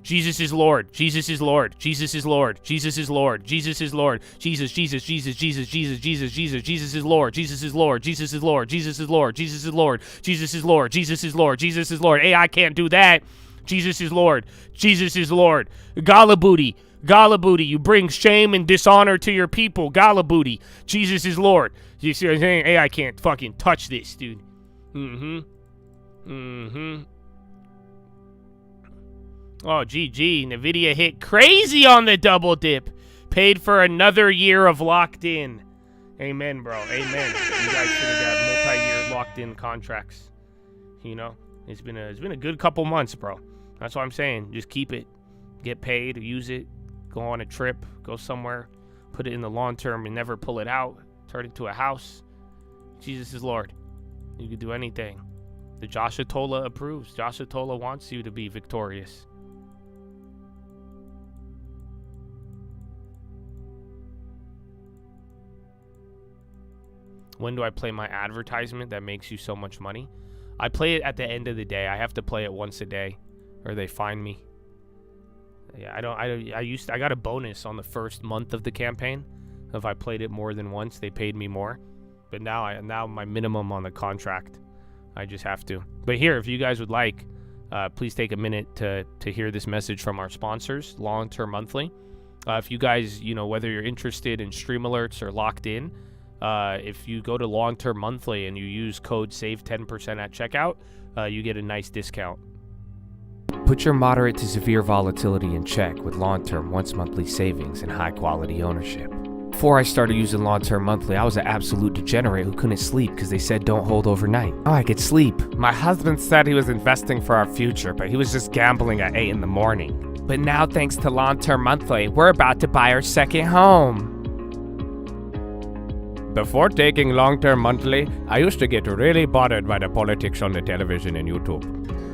A: Jesus is Lord. Jesus is Lord. Jesus is Lord. Jesus is Lord. Jesus is Lord. Jesus, Jesus, Jesus, Jesus, Jesus, Jesus, Jesus, Jesus is Lord. Jesus is Lord. Jesus is Lord. Jesus is Lord. Jesus is Lord. Jesus is Lord. Jesus is Lord. Jesus is Lord. Hey, I can't do that. Jesus is Lord. Jesus is Lord. Galabuti. Galabuti. You bring shame and dishonor to your people. Galabuti. Jesus is Lord. You see what I'm saying? Hey, I can't fucking touch this, dude. Oh, GG. Nvidia hit crazy on the double dip. Paid for another year of locked in. Amen, bro. Amen. You guys should have got multi-year locked in contracts. You know, it's been a good couple months, bro. That's what I'm saying. Just keep it. Get paid. Use it. Go on a trip. Go somewhere. Put it in the long term and never pull it out. Turn it to a house. Jesus is Lord. You can do anything. The Joshua Tola approves. Joshua Tola wants you to be victorious. When do I play my advertisement that makes you so much money? I play it at the end of the day. I have to play it once a day or they fine me. Yeah, I got a bonus on the first month of the campaign. If I played it more than once, they paid me more. But now my minimum on the contract, I just have to. But here, if you guys would like, please take a minute to hear this message from our sponsors, Long Term Monthly. If you guys, whether you're interested in stream alerts or locked in, if you go to Long Term Monthly and you use code SAVE10% at checkout, you get a nice discount.
K: Put your moderate to severe volatility in check with long-term once-monthly savings and high-quality ownership. Before I started using long-term monthly, I was an absolute degenerate who couldn't sleep because they said don't hold overnight. Oh, I could sleep. My husband said he was investing for our future, but he was just gambling at 8 in the morning. But now, thanks to long-term monthly, we're about to buy our second home. Before taking long-term monthly, I used to get really bothered by the politics on the television and YouTube.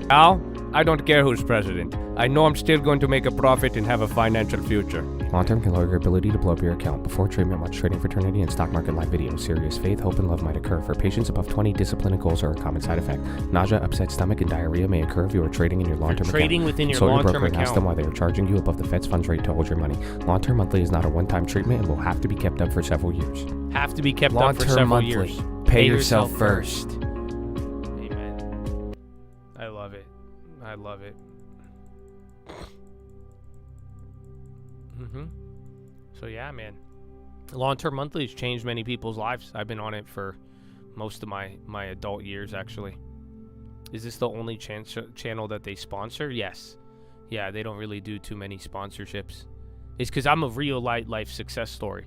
K: Now, I don't care who's president. I know I'm still going to make a profit and have a financial future. Long-term can lower your ability to blow up your account. Before treatment, watch Trading Fraternity and Stock Market Live videos. Serious faith, hope, and love might occur. For patients above 20, discipline and goals are a common side effect. Nausea, upset stomach, and diarrhea may occur if you are trading in your long-term account.
A: Trading within your
K: Consult
A: long-term
K: broker and ask
A: account.
K: them why they are charging you above the Fed's funds rate to hold your money. Long-term monthly is not a one-time treatment and will have to be kept up for several years.
A: Have to be kept up for several
K: monthly.
A: years.
K: Pay yourself first.
A: Amen. I love it. I love it. So yeah, man. Long-term monthly has changed many people's lives. I've been on it for most of my adult years, actually. Is this the only channel that they sponsor? Yes. Yeah, they don't really do too many sponsorships. It's because I'm a real life success story.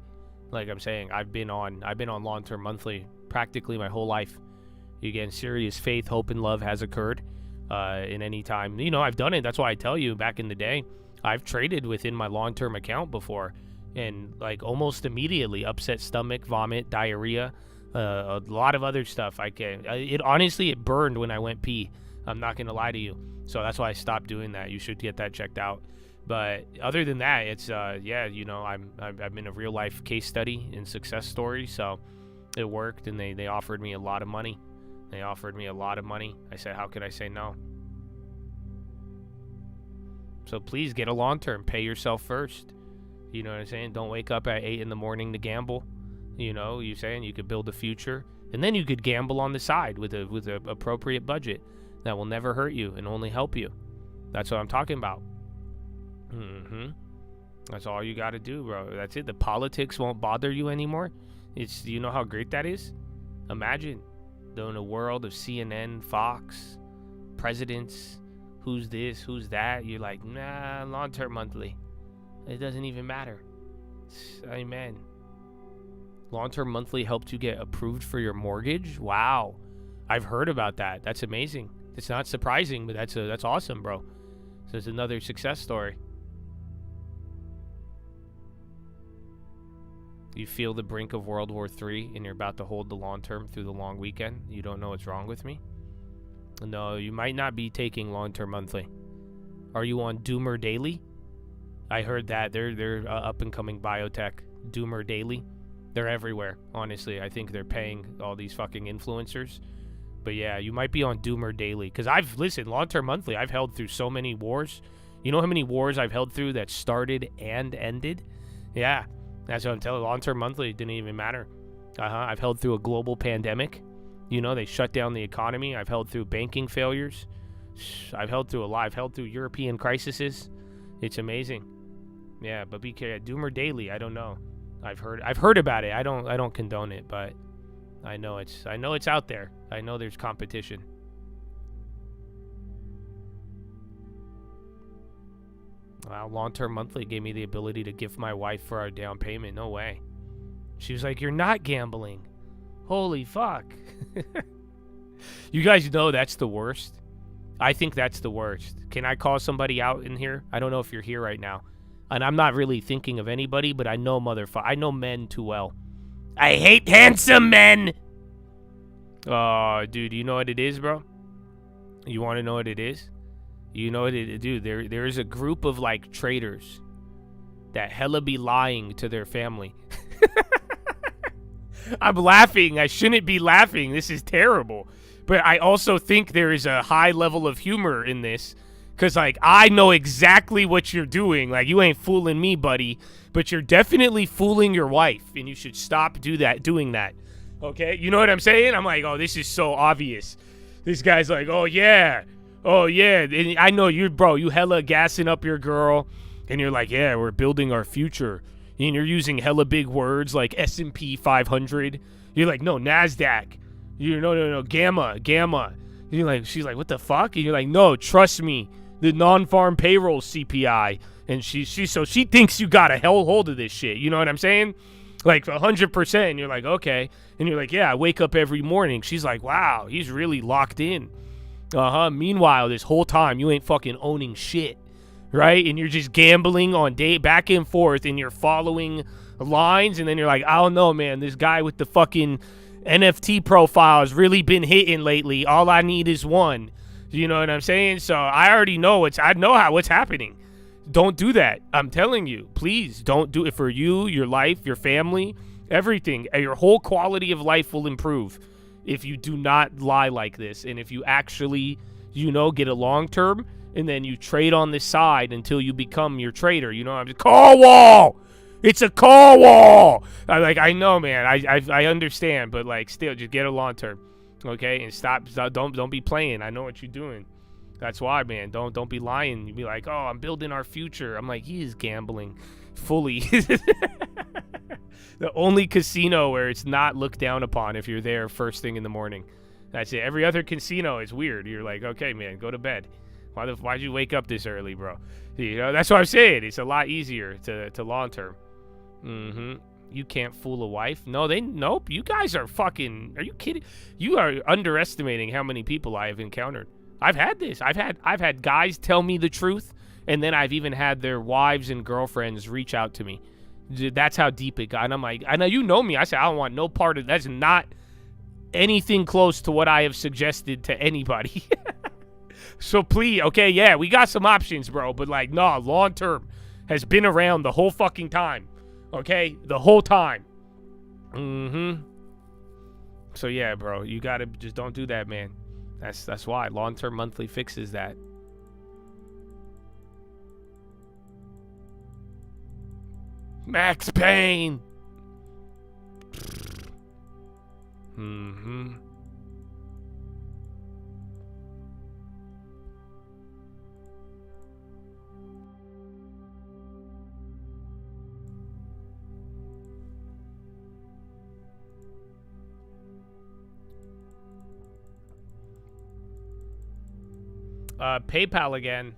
A: Like I'm saying, I've been on long-term monthly practically my whole life. Again, serious faith, hope, and love has occurred in any time. I've done it. That's why I tell you, back in the day, I've traded within my long-term account before, and like almost immediately, upset stomach, vomit, diarrhea, a lot of other stuff. It burned when I went pee. I'm not gonna lie to you. So that's why I stopped doing that. You should get that checked out. But other than that, it's I've been a real life case study and success story. So it worked, and they offered me a lot of money. I said, how could I say no? So please get a long term. Pay yourself first. You know what I'm saying? Don't wake up at 8 in the morning to gamble. You're saying you could build a future, and then you could gamble on the side with a appropriate budget that will never hurt you and only help you. That's what I'm talking about. That's all you got to do, bro. That's it. The politics won't bother you anymore. You know how great that is? Imagine, though, in a world of CNN, Fox, presidents, who's this, who's that, you're like, nah, long-term monthly. It doesn't even matter. Amen. Long-term monthly helped you get approved for your mortgage? Wow. I've heard about that. That's amazing. It's not surprising, but that's awesome, bro. So it's another success story. You feel the brink of World War III and you're about to hold the long term through the long weekend. You don't know what's wrong with me? No, you might not be taking long-term monthly. Are you on Doomer Daily? I heard that. They're up-and-coming biotech. Doomer Daily. They're everywhere, honestly. I think they're paying all these fucking influencers. But yeah, you might be on Doomer Daily. Because long-term monthly, I've held through so many wars. You know how many wars I've held through that started and ended? Yeah, that's what I'm telling you. Long-term monthly didn't even matter. I've held through a global pandemic. You know, they shut down the economy. I've held through banking failures. I've held through a lot. I've held through European crises. It's amazing. Yeah, but be careful. Doomer Daily, I don't know. I've heard about it. I don't condone it, but I know it's out there. I know there's competition. Wow, long-term monthly gave me the ability to gift my wife for our down payment. No way. She was like, "You're not gambling." Holy fuck. You guys know that's the worst. I think that's the worst. Can I call somebody out in here? I don't know if you're here right now. And I'm not really thinking of anybody, but I know I know men too well. I hate handsome men. Oh, dude, you know what it is, bro? You want to know what it is? You know what it is? Dude, there is a group of, like, traders that hella be lying to their family. I'm laughing. I shouldn't be laughing. This is terrible. But I also think there is a high level of humor in this. Because, like, I know exactly what you're doing. Like, you ain't fooling me, buddy. But you're definitely fooling your wife. And you should stop doing that. Okay? You know what I'm saying? I'm like, oh, this is so obvious. This guy's like, oh, yeah. Oh, yeah. And I know you, bro. You hella gassing up your girl. And you're like, yeah, we're building our future. And you're using hella big words like S&P 500. You're like, no, NASDAQ. You're, no, gamma. You're like, she's like, what the fuck? And you're like, no, trust me. The non-farm payroll CPI. And she thinks you got a hold of this shit. You know what I'm saying? Like 100%. And you're like, okay. And you're like, yeah, I wake up every morning. She's like, wow, he's really locked in. Meanwhile, this whole time, you ain't fucking owning shit. Right? And you're just gambling on back and forth, and you're following lines, and then you're like, I don't know, man. This guy with the fucking NFT profile has really been hitting lately. All I need is one. You know what I'm saying? So I already know what's happening. Don't do that. I'm telling you. Please don't do it for you, your life, your family, everything. Your whole quality of life will improve if you do not lie like this. And if you actually, get a long term, and then you trade on the side until you become your trader. You know, I'm just call wall. It's a call wall. I know, man. I understand, but like, still, just get a long term, okay? And stop. Don't be playing. I know what you're doing. That's why, man. Don't be lying. You be like, oh, I'm building our future. I'm like, he is gambling fully. The only casino where it's not looked down upon if you're there first thing in the morning. That's it. Every other casino is weird. You're like, okay, man, go to bed. Why'd you wake up this early, bro? You know, that's what I'm saying. It's a lot easier to long term. You can't fool a wife. Nope. You guys are fucking. Are you kidding? You are underestimating how many people I have encountered. I've had this. I've had guys tell me the truth, and then I've even had their wives and girlfriends reach out to me. That's how deep it got. And I'm like, I know you know me. I said I don't want no part of. That's not anything close to what I have suggested to anybody. So please, okay, yeah, we got some options, bro. But like, nah, long term has been around the whole fucking time. Okay, the whole time. So yeah, bro, you gotta just don't do that, man. That's why long-term monthly fixes that. Max Payne. PayPal again.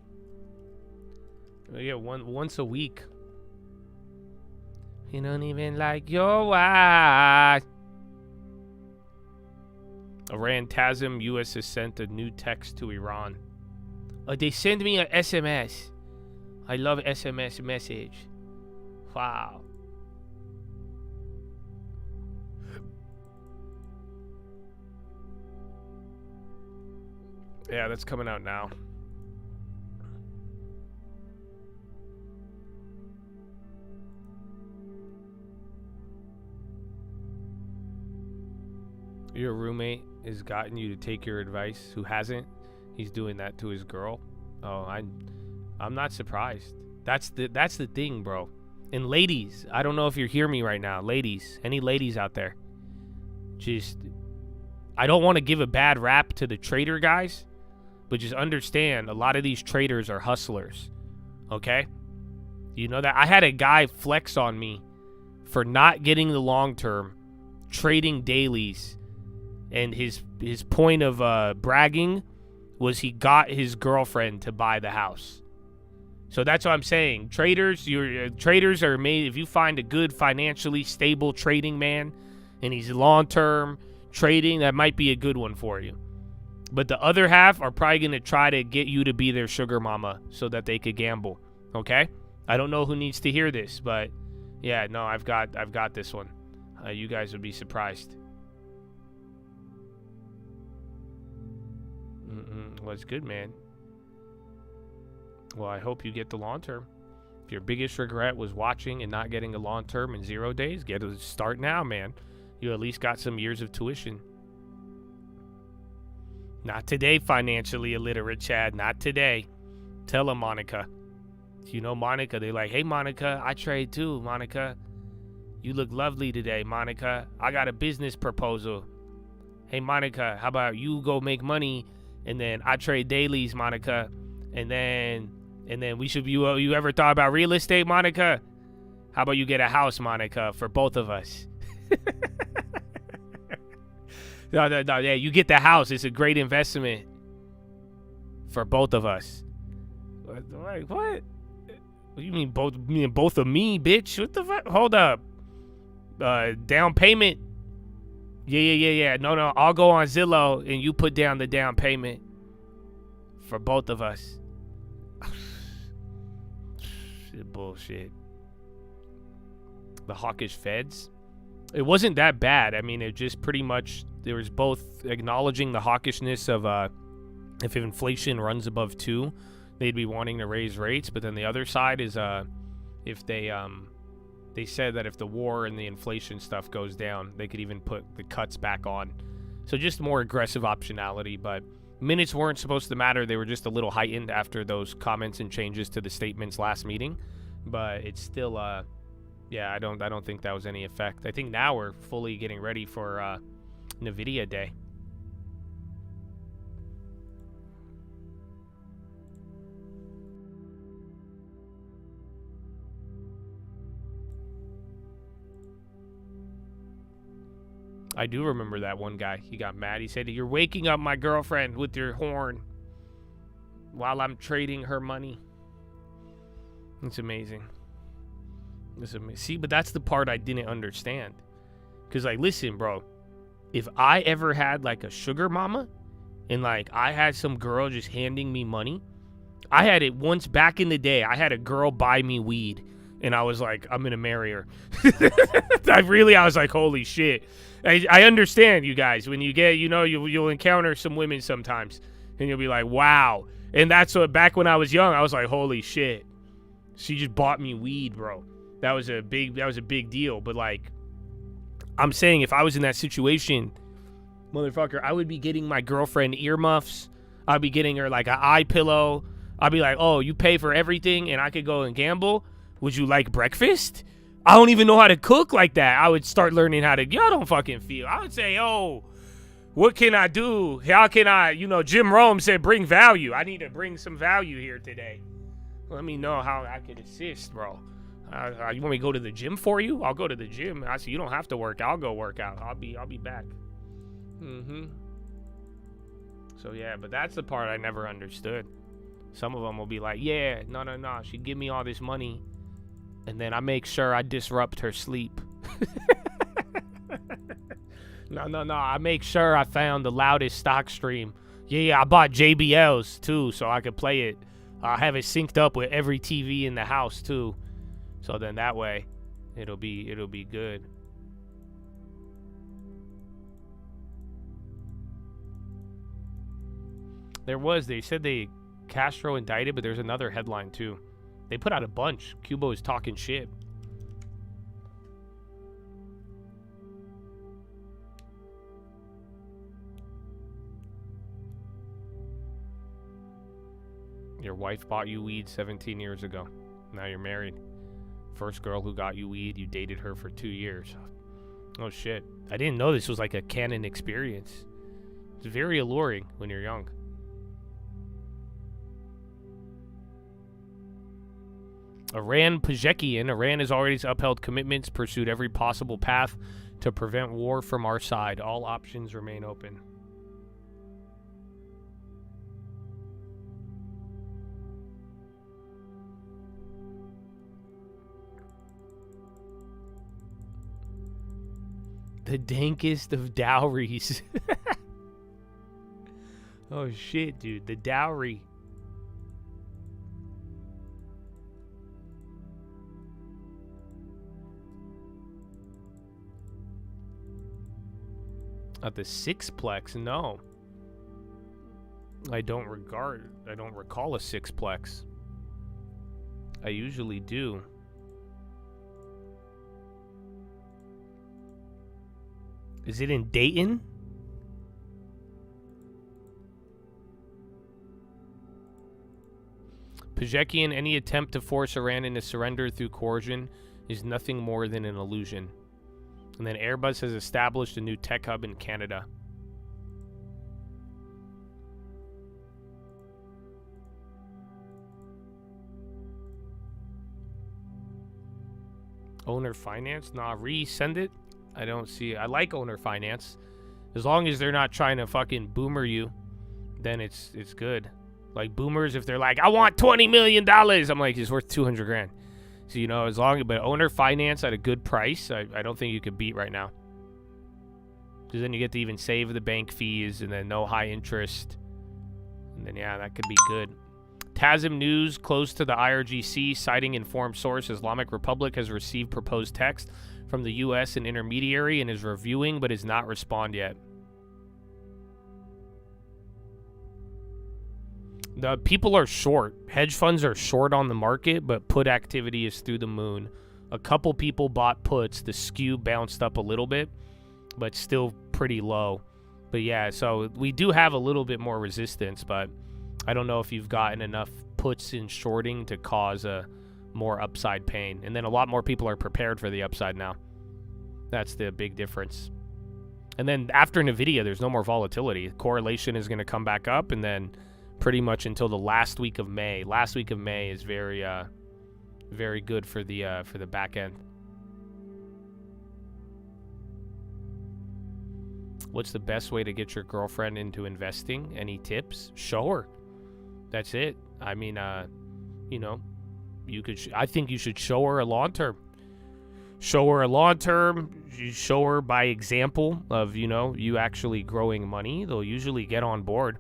A: Yeah, once a week. You don't even like your wife. Iran TASM, U.S. has sent a new text to Iran. They send me an SMS. I love SMS message. Wow. Yeah, that's coming out now. Your roommate has gotten you to take your advice. Who hasn't? He's doing that to his girl. Oh, I'm not surprised. That's the thing, bro. And ladies, I don't know if you hear me right now. Ladies, any ladies out there? Just, I don't want to give a bad rap to the trader guys, but just understand a lot of these traders are hustlers. Okay? You know that? I had a guy flex on me for not getting the long term, trading dailies, and his point of bragging was he got his girlfriend to buy the house. So that's what I'm saying. Traders, traders are made. If you find a good financially stable trading man, and he's long term trading, that might be a good one for you. But the other half are probably gonna try to get you to be their sugar mama so that they could gamble. Okay? I don't know who needs to hear this, but yeah, no, I've got this one. You guys would be surprised. Well, it's good, man. Well, I hope you get the long term. If your biggest regret was watching and not getting a long term in 0 days, get a start now, man. You at least got some years of tuition. Not today, financially illiterate Chad. Not today. Tell him, Monica. You know Monica, they like, hey, Monica, I trade too, Monica. You look lovely today, Monica. I got a business proposal. Hey, Monica, how about you go make money, and then I trade dailies, Monica, and then we should. You ever thought about real estate, Monica? How about you get a house, Monica, for both of us? No, yeah, you get the house. It's a great investment for both of us. Like, what? You mean both? Me and both of me, bitch? What the fuck? Hold up. Down payment. Yeah. No. I'll go on Zillow and you put down the down payment for both of us. Shit, bullshit. The hawkish feds. It wasn't that bad. I mean, it just pretty much, there was both acknowledging the hawkishness of if inflation runs above 2, they'd be wanting to raise rates. But then the other side is if they said that if the war and the inflation stuff goes down, they could even put the cuts back on. So just more aggressive optionality. But minutes weren't supposed to matter. They were just a little heightened after those comments and changes to the statements last meeting. But it's still yeah, I don't think that was any effect. I think now we're fully getting ready for Nvidia Day. I do remember that one guy. He got mad. He said, "You're waking up my girlfriend with your horn while I'm trading her money." It's amazing. See, but that's the part I didn't understand. Because, like, listen, bro. If I ever had, like, a sugar mama and, like, I had some girl just handing me money. I had it once back in the day. I had a girl buy me weed. And I was like, I'm going to marry her. I was like, holy shit. I understand, you guys. When you get, you'll encounter some women sometimes. And you'll be like, wow. And that's what, back when I was young, I was like, holy shit. She just bought me weed, bro. That was a big deal. But, like, I'm saying if I was in that situation, motherfucker, I would be getting my girlfriend earmuffs. I'd be getting her, like, an eye pillow. I'd be like, oh, you pay for everything and I could go and gamble? Would you like breakfast? I don't even know how to cook like that. I would start learning how to, y'all don't fucking feel. I would say, oh, what can I do? How can I, Jim Rome said bring value. I need to bring some value here today. Let me know how I could assist, bro. You want me to go to the gym for you? I'll go to the gym. I said, you don't have to work. I'll go work out. I'll be back. So, yeah, but that's the part I never understood. Some of them will be like, yeah, no. She give me all this money. And then I make sure I disrupt her sleep. No. I make sure I found the loudest stock stream. Yeah, I bought JBLs too, so I could play it. I have it synced up with every TV in the house too. So then that way, it'll be good. They said Castro indicted, but there's another headline too. They put out a bunch. Cuba is talking shit. You're wife bought you weed 17 years ago. Now you're married. First girl who got you weed, you dated her for 2 years. Oh shit. I didn't know this was like a canon experience. It's very alluring when you're young. Iran Pajekian. Iran has already upheld commitments, pursued every possible path to prevent war from our side. All options remain open. The dankest of dowries. Oh shit, dude. The dowry. At the sixplex, no. I don't recall a sixplex. I usually do. Is it in Dayton? Pajekian, any attempt to force Iran into surrender through coercion is nothing more than an illusion. And then Airbus has established a new tech hub in Canada. Owner finance? Nah, resend it. I don't see it. I like owner finance. As long as they're not trying to fucking boomer you, then it's good. Like boomers, if they're like, I want $20 million, I'm like, it's worth 200 grand. So, you know, as long as, but owner finance at a good price, I don't think you could beat right now. Because then you get to even save the bank fees and then no high interest. And then, yeah, that could be good. TASM News, close to the IRGC, citing informed source, Islamic Republic has received proposed text from the U.S. and intermediary and is reviewing but has not responded yet. The people are short. Hedge funds are short on the market, but put activity is through the moon. A couple people bought puts. The skew bounced up a little bit, but still pretty low. But yeah, so we do have a little bit more resistance, but I don't know if you've gotten enough puts in shorting to cause a more upside pain. And then a lot more people are prepared for the upside now. That's the big difference. And then after Nvidia, there's no more volatility. Correlation is going to come back up, and then pretty much until the last week of May. Last week of May is very good for the back end. What's the best way to get your girlfriend into investing? Any tips? Show her. That's it. I mean, you know, you could. I think you should show her a long term. Show her a long term. You show her by example of, you know, you actually growing money. They'll usually get on board.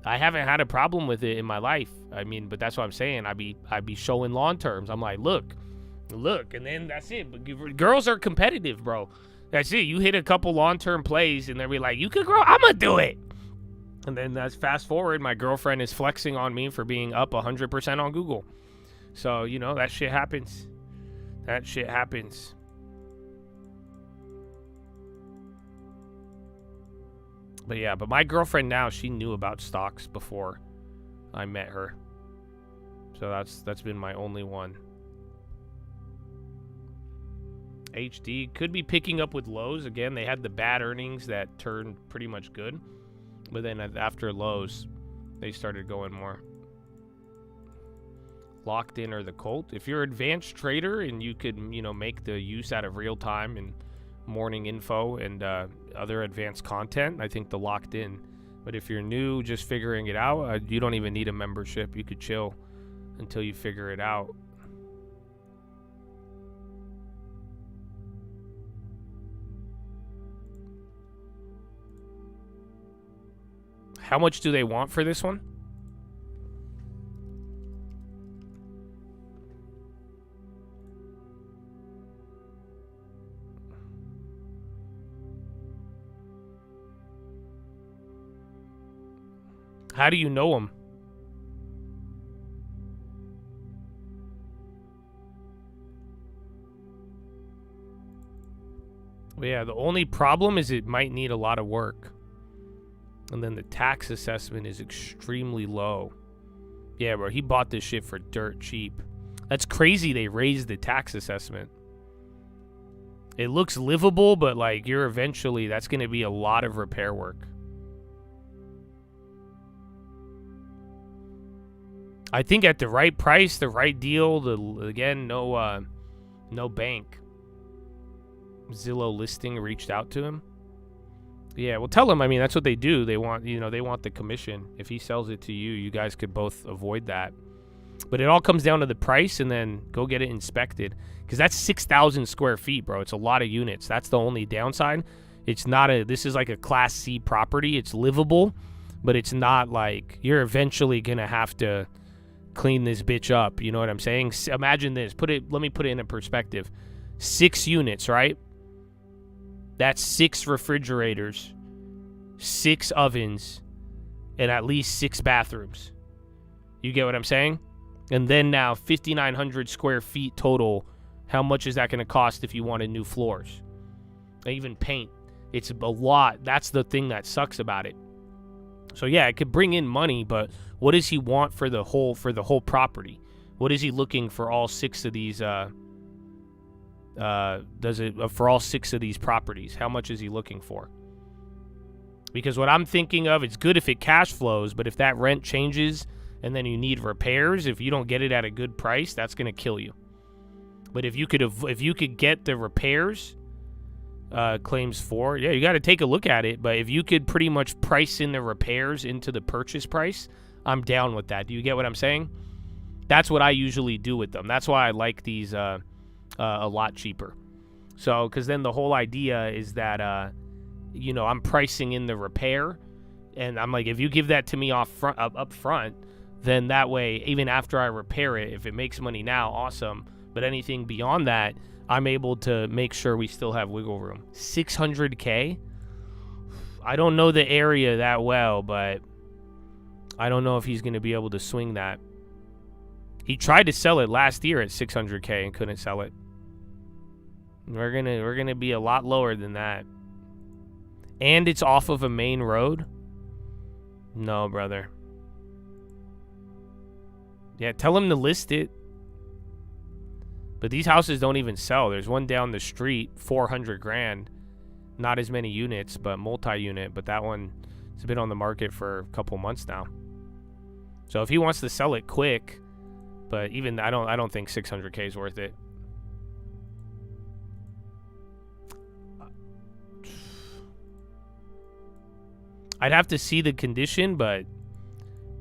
A: I haven't had a problem with it in my life. I mean, but that's what I'm saying. I'd be showing long terms. I'm like, look, and then that's it. But girls are competitive, bro. That's it. You hit a couple long-term plays, and they'll be like, you could grow. I'm gonna do it. And then that's fast forward. My girlfriend is flexing on me for being up 100% on Google. So, you know, that shit happens. That shit happens. But yeah, but my girlfriend now, she knew about stocks before I met her. So that's been my only one. HD could be picking up with Lowe's. Again, they had the bad earnings that turned pretty much good. But then after Lowe's, they started going more. Locked in or the Colt. If you're an advanced trader and you could, you know, make the use out of real time and morning info and other advanced content, I think the Locked In. But if you're new, just figuring it out, you don't even need a membership. You could chill until you figure it out. How much do they want for this one? How do you know them? Well, yeah, the only problem is it might need a lot of work. And then the tax assessment is extremely low. Yeah, bro, he bought this shit for dirt cheap. That's crazy they raised the tax assessment. It looks livable, but like that's going to be a lot of repair work. I think at the right price, the right deal, no bank. Zillow listing reached out to him. Yeah, well, tell him. I mean, that's what they do. They want, they want the commission. If he sells it to you, you guys could both avoid that. But it all comes down to the price, and then go get it inspected, because that's 6,000 square feet, bro. It's a lot of units. That's the only downside. It's not this is like a Class C property. It's livable, but it's not like you're eventually gonna have to clean this bitch up. You know what I'm saying? Imagine this. Let me put it in a perspective. 6 units, right? That's 6 refrigerators, 6 ovens, and at least 6 bathrooms. You get what I'm saying? And then now 5,900 square feet total. How much is that going to cost if you wanted new floors? Even paint. It's a lot. That's the thing that sucks about it. So yeah, it could bring in money, but what does he want for the whole property? What is he looking for all 6 of these for all 6 of these properties? How much is he looking for? Because what I'm thinking of, it's good if it cash flows, but if that rent changes and then you need repairs, if you don't get it at a good price, that's going to kill you. But if you could get the repairs claims for, yeah, you got to take a look at it. But if you could pretty much price in the repairs into the purchase price, I'm down with that. Do you get what I'm saying? That's what I usually do with them. That's why I like these a lot cheaper. So, because then the whole idea is that, I'm pricing in the repair, and I'm like, if you give that to me up front, then that way, even after I repair it, if it makes money now, awesome. But anything beyond that, I'm able to make sure we still have wiggle room. $600K? I don't know the area that well, but I don't know if he's going to be able to swing that. He tried to sell it last year at $600K and couldn't sell it. We're gonna be a lot lower than that. And it's off of a main road? No, brother. Yeah, tell him to list it. But these houses don't even sell. There's one down the street, 400 grand. Not as many units, but multi-unit. But that one has been on the market for a couple months now. So if he wants to sell it quick, but even I don't think 600K is worth it. I'd have to see the condition, but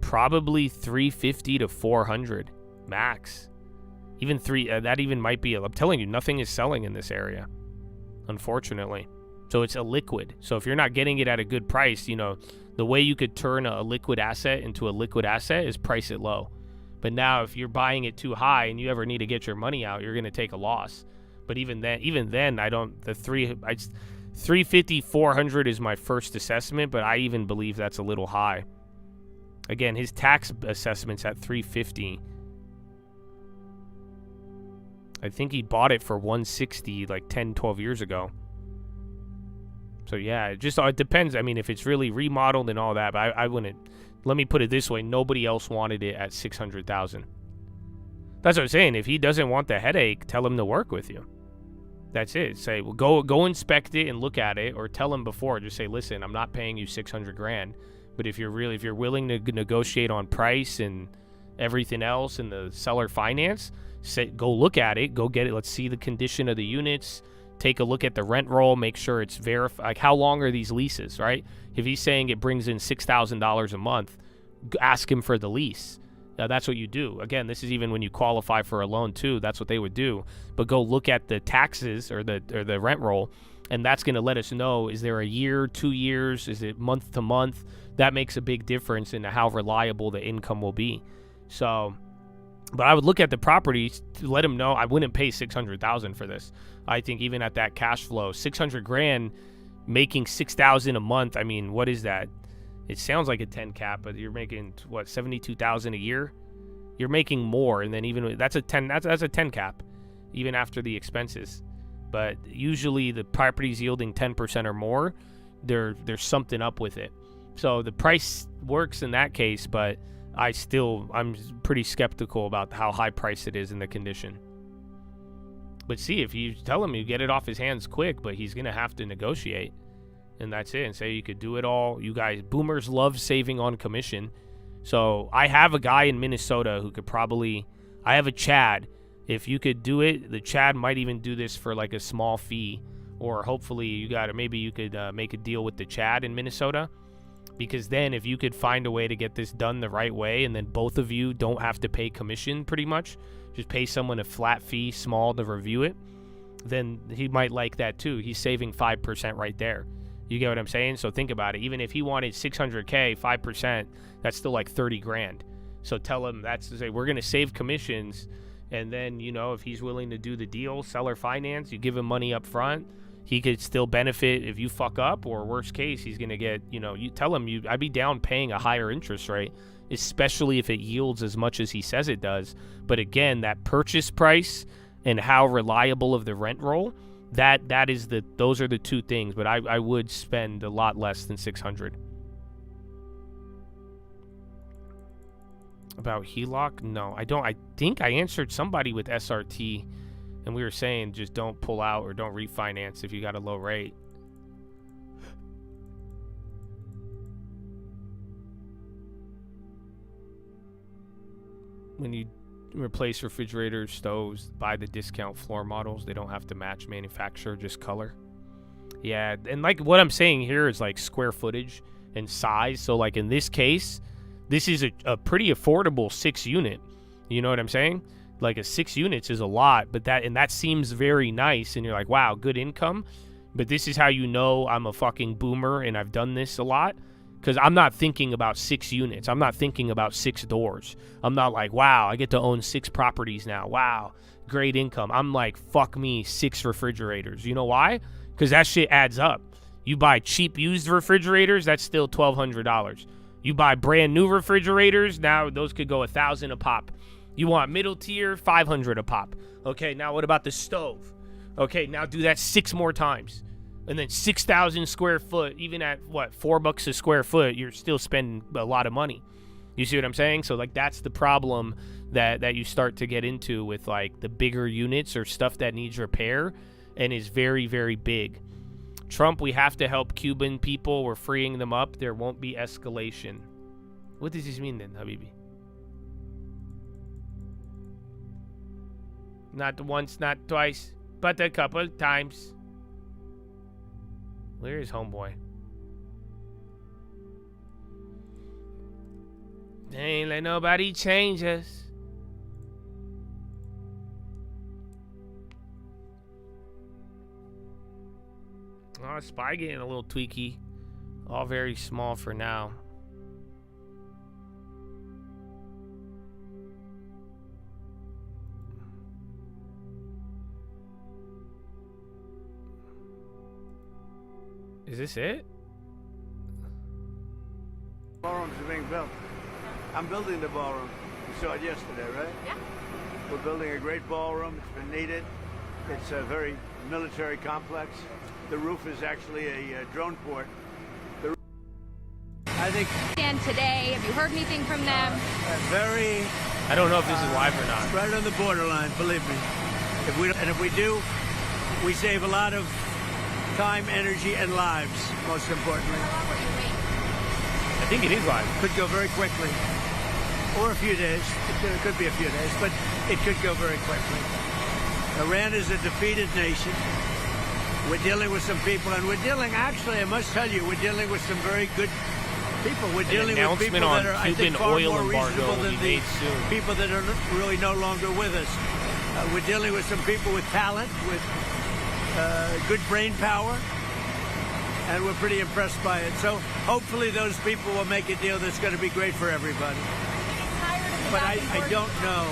A: probably 350 to 400 max. Even that even might be. I'm telling you, nothing is selling in this area, unfortunately. So it's illiquid. So if you're not getting it at a good price, the way you could turn a liquid asset into a liquid asset is price it low. But now if you're buying it too high and you ever need to get your money out, you're going to take a loss. But even then, I don't. 350, 400 is my first assessment, but I even believe that's a little high. Again, his tax assessment's at 350. I think he bought it for 160 like 10, 12 years ago. So yeah, it depends. I mean, if it's really remodeled and all that, but I wouldn't. Let me put it this way: nobody else wanted it at 600,000. That's what I'm saying. If he doesn't want the headache, tell him to work with you. That's it. Say, well, go inspect it and look at it, or tell him before. Just say, listen, I'm not paying you 600 grand, but if you're willing to negotiate on price and everything else and the seller finance, go look at it, go get it. Let's see the condition of the units. Take a look at the rent roll, make sure it's verified. Like, how long are these leases, right? If he's saying it brings in $6,000 a month, ask him for the lease. That's what you do. Again, this is even when you qualify for a loan too. That's what they would do. But go look at the taxes or the rent roll, and that's going to let us know, is there a year, 2 years, is it month to month? That makes a big difference in how reliable the income will be. So, but I would look at the properties to let him know I wouldn't pay 600,000 for this. I think even at that cash flow, 600 grand, making 6,000 a month. I mean, what is that? It sounds like a 10 cap, but you're making what, 72,000 a year? You're making more, and then even that's a 10 cap, even after the expenses. But usually the properties yielding 10% or more, there's something up with it. So the price works in that case, but I'm pretty skeptical about how high priced it is in the condition. But see, if you tell him you get it off his hands quick, but he's going to have to negotiate. And that's it. And say you could do it all. You guys, boomers love saving on commission. So I have a guy in Minnesota who could probably, I have a Chad. If you could do it, the Chad might even do this for like a small fee. Or hopefully maybe you could make a deal with the Chad in Minnesota. Because then if you could find a way to get this done the right way, and then both of you don't have to pay commission pretty much, just pay someone a flat fee, small, to review it, then he might like that too. He's saving 5% right there. You get what I'm saying? So think about it. Even if he wanted 600K, 5%, that's still like 30 grand. So tell him that's to say, we're going to save commissions. And then, you know, if he's willing to do the deal, seller finance, you give him money up front. He could still benefit if you fuck up, or worst case, he's going to get, you know, you tell him I'd be down paying a higher interest rate, especially if it yields as much as he says it does. But again, that purchase price and how reliable of the rent roll, those are the two things. But I would spend a lot less than 600. About HELOC? No, I don't. I think I answered somebody with SRT. And we were saying just don't pull out or don't refinance if you got a low rate. When you replace refrigerators, stoves, buy the discount floor models. They don't have to match manufacturer, just color. Yeah, and like what I'm saying here is like square footage and size. So like in this case, this is a pretty affordable 6 unit. You know what I'm saying? Like a 6 units is a lot, but that seems very nice, and you're like, wow, good income. But this is how you know I'm a fucking boomer and I've done this a lot, because I'm not thinking about 6 units. I'm not thinking about 6 doors. I'm not like, wow, I get to own 6 properties now. Wow, great income. I'm like, fuck me, 6 refrigerators. You know why? Because that shit adds up. You buy cheap used refrigerators, that's still $1,200. You buy brand new refrigerators, now those could go $1,000 a pop. You want middle tier, $500 a pop. Okay, now what about the stove? Okay, now do that 6 more times. And then 6,000 square foot, even at what, $4 a square foot, you're still spending a lot of money. You see what I'm saying? So like that's the problem that you start to get into with like the bigger units or stuff that needs repair and is very, very big. Trump, we have to help Cuban people. We're freeing them up. There won't be escalation. What does this mean then, Habibi? Not once, not twice, but a couple times. Where is homeboy? They ain't let nobody change us. Oh, Spy getting a little tweaky. All very small for now. Is this it?
C: Ballrooms are being built. I'm building the ballroom. You saw it yesterday, right?
D: Yeah.
C: We're building a great ballroom. It's been needed. It's a very military complex. The roof is actually a drone port. I think.
D: And today, have you heard anything from them?
C: Very.
A: I don't know if this is live or not.
C: Right on the borderline, believe me. If we do, we save a lot of time, energy, and lives, most importantly.
D: How long will you wait?
A: I think it is live.
C: Could go very quickly. Or a few days. It could be a few days, but it could go very quickly. Iran is a defeated nation. We're dealing with some people, and we're dealing, actually, I must tell you, we're dealing with some very good people. We're dealing with people that are, I think, far more reasonable than the people that are really no longer with us. We're dealing with some people with talent, with good brain power, and we're pretty impressed by it. So hopefully those people will make a deal that's going to be great for everybody. But I don't know.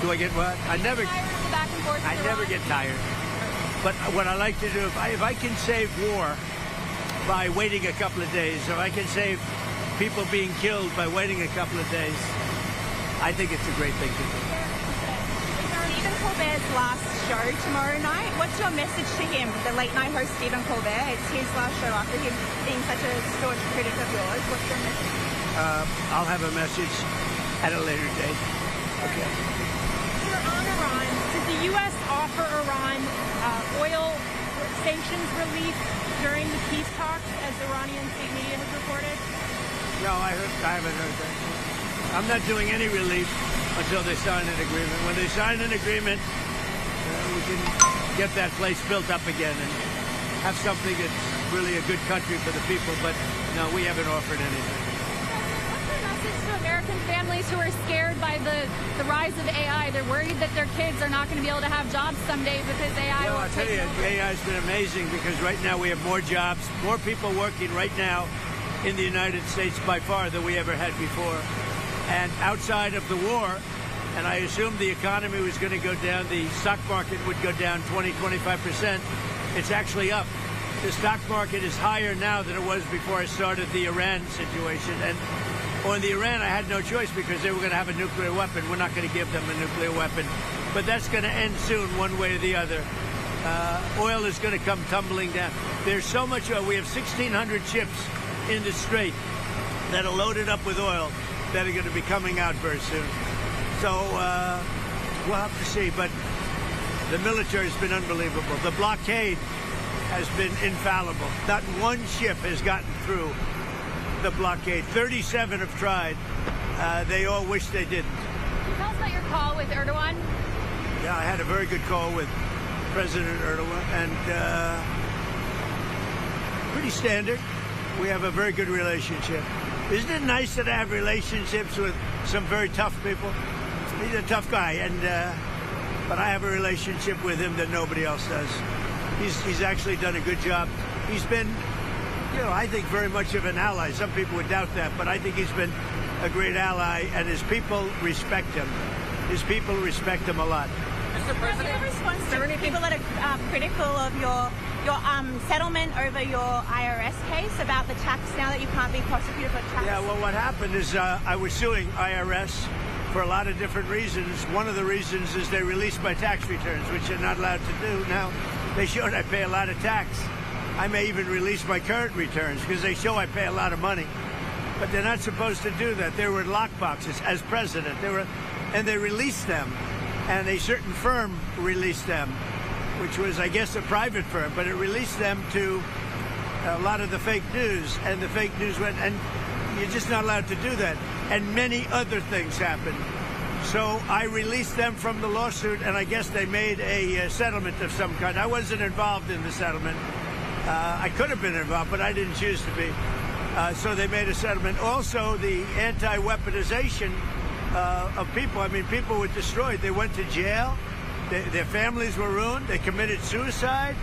C: Do I get what? I never get tired. But what I like to do, if I can save war by waiting a couple of days, if I can save people being killed by waiting a couple of days, I think it's a great thing to do.
L: Stephen Colbert's last show tomorrow night. What's your message to him, the late night host Stephen Colbert? It's his last show after him being such a staunch critic of yours. What's your message?
C: I'll have a message at a later date. Okay.
L: Sir, on Iran, did the U.S. offer Iran oil sanctions relief during the peace talks, as Iranian state media has reported?
C: No, I haven't heard that. I'm not doing any relief until they sign an agreement. When they sign an agreement, we can get that place built up again and have something that's really a good country for the people. But no, we haven't offered anything.
D: What's your message to American families who are scared by the rise of AI? They're worried that their kids are not going to be able to have jobs someday because AI will
C: I'll tell you, AI has been amazing because right now we have more jobs, more people working right now in the United States by far than we ever had before. And outside of the war, and I assumed the economy was going to go down, the stock market would go down 20-25%. It's actually up. The stock market is higher now than it was before I started the Iran situation. And on the Iran, I had no choice because they were going to have a nuclear weapon. We're not going to give them a nuclear weapon. But that's going to end soon, one way or the other. Oil is going to come tumbling down. There's so much oil. We have 1,600 ships in the Strait that are loaded up with oil that are going to be coming out very soon. So we'll have to see. But the military has been unbelievable. The blockade has been infallible. Not one ship has gotten through the blockade. 37 have tried. They all wish they didn't.
D: Can you tell us about your call with Erdogan?
C: Yeah, I had a very good call with President Erdogan, and pretty standard. We have a very good relationship. Isn't it nice that I have relationships with some very tough people? He's a tough guy, and but I have a relationship with him that nobody else does. He's actually done a good job. He's been, I think very much of an ally. Some people would doubt that, but I think he's been a great ally, and his people respect him. His people respect him a lot.
L: Mr. President, your response to people that are critical of your settlement over your IRS case about the tax now that you can't be prosecuted for tax?
C: Yeah, well, what happened is I was suing IRS for a lot of different reasons. One of the reasons is they released my tax returns, which they're not allowed to do. Now, they showed I pay a lot of tax. I may even release my current returns because they show I pay a lot of money. But they're not supposed to do that. They were in lockboxes as president. And they released them. And a certain firm released them, which was, I guess, a private firm. But it released them to a lot of the fake news. And the fake news went, and you're just not allowed to do that. And many other things happened. So I released them from the lawsuit, and I guess they made a settlement of some kind. I wasn't involved in the settlement. I could have been involved, but I didn't choose to be. So they made a settlement. Also, the anti-weaponization of people. I mean, people were destroyed. They went to jail. Their families were ruined. They committed suicide.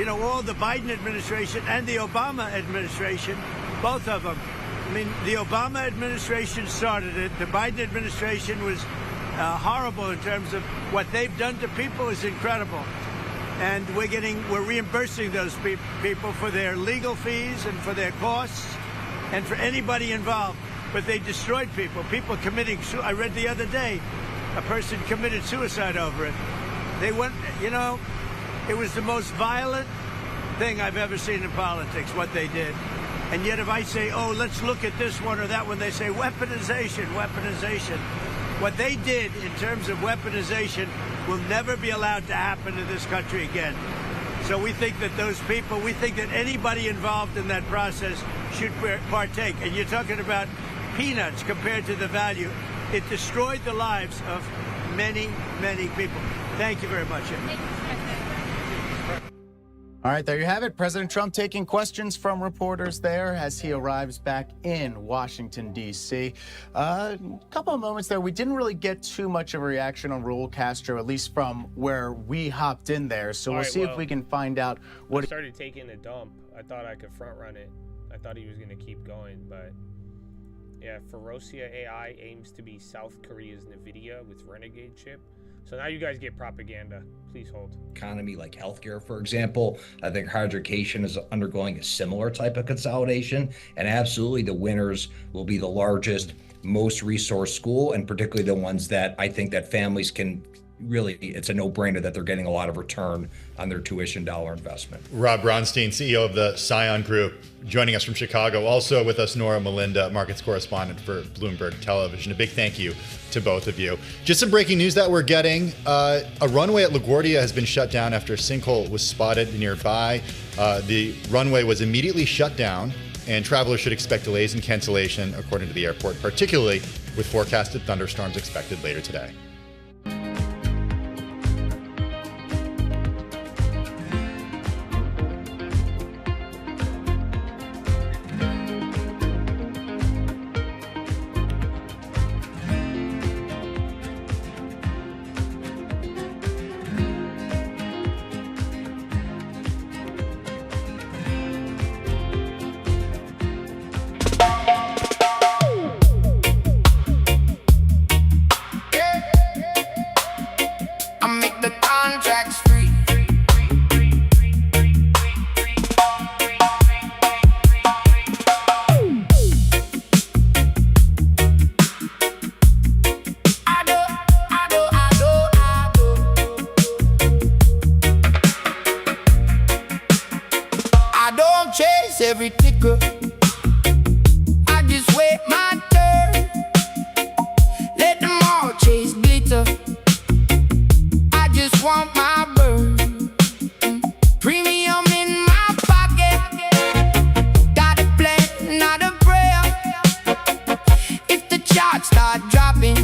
C: All the Biden administration and the Obama administration, both of them. I mean, the Obama administration started it. The Biden administration was horrible in terms of what they've done to people is incredible. And we're reimbursing those people for their legal fees and for their costs and for anybody involved. But they destroyed people. People committing I read the other day, a person committed suicide over it. They went, it was the most violent thing I've ever seen in politics, what they did. And yet if I say, let's look at this one or that one, they say weaponization. What they did in terms of weaponization will never be allowed to happen in this country again. So we think that we think that anybody involved in that process should partake. And you're talking about peanuts compared to the value. It destroyed the lives of many, many people. Thank you very much.
M: All right, there you have it. President Trump taking questions from reporters there as he arrives back in Washington, D.C. A couple of moments there, we didn't really get too much of a reaction on Raul Castro, at least from where we hopped in there. So we'll see if we can find out what...
A: I started taking a dump. I thought I could front run it. I thought he was going to keep going, but... Yeah, Ferocia AI aims to be South Korea's Nvidia with Renegade chip. So now you guys get propaganda. Please hold.
N: Economy like healthcare, for example. I think higher education is undergoing a similar type of consolidation. And absolutely the winners will be the largest, most resource school, and particularly the ones that I think that families can really, it's a no-brainer that they're getting a lot of return on their tuition dollar investment.
O: Rob Bronstein, CEO of the Scion Group, joining us from Chicago. Also with us, Nora Melinda, markets correspondent for Bloomberg Television. A big thank you to both of you. Just some breaking news that we're getting. A runway at LaGuardia has been shut down after a sinkhole was spotted nearby. The runway was immediately shut down, and travelers should expect delays and cancellation, according to the airport, particularly with forecasted thunderstorms expected later today.
E: Every ticker, I just wait my turn. Let them all chase glitter. I just want my burn. Premium in my pocket. Got a plan, not a prayer. If the charts start dropping,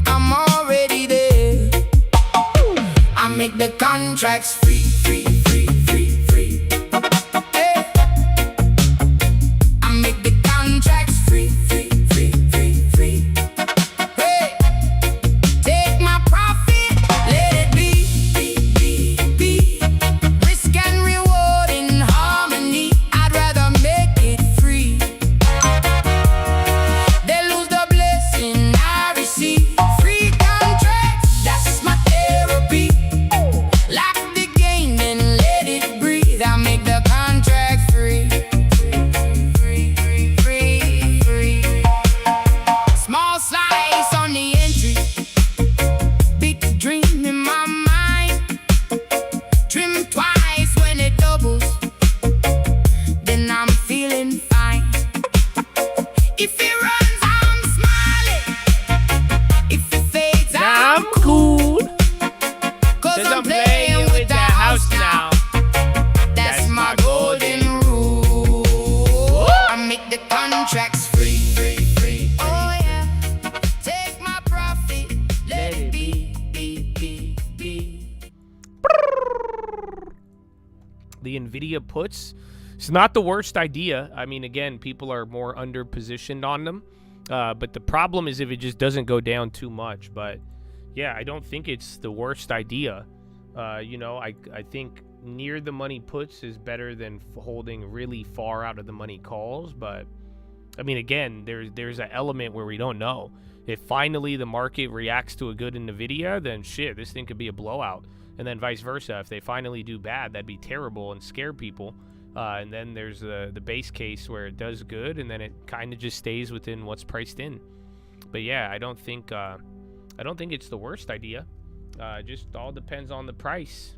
E: I'm already there. I make the contracts free, free, free, free, free.
A: The Nvidia puts, it's not the worst idea. I mean, again, people are more under positioned on them, but the problem is if it just doesn't go down too much. But yeah, I don't think it's the worst idea. You know, I think near the money puts is better than holding really far out of the money calls. But I mean, again, there's an element where we don't know. If finally the market reacts to a good Nvidia, then shit, this thing could be a blowout. And then vice versa. If they finally do bad, that'd be terrible and scare people. And then there's the base case where it does good, and then it kind of just stays within what's priced in. But yeah, I don't think it's the worst idea. Just all depends on the price.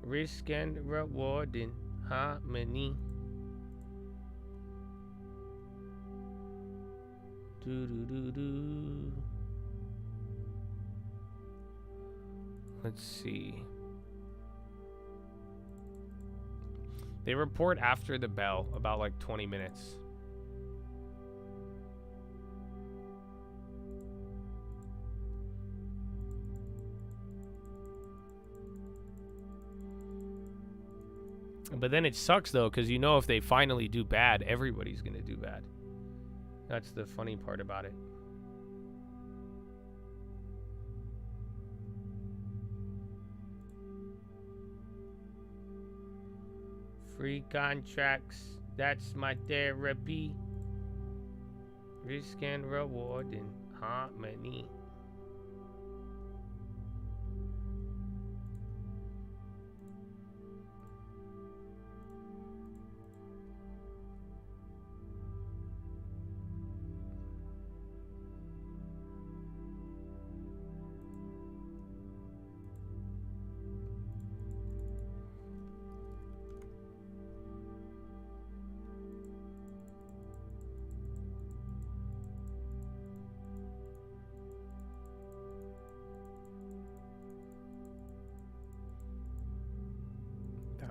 A: Risk and reward in harmony. Do do do do. Let's see. They report after the bell, about like 20 minutes. But then it sucks though, because you know if they finally do bad, everybody's gonna do bad. That's the funny part about it. Free contracts, that's my therapy. Risk and reward in harmony.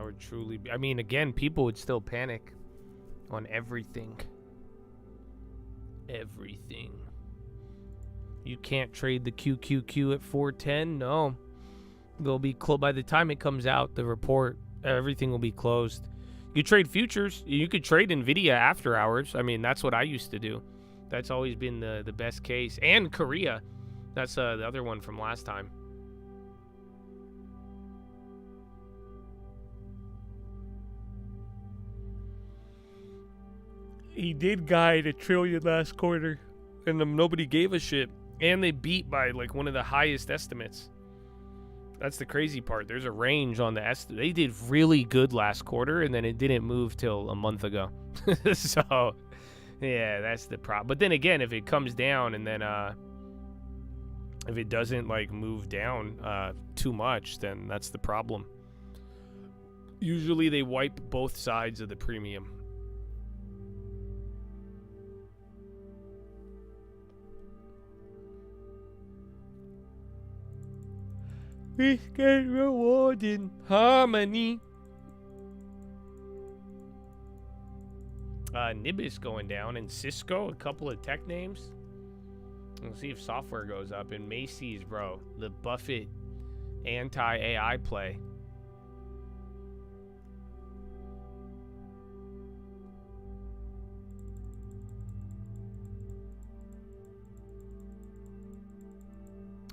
A: would truly be. I mean, again, people would still panic on everything. Everything. You can't trade the QQQ at 410. No. They'll be closed by the time it comes out, the report. Everything will be closed. You trade futures. You could trade Nvidia after hours. I mean, that's what I used to do. That's always been the best case. And Korea. That's the other one from last time. He did guide $1 trillion last quarter, and nobody gave a shit. And they beat by like one of the highest estimates. That's the crazy part. There's a range on the estimate. They did really good last quarter, and then it didn't move till a month ago. So, yeah, that's the problem. But then again, if it comes down and then if it doesn't like move down too much, then that's the problem. Usually they wipe both sides of the premium. We get rewarded harmony. Nibis going down, and Cisco, a couple of tech names. We'll see if software goes up. And Macy's, bro, the Buffett anti-AI play.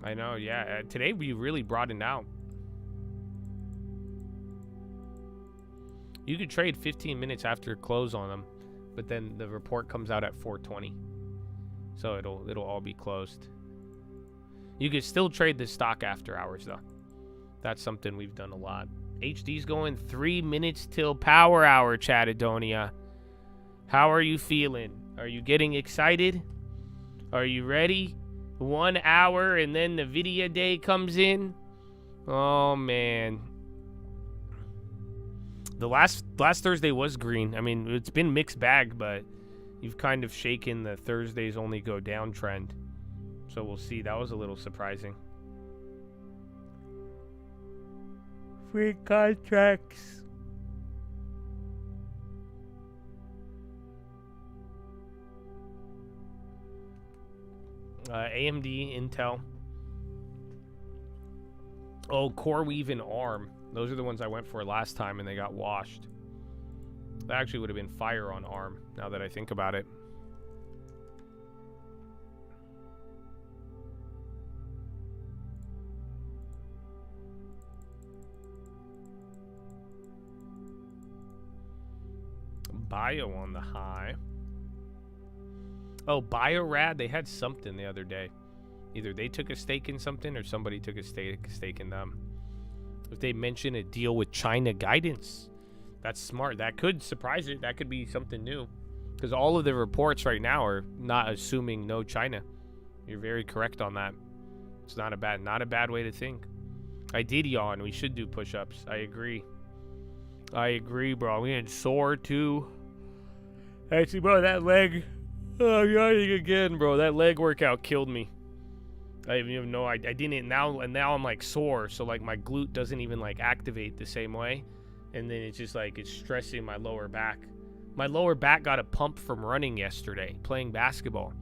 A: I know, yeah. Today we really broadened out. You could trade 15 minutes after close on them, but then the report comes out at 4:20, so it'll all be closed. You could still trade the stock after hours though. That's something we've done a lot. HD's going 3 minutes till power hour, Chatadonia. How are you feeling? Are you getting excited? Are you ready? 1 hour and then the Nvidia day comes in. Oh man. The last Thursday was green. I mean, it's been mixed bag, but you've kind of shaken the Thursdays only go down trend. So we'll see. That was a little surprising. Free contracts. AMD, Intel. Oh, CoreWeave and ARM. Those are the ones I went for last time and they got washed. That actually would have been fire on ARM, now that I think about it. Bio on the high. Oh, Biorad, they had something the other day. Either they took a stake in something or somebody took a stake in them. If they mention a deal with China guidance, that's smart. That could surprise it. That could be something new. Because all of the reports right now are not assuming no China. You're very correct on that. It's not a bad way to think. I did yawn. We should do push-ups. I agree. I agree, bro. We had sore too. Actually, bro, that leg. Oh, I'm yawning again, bro. That leg workout killed me. I even know I didn't now, and now I'm like sore, so like my glute doesn't even like activate the same way, and then it's just like it's stressing my lower back. My lower back got a pump from running yesterday, playing basketball.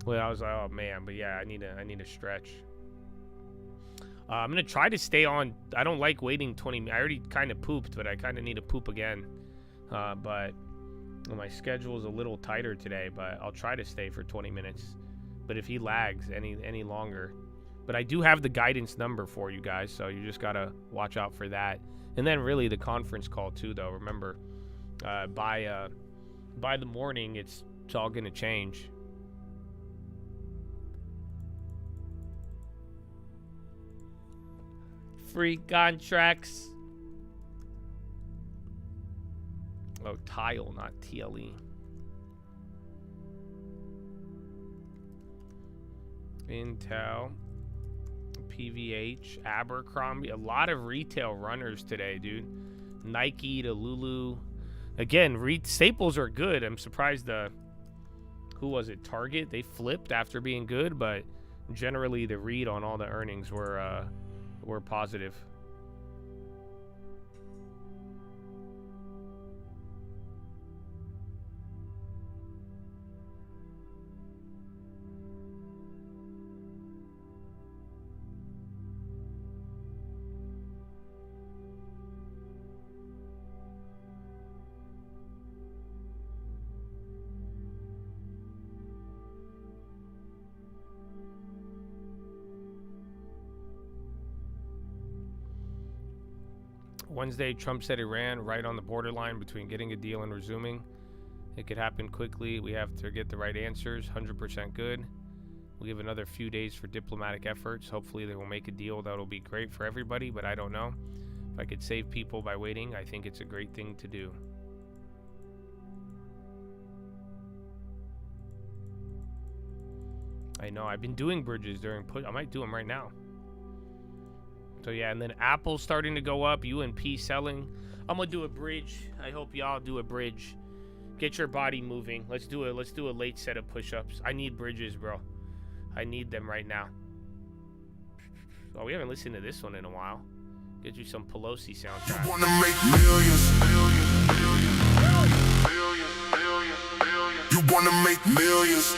A: Well, I was like, oh man, but yeah, I need a stretch. I'm gonna try to stay on. I don't like waiting 20 minutes. I already kind of pooped, but I kind of need to poop again. But my schedule is a little tighter today, but I'll try to stay for 20 minutes. But if he lags any longer, but I do have the guidance number for you guys, so you just gotta watch out for that. And then really the conference call too, though. Remember, by the morning, it's all gonna change. Free contracts. Oh, tile, not TLE. Intel, PVH, Abercrombie, a lot of retail runners today, dude. Nike to Lulu. Again, staples are good. I'm surprised who was it? Target, they flipped after being good, but generally the read on all the earnings were positive.
K: Wednesday, Trump said Iran right on the borderline between getting a deal and resuming. It could happen quickly. We have to get the right answers. 100% good. We'll give another few days for diplomatic efforts. Hopefully they will make a deal that'll be great for everybody, but I don't know. If I could save people by waiting, I think it's a great thing to do. I know, I've been doing bridges during put. I might do them right now. So yeah, and then Apple's starting to go up. UNP selling. I'm gonna do a bridge. I hope y'all do a bridge. Get your body moving. Let's do a late set of push-ups. I need bridges, bro. I need them right now. Oh, we haven't listened to this one in a while. Get you some Pelosi soundtrack.
E: You wanna make millions. You wanna make millions.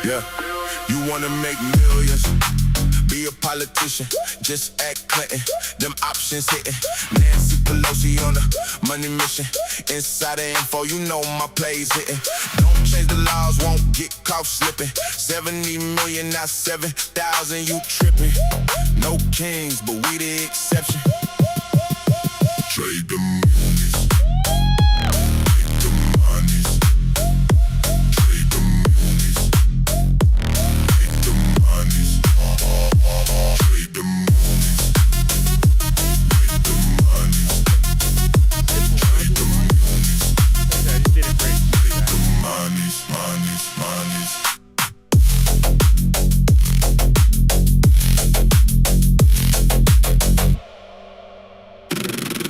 E: Yeah, you wanna make millions. Be a politician, just act Clinton. Them options hitting. Nancy Pelosi on a money mission. Insider info, you know my plays hitting. Don't change the laws, won't get caught slipping. 70 million, not 7,000, you tripping. No kings, but we the exception. Trade the monies. Take the monies. Trade the monies. Take the monies. Trade the monies. Take the monies. Trade the monies. Take the monies, monies, monies.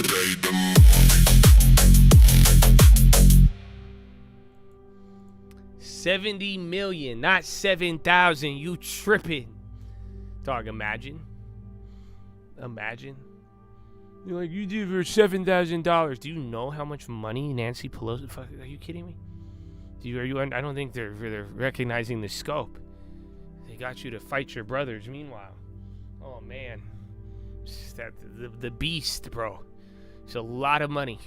E: Trade the monies.
A: 70 million, not 7,000. You tripping. Dog, imagine. Imagine. You're like, you did for $7,000. Do you know how much money Nancy Pelosi... Fuck, are you kidding me? I don't think they're recognizing the scope. They got you to fight your brothers meanwhile. Oh, man. It's the beast, bro. It's a lot of money.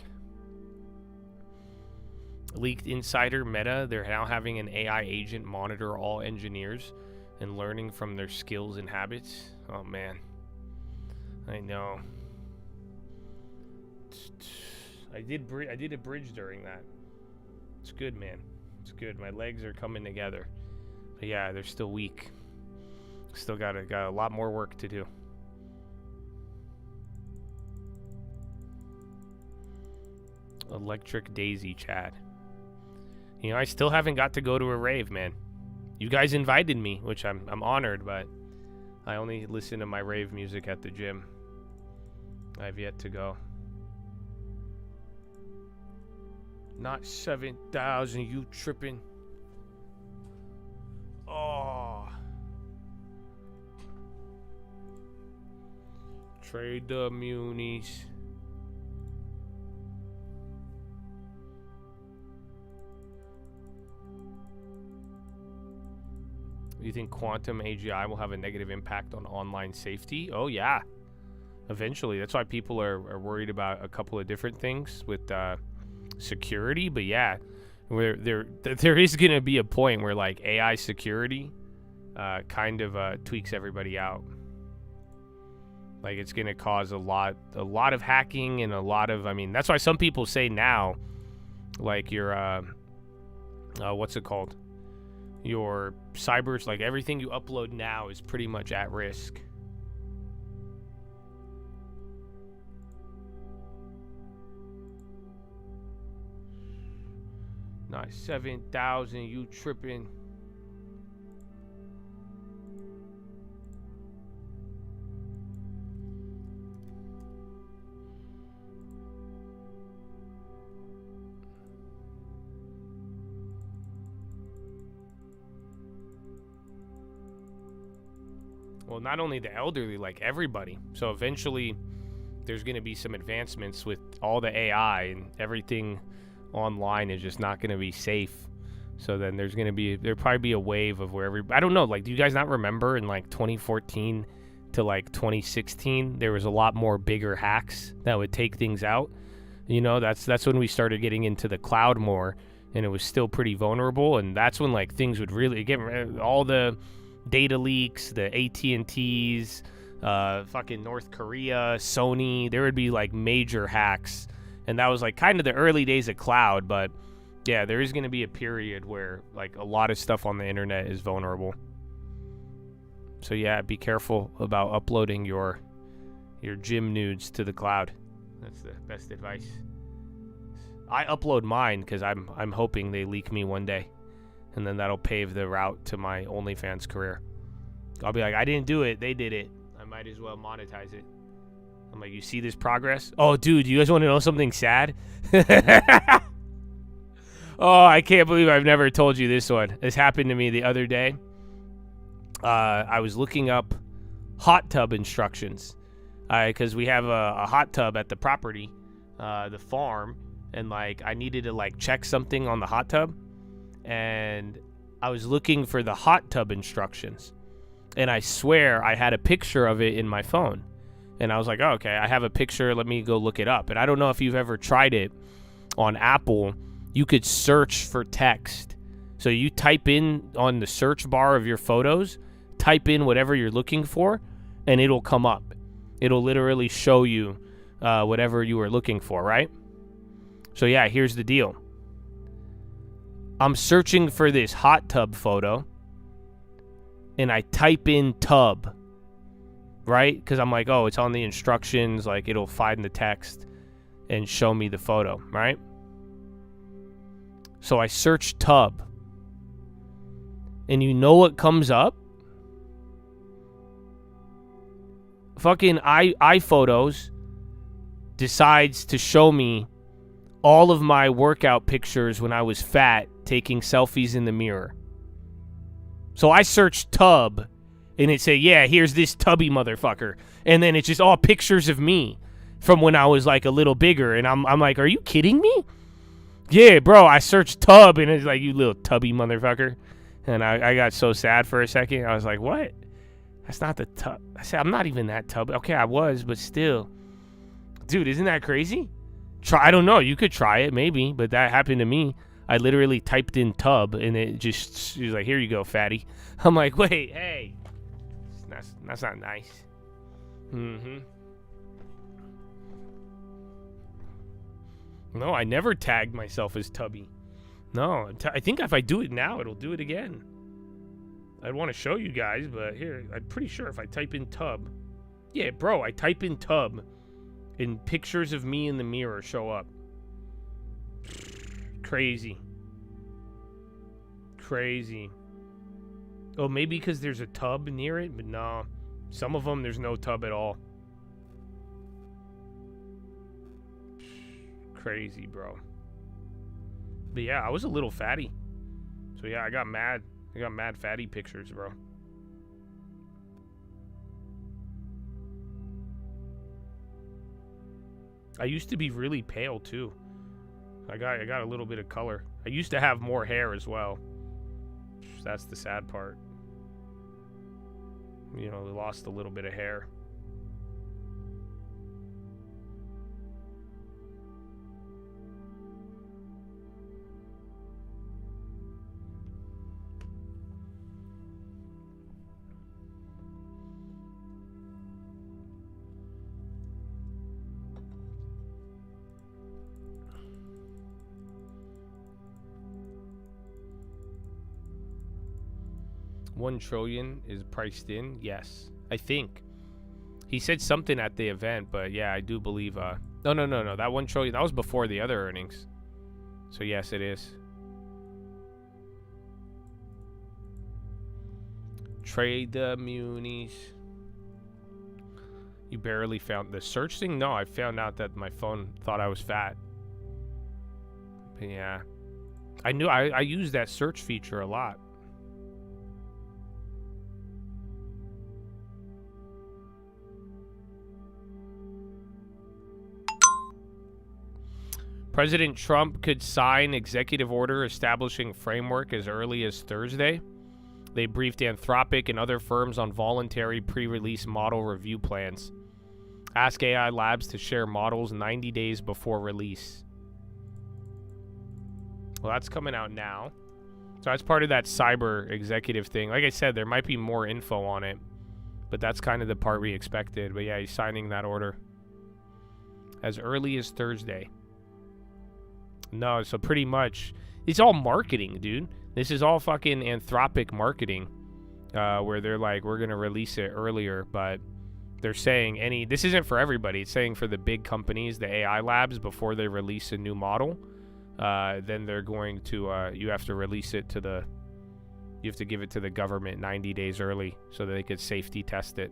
A: Leaked insider Meta, they're now having an AI agent monitor all engineers and learning from their skills and habits. Oh man, I know. I did a bridge during that. It's good, man. It's good. My legs are coming together, but yeah, they're still weak. Still got a lot more work to do. Electric Daisy Chad. You know, I still haven't got to go to a rave, man. You guys invited me, which I'm honored, but I only listen to my rave music at the gym. I've yet to go. Not 7,000, you tripping. Oh. Trade the munis. Do you think quantum AGI will have a negative impact on online safety? Oh, yeah. Eventually. That's why people are worried about a couple of different things with security. But yeah, where there is going to be a point where like AI security kind of tweaks everybody out. Like it's going to cause a lot of hacking and a lot of, I mean, that's why some people say now, like your, what's it called? Your cybers, like everything you upload now is pretty much at risk. Not 7,000, you tripping. Well, not only the elderly, like everybody. So eventually there's going to be some advancements with all the AI and everything online is just not going to be safe. So then there'll probably be a wave of where I don't know, like, do you guys not remember in like 2014 to like 2016, there was a lot more bigger hacks that would take things out? You know, that's when we started getting into the cloud more, and it was still pretty vulnerable. And that's when like things would really get all the data leaks, the AT&Ts, fucking North Korea, Sony. There would be like major hacks. And that was like kind of the early days of cloud, but yeah, there is going to be a period where like a lot of stuff on the internet is vulnerable. So yeah, be careful about uploading your gym nudes to the cloud. That's the best advice. I upload mine because I'm hoping they leak me one day, and then that'll pave the route to my OnlyFans career. I'll be like, I didn't do it, they did it. I might as well monetize it. I'm like, you see this progress? Oh, dude, you guys want to know something sad? Oh, I can't believe I've never told you this one. This happened to me the other day. I was looking up hot tub instructions because we have a hot tub at the property, the farm, and like I needed to like check something on the hot tub, and I was looking for the hot tub instructions, and I swear I had a picture of it in my phone, and I was like, oh, okay, I have a picture, let me go look it up. And I don't know if you've ever tried it on Apple. You could search for text. So you type in on the search bar of your photos, type in whatever you're looking for, and it'll come up. It'll literally show you whatever you were looking for, right? So yeah, here's the deal. I'm searching for this hot tub photo, and I type in tub, right? Because I'm like, oh, it's on the instructions, like it'll find the text and show me the photo, right? So I search tub, and you know what comes up? Fucking iPhotos decides to show me all of my workout pictures when I was fat, taking selfies in the mirror. So I searched tub, and it said, yeah, here's this tubby motherfucker. And then it's just all pictures of me from when I was like a little bigger. And I'm like, are you kidding me? Yeah, bro, I searched tub, and it's like, you little tubby motherfucker. And I got so sad for a second. I was like, what? That's not the tub. I said, I'm not even that tub. Okay, I was, but still. Dude, isn't that crazy? I don't know. You could try it, maybe, but that happened to me. I literally typed in tub, and it was like, here you go, fatty. I'm like, wait, hey. That's not nice. Mm-hmm. No, I never tagged myself as tubby. No, I think if I do it now, it'll do it again. I'd want to show you guys, but here, I'm pretty sure if I type in tub. Yeah, bro, I type in tub, and pictures of me in the mirror show up. Crazy. Crazy. Oh, maybe because there's a tub near it, but no. Some of them, there's no tub at all. Crazy, bro. But yeah, I was a little fatty. So yeah, I got mad fatty pictures, bro. I used to be really pale too. I got a little bit of color. I used to have more hair as well. That's the sad part. You know, we lost a little bit of hair. $1 trillion is priced in. Yes, I think he said something at the event, but yeah, I do believe. No. That $1 trillion, that was before the other earnings. So yes, it is. Trade the munis. You barely found the search thing? No, I found out that my phone thought I was fat. But yeah, I knew I used that search feature a lot. President Trump could sign executive order establishing framework as early as Thursday. They briefed Anthropic and other firms on voluntary pre-release model review plans. Ask AI Labs to share models 90 days before release. Well, that's coming out now. So that's part of that cyber executive thing. Like I said, there might be more info on it. But that's kind of the part we expected. But yeah, he's signing that order as early as Thursday. No, so pretty much it's all marketing, dude. This is all fucking Anthropic marketing, where they're like, we're gonna release it earlier, but they're saying this isn't for everybody. It's saying for the big companies, the AI labs, before they release a new model, then they're going to you have to release it to you have to give it to the government 90 days early so that they could safety test it.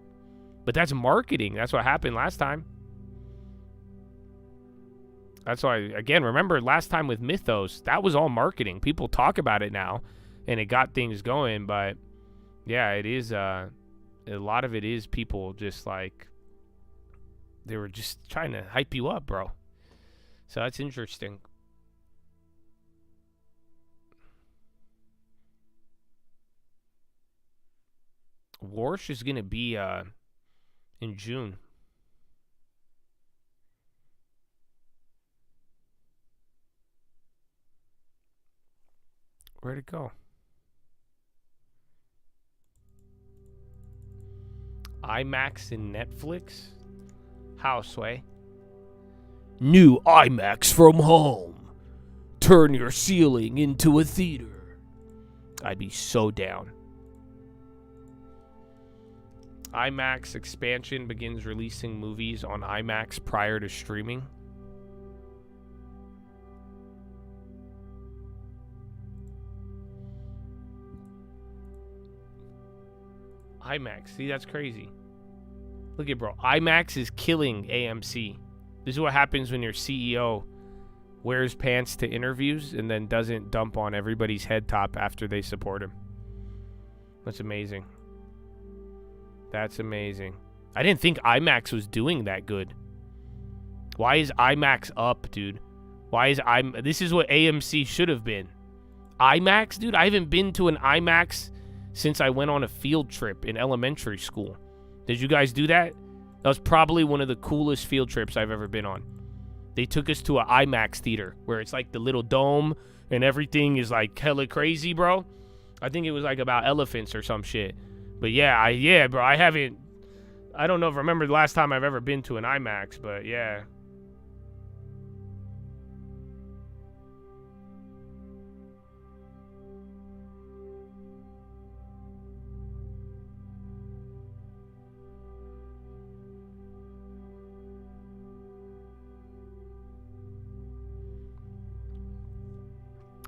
A: But that's marketing. That's what happened last time. That's why, again, remember last time with Mythos, that was all marketing. People talk about it now, and it got things going. But yeah, it is. A lot of it is people just like they were just trying to hype you up, bro. So that's interesting. Warsh is gonna be in June. Where'd it go? IMAX and Netflix? Houseway.
G: New IMAX from home. Turn your ceiling into a theater.
A: I'd be so down. IMAX expansion begins releasing movies on IMAX prior to streaming. IMAX. See, that's crazy. Look at, bro. IMAX is killing AMC. This is what happens when your CEO wears pants to interviews and then doesn't dump on everybody's head top after they support him. That's amazing. That's amazing. I didn't think IMAX was doing that good. Why is IMAX up, dude? Why is this is what AMC should have been. IMAX, dude? I haven't been to an IMAX since I went on a field trip in elementary school. Did you guys do that? That was probably one of the coolest field trips I've ever been on. They took us to an IMAX theater where it's like the little dome and everything is like hella crazy, bro. I think it was like about elephants or some shit. But yeah, bro, I don't know if I remember the last time I've ever been to an IMAX, but yeah.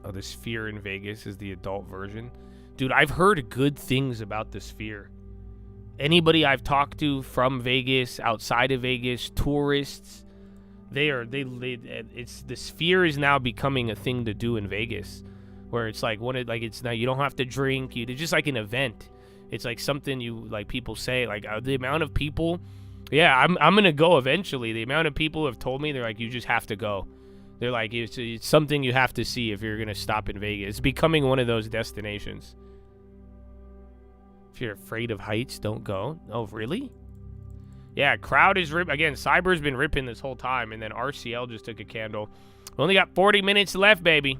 A: Oh, the Sphere in Vegas is the adult version. Dude, I've heard good things about the Sphere. Anybody I've talked to from Vegas, outside of Vegas, tourists, it's the Sphere is now becoming a thing to do in Vegas, where it's like it's now you don't have to drink, it's just like an event. It's like something people say, like the amount of people. Yeah, I'm gonna go eventually. The amount of people have told me, they're like, you just have to go. They're like, it's something you have to see if you're going to stop in Vegas. It's becoming one of those destinations. If you're afraid of heights, don't go. Oh, really? Yeah, crowd is ripping. Again, Cyber's been ripping this whole time, and then RCL just took a candle. We only got 40 minutes left, baby.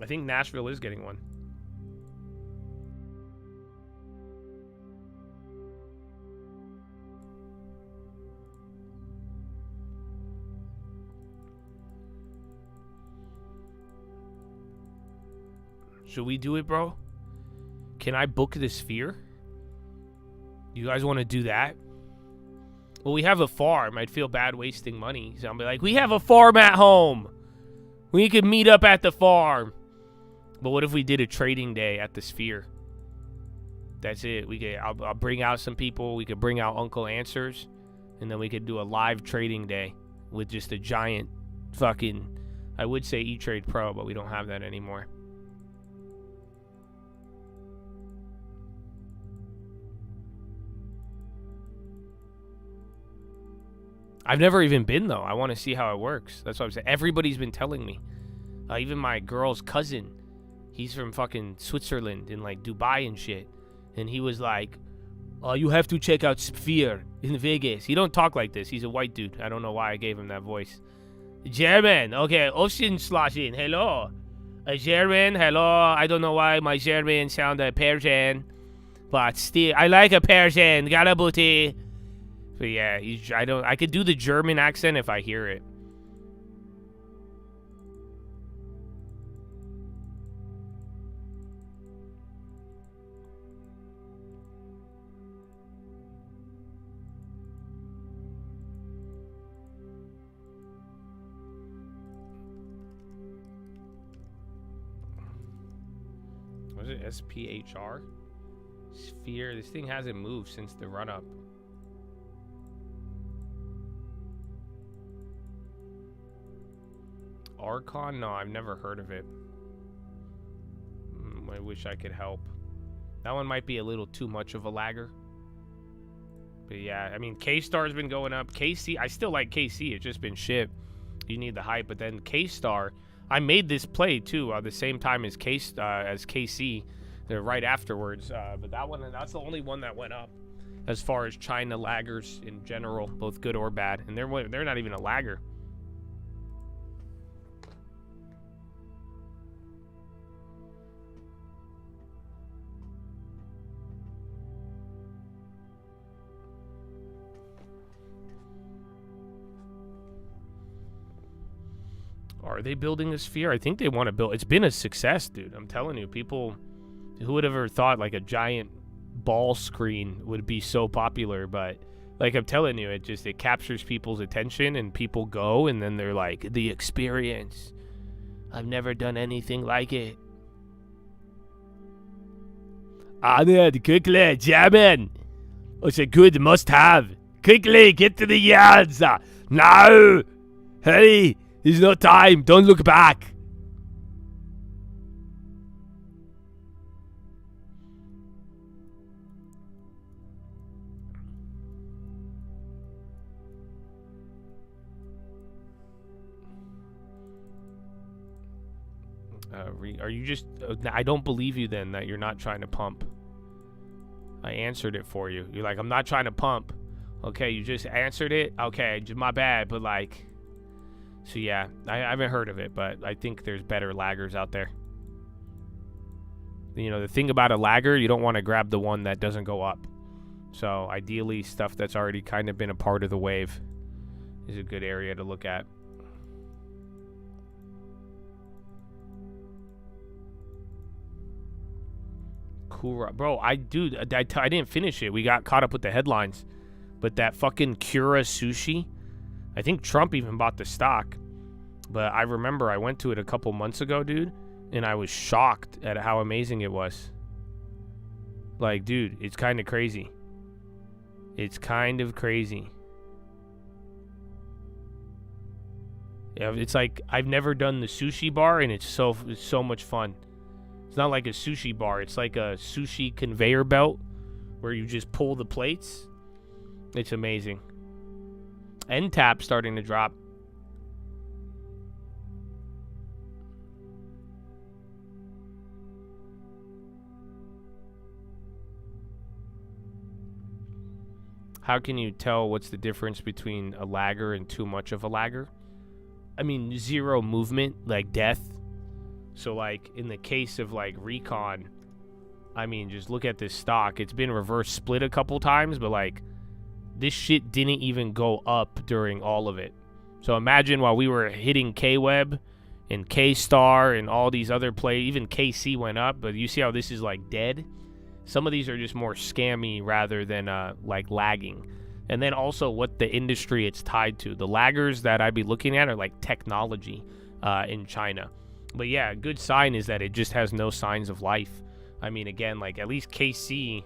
A: I think Nashville is getting one. Should we do it, bro? Can I book the Sphere? You guys want to do that? Well, we have a farm. I'd feel bad wasting money. So I'll be like, we have a farm at home. We could meet up at the farm. But what if we did a trading day at the Sphere? That's it. I'll bring out some people. We could bring out Uncle Answers. And then we could do a live trading day with just a giant fucking, I would say Etrade Pro, but we don't have that anymore. I've never even been, though. I want to see how it works. That's what I'm saying. Everybody's been telling me. Even my girl's cousin, he's from fucking Switzerland and like Dubai and shit. And he was like, oh, you have to check out Sphere in Vegas. He don't talk like this. He's a white dude. I don't know why I gave him that voice. German. Okay, Ocean Slashing. Hello.
G: A German, hello. I don't know why my German sound a Persian, but still, I like a Persian. Galabuti. But yeah, I could do the German accent if I hear it. Was it SPHR? Sphere. This thing hasn't moved since the run-up. Archon? No, I've never heard of it. I wish I could help. That one might be a little too much of a lagger. But yeah, I mean, K-Star's been going up. KC, I still like KC. It's just been shit. You need the hype. But then K-Star, I made this play too the same time as KC. They're right afterwards. But that's the only one that went up as far as China laggers in general, both good or bad. And they're not even a lagger. Are they building a sphere? I think they want to build. It's been a success, dude. I'm telling you, people, who would have ever thought like a giant ball screen would be so popular? But like I'm telling you, it captures people's attention and people go and then they're like, the experience. I've never done anything like it. Ahmed, quickly, German. It's a good must-have. Quickly, get to the yards. Now. Hurry. There's no time. Don't look back. Are you just... I don't believe you then that you're not trying to pump. I answered it for you. You're like, I'm not trying to pump. Okay, you just answered it? Okay, my bad, but like... So yeah, I haven't heard of it, but I think there's better laggers out there. You know, the thing about a lagger, you don't want to grab the one that doesn't go up. So ideally, stuff that's already kind of been a part of the wave is a good area to look at. Cool, bro. I didn't finish it. We got caught up with the headlines, but that fucking Kura sushi. I think Trump even bought the stock, but I remember I went to it a couple months ago, dude, and I was shocked at how amazing it was. Like, dude, it's kind of crazy. It's kind of crazy. Yeah, it's like I've never done the sushi bar, and it's so much fun. It's not like a sushi bar. It's like a sushi conveyor belt where you just pull the plates. It's amazing. NTAP starting to drop. How can you tell what's the difference between a lagger and too much of a lagger? I mean, zero movement, like death. So like in the case of like Recon, I mean, just look at this stock. It's been reverse split a couple times, but like this shit didn't even go up during all of it. So imagine while we were hitting K-Web and K-Star and all these other plays, even KC went up, but you see how this is like dead? Some of these are just more scammy rather than like lagging. And then also what the industry it's tied to. The laggers that I'd be looking at are like technology in China. But yeah, a good sign is that it just has no signs of life. I mean, again, like at least KC,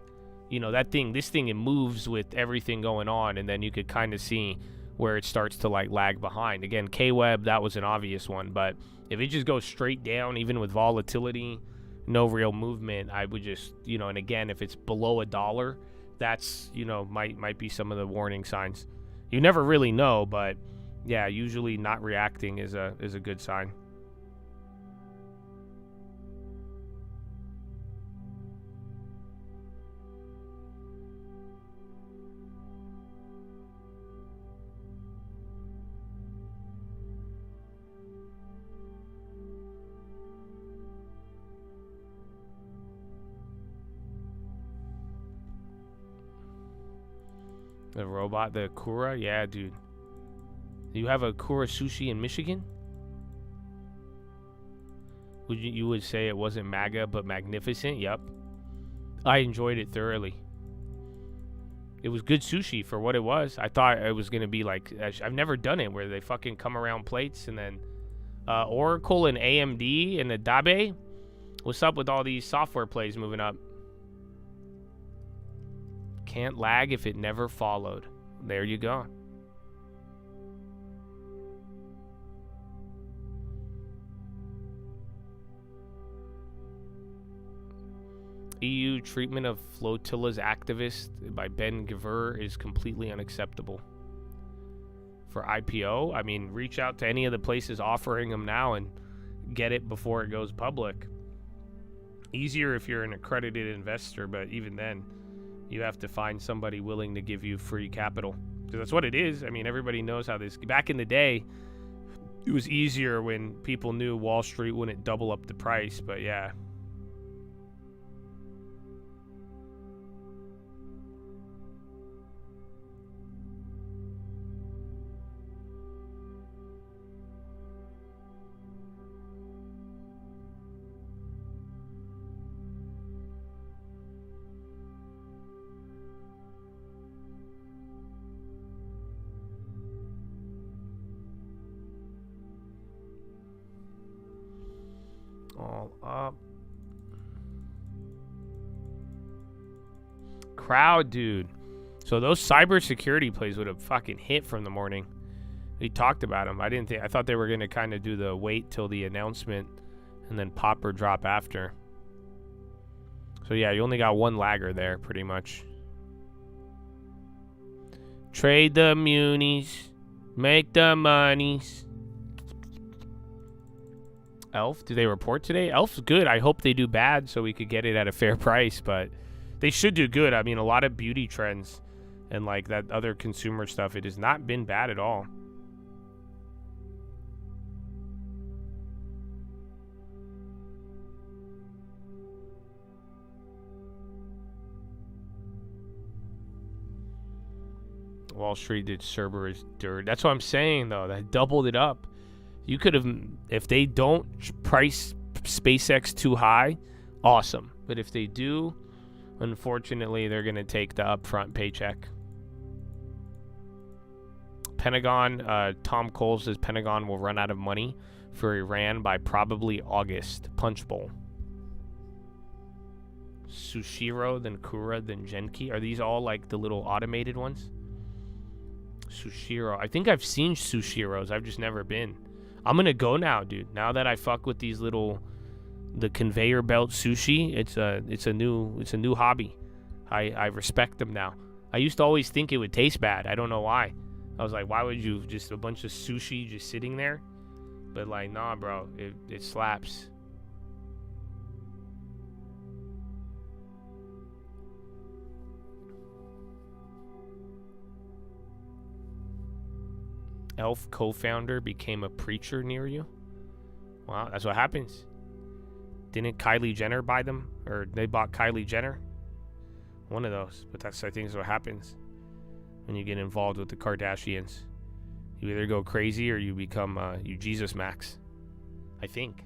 G: you know, this thing, it moves with everything going on, and then you could kind of see where it starts to like lag behind. Again, K-Web, that was an obvious one, but if it just goes straight down, even with volatility, no real movement, I would just, you know, and again, if it's below $1, that's, you know, might be some of the warning signs. You never really know, but yeah, usually not reacting is a good sign.
A: The robot, the Kura? Yeah, dude. You have a Kura sushi in Michigan? You would say it wasn't MAGA, but magnificent? Yep. I enjoyed it thoroughly. It was good sushi for what it was. I thought it was going to be like... I've never done it where they fucking come around plates and then... Oracle and AMD and the Dabe? What's up with all these software plays moving up? Can't lag if it never followed. There you go. EU treatment of flotillas activist by Ben Gvir is completely unacceptable. For IPO, I mean, reach out to any of the places offering them now and get it before it goes public. Easier if you're an accredited investor, but even then, you have to find somebody willing to give you free capital. Because that's what it is. I mean, everybody knows how this... Back in the day, it was easier when people knew Wall Street wouldn't double up the price, but yeah. All up. Crowd, dude. So those cybersecurity plays would have fucking hit from the morning. We talked about them. I thought they were going to kind of do the wait till the announcement and then pop or drop after. So yeah, you only got one lagger there pretty much. Trade the munis. Make the monies. Elf, do they report today? Elf's good. I hope they do bad so we could get it at a fair price, but they should do good. I mean, a lot of beauty trends and like that other consumer stuff, it has not been bad at all. Wall Street did Cerberus dirt. That's what I'm saying, though. That doubled it up. You could have, if they don't price SpaceX too high, awesome. But if they do, unfortunately, they're going to take the upfront paycheck. Pentagon, Tom Cole says Pentagon will run out of money for Iran by probably August. Punch Bowl. Sushiro, then Kura, then Genki. Are these all like the little automated ones? Sushiro. I think I've seen Sushiros. I've just never been. I'm gonna go now, dude. Now that I fuck with these the conveyor belt sushi, it's a new hobby. I respect them now. I used to always think it would taste bad. I don't know why. I was like, why would you just a bunch of sushi just sitting there? But like, nah, bro, it slaps. Elf co-founder became a preacher near you? Wow, that's what happens. Didn't Kylie Jenner buy them? Or they bought Kylie Jenner? One of those. But I think that's what happens when you get involved with the Kardashians. You either go crazy or you become you Jesus Max. I think.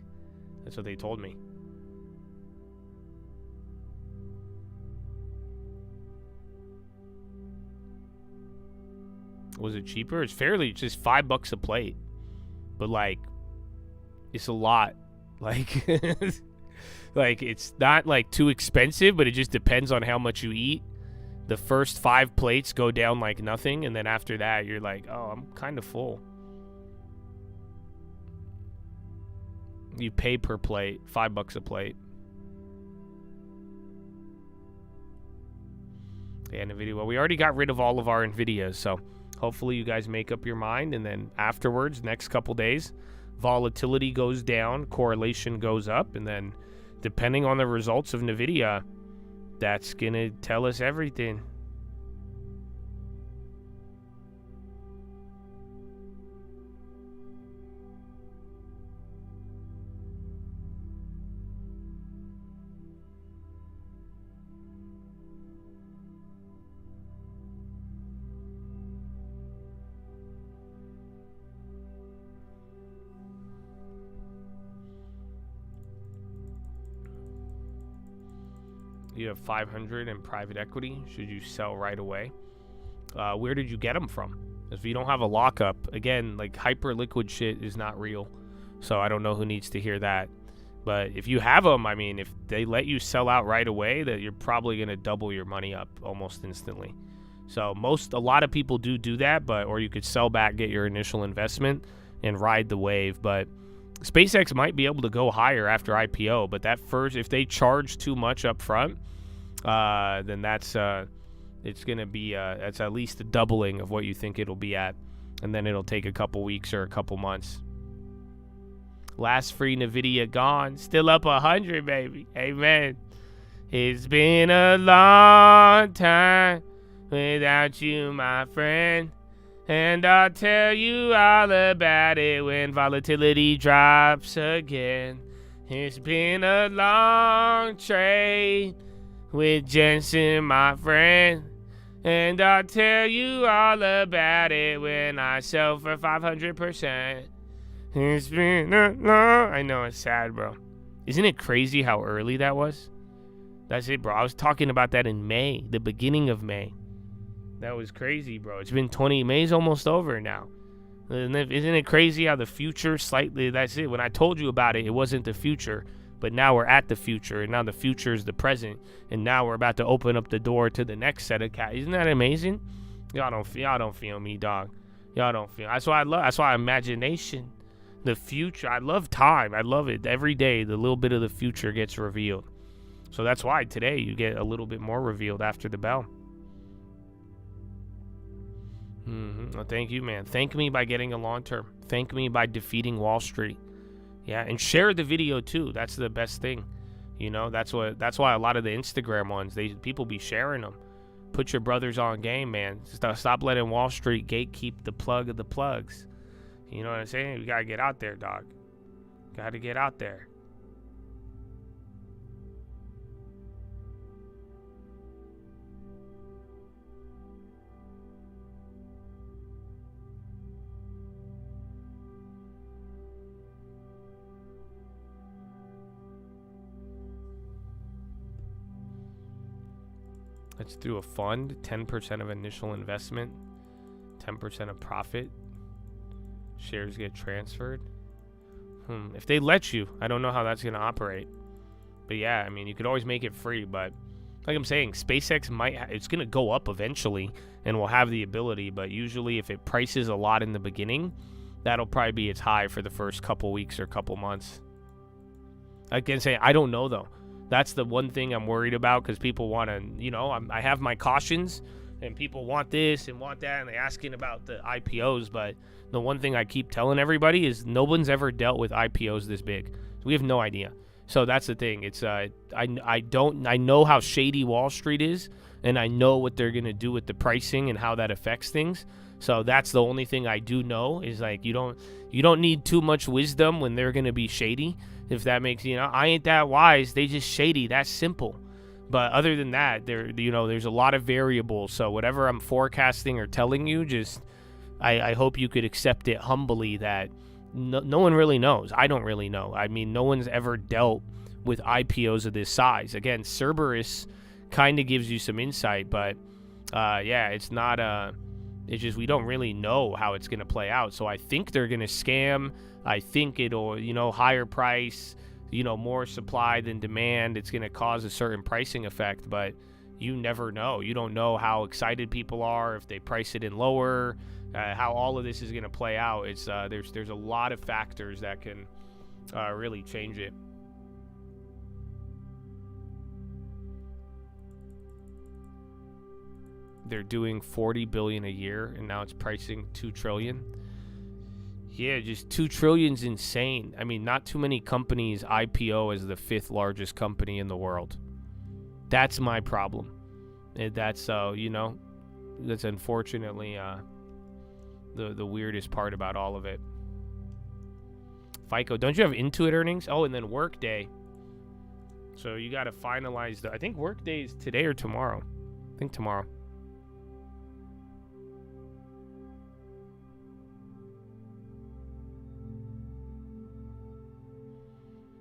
A: That's what they told me. Was it cheaper? It's fairly just $5 a plate, but like, it's a lot. Like, like it's not like too expensive, but it just depends on how much you eat. The first 5 plates go down like nothing, and then after that, you're like, oh, I'm kind of full. You pay per plate, $5 a plate. Yeah, Nvidia. Well, we already got rid of all of our Nvidias, so hopefully you guys make up your mind, and then afterwards, next couple days, volatility goes down, correlation goes up, and then depending on the results of Nvidia, that's going to tell us everything. You have 500 in private equity. Should you sell right away? Where did you get them from? If you don't have a lockup, again, like hyper liquid shit is not real. So I don't know who needs to hear that. But if you have them, I mean, if they let you sell out right away, that you're probably going to double your money up almost instantly. So a lot of people do that, or you could sell back, get your initial investment and ride the wave. But SpaceX might be able to go higher after IPO, but if they charge too much up front, then it's going to be, that's at least a doubling of what you think it'll be at. And then it'll take a couple weeks or a couple months. Last free Nvidia gone. Still up 100, baby. Amen. It's been a long time without you, my friend. And I'll tell you all about it when volatility drops again. It's been a long trade with Jensen, my friend. And I'll tell you all about it when I sell for 500%. It's been a long... I know, it's sad, bro. Isn't it crazy how early that was? That's it, bro. I was talking about that in May, the beginning of May. That was crazy, bro. It's been May's almost over now. Isn't it crazy how the future slightly... That's it. When I told you about it, it wasn't the future. But now we're at the future, and now the future is the present. And now we're about to open up the door to the next set of cat. Isn't that amazing? Y'all don't feel me, dog. Y'all don't feel... That's why imagination... The future, I love time. I love it. Every day, the little bit of the future gets revealed. So that's why today you get a little bit more revealed after the bell. Well, thank you, man. Thank me by getting a long term. Thank me by defeating Wall Street. Yeah, and share the video too. That's the best thing. You know, that's why a lot of the Instagram ones, people be sharing them. Put your brothers on game, man. Stop letting Wall Street gatekeep the plug of the plugs. You know what I'm saying? We gotta get out there, dog. Gotta get out there. Let's do a fund. 10% of initial investment. 10% of profit. Shares get transferred. If they let you, I don't know how that's going to operate. But yeah, I mean, you could always make it free. But like I'm saying, SpaceX it's going to go up eventually and will have the ability. But usually if it prices a lot in the beginning, that'll probably be its high for the first couple weeks or couple months. I can say, I don't know, though. That's the one thing I'm worried about because people want to, you know, I have my cautions. And people want this and want that, and they're asking about the IPOs. But the one thing I keep telling everybody is no one's ever dealt with IPOs this big. We have no idea. So that's the thing. It's I know how shady Wall Street is, and I know what they're gonna do with the pricing and how that affects things. So that's the only thing I do know is like you don't need too much wisdom when they're gonna be shady. If that makes I ain't that wise. They just shady. That's simple. But other than that, there's a lot of variables. So whatever I'm forecasting or telling you, just I hope you could accept it humbly that no one really knows. I don't really know. I mean, no one's ever dealt with IPOs of this size. Again, Cerberus kind of gives you some insight, but yeah, it's not it's just we don't really know how it's going to play out. So I think they're going to scam. I think it'll, higher price, more supply than demand. It's going to cause a certain pricing effect, but you never know. You don't know how excited people are, if they price it in lower, how all of this is going to play out. It's there's a lot of factors that can really change it. They're doing $40 billion a year, and now it's pricing $2 trillion. Yeah, just $2 trillion's insane. I mean, not too many companies IPO as the 5th largest company in the world. That's my problem. And that's that's unfortunately the weirdest part about all of it. FICO, don't you have Intuit earnings? Oh, and then Workday. So you got to finalize I think Workday is today or tomorrow. I think tomorrow.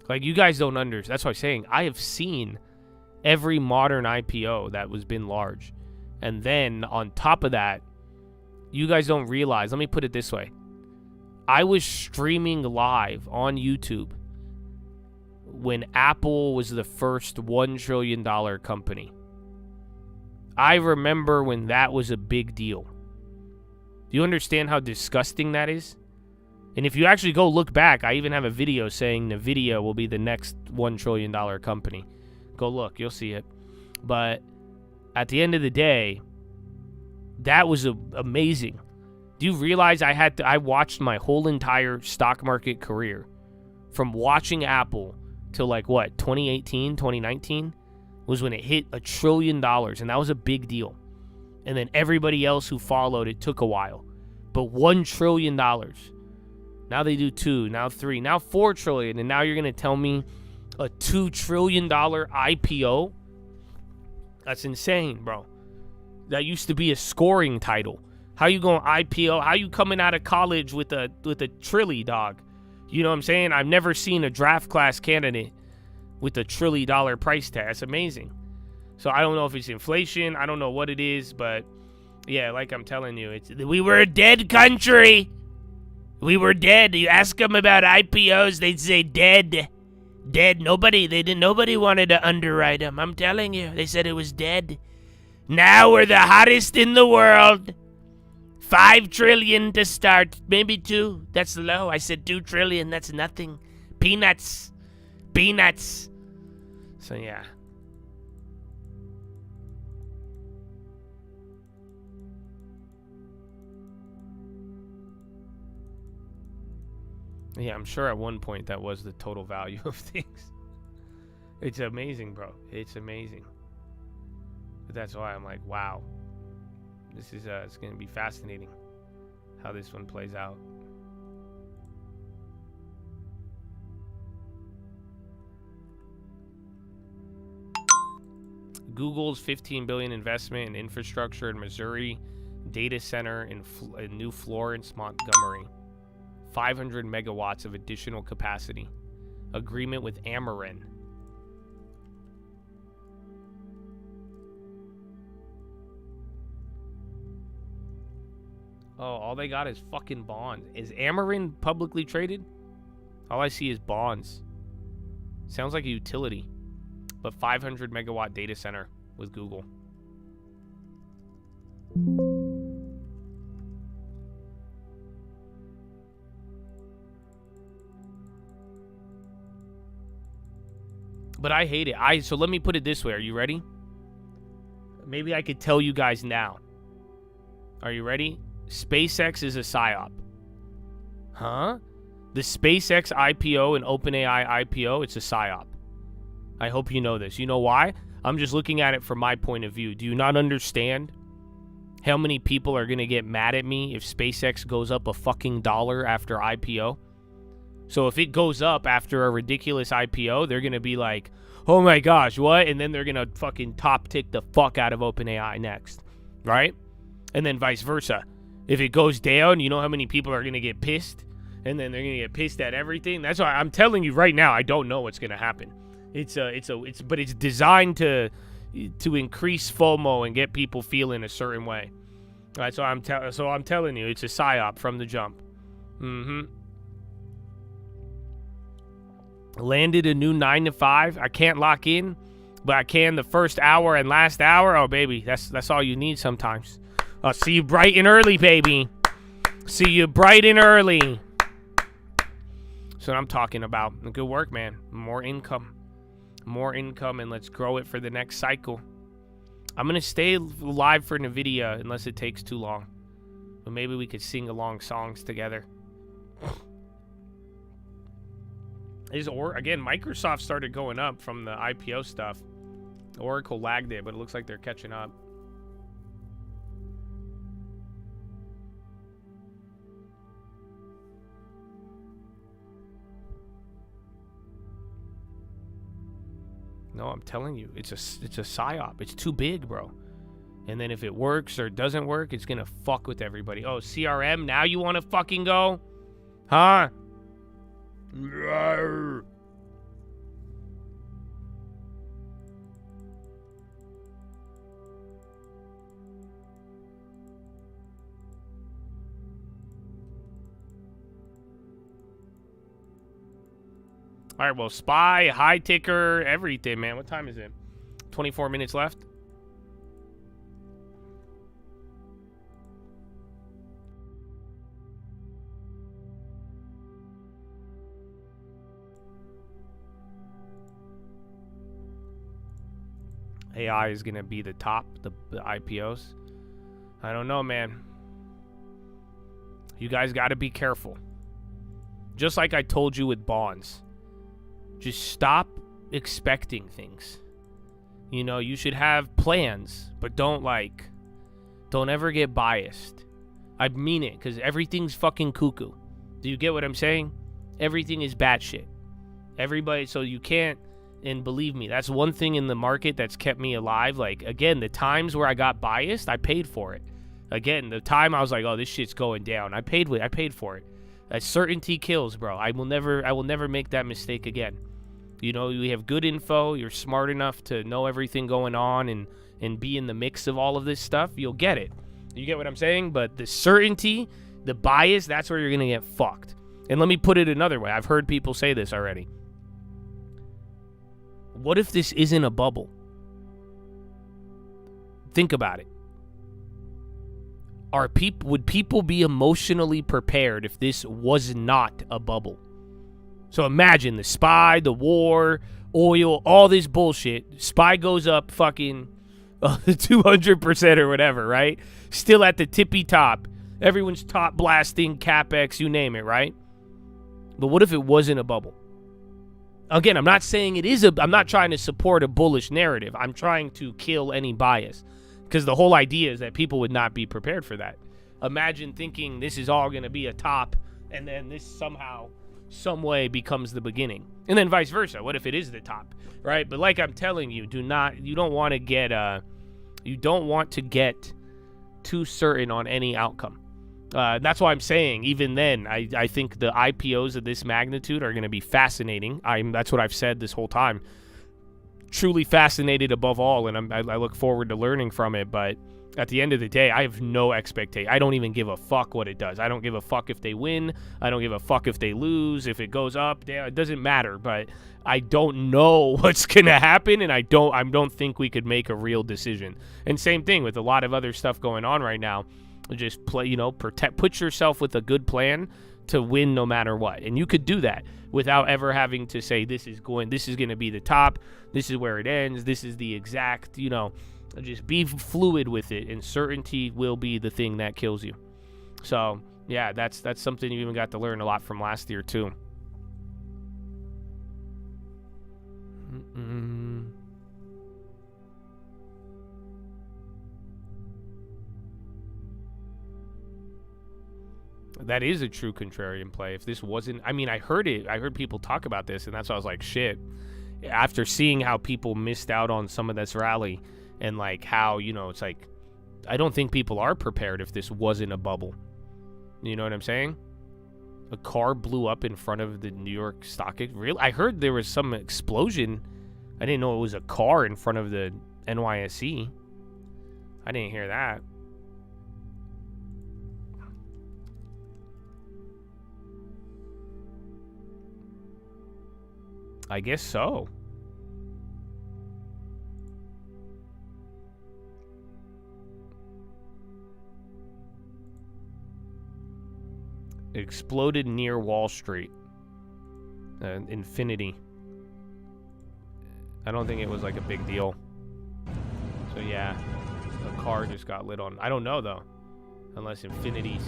A: Like, you guys don't understand. That's what I'm saying. I have seen Every modern IPO that was been large. And then on top of that, you guys don't realize, let me put it this way. I was streaming live on YouTube when Apple was the first $1 trillion company. I remember when that was a big deal. Do you understand how disgusting that is? And if you actually go look back, I even have a video saying Nvidia will be the next $1 trillion company. Go look, you'll see it. But at the end of the day, that was amazing. Do you realize I watched my whole entire stock market career from watching Apple till like what, 2018, 2019 was when it hit $1 trillion, and that was a big deal. And then everybody else who followed, it took a while. But $1 trillion. Now they do 2, now 3, now 4 trillion, and now you're going to tell me a $2 trillion IPO? That's insane, bro. That used to be a scoring title. How you going IPO? How you coming out of college with a trilly, dog? You know what I'm saying? I've never seen a draft class candidate with a $1 trillion price tag. That's amazing. So I don't know if it's inflation. I don't know what it is, but yeah, like I'm telling you, we were a dead country. We were dead. You ask them about IPOs, they'd say dead. Dead. Nobody wanted to underwrite them. I'm telling you. They said it was dead. Now we're the hottest in the world. 5 trillion to start. Maybe 2. That's low. I said 2 trillion. That's nothing. Peanuts. Peanuts. So yeah. Yeah, I'm sure at one point that was the total value of things. It's amazing, bro. It's amazing. But that's why I'm like, wow. This is it's going to be fascinating how this one plays out. Google's $15 billion investment in infrastructure in Missouri, data center in New Florence, Montgomery. 500 megawatts of additional capacity. Agreement with Ameren. Oh, all they got is fucking bonds. Is Ameren publicly traded? All I see is bonds. Sounds like a utility. But 500 megawatt data center with Google. But I hate it. So let me put it this way. Are you ready? Maybe I could tell you guys now. Are you ready? SpaceX is a psyop. Huh? The SpaceX IPO and OpenAI IPO, it's a psyop. I hope you know this. You know why? I'm just looking at it from my point of view. Do you not understand how many people are going to get mad at me if SpaceX goes up a fucking dollar after IPO? So if it goes up after a ridiculous IPO, they're going to be like, oh my gosh, what? And then they're going to fucking top tick the fuck out of OpenAI next, right? And then vice versa. If it goes down, you know how many people are going to get pissed? And then they're going to get pissed at everything. That's why I'm telling you right now, I don't know what's going to happen. But it's designed to increase FOMO and get people feeling a certain way. All right, so I'm telling you, it's a psyop from the jump. Landed a new 9 to 5. I can't lock in, but I can the first hour and last hour. Oh baby, that's all you need sometimes. I'll see you bright and early, baby. See you bright and early. That's what I'm talking about. Good work, man. More income, and let's grow it for the next cycle. I'm gonna stay live for Nvidia unless it takes too long, but maybe we could sing along songs together. Again, Microsoft started going up from the IPO stuff. Oracle lagged it, but it looks like they're catching up. No, I'm telling you, it's a psyop. It's too big, bro. And then if it works or doesn't work, it's gonna fuck with everybody. Oh, CRM, now you want to fucking go? Huh? All right, well, SPY, high ticker, everything, man. What time is it? 24 minutes left. AI is going to be the top, the IPOs. I don't know, man. You guys got to be careful. Just like I told you with bonds. Just stop expecting things. You know, you should have plans, but don't ever get biased. I mean it, because everything's fucking cuckoo. Do you get what I'm saying? Everything is batshit. Everybody, so you can't, and believe me, that's one thing in the market that's kept me alive. Like, again, the times where I got biased, I paid for it. Again, the time I was like, oh, this shit's going down, I paid for it. Certainty kills, bro. I will never make that mistake again. You know, we have good info. You're smart enough to know everything going on and be in the mix of all of this stuff. You'll get it. You get what I'm saying? But the certainty, the bias, that's where you're going to get fucked. And let me put it another way. I've heard people say this already. What if this isn't a bubble? Think about it. Would people be emotionally prepared if this was not a bubble? So imagine the SPY, the war, oil, all this bullshit. SPY goes up fucking 200% or whatever, right? Still at the tippy top. Everyone's top blasting, CapEx, you name it, right? But what if it wasn't a bubble? Again, I'm not saying it is I'm not trying to support a bullish narrative. I'm trying to kill any bias. Because the whole idea is that people would not be prepared for that. Imagine thinking this is all going to be a top, and then this somehow, some way becomes the beginning. And then vice versa. What if it is the top, right? But like I'm telling you, you don't want to get too certain on any outcome. That's why I'm saying, even then, I think the IPOs of this magnitude are going to be fascinating. That's what I've said this whole time. Truly fascinated above all, and I look forward to learning from it. But at the end of the day, I have no expectation. I don't even give a fuck what it does. I don't give a fuck if they win. I don't give a fuck if they lose. If it goes up, it doesn't matter. But I don't know what's gonna happen, and I don't think we could make a real decision. And same thing with a lot of other stuff going on right now. Just play, put yourself with a good plan to win no matter what. And you could do that without ever having to say this is going to be the top, this is where it ends, this is the exact, just be fluid with it, and certainty will be the thing that kills you. So yeah, that's something you even got to learn a lot from last year too. That is a true contrarian play. If this wasn't, I heard people talk about this, and that's why I was like, shit. After seeing how people missed out on some of this rally, and like how, it's like, I don't think people are prepared if this wasn't a bubble. You know what I'm saying? A car blew up in front of the New York Stock Exchange. Really? I heard there was some explosion. I didn't know it was a car in front of the NYSE. I didn't hear that. I guess so. It exploded near Wall Street. Infinity. I don't think it was like a big deal. So yeah, a car just got lit on. I don't know though, unless Infinity's.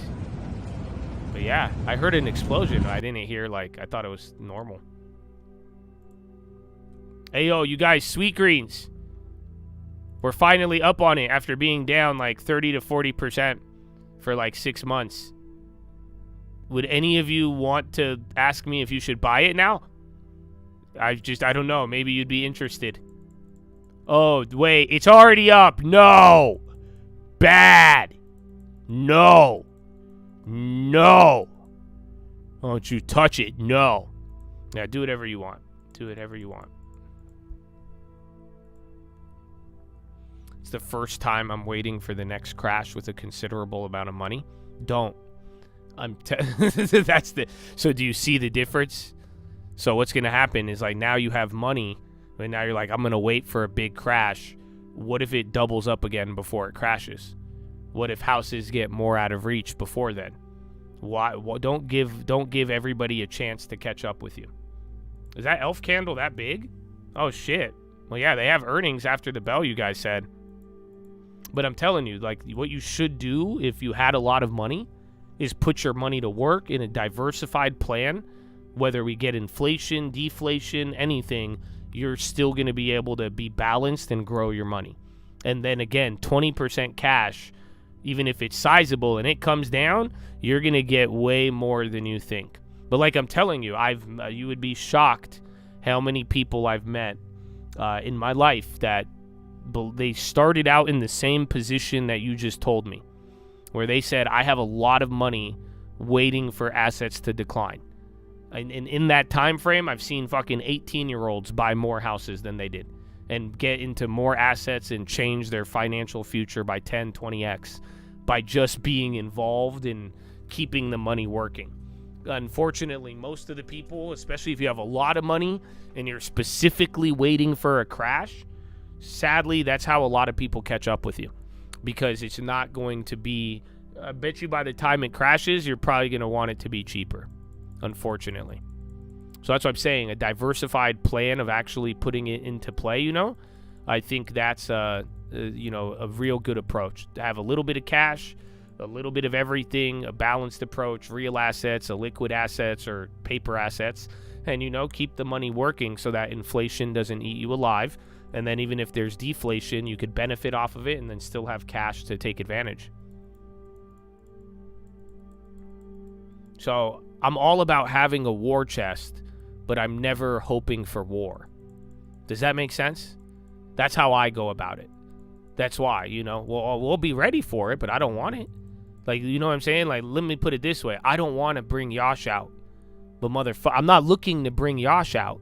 A: But yeah, I heard an explosion. I didn't hear I thought it was normal. Hey, yo, you guys, Sweet Greens. We're finally up on it after being down 30 to 40% for 6 months. Would any of you want to ask me if you should buy it now? I don't know. Maybe you'd be interested. Oh, wait. It's already up. No. Bad. No. No. Don't you touch it. No. Yeah, do whatever you want. Do whatever you want. It's the first time I'm waiting for the next crash with a considerable amount of money. Don't. So do you see the difference? So what's going to happen is like now you have money, and now you're like, I'm going to wait for a big crash. What if it doubles up again before it crashes? What if houses get more out of reach before then? Why? Don't give everybody a chance to catch up with you. Is that elf candle that big? Oh shit. Well, yeah, they have earnings after the bell, you guys said. But I'm telling you, like, what you should do if you had a lot of money is put your money to work in a diversified plan. Whether we get inflation, deflation, anything, you're still going to be able to be balanced and grow your money. And then again, 20% cash, even if it's sizable and it comes down, you're going to get way more than you think. But like I'm telling you, you would be shocked how many people I've met in my life that they started out in the same position that you just told me, where they said, I have a lot of money waiting for assets to decline. And in that time frame, I've seen fucking 18-year-olds buy more houses than they did and get into more assets and change their financial future by 10, 20x by just being involved in keeping the money working. Unfortunately, most of the people, especially if you have a lot of money and you're specifically waiting for a crash, sadly, that's how a lot of people catch up with you, because it's not going to be, I bet you by the time it crashes, you're probably going to want it to be cheaper, unfortunately. So that's what I'm saying, a diversified plan of actually putting it into play, you know, I think that's, a real good approach. To have a little bit of cash, a little bit of everything, a balanced approach, real assets, a liquid assets or paper assets, and, keep the money working so that inflation doesn't eat you alive. And then even if there's deflation, you could benefit off of it and then still have cash to take advantage. So I'm all about having a war chest, but I'm never hoping for war. Does that make sense? That's how I go about it. That's why, we'll be ready for it, but I don't want it. Like, you know what I'm saying? Like, let me put it this way. I don't want to bring Yosh out. But I'm not looking to bring Yosh out.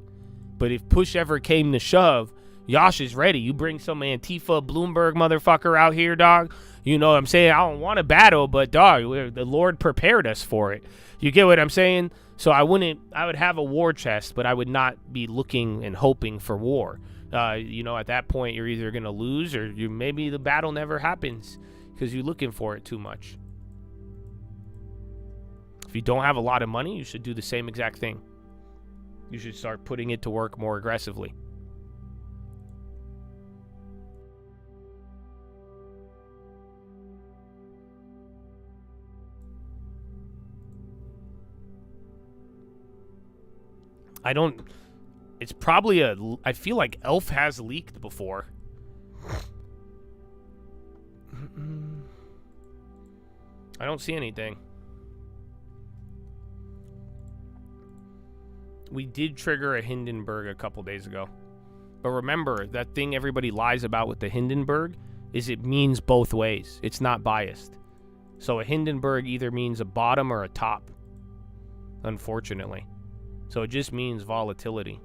A: But if push ever came to shove, Yosh is ready. You bring some Antifa Bloomberg motherfucker out here, dog. You know what I'm saying? I don't want to battle, but dog, the Lord prepared us for it. You get what I'm saying? So I would have a war chest, but I would not be looking and hoping for war. At that point, you're either going to lose or maybe the battle never happens because you're looking for it too much. If you don't have a lot of money, you should do the same exact thing. You should start putting it to work more aggressively. It's probably I feel like Elf has leaked before. I don't see anything. We did trigger a Hindenburg a couple days ago. But remember, that thing everybody lies about with the Hindenburg is it means both ways. It's not biased. So a Hindenburg either means a bottom or a top, unfortunately. So it just means volatility.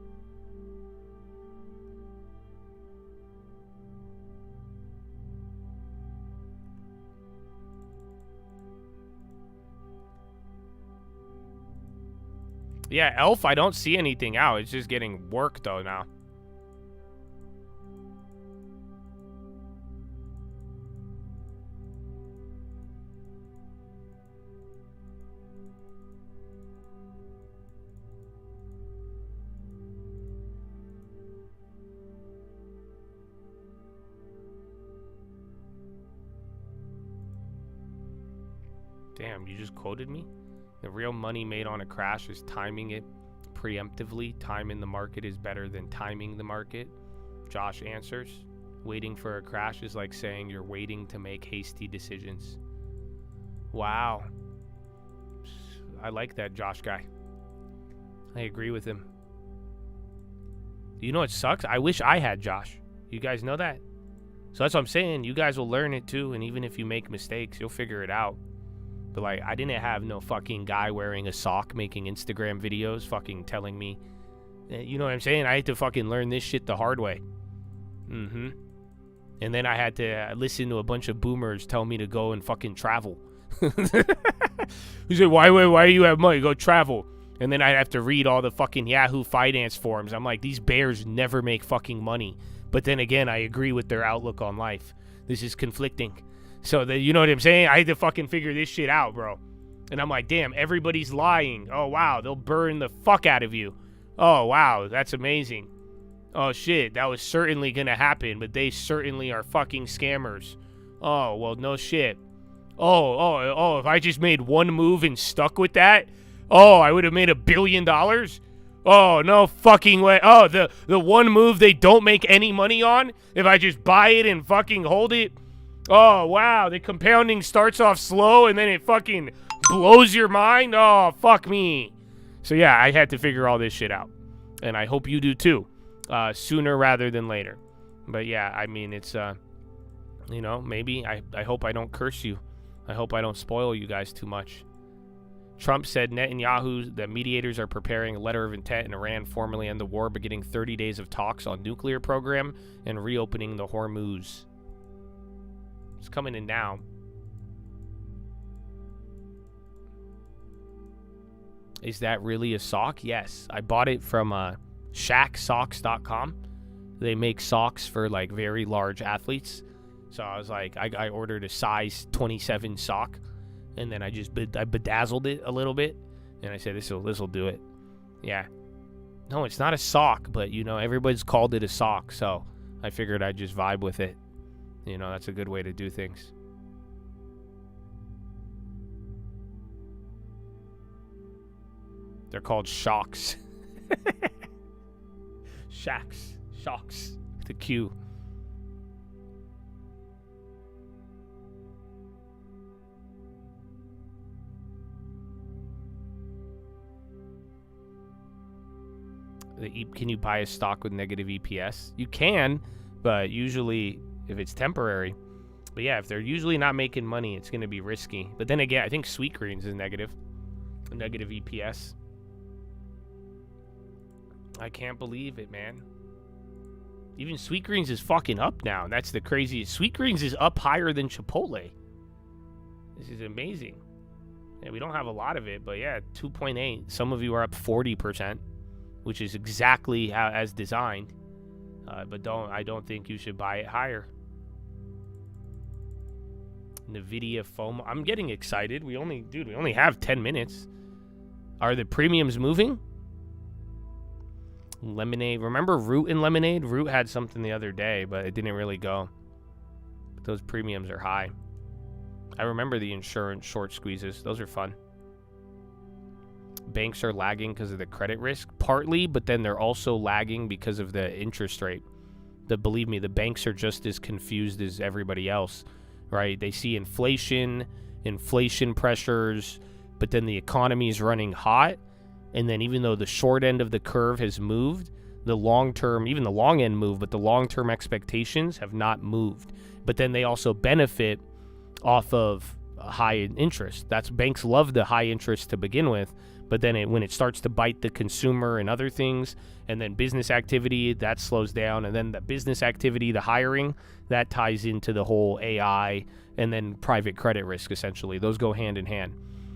A: Yeah, Elf, I don't see anything out. It's just getting work, though, now. Damn, you just quoted me? The real money made on a crash is timing it preemptively. Timing the market is better than timing the market. Josh answers. Waiting for a crash is like saying you're waiting to make hasty decisions. Wow. I like that Josh guy. I agree with him. You know what sucks? I wish I had Josh. You guys know that? So that's what I'm saying. You guys will learn it too, and even if you make mistakes, you'll figure it out. But, like, I didn't have no fucking guy wearing a sock making Instagram videos fucking telling me, you know what I'm saying? I had to fucking learn this shit the hard way. And then I had to listen to a bunch of boomers tell me to go and fucking travel. He said, why do you have money? Go travel. And then I'd have to read all the fucking Yahoo Finance forums. I'm like, these bears never make fucking money. But then again, I agree with their outlook on life. This is conflicting. So, you know what I'm saying? I had to fucking figure this shit out, bro. And I'm like, damn, everybody's lying. Oh, wow, they'll burn the fuck out of you. Oh, wow, that's amazing. Oh, shit, that was certainly going to happen, but they certainly are fucking scammers. Oh, well, no shit. Oh, if I just made one move and stuck with that, oh, I would have made $1 billion? Oh, no fucking way. Oh, the one move they don't make any money on, if I just buy it and fucking hold it. Oh, wow, the compounding starts off slow and then it fucking blows your mind. Oh, fuck me. So, yeah, I had to figure all this shit out. And I hope you do too, sooner rather than later. But, yeah, I mean, it's, you know, maybe I hope I don't curse you. I hope I don't spoil you guys too much. Trump said Netanyahu that mediators are preparing a letter of intent in Iran formally end the war, beginning 30 days of talks on nuclear program and reopening the Hormuz. It's coming in now. Is that really a sock? Yes. I bought it from shacksocks.com. They make socks for like very large athletes. So I was like, I ordered a size 27 sock, and then I bedazzled it a little bit, and I said, this'll do it. Yeah. No, it's not a sock, but, you know, everybody's called it a sock, so I figured I'd just vibe with it. You know, that's a good way to do things. They're called shocks. Shacks. Shocks. The Q. Can you buy a stock with negative EPS? You can, but usually if it's temporary. But yeah, if they're usually not making money, it's going to be risky. But then again, I think Sweetgreens is negative EPS. I can't believe it, man. Even Sweetgreens is fucking up now. That's the craziest. Sweetgreens is up higher than Chipotle. This is amazing. Yeah, we don't have a lot of it, but yeah, 2.8. Some of you are up 40%. Which is exactly as designed, but I don't think you should buy it higher. Nvidia FOMO. I'm getting excited. We only have 10 minutes. Are the premiums moving? Lemonade. Remember Root and Lemonade? Root had something the other day, but it didn't really go. But those premiums are high. I remember the insurance short squeezes. Those are fun. Banks are lagging because of the credit risk, partly, but then they're also lagging because of the interest rate. Believe me, the banks are just as confused as everybody else, right? They see inflation pressures, but then the economy is running hot, and then even though the short end of the curve has moved, the long term, even the long end moved, but the long term expectations have not moved. But then they also benefit off of high interest. Banks love the high interest to begin with. But then when it starts to bite the consumer and other things, and then business activity, that slows down. And then the business activity, the hiring, that ties into the whole AI and then private credit risk, essentially. Those go hand in hand.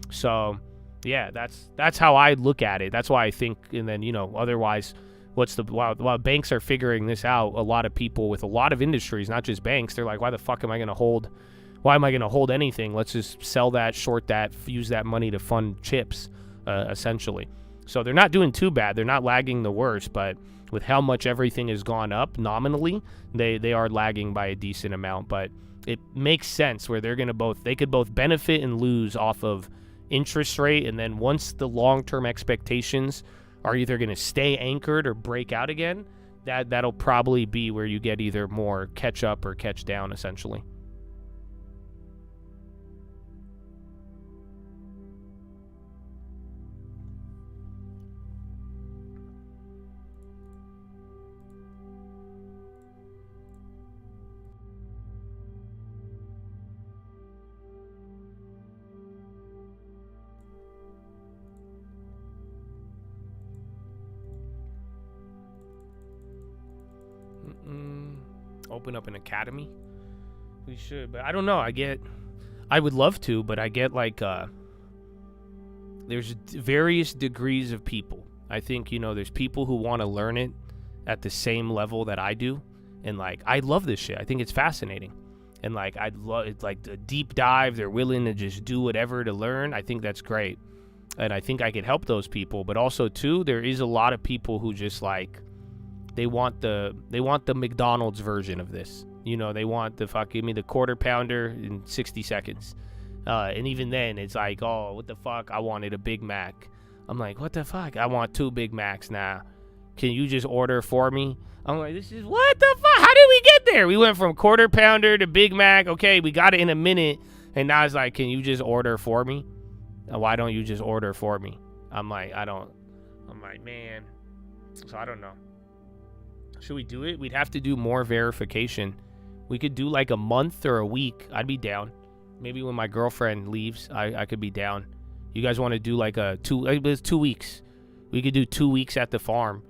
A: So, yeah, that's how I look at it. That's why I think, and then, you know, otherwise, while banks are figuring this out, a lot of people with a lot of industries, not just banks, they're like, why the fuck am I going to hold? Why am I going to hold anything? Let's just sell that, short that, use that money to fund chips. Essentially. So they're not doing too bad. They're not lagging the worst, but with how much everything has gone up nominally, they are lagging by a decent amount. But it makes sense where they could both benefit and lose off of interest rate. And then once the long-term expectations are either going to stay anchored or break out again, that'll probably be where you get either more catch up or catch down, essentially. Open up an academy. We should, but I don't know. I would love to, but I get like there's various degrees of people. I think, you know, there's people who want to learn it at the same level that I do. And, like, I love this shit. I think it's fascinating. And, like, I'd love it, like, the deep dive. They're willing to just do whatever to learn. I think that's great. And I think I could help those people. But also, too, there is a lot of people who just, like, they want the McDonald's version of this. You know, they want give me the quarter pounder in 60 seconds. And even then, it's like, oh, what the fuck? I wanted a Big Mac. I'm like, what the fuck? I want 2 Big Macs now. Can you just order for me? I'm like, this is what the fuck? How did we get there? We went from quarter pounder to Big Mac. Okay, we got it in a minute. And now it's like, can you just order for me? Why don't you just order for me? I'm like, man. So I don't know. Should we do it? We'd have to do more verification. We could do like a month or a week. I'd be down. Maybe when my girlfriend leaves, I could be down. You guys want to do like it's 2 weeks. We could do 2 weeks at the farm.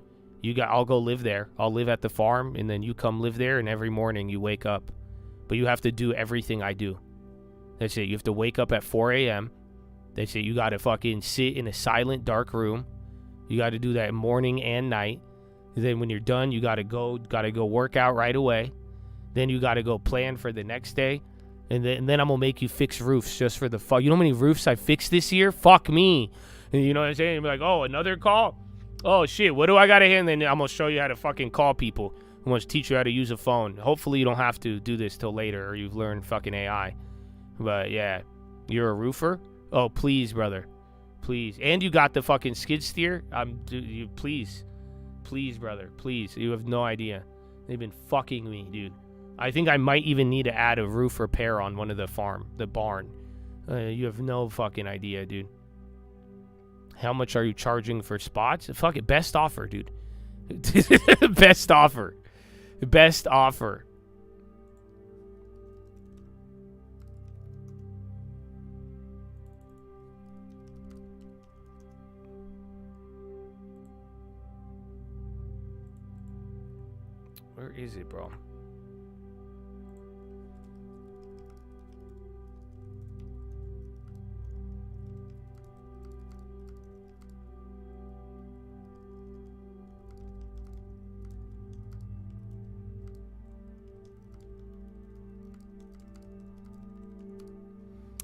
A: I'll go live there. I'll live at the farm, and then you come live there, and every morning you wake up. But you have to do everything I do. That's it. You have to wake up at 4 a.m. That's it. You got to fucking sit in a silent, dark room. You got to do that morning and night. And then when you're done, you got to go work out right away. Then you got to go plan for the next day. And then I'm going to make you fix roofs just for the fuck. You know how many roofs I fixed this year? Fuck me. And you know what I'm saying? You'll be like, oh, another call? Oh, shit. What do I got to hit? And then I'm going to show you how to fucking call people. I'm going to teach you how to use a phone. Hopefully you don't have to do this till later or you've learned fucking AI. But, yeah. You're a roofer? Oh, please, brother. Please. And you got the fucking skid steer? Please. Please, brother. Please. You have no idea. They've been fucking me, dude. I think I might even need to add a roof repair on one of the barn. You have no fucking idea, dude. How much are you charging for spots? Fuck it. Best offer, dude. Best offer. Best offer. Where is it, bro?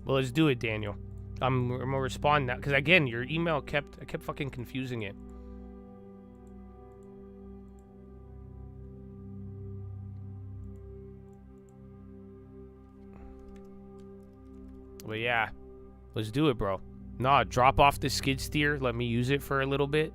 A: Well, let's do it, Daniel. I'm gonna respond now because again, your email I kept fucking confusing it. But yeah, let's do it, bro. Nah, drop off the skid steer. Let me use it for a little bit.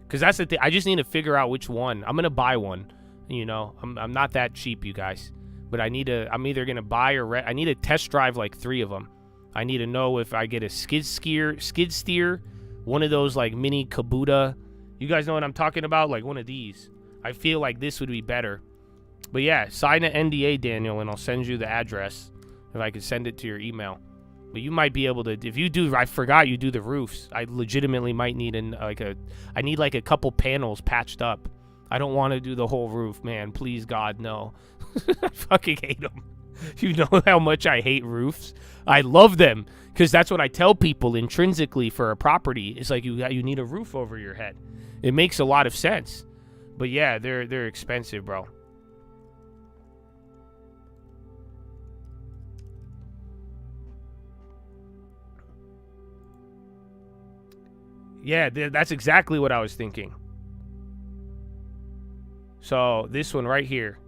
A: Because that's the thing. I just need to figure out which one. I'm going to buy one. You know, I'm not that cheap, you guys. But I'm either going to buy or I need to test drive like 3 of them. I need to know if I get a skid steer, one of those like mini Kubota. You guys know what I'm talking about? Like one of these. I feel like this would be better. But yeah, sign an NDA, Daniel, and I'll send you the address. If I could send it to your email. But you might be able to, if you do, I forgot you do the roofs. I legitimately might need I need like a couple panels patched up. I don't want to do the whole roof, man. Please, God, no. I fucking hate them. You know how much I hate roofs? I love them because that's what I tell people intrinsically for a property. It's like you need a roof over your head. It makes a lot of sense. But yeah, they're expensive, bro. Yeah, that's exactly what I was thinking. So this one right here,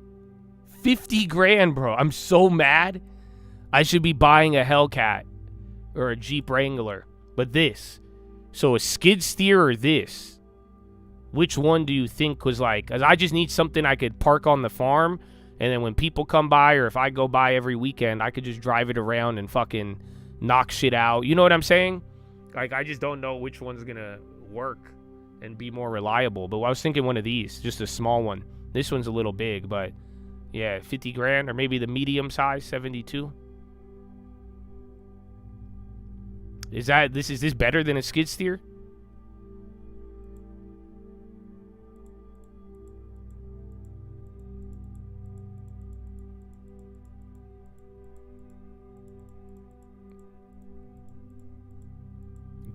A: 50 grand, bro. I'm so mad. I should be buying a Hellcat or a Jeep Wrangler, but this. So a skid steer or this? Which one do you think was like? 'Cause I just need something I could park on the farm, and then when people come by or if I go by every weekend, I could just drive it around and fucking knock shit out. You know what I'm saying? Like, I just don't know which one's going to work and be more reliable. But I was thinking one of these, just a small one. This one's a little big, but yeah, 50 grand or maybe the medium size, 72. Is this better than a skid steer?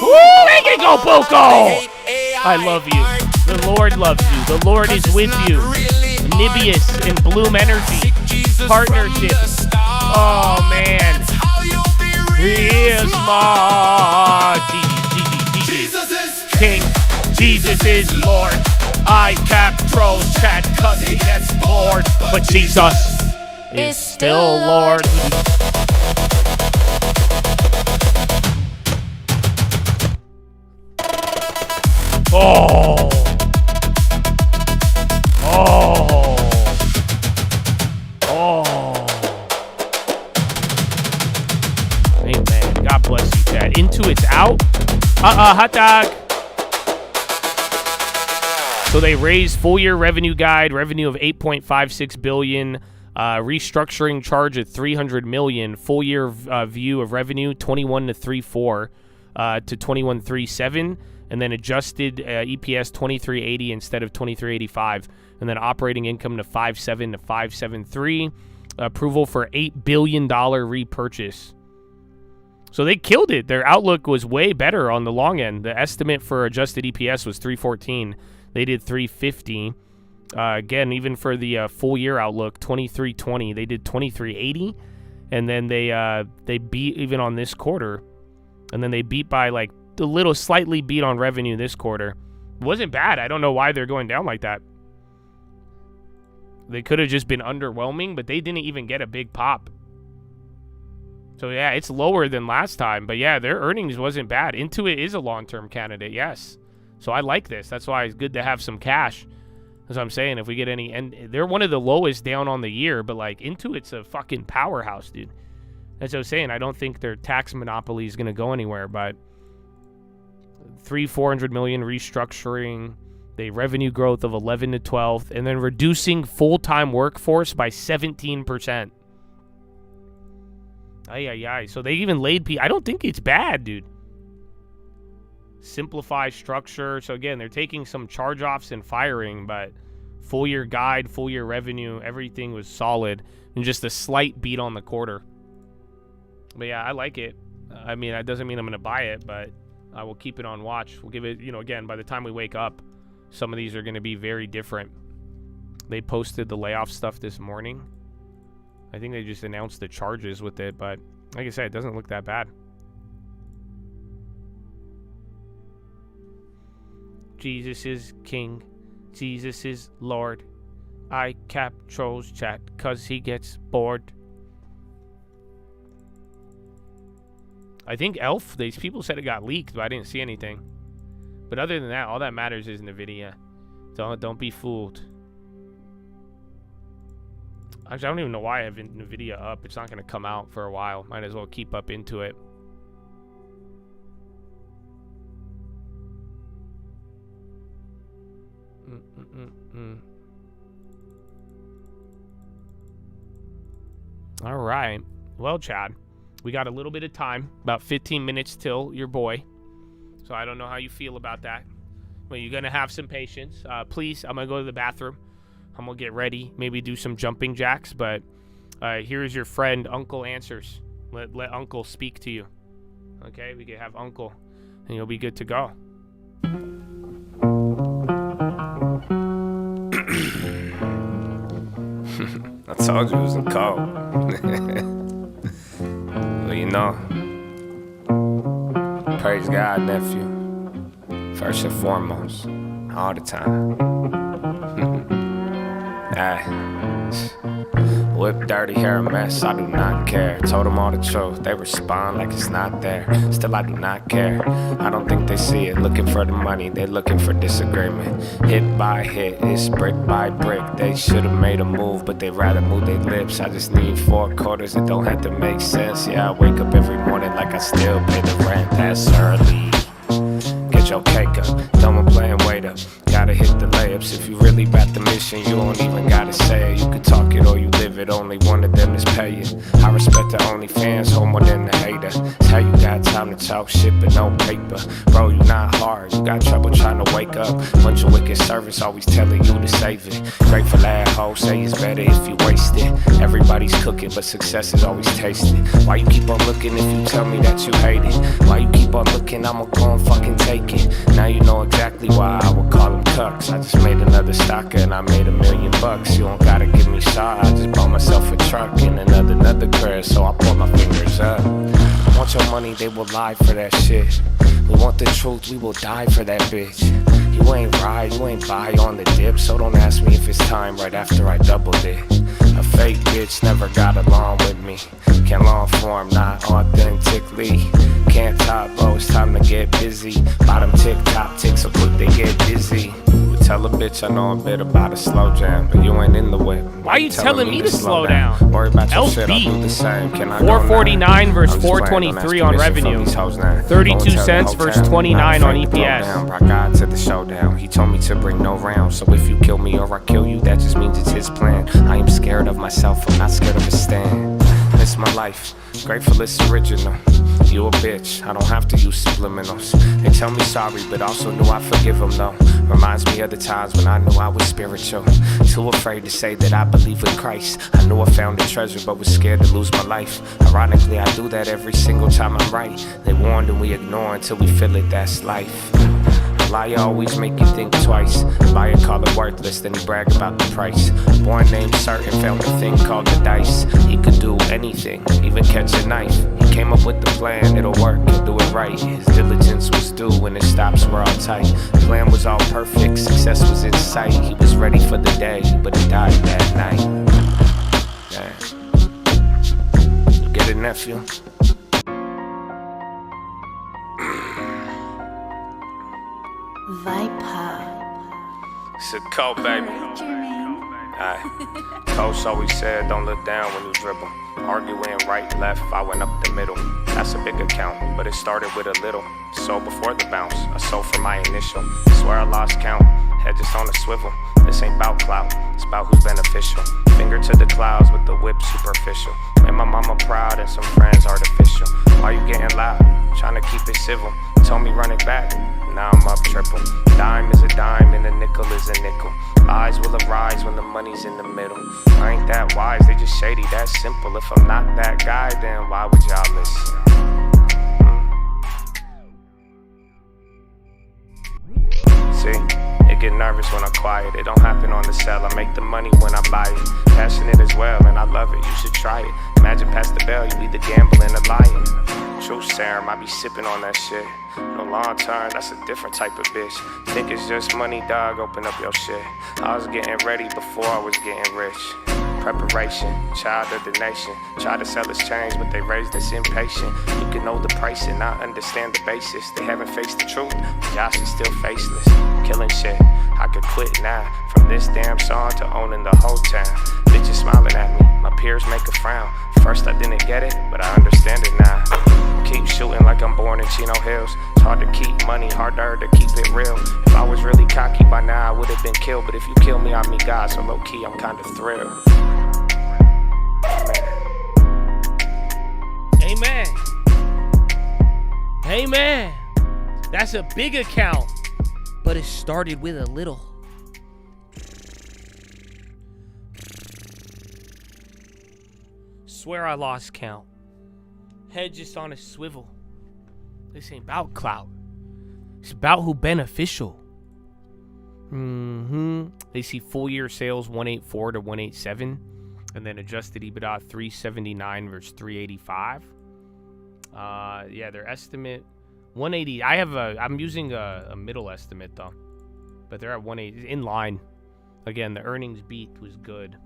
A: Woo, Acapulco! I love you. The Lord loves you. The Lord is with you. Nibius and Bloom Energy. Partnership. Oh, man. He is my Jesus is King. Jesus is Lord. I cap trolls chat cause he gets bored. But Jesus is still Lord. Oh. Oh. Oh. Amen. God bless you, Chad. Intuit's out. Hot dog. So they raised full year revenue guide, revenue of $8.56 billion, restructuring charge of $300 million, full year view of revenue 21.34 to 21.37, and then adjusted EPS 23.80 instead of 23.85, and then operating income to 5.7 to 5.73, approval for $8 billion repurchase. So they killed it. Their outlook was way better on the long end. The estimate for adjusted EPS was 3.14. They did 3.50. Again, even for the full year outlook, 23.20. They did 23.80, and then they beat even on this quarter, and then they beat by like a little slightly beat on revenue this quarter. It wasn't bad. I don't know why they're going down like that. They could have just been underwhelming, but they didn't even get a big pop. So yeah, it's lower than last time, but yeah, their earnings wasn't bad. Intuit is a long-term candidate, yes. So I like this. That's why it's good to have some cash. That's what I'm saying. If we get any, and they're one of the lowest down on the year, but like Intuit's a fucking powerhouse, dude. That's what I'm saying. I don't think their tax monopoly is going to go anywhere, but $400 million restructuring, the revenue growth of 11 to 12, and then reducing full-time workforce by 17%. So they even laid people. I don't think it's bad, dude. Simplify structure. So again, they're taking some charge-offs and firing, but full year guide, full year revenue, everything was solid, and just a slight beat on the quarter. But yeah, I like it. I mean, that doesn't mean I'm going to buy it, but I will keep it on watch. We'll give it, again, by the time we wake up, some of these are going to be very different. They posted the layoff stuff this morning. I think they just announced the charges with it, but like I said, it doesn't look that bad. Jesus is King. Jesus is Lord. I cap trolls chat cause he gets bored. I think Elf, these people said it got leaked, but I didn't see anything. But other than that, all that matters is Nvidia. Don't be fooled. Actually, I don't even know why I have Nvidia up. It's not going to come out for a while. Might as well keep up into it. All right. Well, Chad, we got a little bit of time, about 15 minutes till your boy. So I don't know how you feel about that. Well, you're going to have some patience. Please, I'm going to go to the bathroom. I'm going to get ready, maybe do some jumping jacks. But here's your friend, Uncle Answers. Let Uncle speak to you. Okay, we can have Uncle, and you'll be good to go.
K: I told you it wasn't cold. Well, praise God, nephew. First and foremost, all the time. Whip dirty hair mess, I do not care. Told them all the truth, they respond like it's not there. Still I do not care, I don't think they see it. Looking for the money, they looking for disagreement. Hit by hit, it's brick by brick. They should've made a move, but they rather move their lips. I just need 4 quarters, it don't have to make sense. Yeah, I wake up every morning like I still pay the rent. That's early. Get your cake up, don't playing wait up. gotta hit the layups. If you really about the mission, you don't even gotta say it. You can talk it or you live it, only one of them is paying. I respect the OnlyFans, hold more than the hater. It's how you got time to talk shit but no paper. Bro, you not hard, you got trouble trying to wake up. Bunch of wicked servants always telling you to save it. Grateful assholes say it's better if you waste it. Everybody's cooking, but success is always tasted. Why you keep on looking if you tell me that you hate it? Why you keep on looking, I'ma go and fucking take it. Now you know exactly why I would call them cucks. I just made another stocker and I made $1 million bucks. You don't gotta give me shot, I just bought myself a truck and another career, so I pull my fingers up. Want your money, they will lie for that shit. We want the truth, we will die for that bitch. You ain't ride, you ain't buy on the dip, so don't ask me if it's time right after I doubled it. A fake bitch never got along with me. Can long form, not authentically. Can't top, bro, it's time to get busy. Bottom tick, top tick, so quick they get dizzy. Tell a bitch I know a bit about a slow jam, but you ain't in the whip.
A: Why are you telling me to slow down?
K: Worry about your shit, I'll
A: LB.
K: do the same. Can I
A: 449 versus
K: I'm just playing,
A: 423
K: don't
A: on
K: ask permission from
A: revenue.
K: these hoes now.
A: 32
K: Don't tell
A: cents
K: the whole
A: versus
K: town.
A: 29
K: Not
A: on
K: afraid to blow
A: EPS.
K: down. Rock God to the showdown. He told me to bring no round, so if you kill me or I kill you, that just means it's his plan. I am scared of myself, I'm not scared of a stand. It's my life, grateful it's original. You a bitch, I don't have to use subliminals. They tell me sorry, but also knew I forgive them though. Reminds me of the times when I knew I was spiritual. Too afraid to say that I believe in Christ. I knew I found a treasure, but was scared to lose my life. Ironically, I do that every single time I'm right. They warned and we ignore until we feel it, that's life. A liar always make you think twice. The buyer call it worthless, then he brag about the price. Born named certain, found a thing called the dice. He could do anything, even catch a knife. He came up with the plan, it'll work, he'll do it right. His diligence was due when his stops were all tight. The plan was all perfect, success was in sight. He was ready for the day, but he died that night. Damn. You get it, nephew? It's a cold baby. Aye. Coach always said, don't look down when you dribble. Arguing right, left, I went up the middle. That's a big account, but it started with a little. Sold before the bounce, I sold for my initial. Swear I lost count, head just on a swivel. This ain't about clout, it's about who's beneficial. Finger to the clouds with the whip superficial. Made my mama proud and some friends artificial. Why you getting loud? Trying to keep it civil. Told me run it back, now I'm up triple. Dime is a dime and a nickel is a nickel. Eyes will arise when the money's in the middle. I ain't that wise, they just shady, that's simple. If I'm not that guy, then why would y'all listen? See, it get nervous when I'm quiet. It don't happen on the cell, I make the money when I buy it. Passionate as well, and I love it, you should try it. Imagine past the bell, you either gambling or lying. True serum, I be sipping on that shit. No long term, that's a different type of bitch. Think it's just money, dog, open up your shit. I was getting ready before I was getting rich. Preparation, child of the nation. Try to sell us change, but they raised us impatient. You can know the price and not understand the basis. They haven't faced the truth, Josh is still faceless. Killing shit, I could quit now. From this damn song to owning the whole town. Bitches smiling at me, my peers make a frown. First I didn't get it, but I understand it now. Keep shooting like I'm born in Chino Hills. It's hard to keep money, harder to keep it real. If I was really cocky by now, I would have been killed. But if you kill me, I meet God, so low key, I'm kinda thrilled.
A: Amen. Amen. That's a big account, but it started with a little. Swear I lost count. Head just on a swivel. This ain't about clout. It's about who beneficial. They see full year sales 184 to 187, and then adjusted EBITDA 379 versus 385. Yeah, their estimate 180. I'm using a middle estimate though, but they're at 180 in line. Again, the earnings beat was good.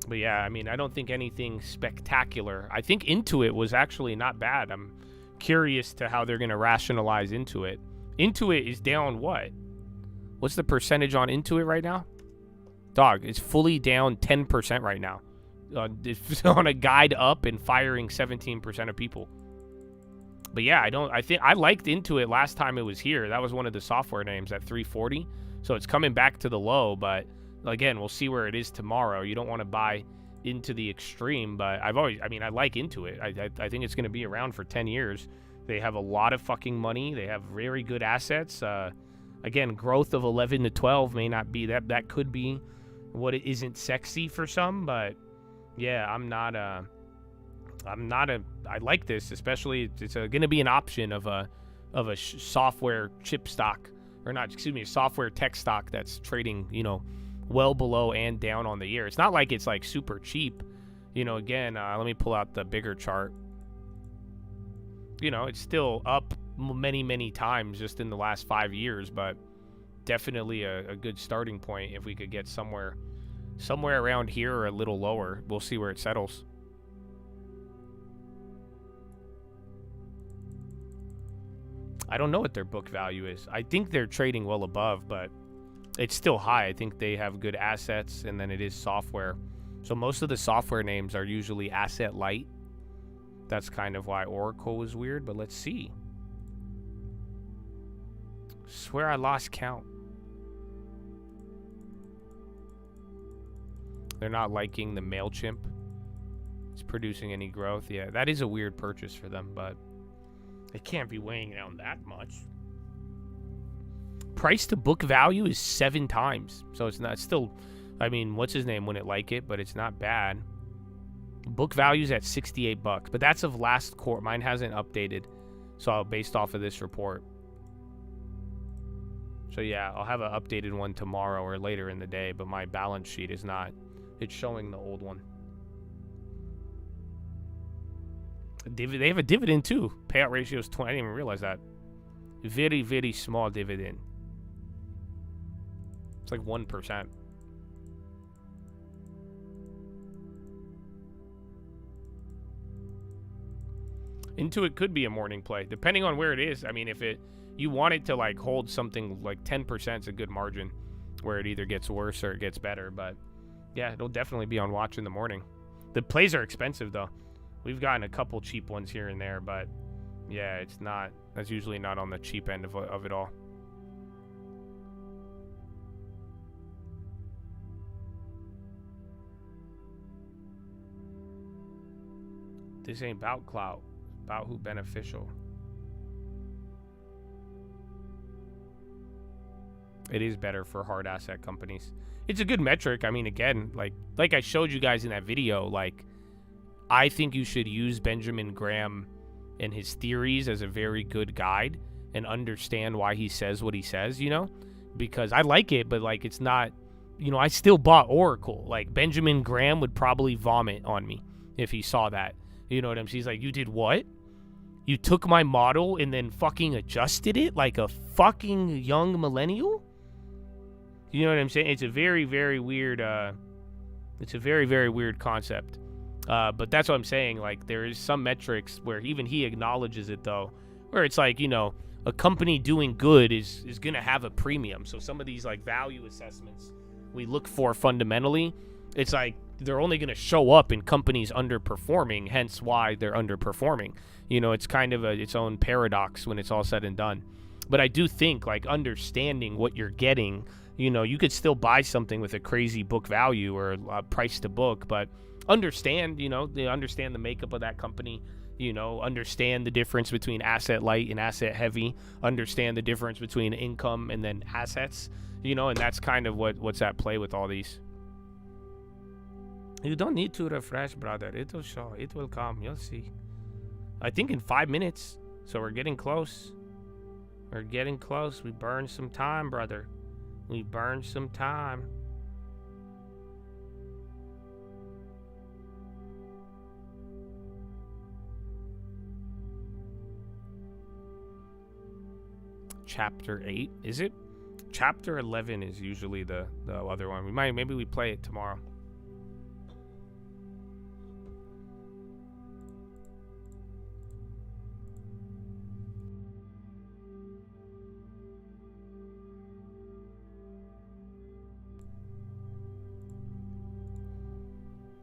A: But yeah, I mean, I don't think anything spectacular. I think Intuit was actually not bad. I'm curious to how they're going to rationalize Intuit. Intuit is down what? What's the percentage on Intuit right now? Dog, it's fully down 10% right now. It's on a guide up and firing 17% of people. But yeah, I think I liked Intuit last time it was here. That was one of the software names at 340. So it's coming back to the low, but again, we'll see where it is tomorrow. You don't want to buy into the extreme, but I like Intuit. I think it's going to be around for 10 years. They have a lot of fucking money. They have very good assets. Again, growth of 11 to 12 may not be that could be what it isn't sexy for some, but yeah, I like this, especially it's going to be an option of a software chip stock, or not, excuse me, a software tech stock that's trading, well below and down on the year. It's not like it's like super cheap, again, let me pull out the bigger chart. It's still up many times just in the last 5 years, but definitely a good starting point if we could get somewhere around here or a little lower. We'll see where it settles. I don't know what their book value is. I think they're trading well above, but it's still high. I think they have good assets, and then it is software. So most of the software names are usually asset light. That's kind of why Oracle was weird, but let's see. Swear I lost count. They're not liking the MailChimp. It's producing any growth. Yeah, that is a weird purchase for them, but it can't be weighing down that much. Price to book value is 7 times. So it's not still, what's his name wouldn't like it, but it's not bad. Book value's at $68, but that's of last quarter. Mine hasn't updated, so based off of this report. So yeah, I'll have an updated one tomorrow or later in the day, but my balance sheet is not. It's showing the old one. They have a dividend too. Payout ratio is 20. I didn't even realize that. Very small dividend. It's like 1%. Intuit could be a morning play, depending on where it is. If you want it to like hold something like 10% is a good margin, where it either gets worse or it gets better. But yeah, it'll definitely be on watch in the morning. The plays are expensive though. We've gotten a couple cheap ones here and there, but yeah, it's not. That's usually not on the cheap end of it all. This ain't about clout. About who beneficial. It is better for hard asset companies. It's a good metric. Again, like I showed you guys in that video, I think you should use Benjamin Graham and his theories as a very good guide and understand why he says what he says, because I like it, but it's not, I still bought Oracle. Benjamin Graham would probably vomit on me if he saw that. You know what I'm saying? He's like, you did what? You took my model and then fucking adjusted it like a fucking young millennial? You know what I'm saying? It's a very weird, it's a very weird concept. But that's what I'm saying. There is some metrics where even he acknowledges it though, where it's a company doing good is going to have a premium. So some of these value assessments we look for fundamentally, it's they're only going to show up in companies underperforming, hence why they're underperforming. It's kind of its own paradox when it's all said and done. But I do think understanding what you're getting, you could still buy something with a crazy book value or price to book, but understand, they understand the makeup of that company, understand the difference between asset light and asset heavy, understand the difference between income and then assets, and that's kind of what's at play with all these. You don't need to refresh, brother. It will show. It will come. You'll see. I think in 5 minutes. So we're getting close. We're getting close. We burned some time, brother. We burned some time. Chapter 8, is it? Chapter 11 is usually the other one. Maybe we play it tomorrow.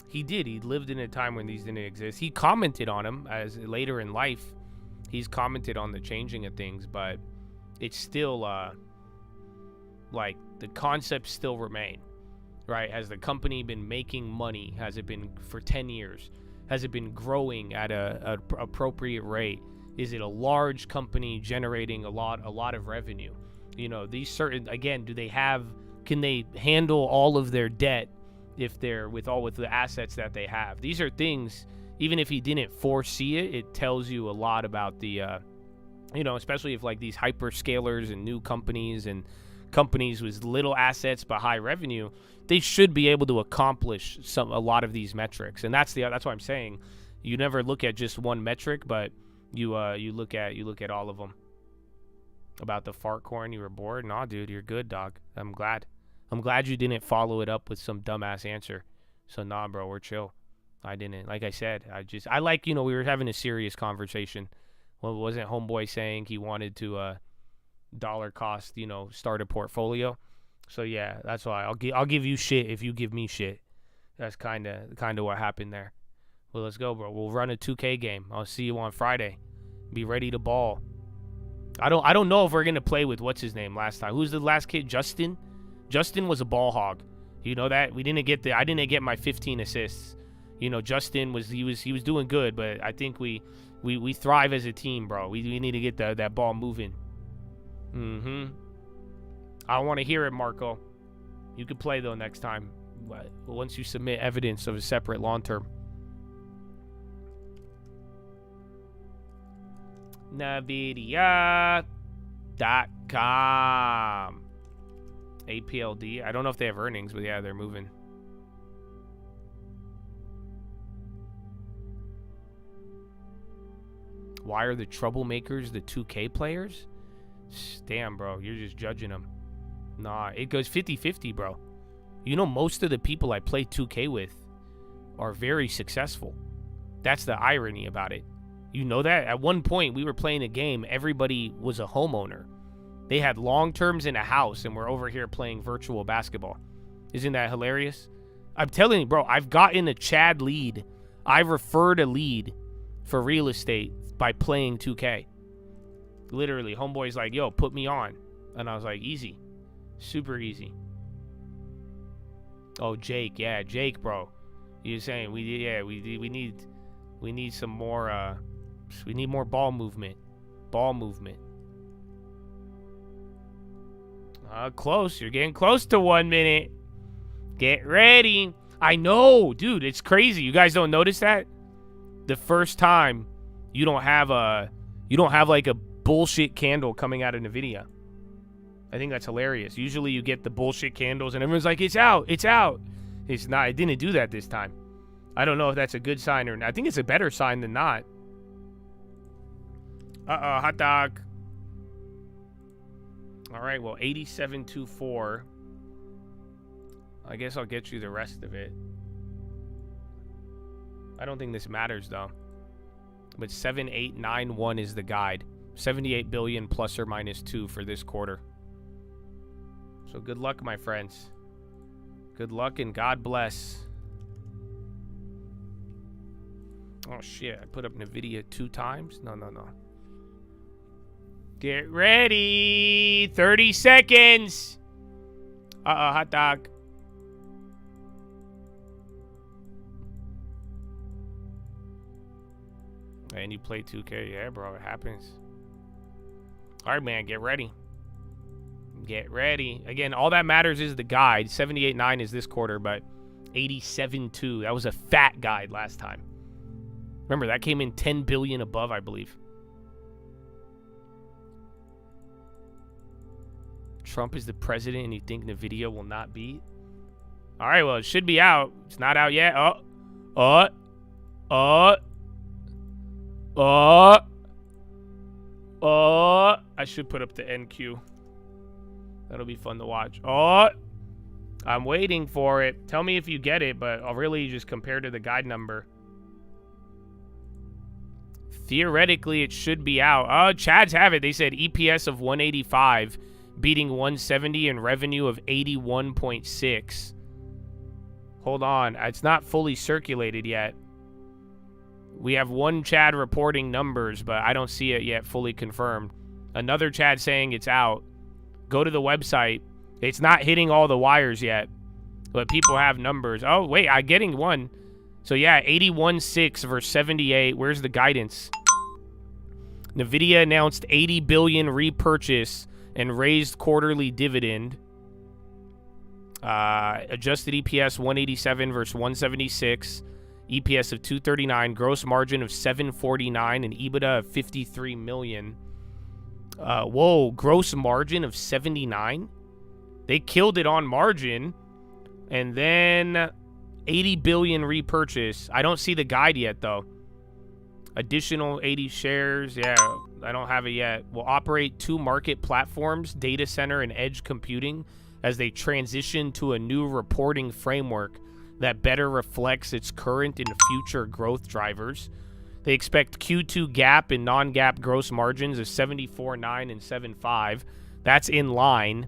A: He did. He lived in a time when these didn't exist. He commented on them as later in life. he's commented on the changing of things, but it's still like the concepts still remain, right? Has the company been making money? Has it been for 10 years? Has it been growing at a appropriate rate? Is it a large company generating a lot of revenue? You know, these certain, again, can they handle all of their debt if they're with the assets that they have? These are things, even if he didn't foresee it, it tells you a lot about the, you know, especially if like these hyperscalers and new companies and companies with little assets but high revenue, they should be able to accomplish a lot of these metrics. And that's why I'm saying you never look at just one metric, but you look at all of them. About the fart corn, you were bored? Nah, dude, you're good, dog. I'm glad you didn't follow it up with some dumbass answer. So nah, bro, we're chill. I didn't. Like I said, I like, you know, we were having a serious conversation. Well, wasn't homeboy saying he wanted to dollar cost, you know, start a portfolio? So yeah, that's why I'll give you shit if you give me shit. That's kind of what happened there. Well, let's go, bro. We'll run a 2K game. I'll see you on Friday. Be ready to ball. I don't know if we're gonna play with what's his name last time. Who's the last kid? Justin. Justin was a ball hog. You know that? I didn't get my 15 assists. You know, Justin was doing good, but I think we thrive as a team, bro. We need to get that ball moving. I want to hear it, Marco. You could play though next time, once you submit evidence of a separate long term. Nvidia.com. APLD. I don't know if they have earnings, but yeah, they're moving. Why are the troublemakers the 2K players? Damn, bro. You're just judging them. Nah, it goes 50-50, bro. You know, most of the people I play 2K with are very successful. That's the irony about it. You know that? At one point, we were playing a game. Everybody was a homeowner. They had long terms in a house, and we're over here playing virtual basketball. Isn't that hilarious? I'm telling you, bro, I've gotten a Chad lead. I referred a lead for real estate by playing 2K. Literally, homeboy's like, yo, put me on. And I was like, easy. Super easy. Oh, Jake. Yeah, Jake, bro. You're saying we need some more we need more ball movement. Ball movement. Close. You're getting close to 1 minute. Get ready. I know, dude, it's crazy. You guys don't notice that? The first time you don't have like a bullshit candle coming out of Nvidia. I think that's hilarious. Usually you get the bullshit candles and everyone's like, it's out. It's out. It's not. It didn't do that this time. I don't know if that's a good sign or not. I think it's a better sign than not. Hot dog. All right, well, 8724. I guess I'll get you the rest of it. I don't think this matters, though. But 7891 is the guide. 78 billion plus or minus 2 for this quarter. So good luck, my friends. Good luck and God bless. Oh, shit. I put up Nvidia 2 times? No. Get ready. 30 seconds. Hot dog. And you play 2K. Yeah, bro. It happens. All right, man. Get ready. Get ready. Again, all that matters is the guide. 78.9 is this quarter, but 87.2. That was a fat guide last time. Remember, that came in 10 billion above, I believe. Trump is the president and you think Nvidia will not beat? All right, well, it should be out. It's not out yet. I should put up the NQ. That'll be fun to watch. I'm waiting for it. Tell me if you get it, but I'll really just compare to the guide number. Theoretically, it should be out. Chads have it. They said EPS of 185, beating 170, and revenue of 81.6. Hold on. It's not fully circulated yet. We have one Chad reporting numbers, but I don't see it yet fully confirmed. Another Chad saying it's out. Go to the website. It's not hitting all the wires yet, but people have numbers. Oh, wait, I'm getting one. So, yeah, 81.6 versus 78. Where's the guidance? Nvidia announced 80 billion repurchase and raised quarterly dividend. Adjusted EPS 187 versus 176. EPS of 239. Gross margin of 749 and EBITDA of 53 million. Whoa, gross margin of 79? They killed it on margin. And then 80 billion repurchase. I don't see the guide yet, though. Additional 80 shares. Yeah, I don't have it yet. Will operate 2 market platforms, data center and edge computing, as they transition to a new reporting framework that better reflects its current and future growth drivers. They expect Q2 GAAP and non-GAAP gross margins of 74.9 and 7.5. That's in line.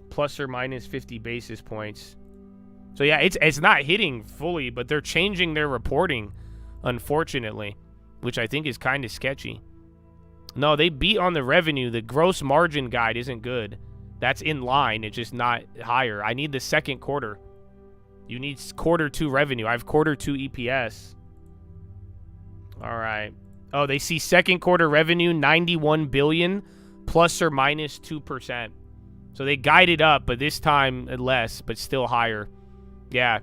A: Plus or minus 50 basis points. So yeah, it's not hitting fully, but they're changing their reporting, unfortunately, which I think is kind of sketchy. No, they beat on the revenue. The gross margin guide isn't good. That's in line. It's just not higher. I need the second quarter. You need quarter 2 revenue. I have quarter 2 EPS. All right. Oh, they see second quarter revenue 91 billion plus or minus 2%. So they guided up, but this time less, but still higher. Yeah.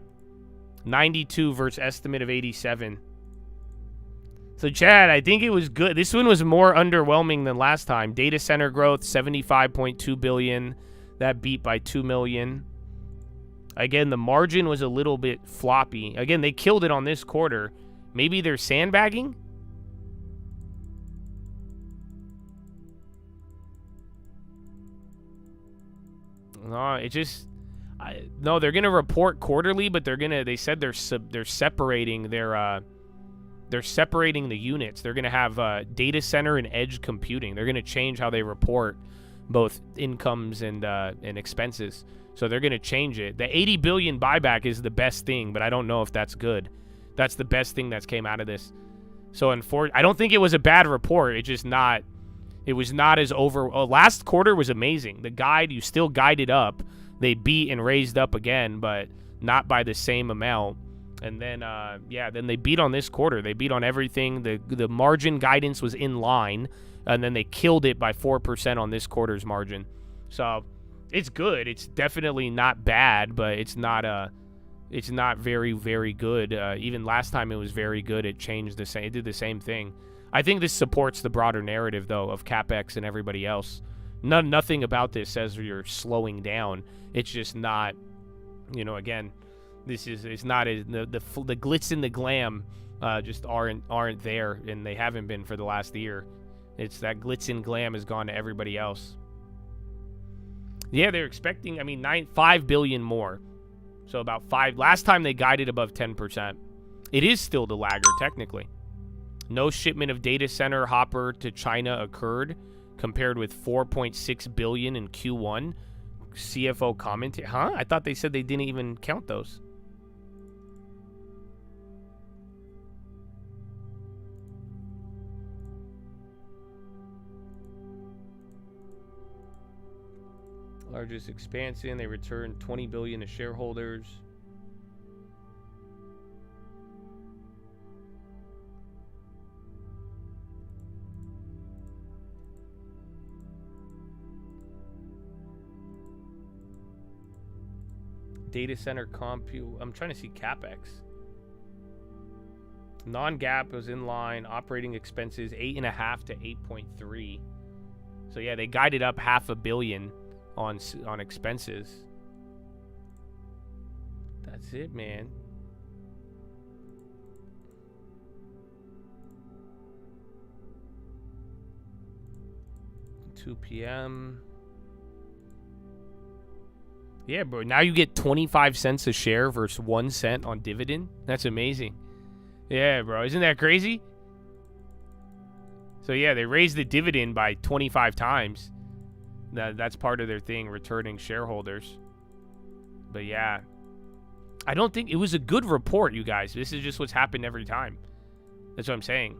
A: 92 versus estimate of 87. So, Chad, I think it was good. This one was more underwhelming than last time. Data center growth, 75.2 billion. That beat by 2 million. Again, the margin was a little bit floppy. Again, they killed it on this quarter. Maybe they're sandbagging? No, it just... no, they're going to report quarterly, but they said they're separating their... they're separating the units. They're going to have data center and edge computing. They're going to change how they report both incomes and expenses. So they're going to change it. The 80 billion buyback is the best thing, but I don't know if that's good. That's the best thing that's came out of this. So I don't think it was a bad report. It was not as last quarter was amazing. The guide, you still guided up. They beat and raised up again, but not by the same amount. And then, then they beat on this quarter. They beat on everything. The margin guidance was in line, and then they killed it by 4% on this quarter's margin. So it's good. It's definitely not bad, but it's not very, very good. Even last time it was very good. It changed the same. It did the same thing. I think this supports the broader narrative, though, of CapEx and everybody else. Nothing about this says you're slowing down. It's just not, again. It's not the glitz and the glam just aren't there, and they haven't been for the last year. It's that glitz and glam has gone to everybody else. Yeah, they're expecting 5 billion more. So about 5. Last time they guided above 10%. It is still the lagger technically. No shipment of data center Hopper to China occurred, compared with 4.6 billion in Q1. CFO commented, I thought they said they didn't even count those. Largest expansion, they returned 20 billion to shareholders. Data center compute. I'm trying to see CapEx. Non-GAAP was in line. Operating expenses 8.5 to 8.3. So yeah, they guided up $500 million on expenses. That's it, man. $2 p.m. Yeah, bro. Now you get 25 cents a share versus 1 cent on dividend. That's amazing. Yeah, bro. Isn't that crazy? So yeah, they raised the dividend by 25 times. That's part of their thing, returning shareholders. But yeah, I don't think it was a good report, you guys. This is just what's happened every time. That's what I'm saying.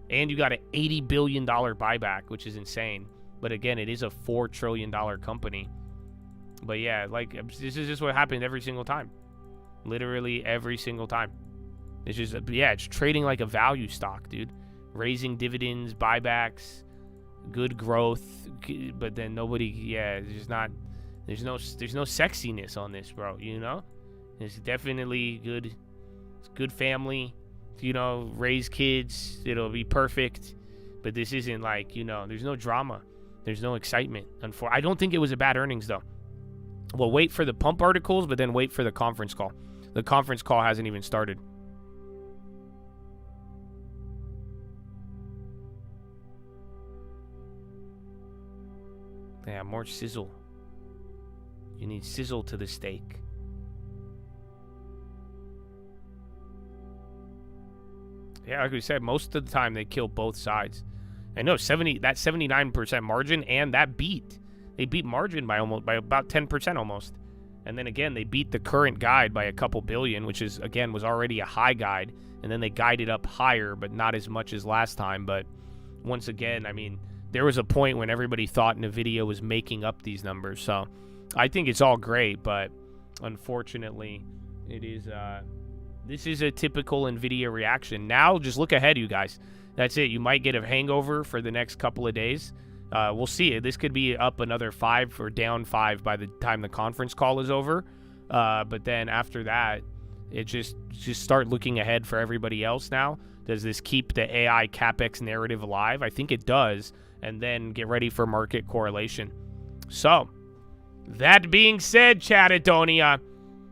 A: And you got an $80 billion buyback, which is insane. But again, it is a $4 trillion company. But yeah, like, this is just what happened every single time. Literally every single time. It's just, yeah, it's trading like a value stock, dude. Raising dividends, buybacks, good growth. But then nobody, yeah, there's no sexiness on this, bro, you know? It's definitely good. It's good family, you know, raise kids. It'll be perfect. But this isn't like, you know, there's no drama. There's no excitement. I don't think it was a bad earnings, though. We'll wait for the pump articles, but then wait for the conference call. The conference call hasn't even started. Yeah, more sizzle. You need sizzle to the steak. Yeah, like we said, most of the time they kill both sides. I know that 79% margin, and that beat. They beat margin by about 10% almost. And then again, they beat the current guide by a couple billion, which is again was already a high guide, and then they guided up higher, but not as much as last time. But once again, I mean, there was a point when everybody thought Nvidia was making up these numbers. So I think it's all great, but unfortunately, it is this is a typical Nvidia reaction. Now, just look ahead, you guys. That's it. You might get a hangover for the next couple of days. We'll see. This could be up another 5 or down 5 by the time the conference call is over. But then after that, it just start looking ahead for everybody else now. Does this keep the AI CapEx narrative alive? I think it does. And then get ready for market correlation. So, that being said, Chatadonia,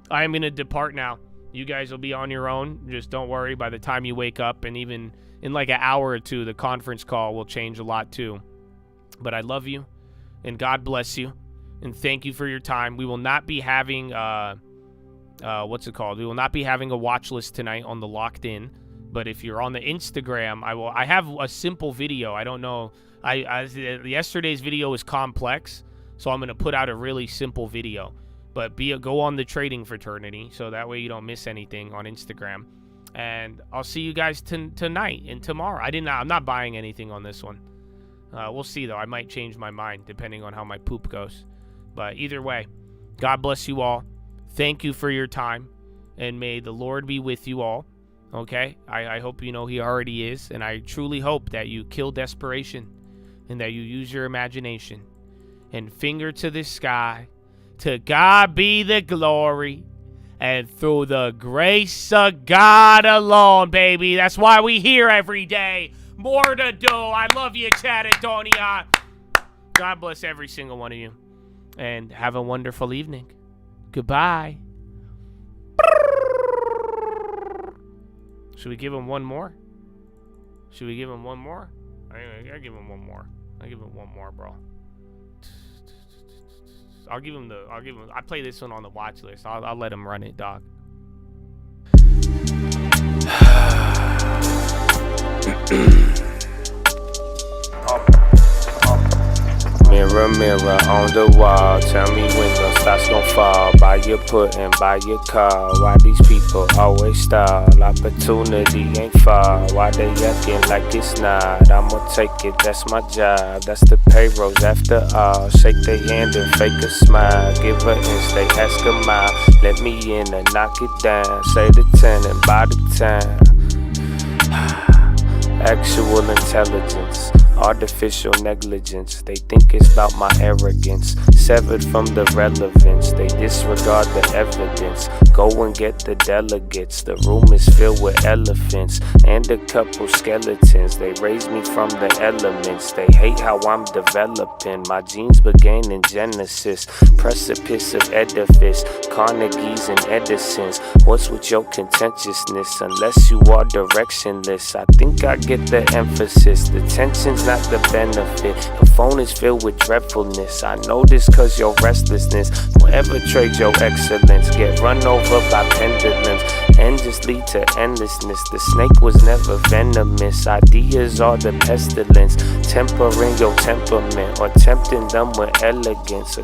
A: I'm going to depart now. You guys will be on your own. Just don't worry. By the time you wake up, and even in like an hour or two, the conference call will change a lot too. But I love you, and God bless you, and thank you for your time. We will not be having, what's it called? We will not be having a watch list tonight on the Locked In. But if you're on the Instagram, I have a simple video. I don't know. Yesterday's video was complex, so I'm going to put out a really simple video. But go on the trading fraternity, so that way you don't miss anything on Instagram. And I'll see you guys tonight and tomorrow. I'm not buying anything on this one. We'll see, though. I might change my mind depending on how my poop goes. But either way, God bless you all. Thank you for your time. And may the Lord be with you all. Okay? I hope you know he already is. And I truly hope that you kill desperation. And that you use your imagination. And finger to the sky. To God be the glory. And through the grace of God alone, baby. That's why we here every day. More to do. I love you, Chatadonia. God bless every single one of you. And have a wonderful evening. Goodbye. Should we give him one more? Should we give him one more? I give him one more. I give him one more, bro. I play this one on the watch list. I'll let him run it, dog.
K: Mirror, mirror on the wall, tell me when the stocks gon' fall. Buy your put and buy your call. Why these people always stall? Opportunity ain't far. Why they acting like it's not? I'ma take it, that's my job. That's the payrolls after all. Shake their hand and fake a smile. Give her inch, they ask a mile. Let me in and knock it down. Say the 10 and buy the time. Actual intelligence. Artificial negligence, they think it's about my arrogance. Severed from the relevance, they disregard the evidence. Go and get the delegates, the room is filled with elephants and a couple skeletons. They raised me from the elements, they hate how I'm developing. My genes began in Genesis, precipice of edifice, Carnegie's and Edison's. What's with your contentiousness, unless you are directionless? I think I get the emphasis, the tension's not the benefit. Your phone is filled with dreadfulness. I know this cause your restlessness. Don't ever trade your excellence. Get run over by pendulums and just lead to endlessness. The snake was never venomous. Ideas are the pestilence. Tempering your temperament or tempting them with elegance.